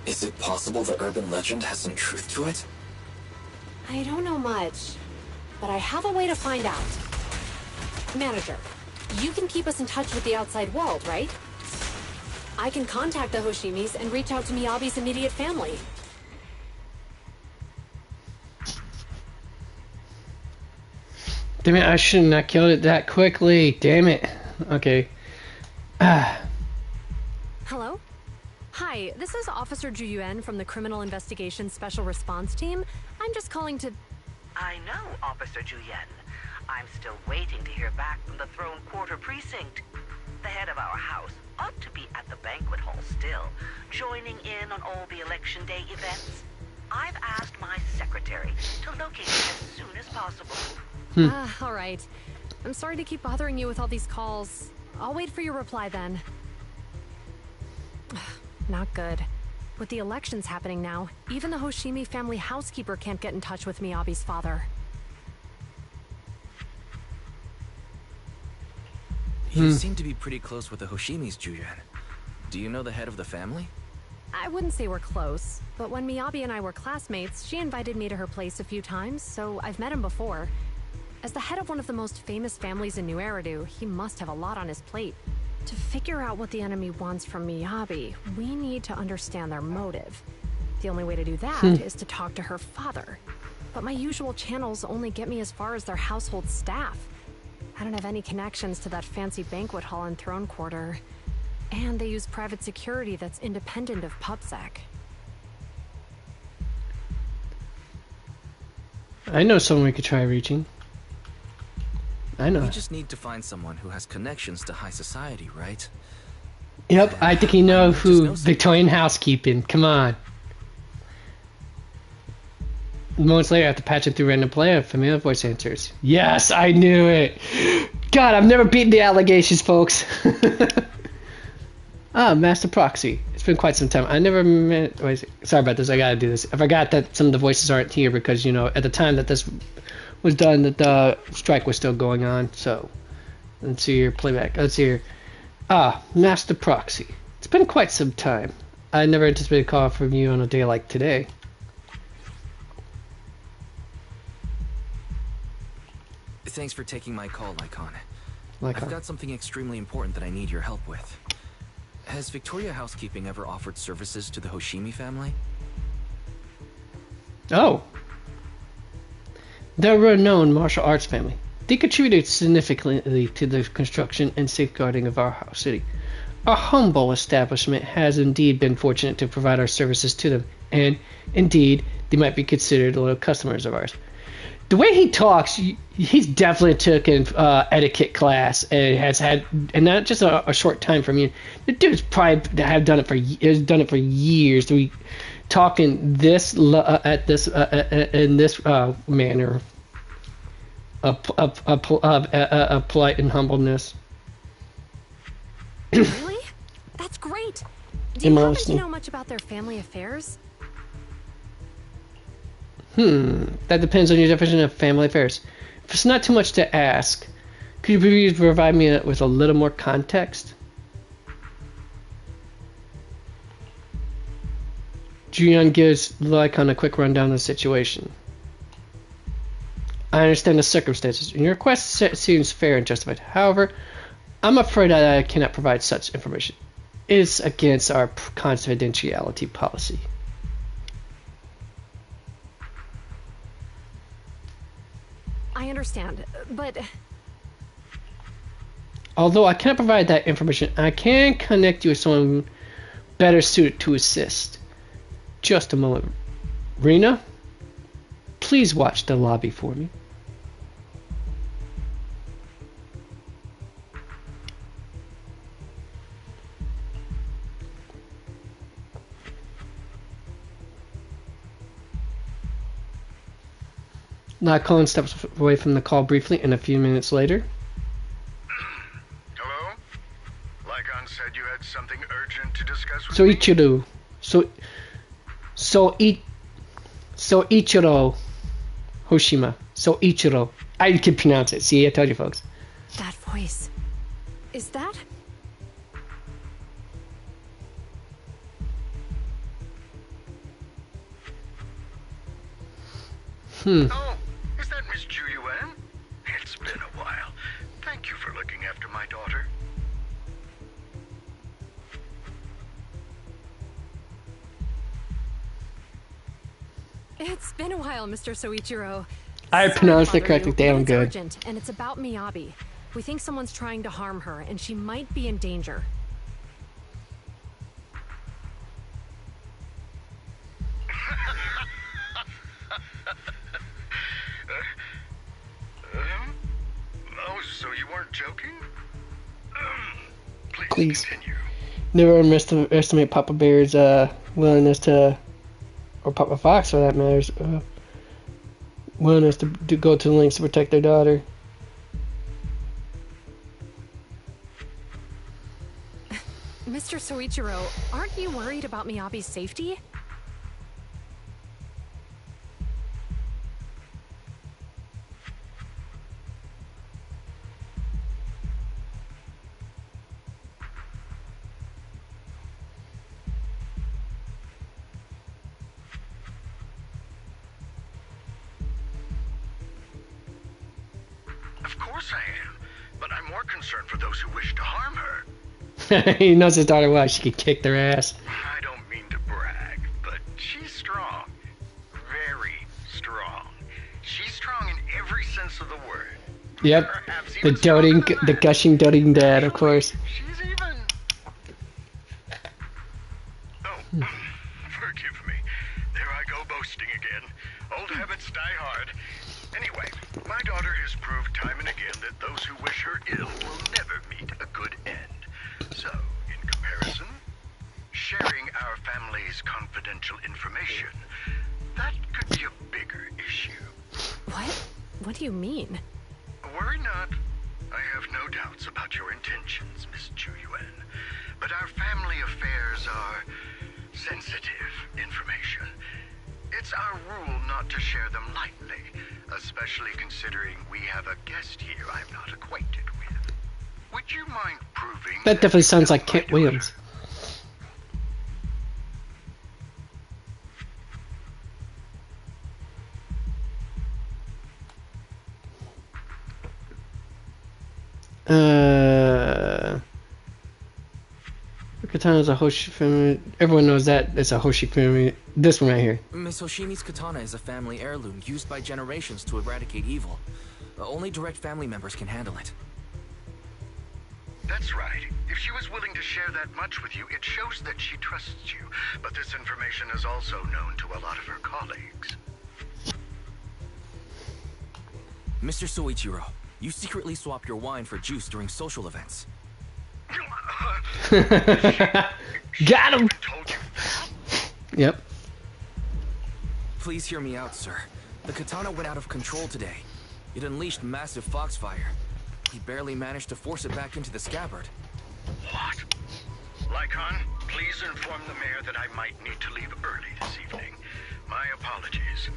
Is it possible the urban legend has some truth to it? I don't know much, but I have a way to find out. Manager, you can keep us in touch with the outside world, right? I can contact the Hoshimis and reach out to Miyabi's immediate family. Damn it, I shouldn't have killed it that quickly. Damn it. Okay. Hello? Hi, this is Officer Ju Yuen from the Criminal Investigation Special Response Team. I'm just calling to... I know, Officer Ju Yuen. I'm still waiting to hear back from the Throne Quarter Precinct. The head of our house ought to be at the banquet hall still, joining in on all the Election Day events. I've asked my secretary to locate it as soon as possible. All right. I'm sorry to keep bothering you with all these calls. I'll wait for your reply then. Not good. With the elections happening now, even the Hoshimi family housekeeper can't get in touch with Miyabi's father. You seem to be pretty close with the Hoshimis, Jugen. Do you know the head of the family? I wouldn't say we're close, but when Miyabi and I were classmates, she invited me to her place a few times, so I've met him before. As the head of one of the most famous families in New Eridu, he must have a lot on his plate. To figure out what the enemy wants from Miyabi, we need to understand their motive. The only way to do that is to talk to her father. But my usual channels only get me as far as their household staff. I don't have any connections to that fancy banquet hall and throne quarter. And they use private security that's independent of PubSec. I know someone we could try reaching. I know. We just need to find someone who has connections to high society, right? Yep, I think you know who. Victorian housekeeping. Come on. Moments later, after patching through random play, a familiar voice answers. Yes, I knew it. God, I've never beaten the allegations, folks. Master Proxy. It's been quite some time. I never met... Wait, sorry about this. I gotta do this. I forgot that some of the voices aren't here because, you know, at the time that this was done, that the strike was still going on. So, let's see your playback. Let's see here. Master Proxy. It's been quite some time. I never anticipated a call from you on a day like today. Thanks for taking my call, Lycon. Lycon. I've got something extremely important that I need your help with. Has Victoria Housekeeping ever offered services to the Hoshimi family? Oh. They're a renowned martial arts family. They contributed significantly to the construction and safeguarding of our house city. Our humble establishment has indeed been fortunate to provide our services to them, and indeed, they might be considered loyal customers of ours. The way he talks, he's definitely taken etiquette class and has had, and not just a short time from you. The dude's probably have done it for years. To be talking this at this in this manner, a polite and humbleness. Really? That's great. Do you happen to know much about their family affairs? That depends on your definition of family affairs. If it's not too much to ask, could you please provide me with a little more context? Julian gives Lycon a quick rundown of the situation. I understand the circumstances, and your request seems fair and justified. However, I'm afraid that I cannot provide such information. It is against our confidentiality policy. I understand, but... Although I cannot provide that information, I can connect you with someone better suited to assist. Just a moment. Rena, please watch the lobby for me. Lycon steps away from the call briefly, and a few minutes later. Hello? Lycon said you had something urgent to discuss with Soichiro. Soichiro Hoshima. Soichiro. I can pronounce it. See, I told you, folks. That voice. Is that... Oh, is that Miss Julian? It's been a while. Thank you for looking after my daughter. It's been a while, Mr. Soichiro. I pronounced it correctly. Damn good. It's urgent, and it's about Miyabi. We think someone's trying to harm her, and she might be in danger. Oh, so you weren't joking? Please continue. Never underestimate Papa Bear's willingness to, or Papa Fox for that matter, willingness to go to the lengths to protect their daughter. Mr. Soichiro, aren't you worried about Miyabi's safety? course I am. But I'm more concerned for those who wish to harm her. He knows his daughter well. She could kick their ass. I don't mean to brag, but she's strong. Very strong. She's strong in every sense of the word. Yep. The gushing, doting dad, of course. She's even... Oh, forgive me. There I go boasting again. Old habits die hard. Anyway, my daughter has proved time and again that those who wish her ill will never meet a good end. So, in comparison, sharing our family's confidential information, that could be a bigger issue. What? What do you mean? Worry not. I have no doubts about your intentions, Miss Chu Yuan. But our family affairs are sensitive information. It's our rule not to share them lightly, especially considering we have a guest here I'm not acquainted with. Would you mind proving That definitely sounds like Kent Williams. Katana is a Hoshi family. Everyone knows that it's a Hoshi family. This one right here. Miss Hoshimi's katana is a family heirloom used by generations to eradicate evil. Only direct family members can handle it. That's right. If she was willing to share that much with you, it shows that she trusts you. But this information is also known to a lot of her colleagues. Mr. Soichiro, you secretly swap your wine for juice during social events. Got him! Yep. Please hear me out, sir. The katana went out of control today. It unleashed massive foxfire. He barely managed to force it back into the scabbard. What? Lycon, please inform the mayor that I might need to leave early this evening. My apologies.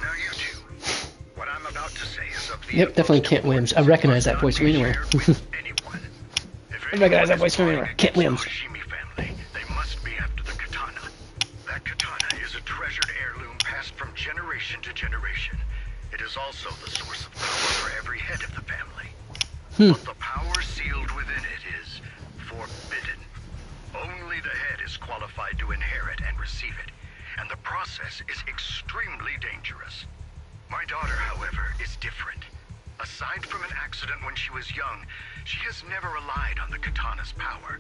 Now you two, what I'm about to say is of the... Yep, definitely Kent Williams. I recognize that voice from anywhere. I recognize that voice from anywhere. Kent Williams. Hoshimi family, they must be after the katana. That katana is a treasured heirloom passed from generation to generation. It is also the source of power for every head of the family. But the power sealed within it is forbidden. Only the head is qualified to inherit and receive it, and the process is extremely dangerous. My daughter, however, is different. Aside from an accident when she was young, she has never relied on the katana's power.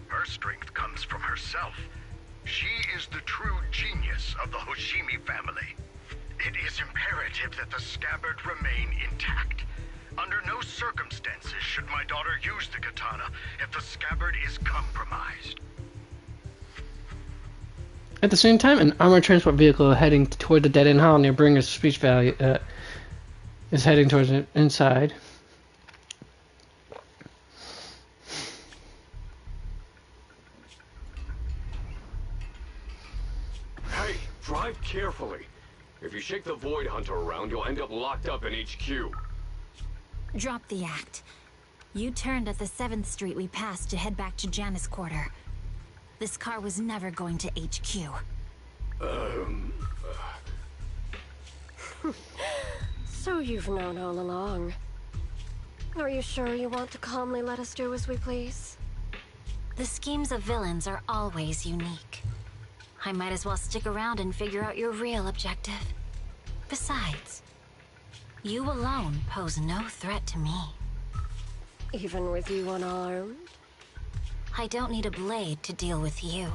Her strength comes from herself. She is the true genius of the Hoshimi family. It is imperative that the scabbard remain intact. Under no circumstances should my daughter use the katana if the scabbard is compromised. At the same time, an armored transport vehicle heading toward the dead-end hall near Bringer's Speech Valley is heading towards it inside. Hey, drive carefully. If you shake the Void Hunter around, you'll end up locked up in HQ. Drop the act. You turned at the 7th Street we passed to head back to Janus Quarter. This car was never going to HQ. So you've known all along. Are you sure you want to calmly let us do as we please? The schemes of villains are always unique. I might as well stick around and figure out your real objective. Besides, you alone pose no threat to me. Even with you unarmed? I don't need a blade to deal with you.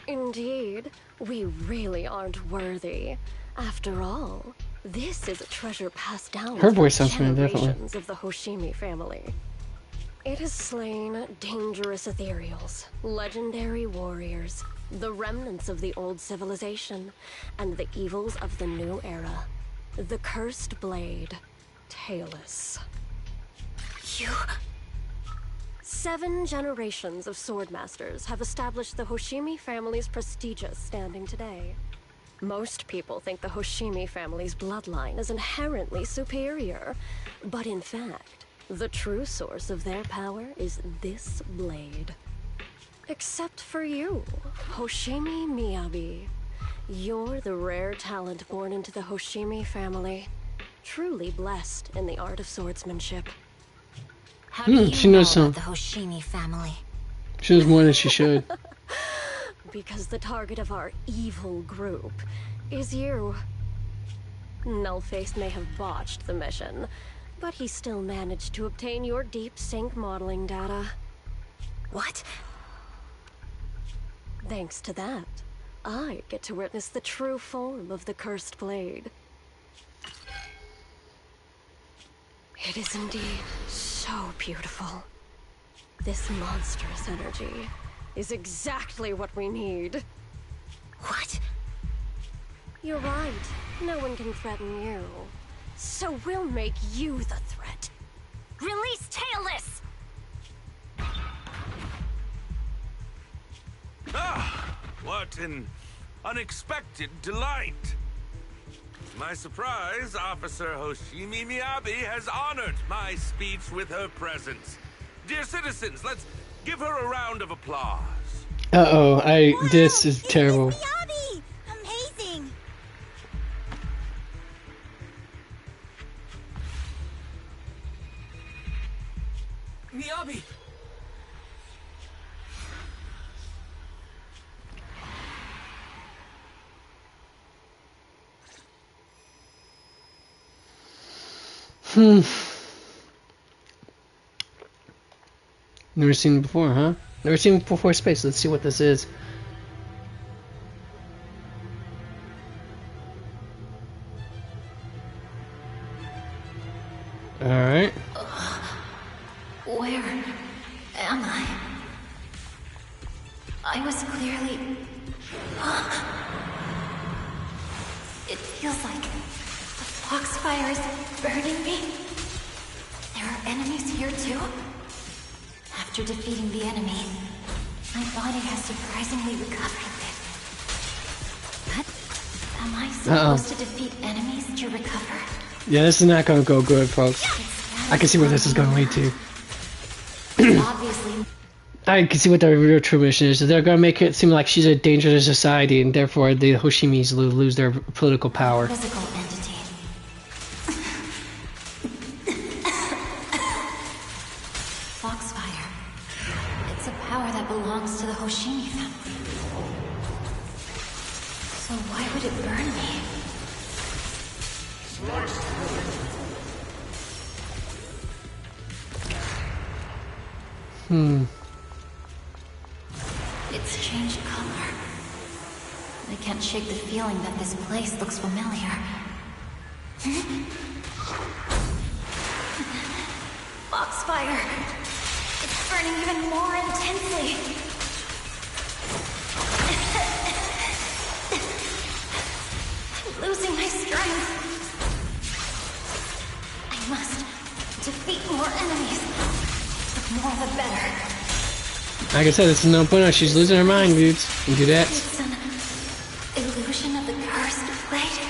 Indeed, we really aren't worthy. After all, this is a treasure passed down Her voice through sounds familiar, definitely. generations of the Hoshimi family. It has slain dangerous ethereals, legendary warriors, the remnants of the old civilization, and the evils of the new era. The cursed blade, Talus. You... 7 generations of swordmasters have established the Hoshimi family's prestigious standing today. Most people think the Hoshimi family's bloodline is inherently superior, but in fact, the true source of their power is this blade. Except for you, Hoshimi Miyabi. You're the rare talent born into the Hoshimi family. truly blessed in the art of swordsmanship. How do you she know knows some. about the Hoshimi family? She knows more than she should. Because the target of our evil group is you. Nullface may have botched the mission, but he still managed to obtain your deep sync modeling data. What? Thanks to that, I get to witness the true form of the cursed blade. It is indeed so beautiful. This monstrous energy is exactly what we need. What? You're right. No one can threaten you. So we'll make you the threat. Release Tailless! Ah, what an unexpected delight. To my surprise, Officer Hoshimi Miyabi has honored my speech with her presence. Dear citizens, let's give her a round of applause. Uh-oh, this is terrible. Miyabi! Amazing! Miyabi! Never seen it before, huh? Never seen it before space. Let's see what this is. Alright. Where am I? I was clearly... It feels like the foxfire is burning me. There are enemies here too? After defeating the enemy, my body has surprisingly recovered. But am I supposed to defeat enemies to recover? Yeah, this is not gonna go good, folks. I can see where this is gonna lead to. Obviously. I can see what their real true mission is. They're gonna make it seem like she's a danger to society, and therefore the Hoshimis lose their political power. Physical entity. Foxfire. It's a power that belongs to the Hoshimi family. So why would it burn me? It's changed color. I can't shake the feeling that this place looks familiar. Foxfire! It's burning even more intensely. I'm losing my strength. I must defeat more enemies. The more the better. Like I said, this is no point. She's losing her mind, dudes. You do that. It's an illusion of the cursed blade.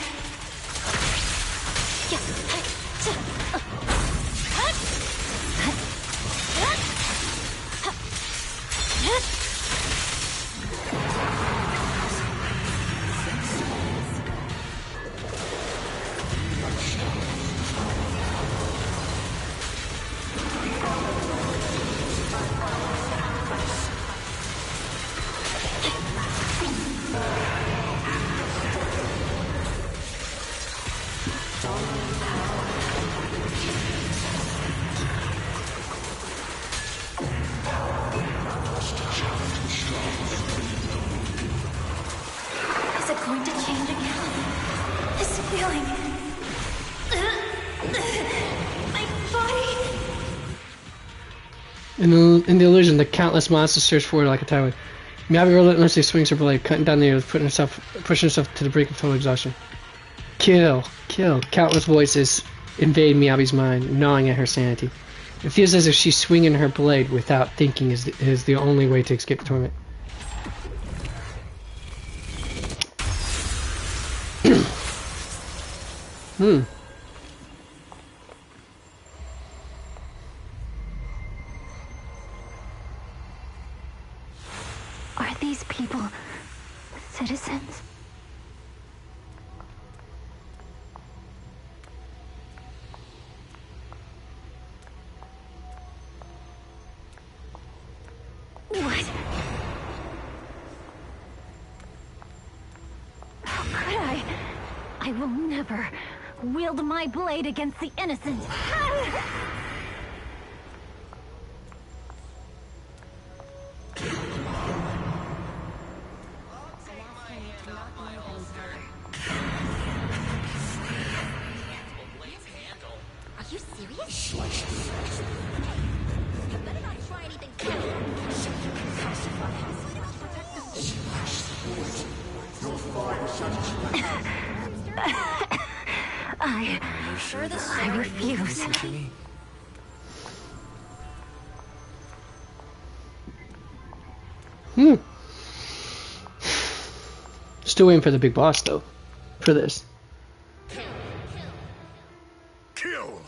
Is it going to change again? This feeling. My body. In the illusion, the countless monsters surge forward like a tidal wave. Miyabi relentlessly swings her blade, cutting down the air, pushing herself to the brink of total exhaustion. Kill, kill. Countless voices invade Miyabi's mind, gnawing at her sanity. It feels as if she's swinging her blade without thinking is the only way to escape the torment. Are these people citizens? I will never wield my blade against the innocent. Are you serious? You better not try anything. I refuse. Still waiting for the big boss though, for this. Kill!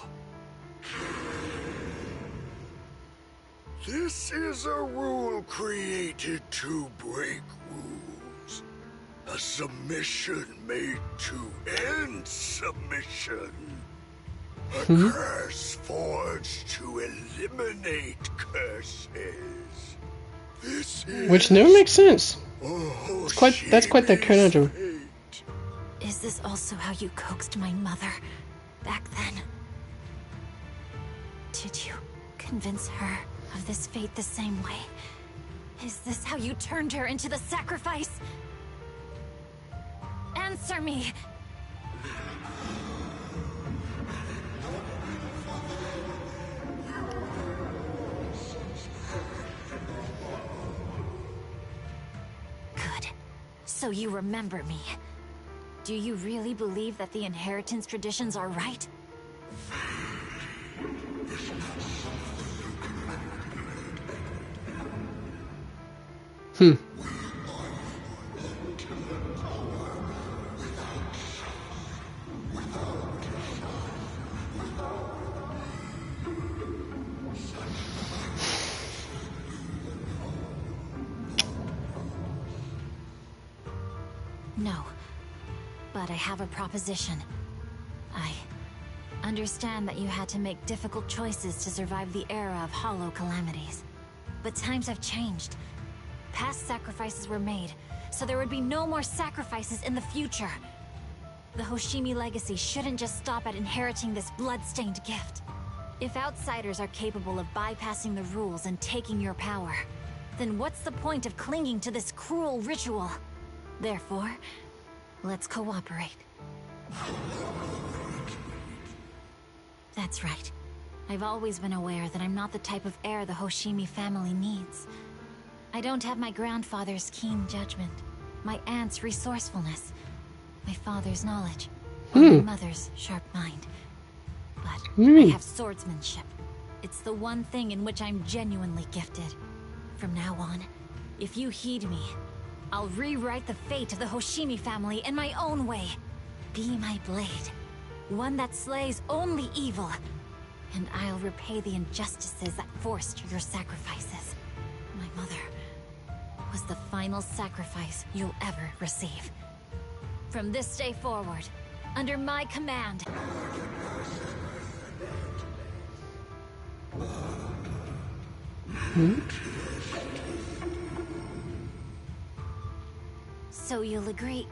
This is a rule created to break rules. A submission made to end submission. A curse forged to eliminate curses. This is Which never makes sense. That's quite the conundrum. Is this also how you coaxed my mother back then? Did you convince her of this fate the same way? Is this how you turned her into the sacrifice? Answer me! Good. So you remember me. Do you really believe that the inheritance traditions are right? No. But I have a proposition. I understand that you had to make difficult choices to survive the era of hollow calamities. But times have changed. Past sacrifices were made, so there would be no more sacrifices in the future. The Hoshimi legacy shouldn't just stop at inheriting this blood-stained gift. If outsiders are capable of bypassing the rules and taking your power, then what's the point of clinging to this cruel ritual? Therefore, let's cooperate. That's right. I've always been aware that I'm not the type of heir the Hoshimi family needs. I don't have my grandfather's keen judgment, my aunt's resourcefulness, my father's knowledge, or my mother's sharp mind. But I have swordsmanship. It's the one thing in which I'm genuinely gifted. From now on, if you heed me, I'll rewrite the fate of the Hoshimi family in my own way. Be my blade, one that slays only evil, and I'll repay the injustices that forced your sacrifices. My mother was the final sacrifice you'll ever receive. From this day forward, under my command. So you'll agree?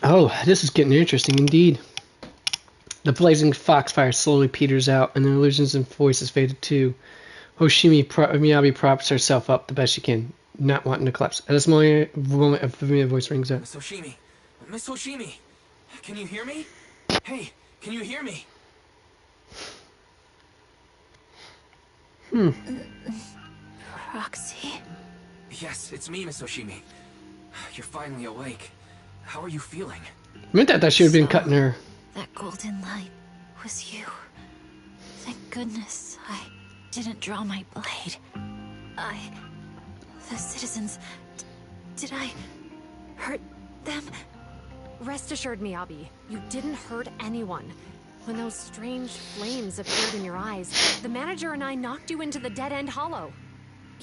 Oh, this is getting interesting indeed. The blazing foxfire slowly peters out, and the illusions and voices faded too. Miyabi props herself up the best she can, not wanting to collapse. At this moment, a familiar voice rings out. Miss Hoshimi! Miss Hoshimi! Can you hear me? Hey, can you hear me? Roxy? Yes, it's me, Miss Hoshimi. You're finally awake. How are you feeling? I meant that she would have been cutting her. That golden light was you. Thank goodness I didn't draw my blade. The citizens... Did I hurt them? Rest assured, Miyabi, you didn't hurt anyone. When those strange flames appeared in your eyes, the manager and I knocked you into the dead-end hollow.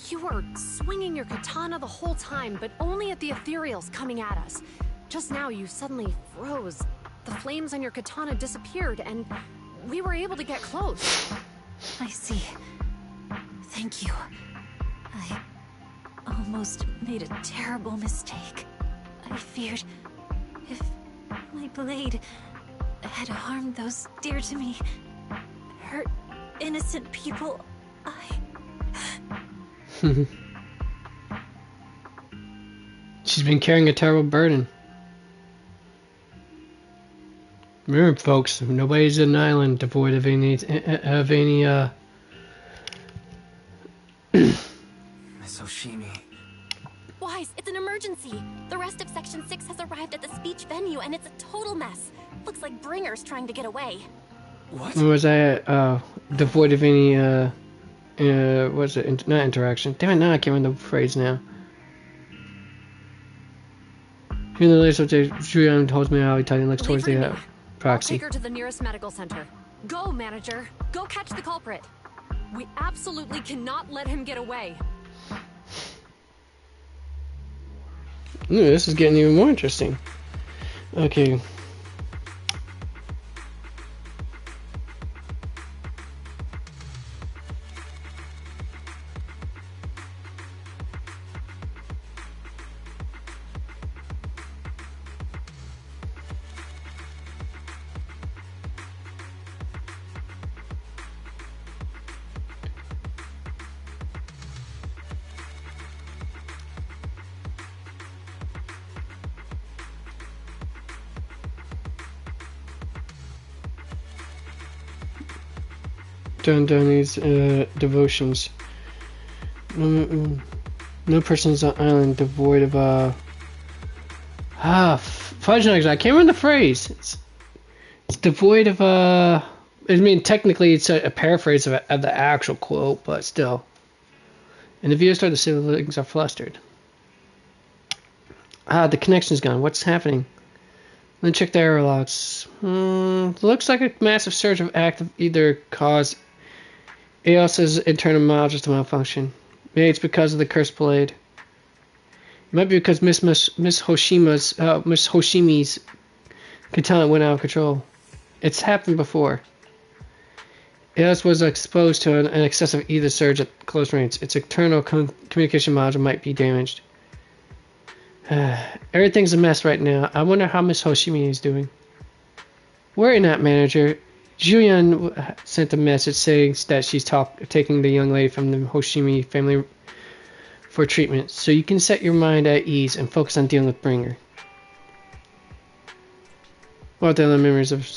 You were swinging your katana the whole time, but only at the ethereals coming at us. Just now, you suddenly froze. The flames on your katana disappeared, and we were able to get close. I see. Thank you. I almost made a terrible mistake. I feared if my blade had harmed those dear to me, hurt innocent people, She's been carrying a terrible burden. Remember, folks, nobody's an island devoid of any Miss Hoshimi. Wise, it's an emergency. The rest of Section 6 has arrived at the speech venue, and it's a total mess. Looks like Bringer's trying to get away. What? Was I devoid of any what's it? Not interaction. Damn it! Now I can't remember the phrase now. Here in the latest update, Julian holds me out. He looks towards the proxy. I'll take her to the nearest medical center. Go, manager. Go catch the culprit. We absolutely cannot let him get away. Ooh, this is getting even more interesting. Okay. Done these devotions. No person's on island devoid of fudge nuggets. I can't remember the phrase. It's devoid of I mean, technically it's a paraphrase of the actual quote, but still. And the viewers start to see the links are flustered. The connection's gone. What's happening? Then check the error logs. Looks like a massive surge of active either cause EOS's internal modules to malfunction. Maybe it's because of the cursed blade. It might be because Miss Hoshimi's katana went out of control. It's happened before. EOS was exposed to an excessive ether surge at close range. Its internal communication module might be damaged. Everything's a mess right now. I wonder how Miss Hoshimi is doing. Worry not, manager. Julian sent a message saying that she's taking the young lady from the Hoshimi family for treatment, so you can set your mind at ease and focus on dealing with Bringer. What about the other members of...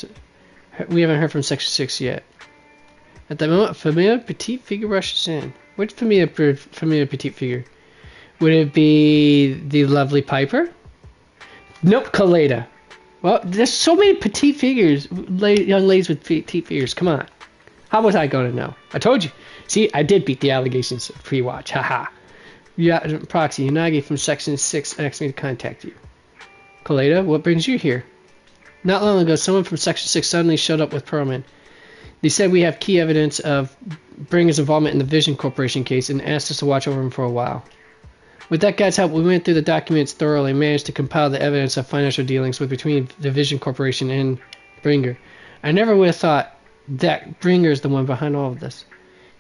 We haven't heard from Section 6 yet. At the moment, a familiar petite figure rushes in. Which familiar petite figure? Would it be the lovely Piper? Nope, Kaleda. Well, there's so many petite figures, young ladies with petite figures. Come on. How was I going to know? I told you. See, I did beat the allegations pre-watch. Haha. Yeah, Proxy, Unagi from Section 6 asked me to contact you. Kaleda, what brings you here? Not long ago, someone from Section 6 suddenly showed up with Perlman. They said we have key evidence of Bringer's involvement in the Vision Corporation case and asked us to watch over him for a while. With that guy's help, we went through the documents thoroughly and managed to compile the evidence of financial dealings between the Vision Corporation and Bringer. I never would have thought that Bringer is the one behind all of this.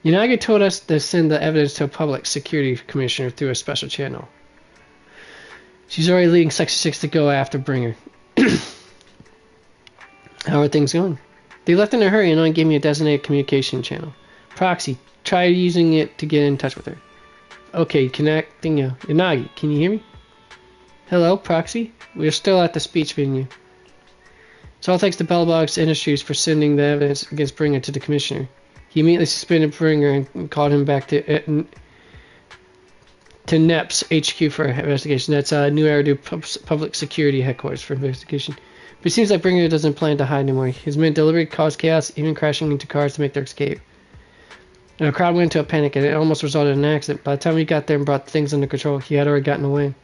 Unagi told us to send the evidence to a public security commissioner through a special channel. She's already leading Section 6 to go after Bringer. How are things going? They left in a hurry and only gave me a designated communication channel. Proxy, try using it to get in touch with her. Okay, connecting you. Unagi, can you hear me? Hello, Proxy? We're still at the speech venue. So all thanks to Bellbox Industries for sending the evidence against Bringer to the commissioner. He immediately suspended Bringer and called him back to NEP's HQ for investigation. That's New Eridu Public Security Headquarters for investigation. But it seems like Bringer doesn't plan to hide anymore. His men deliberately caused chaos, even crashing into cars to make their escape. And the crowd went into a panic, and it almost resulted in an accident. By the time we got there and brought things under control, he had already gotten away.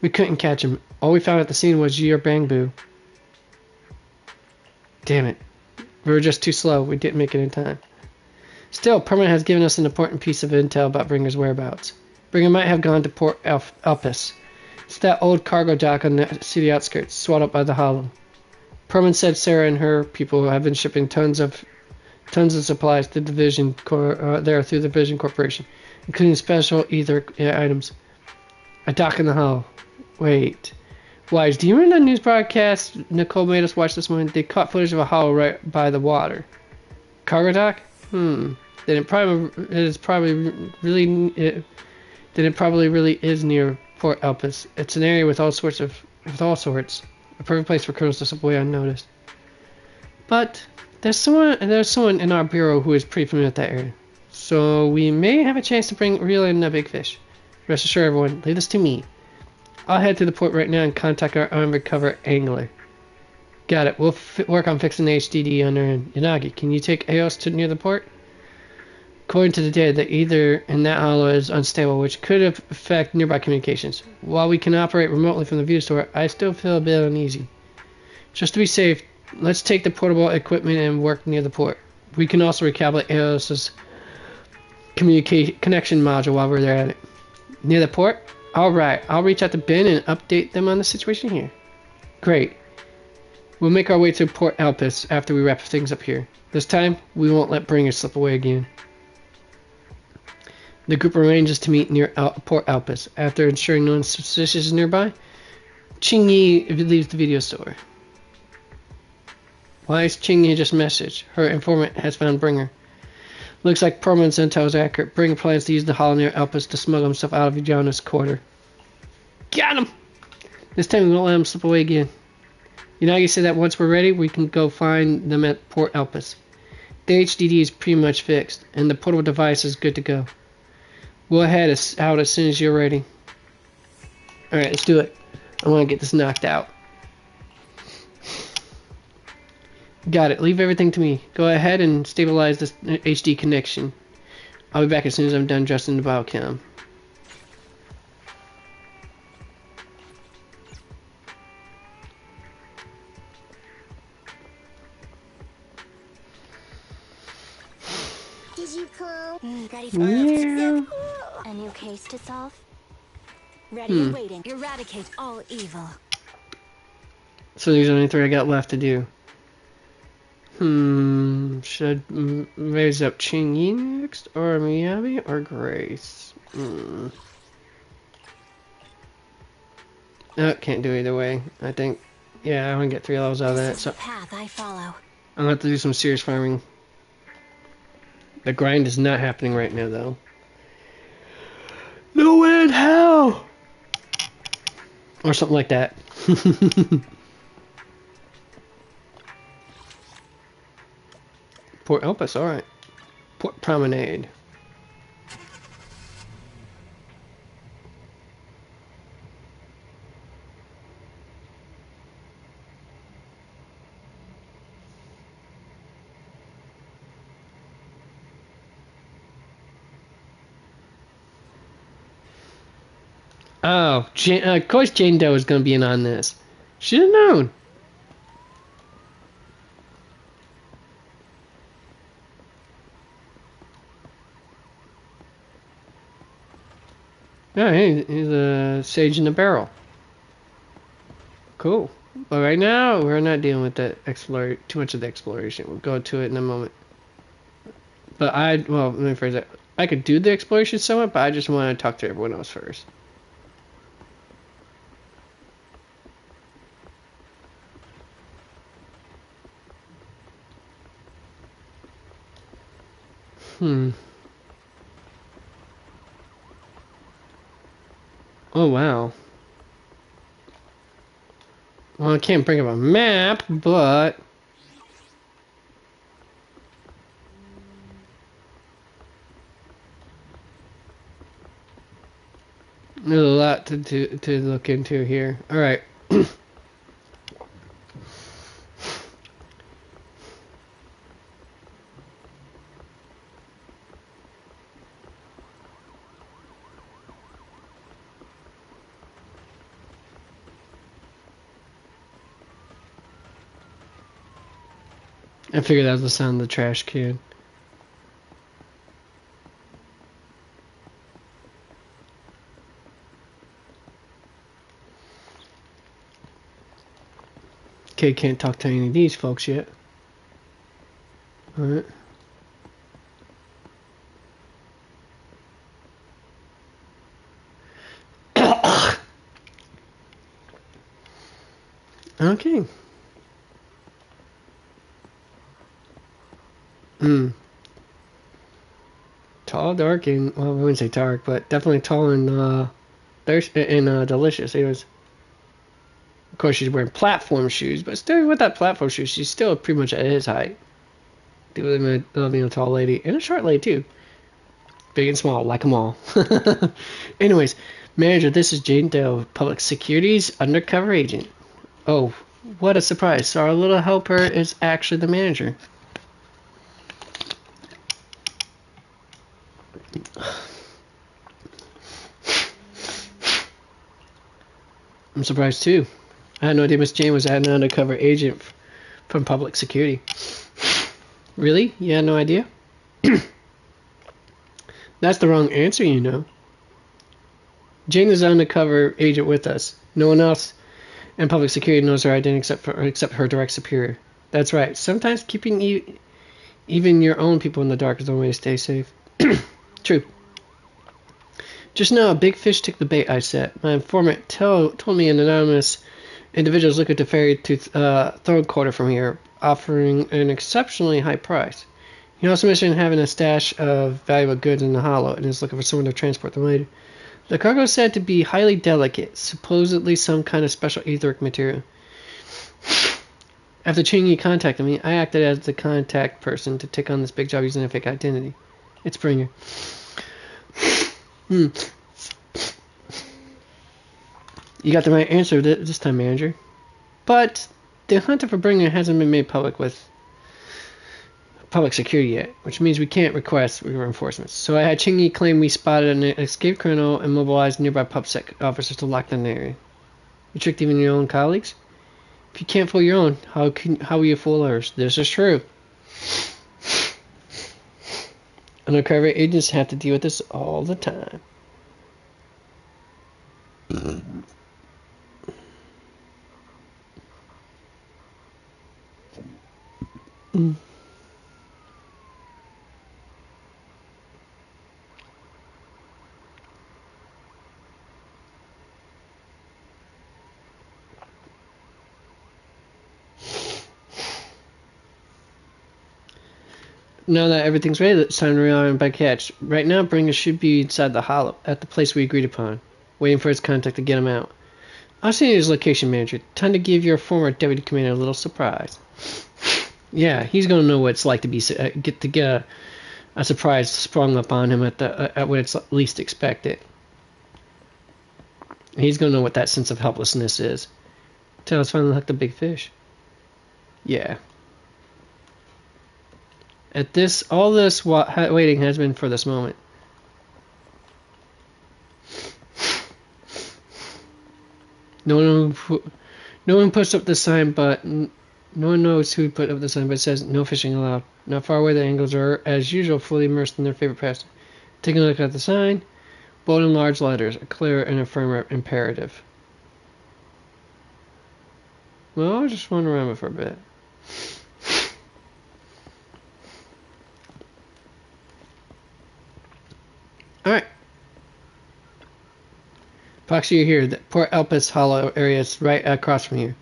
We couldn't catch him. All we found at the scene was Year Bangbu. Damn it. We were just too slow. We didn't make it in time. Still, Permanent has given us an important piece of intel about Bringer's whereabouts. Bringer might have gone to Port Elpis. It's that old cargo dock on the city outskirts, swallowed up by the Hollow. Perman said Sarah and her people have been shipping tons of supplies to the Vision there through the Vision Corporation, including special ether items. A dock in the Hollow. Wait. Wise, do you remember that news broadcast Nicole made us watch this morning? They caught footage of a hollow right by the water. Cargo dock? Then it probably really is near Port Elpis. It's an area with all sorts. A perfect place for criminals to slip away unnoticed. But there's someone in our bureau who is pretty familiar with that area. So we may have a chance to reel in a big fish. Rest assured, everyone, leave this to me. I'll head to the port right now and contact our undercover angler. Got it. We'll work on fixing the HDD on our end. Yanagi, can you take Eos to near the port? According to the data, the ether in that hollow is unstable, which could affect nearby communications. While we can operate remotely from the view store, I still feel a bit uneasy. Just to be safe, let's take the portable equipment and work near the port. We can also recalibrate Eos's connection module while we're there at it. Near the port? Alright, I'll reach out to Ben and update them on the situation here. Great. We'll make our way to Port Elpis after we wrap things up here. This time, we won't let Bringer slip away again. The group arranges to meet near Port Elpis. After ensuring no one suspicious is nearby, Qingyi leaves the video store. Why is Qingyi just messaged? Her informant has found Bringer. Looks like Permanent's intel is accurate. Bringer plans to use the hollow near Elpis to smuggle himself out of Yano's quarter. Got him! This time we won't let him slip away again. Yanagi said that once we're ready, we can go find them at Port Elpis. The HDD is pretty much fixed, and the portable device is good to go. We'll head out as soon as you're ready. Alright, let's do it. I want to get this knocked out. Got it. Leave everything to me. Go ahead and stabilize this HD connection. I'll be back as soon as I'm done adjusting the biocam. Did you call? Ready for it? A new case to solve? Ready and waiting. Eradicate all evil. So there's only 3 I got left to do. Should I raise up Qingyi next, or Miyabi, or Grace? Oh, can't do either way. I think, yeah, I want to get 3 levels out of that. So Path I follow. I'm gonna have to do some serious farming. The grind is not happening right now, though. No way in hell! Or something like that. Port Elpis, alright. Port Promenade. Oh, of course Jane Doe is going to be in on this. Should have known. Yeah, he's a sage in a barrel. Cool. But right now, we're not dealing with that too much of the exploration. We'll go to it in a moment. But well, let me phrase that. I could do the exploration somewhat, but I just want to talk to everyone else first. Oh, wow. Well, I can't bring up a map, but... there's a lot to look into here. Alright. I figured that was the sound of the trash can. Okay, can't talk to any of these folks yet. Alright. Okay. Tall, dark, and well, I wouldn't say dark, but definitely tall and delicious. It was. Of course, she's wearing platform shoes, but still, with that platform shoes, she's still pretty much at his height. Loving a tall lady and a short lady too. Big and small, like them all. Anyways, manager, this is Jane Doe, Public Security's undercover agent. Oh, what a surprise! So our little helper is actually the manager. I'm surprised too. I had no idea Miss Jane was an undercover agent from Public Security. Really? You had no idea? That's the wrong answer, you know. Jane is an undercover agent with us. No one else in Public Security knows her identity except her direct superior. That's right. Sometimes keeping even your own people in the dark is the only way to stay safe. True. Just now, a big fish took the bait I set. My informant told me an anonymous individual is looking to ferry to Throne Quarter from here, offering an exceptionally high price. He also mentioned having a stash of valuable goods in the hollow and is looking for someone to transport them later. The cargo is said to be highly delicate, supposedly some kind of special etheric material. After Chingy contacted me, I acted as the contact person to take on this big job using a fake identity. It's Bringer. You got the right answer this time, manager. But the hunt for Bringer hasn't been made public with Public Security yet, which means we can't request reinforcements. So I had Chingy claim we spotted an escaped criminal and mobilized nearby PubSec officers to lock down the area. You tricked even your own colleagues? If you can't fool your own, how will you fool others? This is true. Undercover agents have to deal with this all the time. Now that everything's ready, it's time to rely on by catch. Right now, Bringer should be inside the hollow, at the place we agreed upon, waiting for his contact to get him out. I'll send you his location, manager. Time to give your former deputy commander a little surprise. Yeah, he's gonna know what it's like to get a surprise sprung up on him at when it's least expected. He's gonna know what that sense of helplessness is. Till it's finally hooked a big fish. Yeah. All this waiting has been for this moment. No one puts up the sign, but no one knows who put up the sign, but it says no fishing allowed. Not far away, the angles are, as usual, fully immersed in their favorite pastime. Taking a look at the sign, bold in large letters, a clear and a firm imperative. Well, I'll just run around it for a bit. Alright. Proxy, you're here. The Port Elpis Hollow area is right across from here.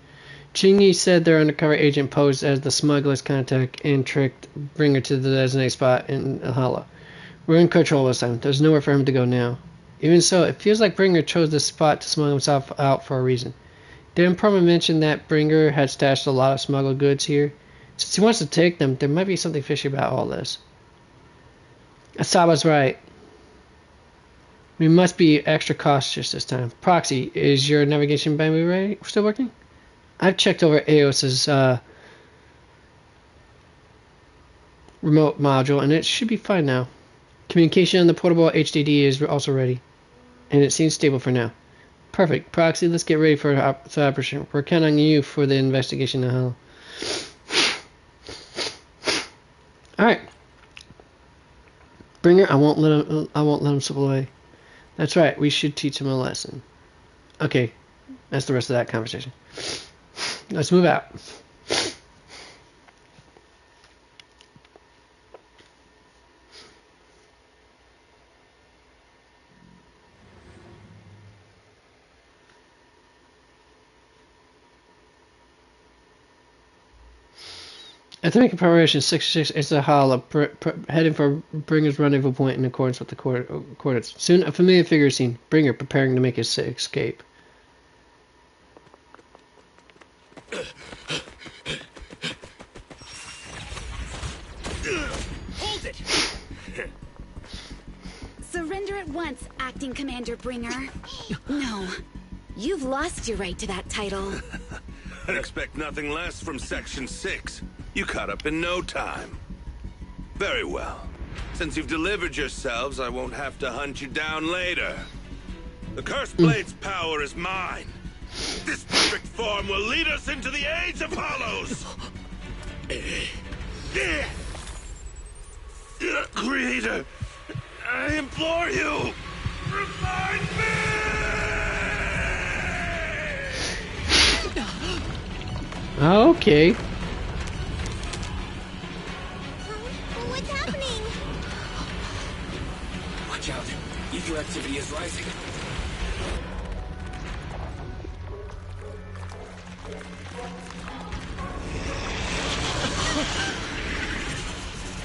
Chingy said their undercover agent posed as the smuggler's contact and tricked Bringer to the designated spot in the hollow. We're in control this time. There's nowhere for him to go now. Even so, it feels like Bringer chose this spot to smuggle himself out for a reason. Didn't Parma mention that Bringer had stashed a lot of smuggled goods here? Since he wants to take them, there might be something fishy about all this. Asaba's right. We must be extra cautious this time. Proxy, is your navigation bandwidth ready? Still working? I've checked over Eos's remote module, and it should be fine now. Communication on the portable HDD is also ready, and it seems stable for now. Perfect. Proxy, let's get ready for the operation. We're counting on you for the investigation now. Bringer, I won't let him slip away. That's right. We should teach him a lesson. Okay, that's the rest of that conversation. Let's move out. After making preparation, 66 is a hollow, heading for Bringer's rendezvous point in accordance with the coordinates. Soon, a familiar figure is seen. Bringer preparing to make his escape. Hold it! Surrender at once, Acting Commander Bringer. No, you've lost your right to that title. I'd expect nothing less from Section 6. You caught up in no time. Very well. Since you've delivered yourselves, I won't have to hunt you down later. The Cursed Blade's power is mine. This perfect form will lead us into the Age of Hollows! Creator, I implore you, remind me! Okay. What's happening? Watch out. Ether activity is rising.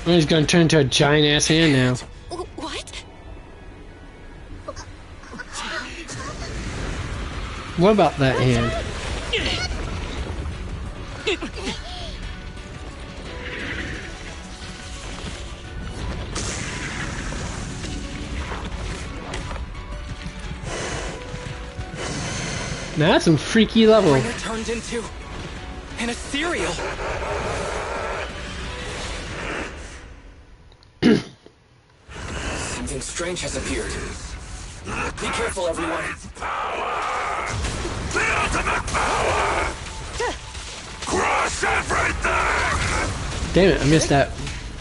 Oh, he's gonna turn into a giant ass hand now. What? What about that hand? Now that's some freaky level. Bringer turned into an ethereal. Something strange has appeared. Be careful, everyone. The ultimate power! Crush everything! Damn it, I missed that.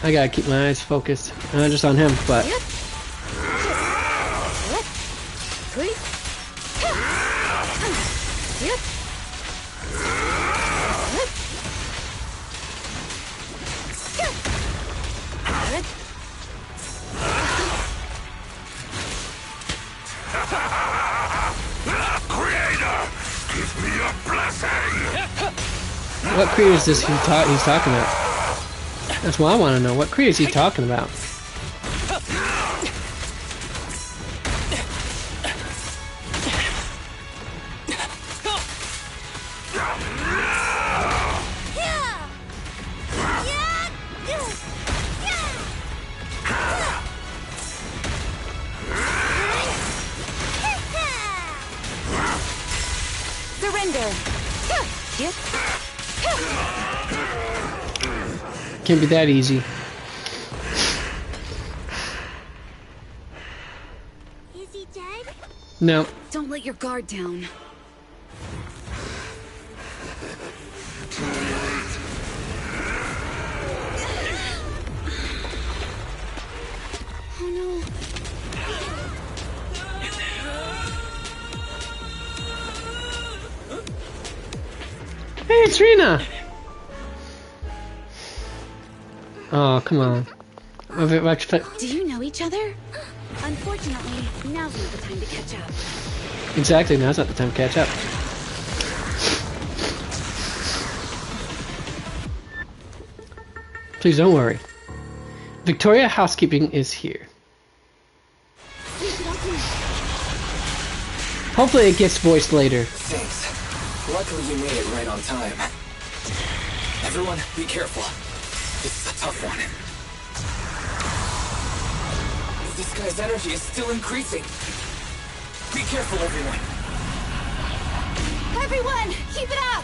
I gotta keep my eyes focused. Not just on him, but... What creator is this he's talking about? That's what I want to know. What creator is he talking about? Surrender! Can't be that easy. Is he dead? No. Don't let your guard down. Oh no. Hey, it's Rena! Oh, come on. Do you know each other? Unfortunately, now's not the time to catch up. Exactly, now's not the time to catch up. Please don't worry. Victoria Housekeeping is here. Hopefully it gets voiced later. Thanks. Luckily you made it right on time. Everyone, be careful. This is a tough one. This guy's energy is still increasing. Be careful, everyone. Everyone, keep it up!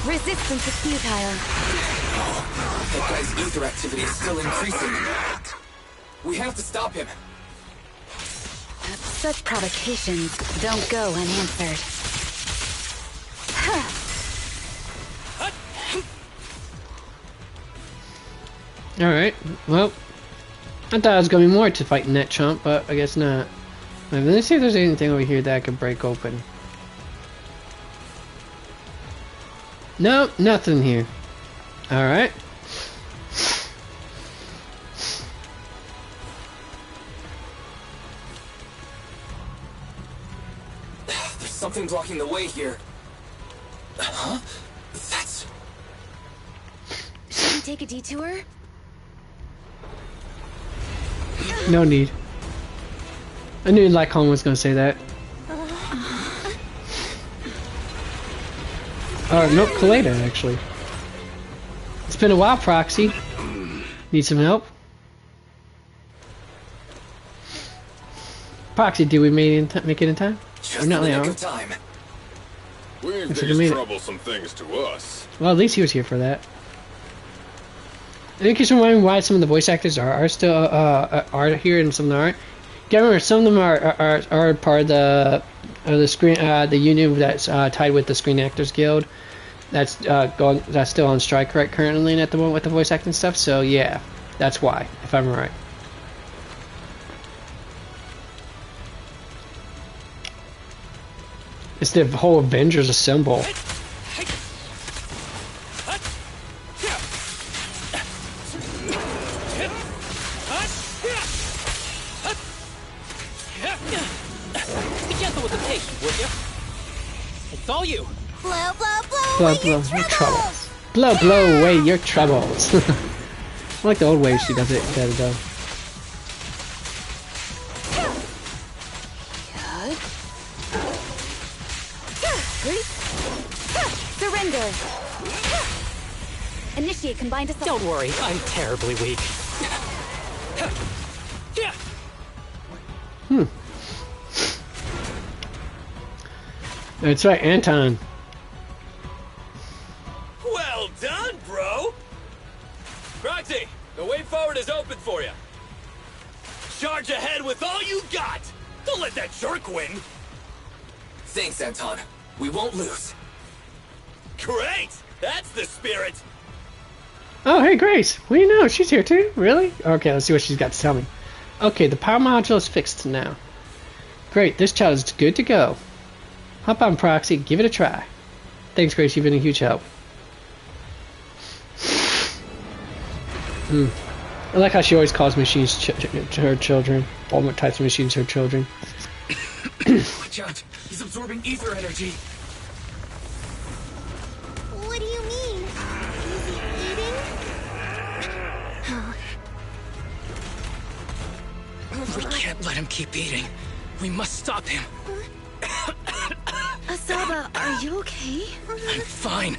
Resistance is futile. That guy's ether activity is still increasing. We have to stop him. Such provocations don't go unanswered. Alright, well, I thought it was going to be more to fighting that chump, but I guess not. Let's see if there's anything over here that I could break open. No, nothing here. Alright. There's something blocking the way here. Huh? That's... Should we take a detour? No need. I knew Lycon was going to say that. Nope, Kaleda, actually. It's been a while, Proxy. Need some help? Proxy, did we make it in time? Just in the nick of time. We ain't Looks like these a minute. troublesome things to us. Well, at least he was here for that. I think you should remind me why some of the voice actors are still are here and some of them aren't. You gotta remember, some of them are part of the screen the union that's tied with the Screen Actors Guild. That's that's still on strike right currently at the moment with the voice acting stuff. So yeah, that's why, if I'm right. It's the whole Avengers Assemble. Be gentle with the patient, would you? It's all you. Blow, blow, blow, Blow, away blow, your your troubles. troubles. Blow, blow away your troubles. I like the old way she does it though. Surrender. Initiate combined assault. Don't worry, I'm terribly weak. That's right, Anton. Well done, bro! Proxy, the way forward is open for you. Charge ahead with all you got! Don't let that jerk win! Thanks, Anton. We won't lose. Great! That's the spirit! Oh, hey, Grace. What do you know? She's here too? Really? Okay, let's see what she's got to tell me. Okay, the power module is fixed now. Great, this child is good to go. Hop on, Proxy. Give it a try. Thanks, Grace. You've been a huge help. I like how she always calls machines her children. All types of machines her children. Watch out! He's absorbing ether energy. What do you mean? Is he eating? We can't let him keep eating. We must stop him. Asaba, are you okay? I'm fine.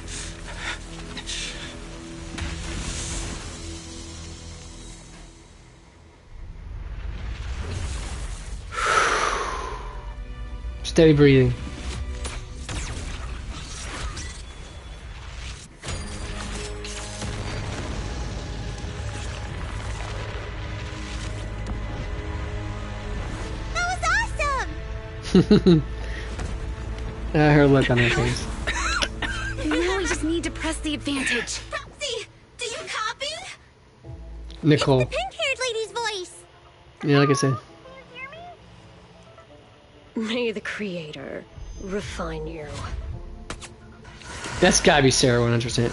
Steady breathing. That was awesome! Her look on her face. Now we just need to press the advantage. Proxy, do you copy? Nicole. It's the pink-haired lady's voice. Yeah, like I said. May the Creator refine you. That's gotta be Sarah 100%.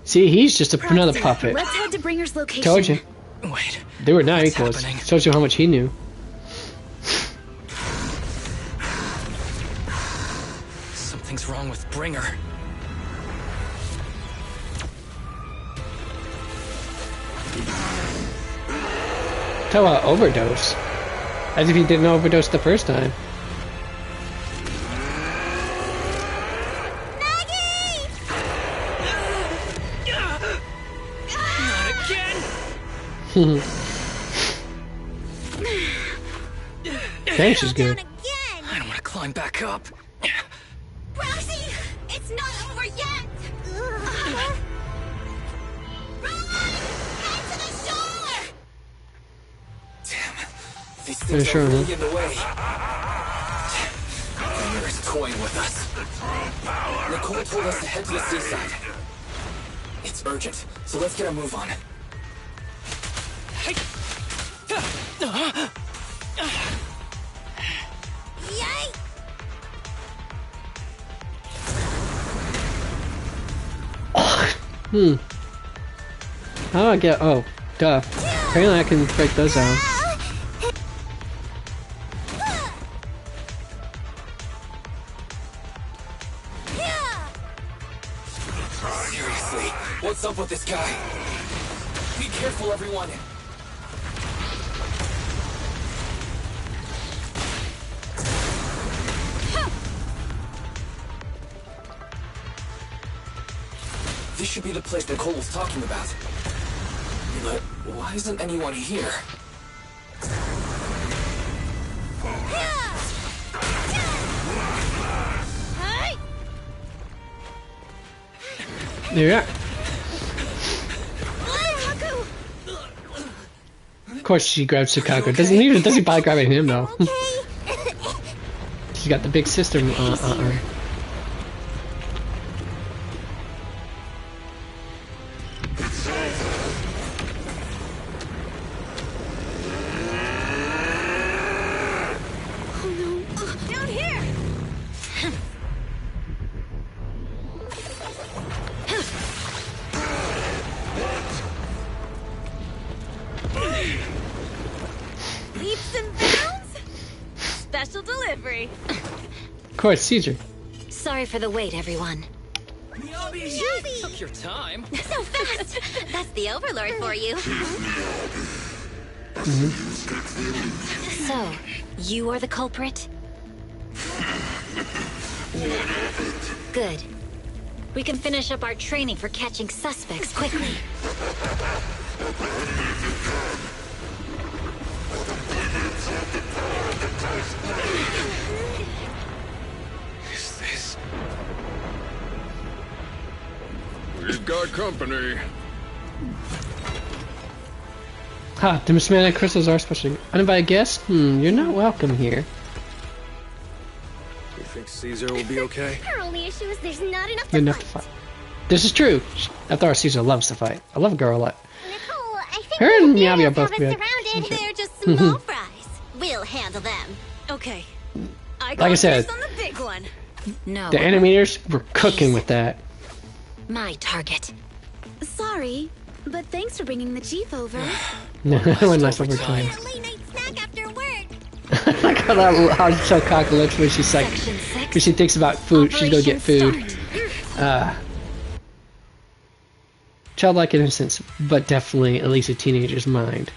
See, he's just another puppet. Let's head to Bringer's location. Told you. Wait. They were not equals. Happening? Shows you how much he knew. Something's wrong with Bringer. Talk about overdose. As if he didn't overdose the first time. Dang, she's good. I don't want to climb back up. Roxy, it's not over yet. Run! Head to the shore! These things are really in the way. Bringer is toying with us. Nicole told us to head to the seaside. It's urgent, so let's get a move on. Yay! How do I get? Oh, duh. Apparently I can break those down. Seriously, what's up with this guy? Be careful, everyone. This should be the place Nicole was talking about. But why isn't anyone here? There you are. Of course she grabs Sukaku. Doesn't bother grabbing him though. She's got the big sister arm. Of course, Caesar. Sorry for the wait, everyone. Miyabi! Took your time. So fast! That's the Overlord for you. So, you are the culprit? Good. We can finish up our training for catching suspects quickly. We've got company. Ha, numismatic crystals are special. Uninvited guests? You're not welcome here. You think Caesar will be okay? Our only issue is there's not enough Good to enough to fight. This is true. After all, Caesar loves to fight. I love a girl a lot. Nicole, I think Her and the Miyabi are bears both have us good. surrounded. They're just small fries. We'll handle them. Okay. Like I said, on the big one. No. the animators were cooking with that. My target. Sorry, but thanks for bringing the chief over. One nice overtime. Late night snack after work. Like how Sukaku looks when she's like, when she thinks about food, she's gonna get food. Childlike innocence, but definitely at least a teenager's mind.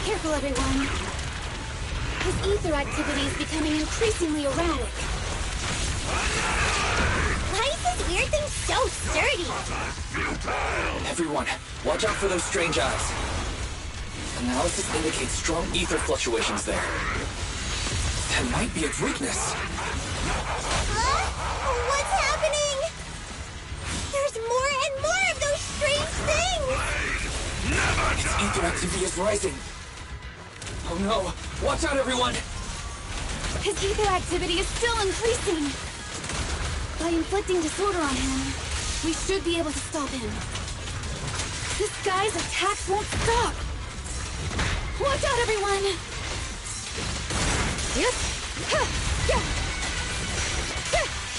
Careful, everyone. His ether activity is becoming increasingly erratic. Why is this weird thing so sturdy? Everyone, watch out for those strange eyes. Analysis indicates strong ether fluctuations there. That might be its weakness. What's happening? There's more and more of those strange things! Its ether activity is rising. Oh no! Watch out, everyone! His ether activity is still increasing. By inflicting disorder on him, we should be able to stop him. This guy's attacks won't stop. Watch out, everyone! Yep.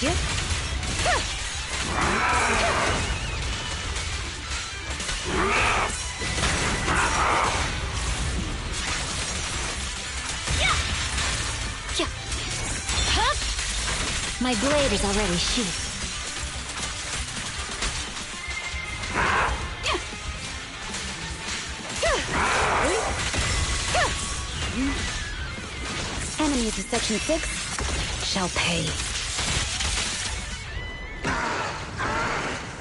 Yep. My blade is already sheathed. Enemies of Section 6 shall pay.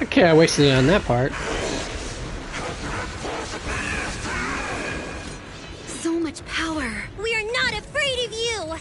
Okay, I wasted it on that part. So much power. We are not afraid of you!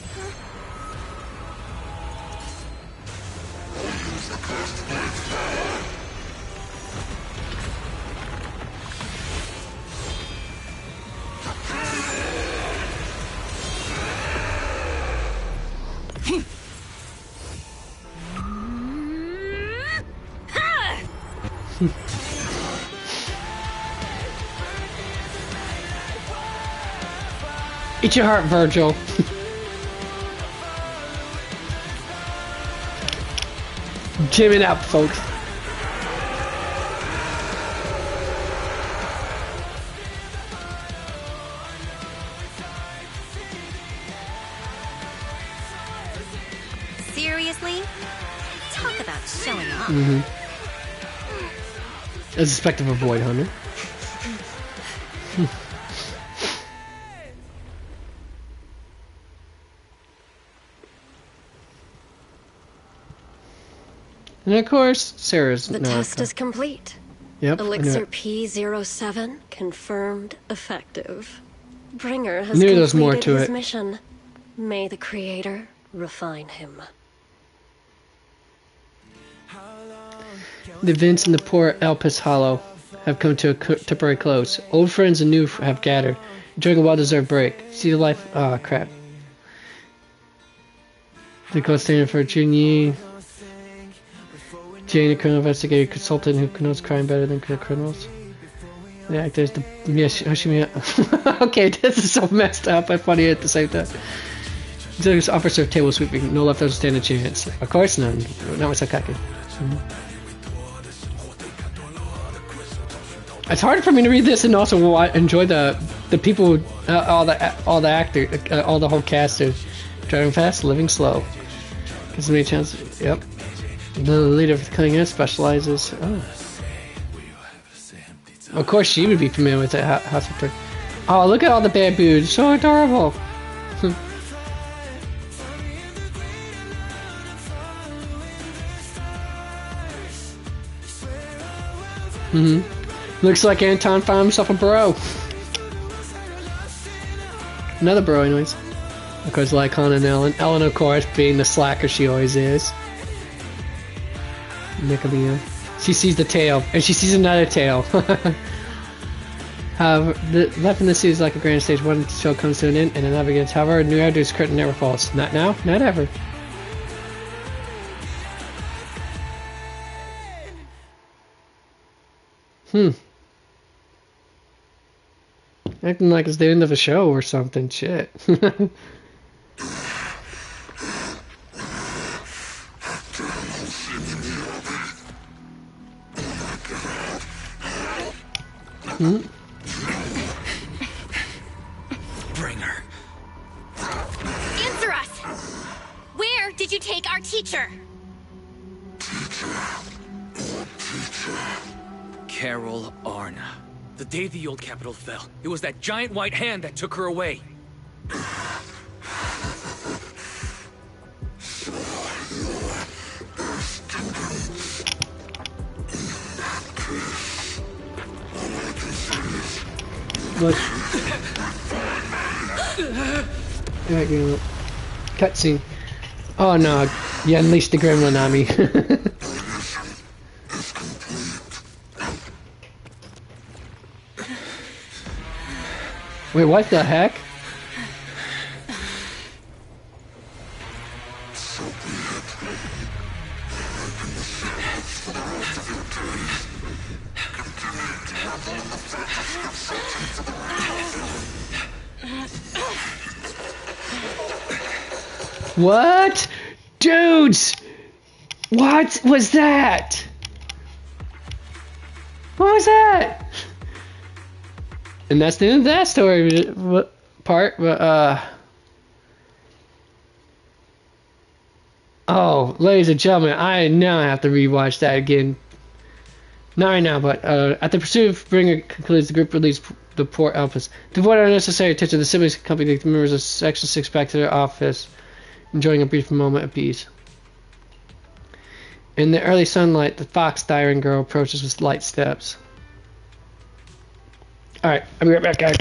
Eat your heart, Virgil. Jam it out, folks. Seriously? Talk about showing off. As a spectre of a void hunter. And of course, Sarah's The test is complete. Yep. Elixir P07 confirmed effective. Bringer has Knew there was more completed to his it. mission. May the Creator refine him. The events in the poor Alpes Hollow have come to a temporary close. Old friends and new have gathered, enjoying a well-deserved break. See the life. Ah, crap. The gold standard for Jin Jane, a criminal investigator consultant who knows crime better than criminals. The actors, okay, this is so messed up but funny at the same time. There's officer of table sweeping, no leftovers stand a chance. Of course, none. Not with Sakaki. It's hard for me to read this and also enjoy the people, all the actors, all the whole cast are driving fast, living slow. Gives me a chance. Yep. The leader of the cutting edge specializes. Oh. Of course, she would be familiar with that house of. Oh, look at all the bamboos! So adorable. Looks like Anton found himself a bro. Another bro, anyways. Of course, Lycon and Ellen. Ellen, of course, being the slacker she always is. Nickelia. She sees the tail, and she sees another tail. However, left in the sea is like a grand stage. One show comes to an end, and another begins. However, new Erdu's curtain never falls. Not now, not ever. Acting like it's the end of a show or something. Shit. Bringer. Answer us! Where did you take our teacher? Carol Arna. The day the old capital fell, it was that giant white hand that took her away. Look. Alright, cutscene. Oh no, you unleashed the gremlin on me. Wait, what the heck? What? Dudes! What was that? What was that? And that's the end of that story part, but, oh, ladies and gentlemen, I now have to rewatch that again. Not right now, but, at the pursuit of Bringer concludes, the group released the Port Elpis. Devoid unnecessary attention, the siblings accompany the members of Section 6 back to their office, enjoying a brief moment of peace. In the early sunlight, the fox diring girl approaches with light steps. Alright, I'll be right back, guys.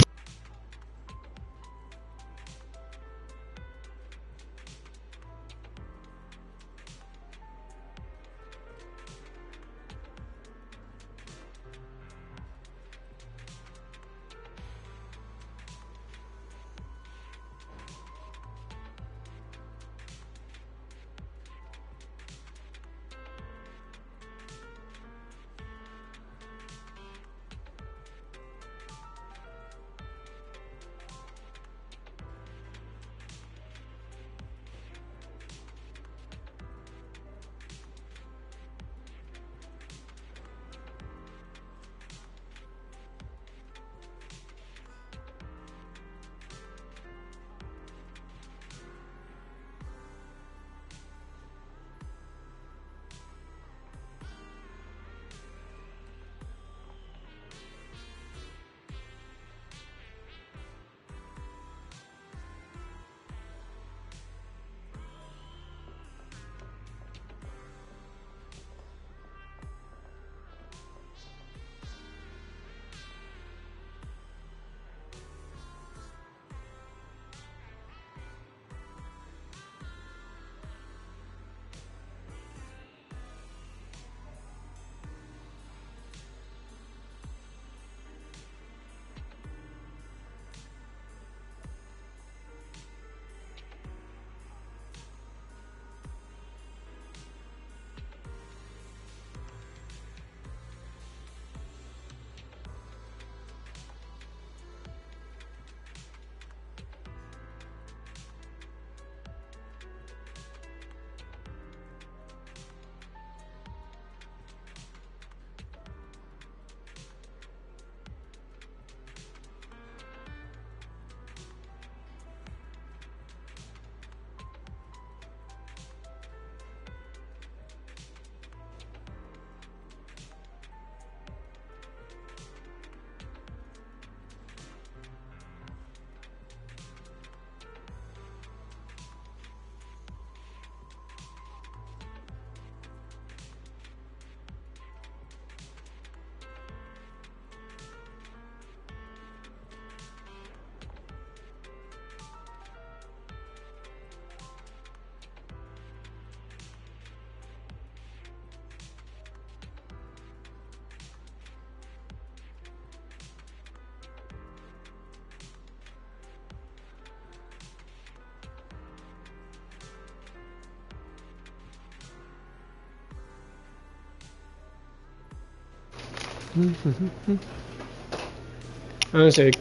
Honestly,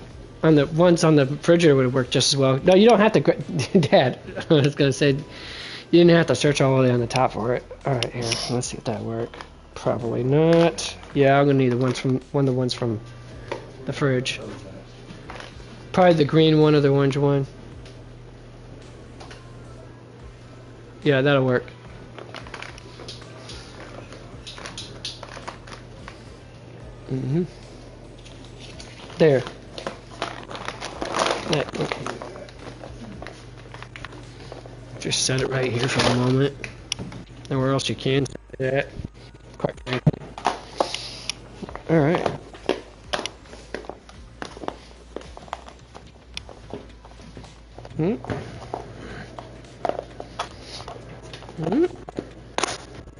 on the ones on the refrigerator would work just as well. No, you don't have to, Dad. I was gonna say, you didn't have to search all the way on the top for it. All right, here, let's see if that work. Probably not. Yeah, I'm gonna need the ones from one of the ones from the fridge. Probably the green one or the orange one. Yeah, that'll work. There. Yeah, okay. Just set it right here for a moment. Nowhere else you can set it. Quite frankly. Alright.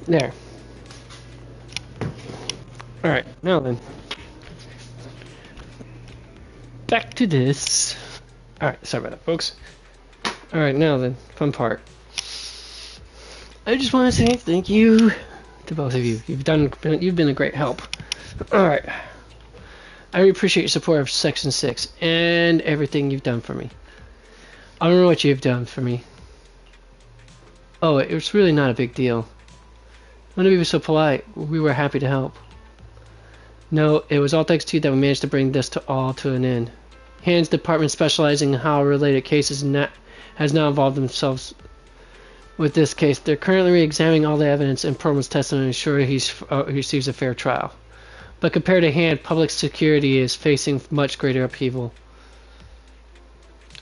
There. Alright, now then. Back to this. Alright, sorry about that, folks. Alright, now then, fun part. I just want to say thank you to both of you. You've been a great help. Alright. I really appreciate your support of Section 6 and everything you've done for me. I don't know what you've done for me. Oh, it was really not a big deal. One of you was so polite. We were happy to help. No, it was all thanks to you that we managed to bring this to an end. Hand's department specializing in how related cases has now involved themselves with this case. They're currently re-examining all the evidence and Perlman's testimony to ensure he receives a fair trial. But compared to Hand, public security is facing much greater upheaval.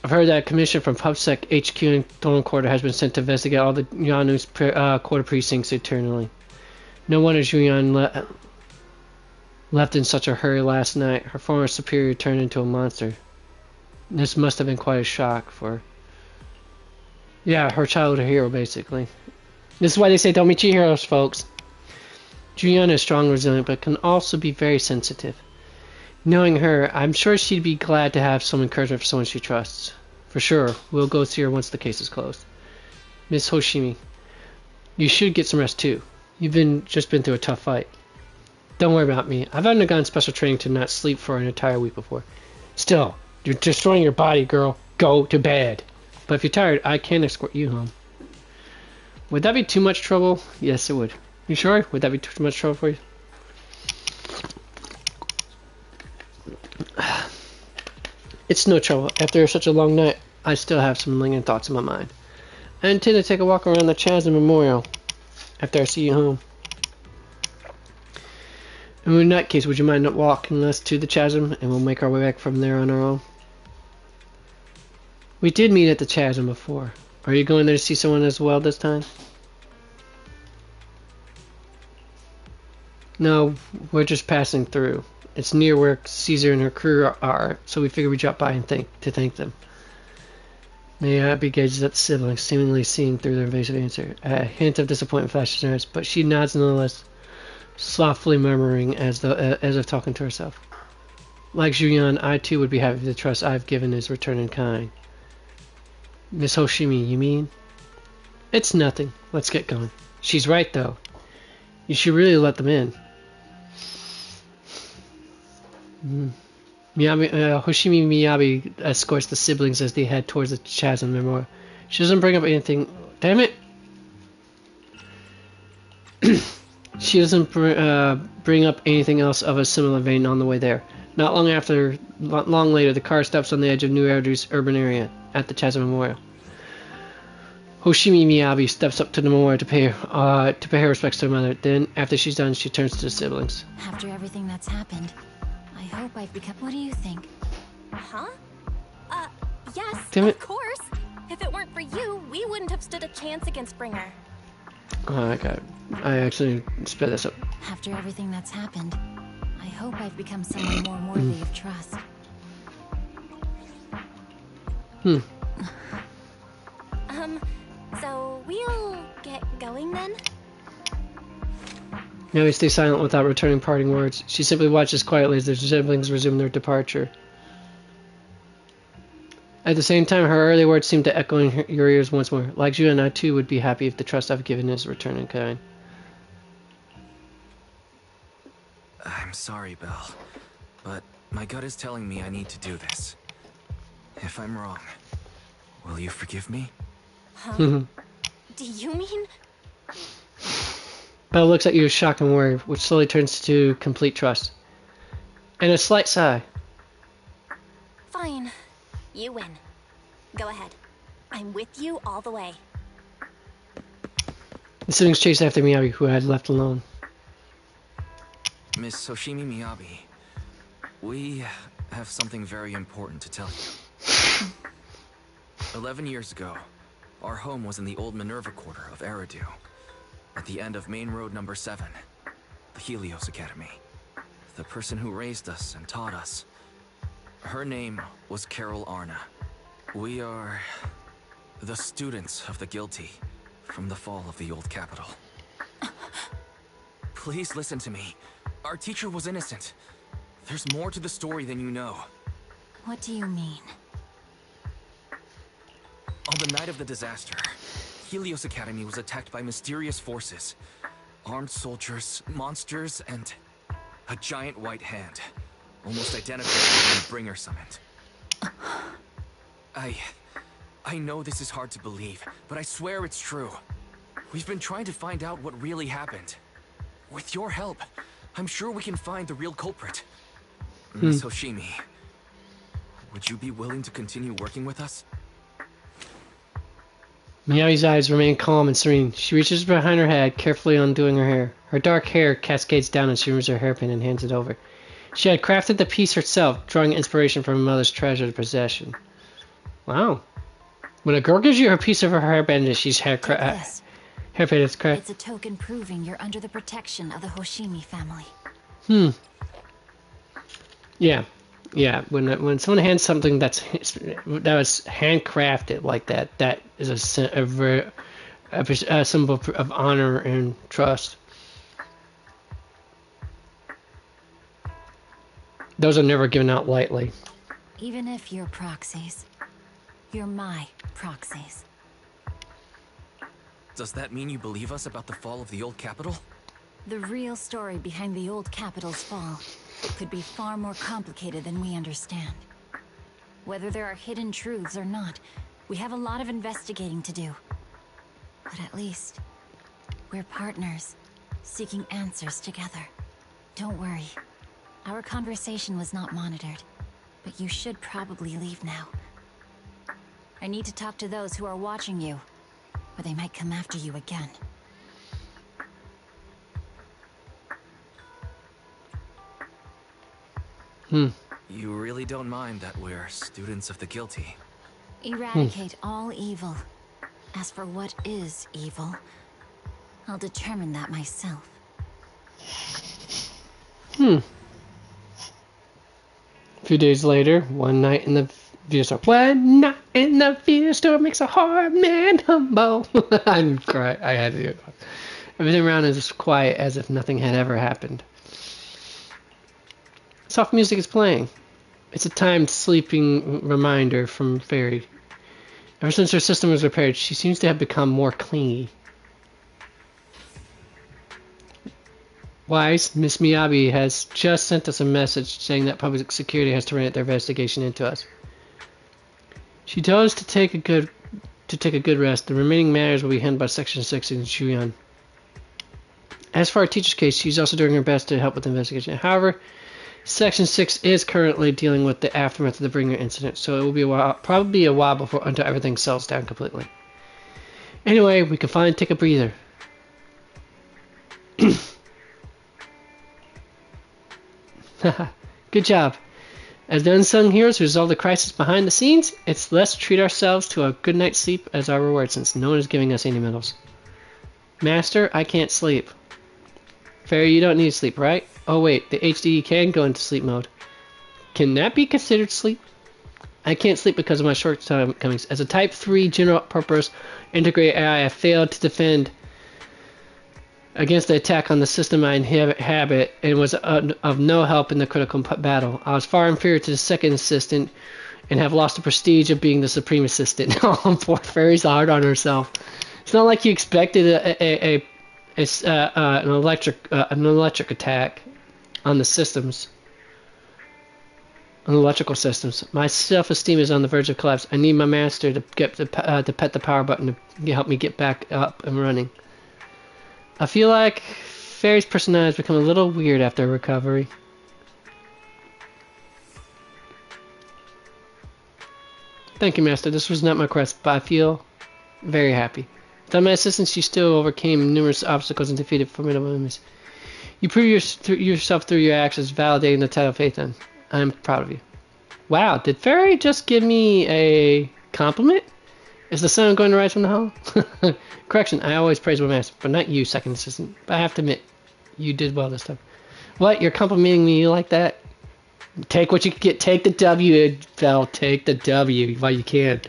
I've heard that a commission from PubSec HQ in Thorn Quarter has been sent to investigate all the Yanu's quarter precincts eternally. No wonder Julian left in such a hurry last night. Her former superior turned into a monster. This must have been quite a shock for her. Yeah, her childhood hero, basically. This is why they say don't meet your heroes, folks. Juliana is strong and resilient, but can also be very sensitive. Knowing her, I'm sure she'd be glad to have some encouragement for someone she trusts. For sure, we'll go see her once the case is closed. Miss Hoshimi, you should get some rest too. You've just been through a tough fight. Don't worry about me. I've undergone special training to not sleep for an entire week before. Still, you're destroying your body, girl. Go to bed. But if you're tired, I can escort you home. Would that be too much trouble? Yes, it would. You sure? Would that be too much trouble for you? It's no trouble. After such a long night, I still have some lingering thoughts in my mind. I intend to take a walk around the Chasm Memorial after I see you home. And in that case, would you mind not walking us to the Chasm, and we'll make our way back from there on our own? We did meet at the Chasm before. Are you going there to see someone as well this time? No, we're just passing through. It's near where Caesar and her crew are, so we figured we'd drop by and thank them. Mayhaps gazes at the siblings, seemingly seeing through their evasive answer. A hint of disappointment flashes in her eyes, but she nods nonetheless, softly murmuring as if talking to herself. Like Julian, I too would be happy if the trust I've given is returned in kind. Miss Hoshimi, you mean? It's nothing. Let's get going. She's right, though. You should really let them in. Hoshimi Miyabi escorts the siblings as they head towards the Chasm Memorial. She doesn't bring up anything. Damn it! She doesn't bring up anything else of a similar vein on the way there. Not long later, the car stops on the edge of New Eridu's urban area at the Chasm Memorial. Hoshimi Miyabi steps up to the memorial to pay her respects to her mother. Then, after she's done, she turns to the siblings. After everything that's happened, I hope I've become... What do you think? Huh? Yes, Damn it. of course. If it weren't for you, we wouldn't have stood a chance against Bringer. Oh, I actually sped this up. After everything that's happened, I hope I've become someone more worthy of trust. So we'll get going then? Now we stay silent without returning parting words. She simply watches quietly as their siblings resume their departure. At the same time, her early words seem to echo in your ears once more. Like you and I too would be happy if the trust I've given is returned in kind. I'm sorry, Belle, but my gut is telling me I need to do this. If I'm wrong, will you forgive me? Huh? Do you mean? Belle looks at you with shock and worry, which slowly turns to complete trust. And a slight sigh. Fine. You win. Go ahead. I'm with you all the way. The siblings chase after Miyabi, who had left alone. Miss Hoshimi Miyabi, we have something very important to tell you. 11 years ago, our home was in the old Minerva Quarter of Eridu, at the end of Main Road number 7, the Helios Academy. The person who raised us and taught us, her name was Carol Arna. We are the students of the guilty from the fall of the old capital. Please listen to me. Our teacher was innocent. There's more to the story than you know. What do you mean? On the night of the disaster, Helios Academy was attacked by mysterious forces. Armed soldiers, monsters, and a giant white hand. Almost identical to the Bringer summoned. I know this is hard to believe, but I swear it's true. We've been trying to find out what really happened. With your help, I'm sure we can find the real culprit. Miss Hoshimi, would you be willing to continue working with us? Miyabi's eyes remain calm and serene. She reaches behind her head, carefully undoing her hair. Her dark hair cascades down as she removes her hairpin and hands it over. She had crafted the piece herself, drawing inspiration from her mother's treasured possession. Wow. When a girl gives you a piece of her hairband, she's Hairfade is correct. It's a token proving you're under the protection of the Hoshimi family. Yeah. Yeah, when someone hands something that was handcrafted like that, that is a symbol of honor and trust. Those are never given out lightly. Even if you're proxies, you're my proxies. Does that mean you believe us about the fall of the old capital? The real story behind the old capital's fall could be far more complicated than we understand. Whether there are hidden truths or not, we have a lot of investigating to do. But at least, we're partners, seeking answers together. Don't worry. Our conversation was not monitored, but you should probably leave now. I need to talk to those who are watching you, or they might come after you again. You really don't mind that we're students of the guilty? Eradicate all evil. As for what is evil, I'll determine that myself. A few days later, one night in the video store. One night in the video store makes a hard man humble. I'm crying. I had to do it. Everything around is as quiet as if nothing had ever happened. Soft music is playing. It's a timed sleeping reminder from Fairy. Ever since her system was repaired, she seems to have become more clingy. Wise, Miss Miyabi has just sent us a message saying that public security has terminated their investigation into us. She told us to take a good rest. The remaining matters will be handled by Section 6 in Shuyan. As for our teacher's case, she's also doing her best to help with the investigation. However, Section 6 is currently dealing with the aftermath of the Bringer incident, so it will be probably a while until everything settles down completely. Anyway, we can finally take a breather. Good job. As the unsung heroes who resolve the crisis behind the scenes, let's treat ourselves to a good night's sleep as our reward, since no one is giving us any medals. Master, I can't sleep. Fairy, you don't need sleep, right? Oh wait, the HDE can go into sleep mode. Can that be considered sleep? I can't sleep because of my shortcomings. As a Type 3 general purpose integrated AI, I failed to defend against the attack on the system I inhabit and was of no help in the critical battle. I was far inferior to the second assistant and have lost the prestige of being the supreme assistant. Oh, poor Fairy's hard on herself. It's not like you expected an electric attack on the systems, on the electrical systems. My self-esteem is on the verge of collapse. I need my master to pet the power button to help me get back up and running. I feel like Fairy's personality has become a little weird after recovery. Thank you, Master. This was not my quest, but I feel very happy. Without my assistance, you still overcame numerous obstacles and defeated formidable enemies. You prove yourself through your actions, validating the title of Phaethon. I'm proud of you. Wow, did Fairy just give me a compliment? Is the sun going to rise from the hall? Correction, I always praise my master, but not you, second assistant. But I have to admit, you did well this time. What? You're complimenting me like that? Take what you can get. Take the W, Val. Take the W while you can.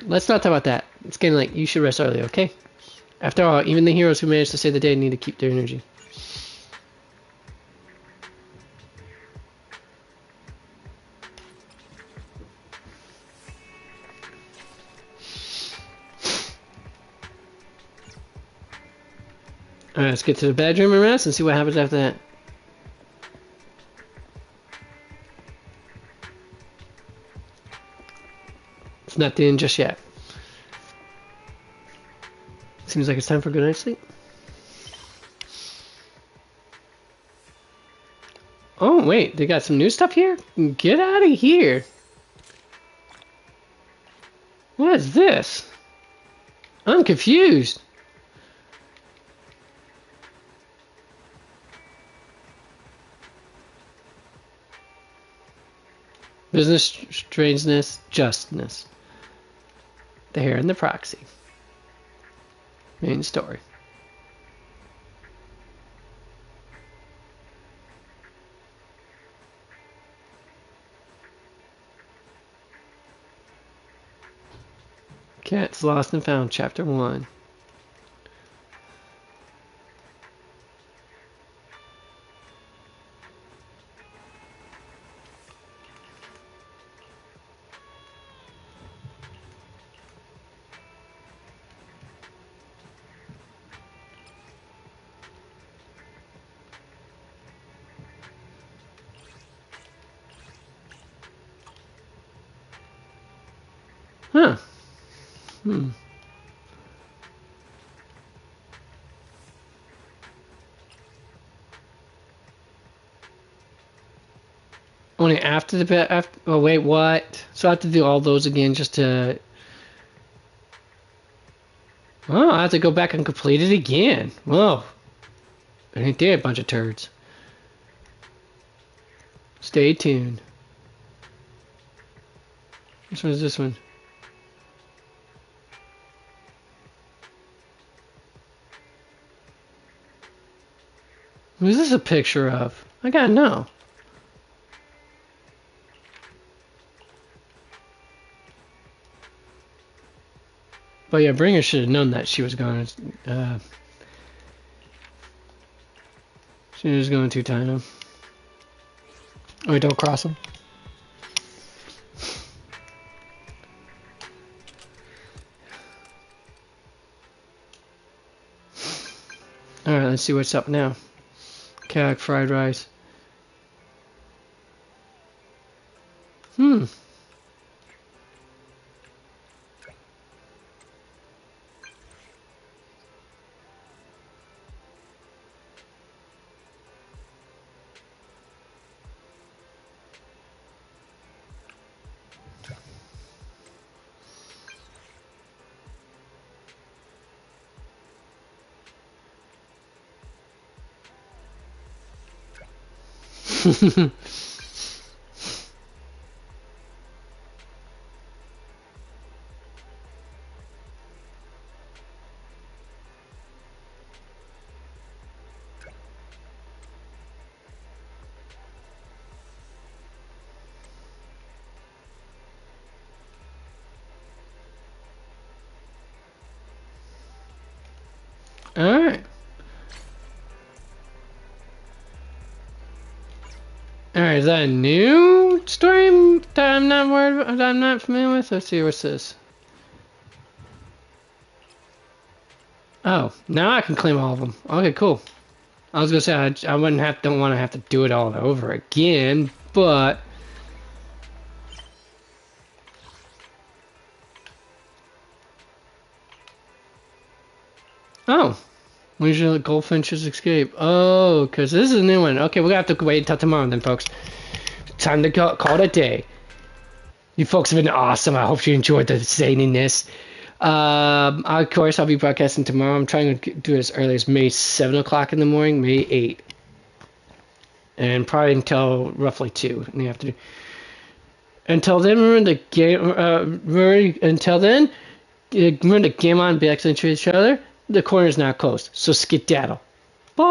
Let's not talk about that. It's getting late. You should rest early, okay? After all, even the heroes who managed to save the day need to keep their energy. Alright, let's get to the bedroom and rest and see what happens after that. It's not the end just yet. Seems like it's time for a good night's sleep. Oh, wait, they got some new stuff here? Get out of here. What is this? I'm confused. Business, strangeness, justness. The hair and the proxy. main story. Cats Lost and Found, Chapter 1. Huh. Only after the bit. After. Oh wait, what? So I have to do all those again just to. Oh, I have to go back and complete it again. Whoa. Ain't they a bunch of turds? Stay tuned. Which one is this one? Who's this a picture of? I gotta know. But yeah, Bringer should have known that she was going to. She was going to time him. Oh, wait, don't cross him. Alright, let's see what's up now. Cag fried rice. Alright. Alright, is that a new story that I'm not worried about, that I'm not familiar with? Let's see, what's this? Oh, now I can claim all of them. Okay, cool. I was gonna say I don't want to have to do it all over again, but oh, when should the goldfinches escape? Oh, because this is a new one. Okay, we're gonna have to wait until tomorrow then, folks. Time to call it a day. You folks have been awesome. I hope you enjoyed the zaniness. Of course, I'll be broadcasting tomorrow. I'm trying to do it as early as May 7 o'clock in the morning, May 8. And probably until roughly 2 in the afternoon. Until then, remember the game. Until then, remember the game on, be excellent to each other. The corner is now closed, so skedaddle. Bye.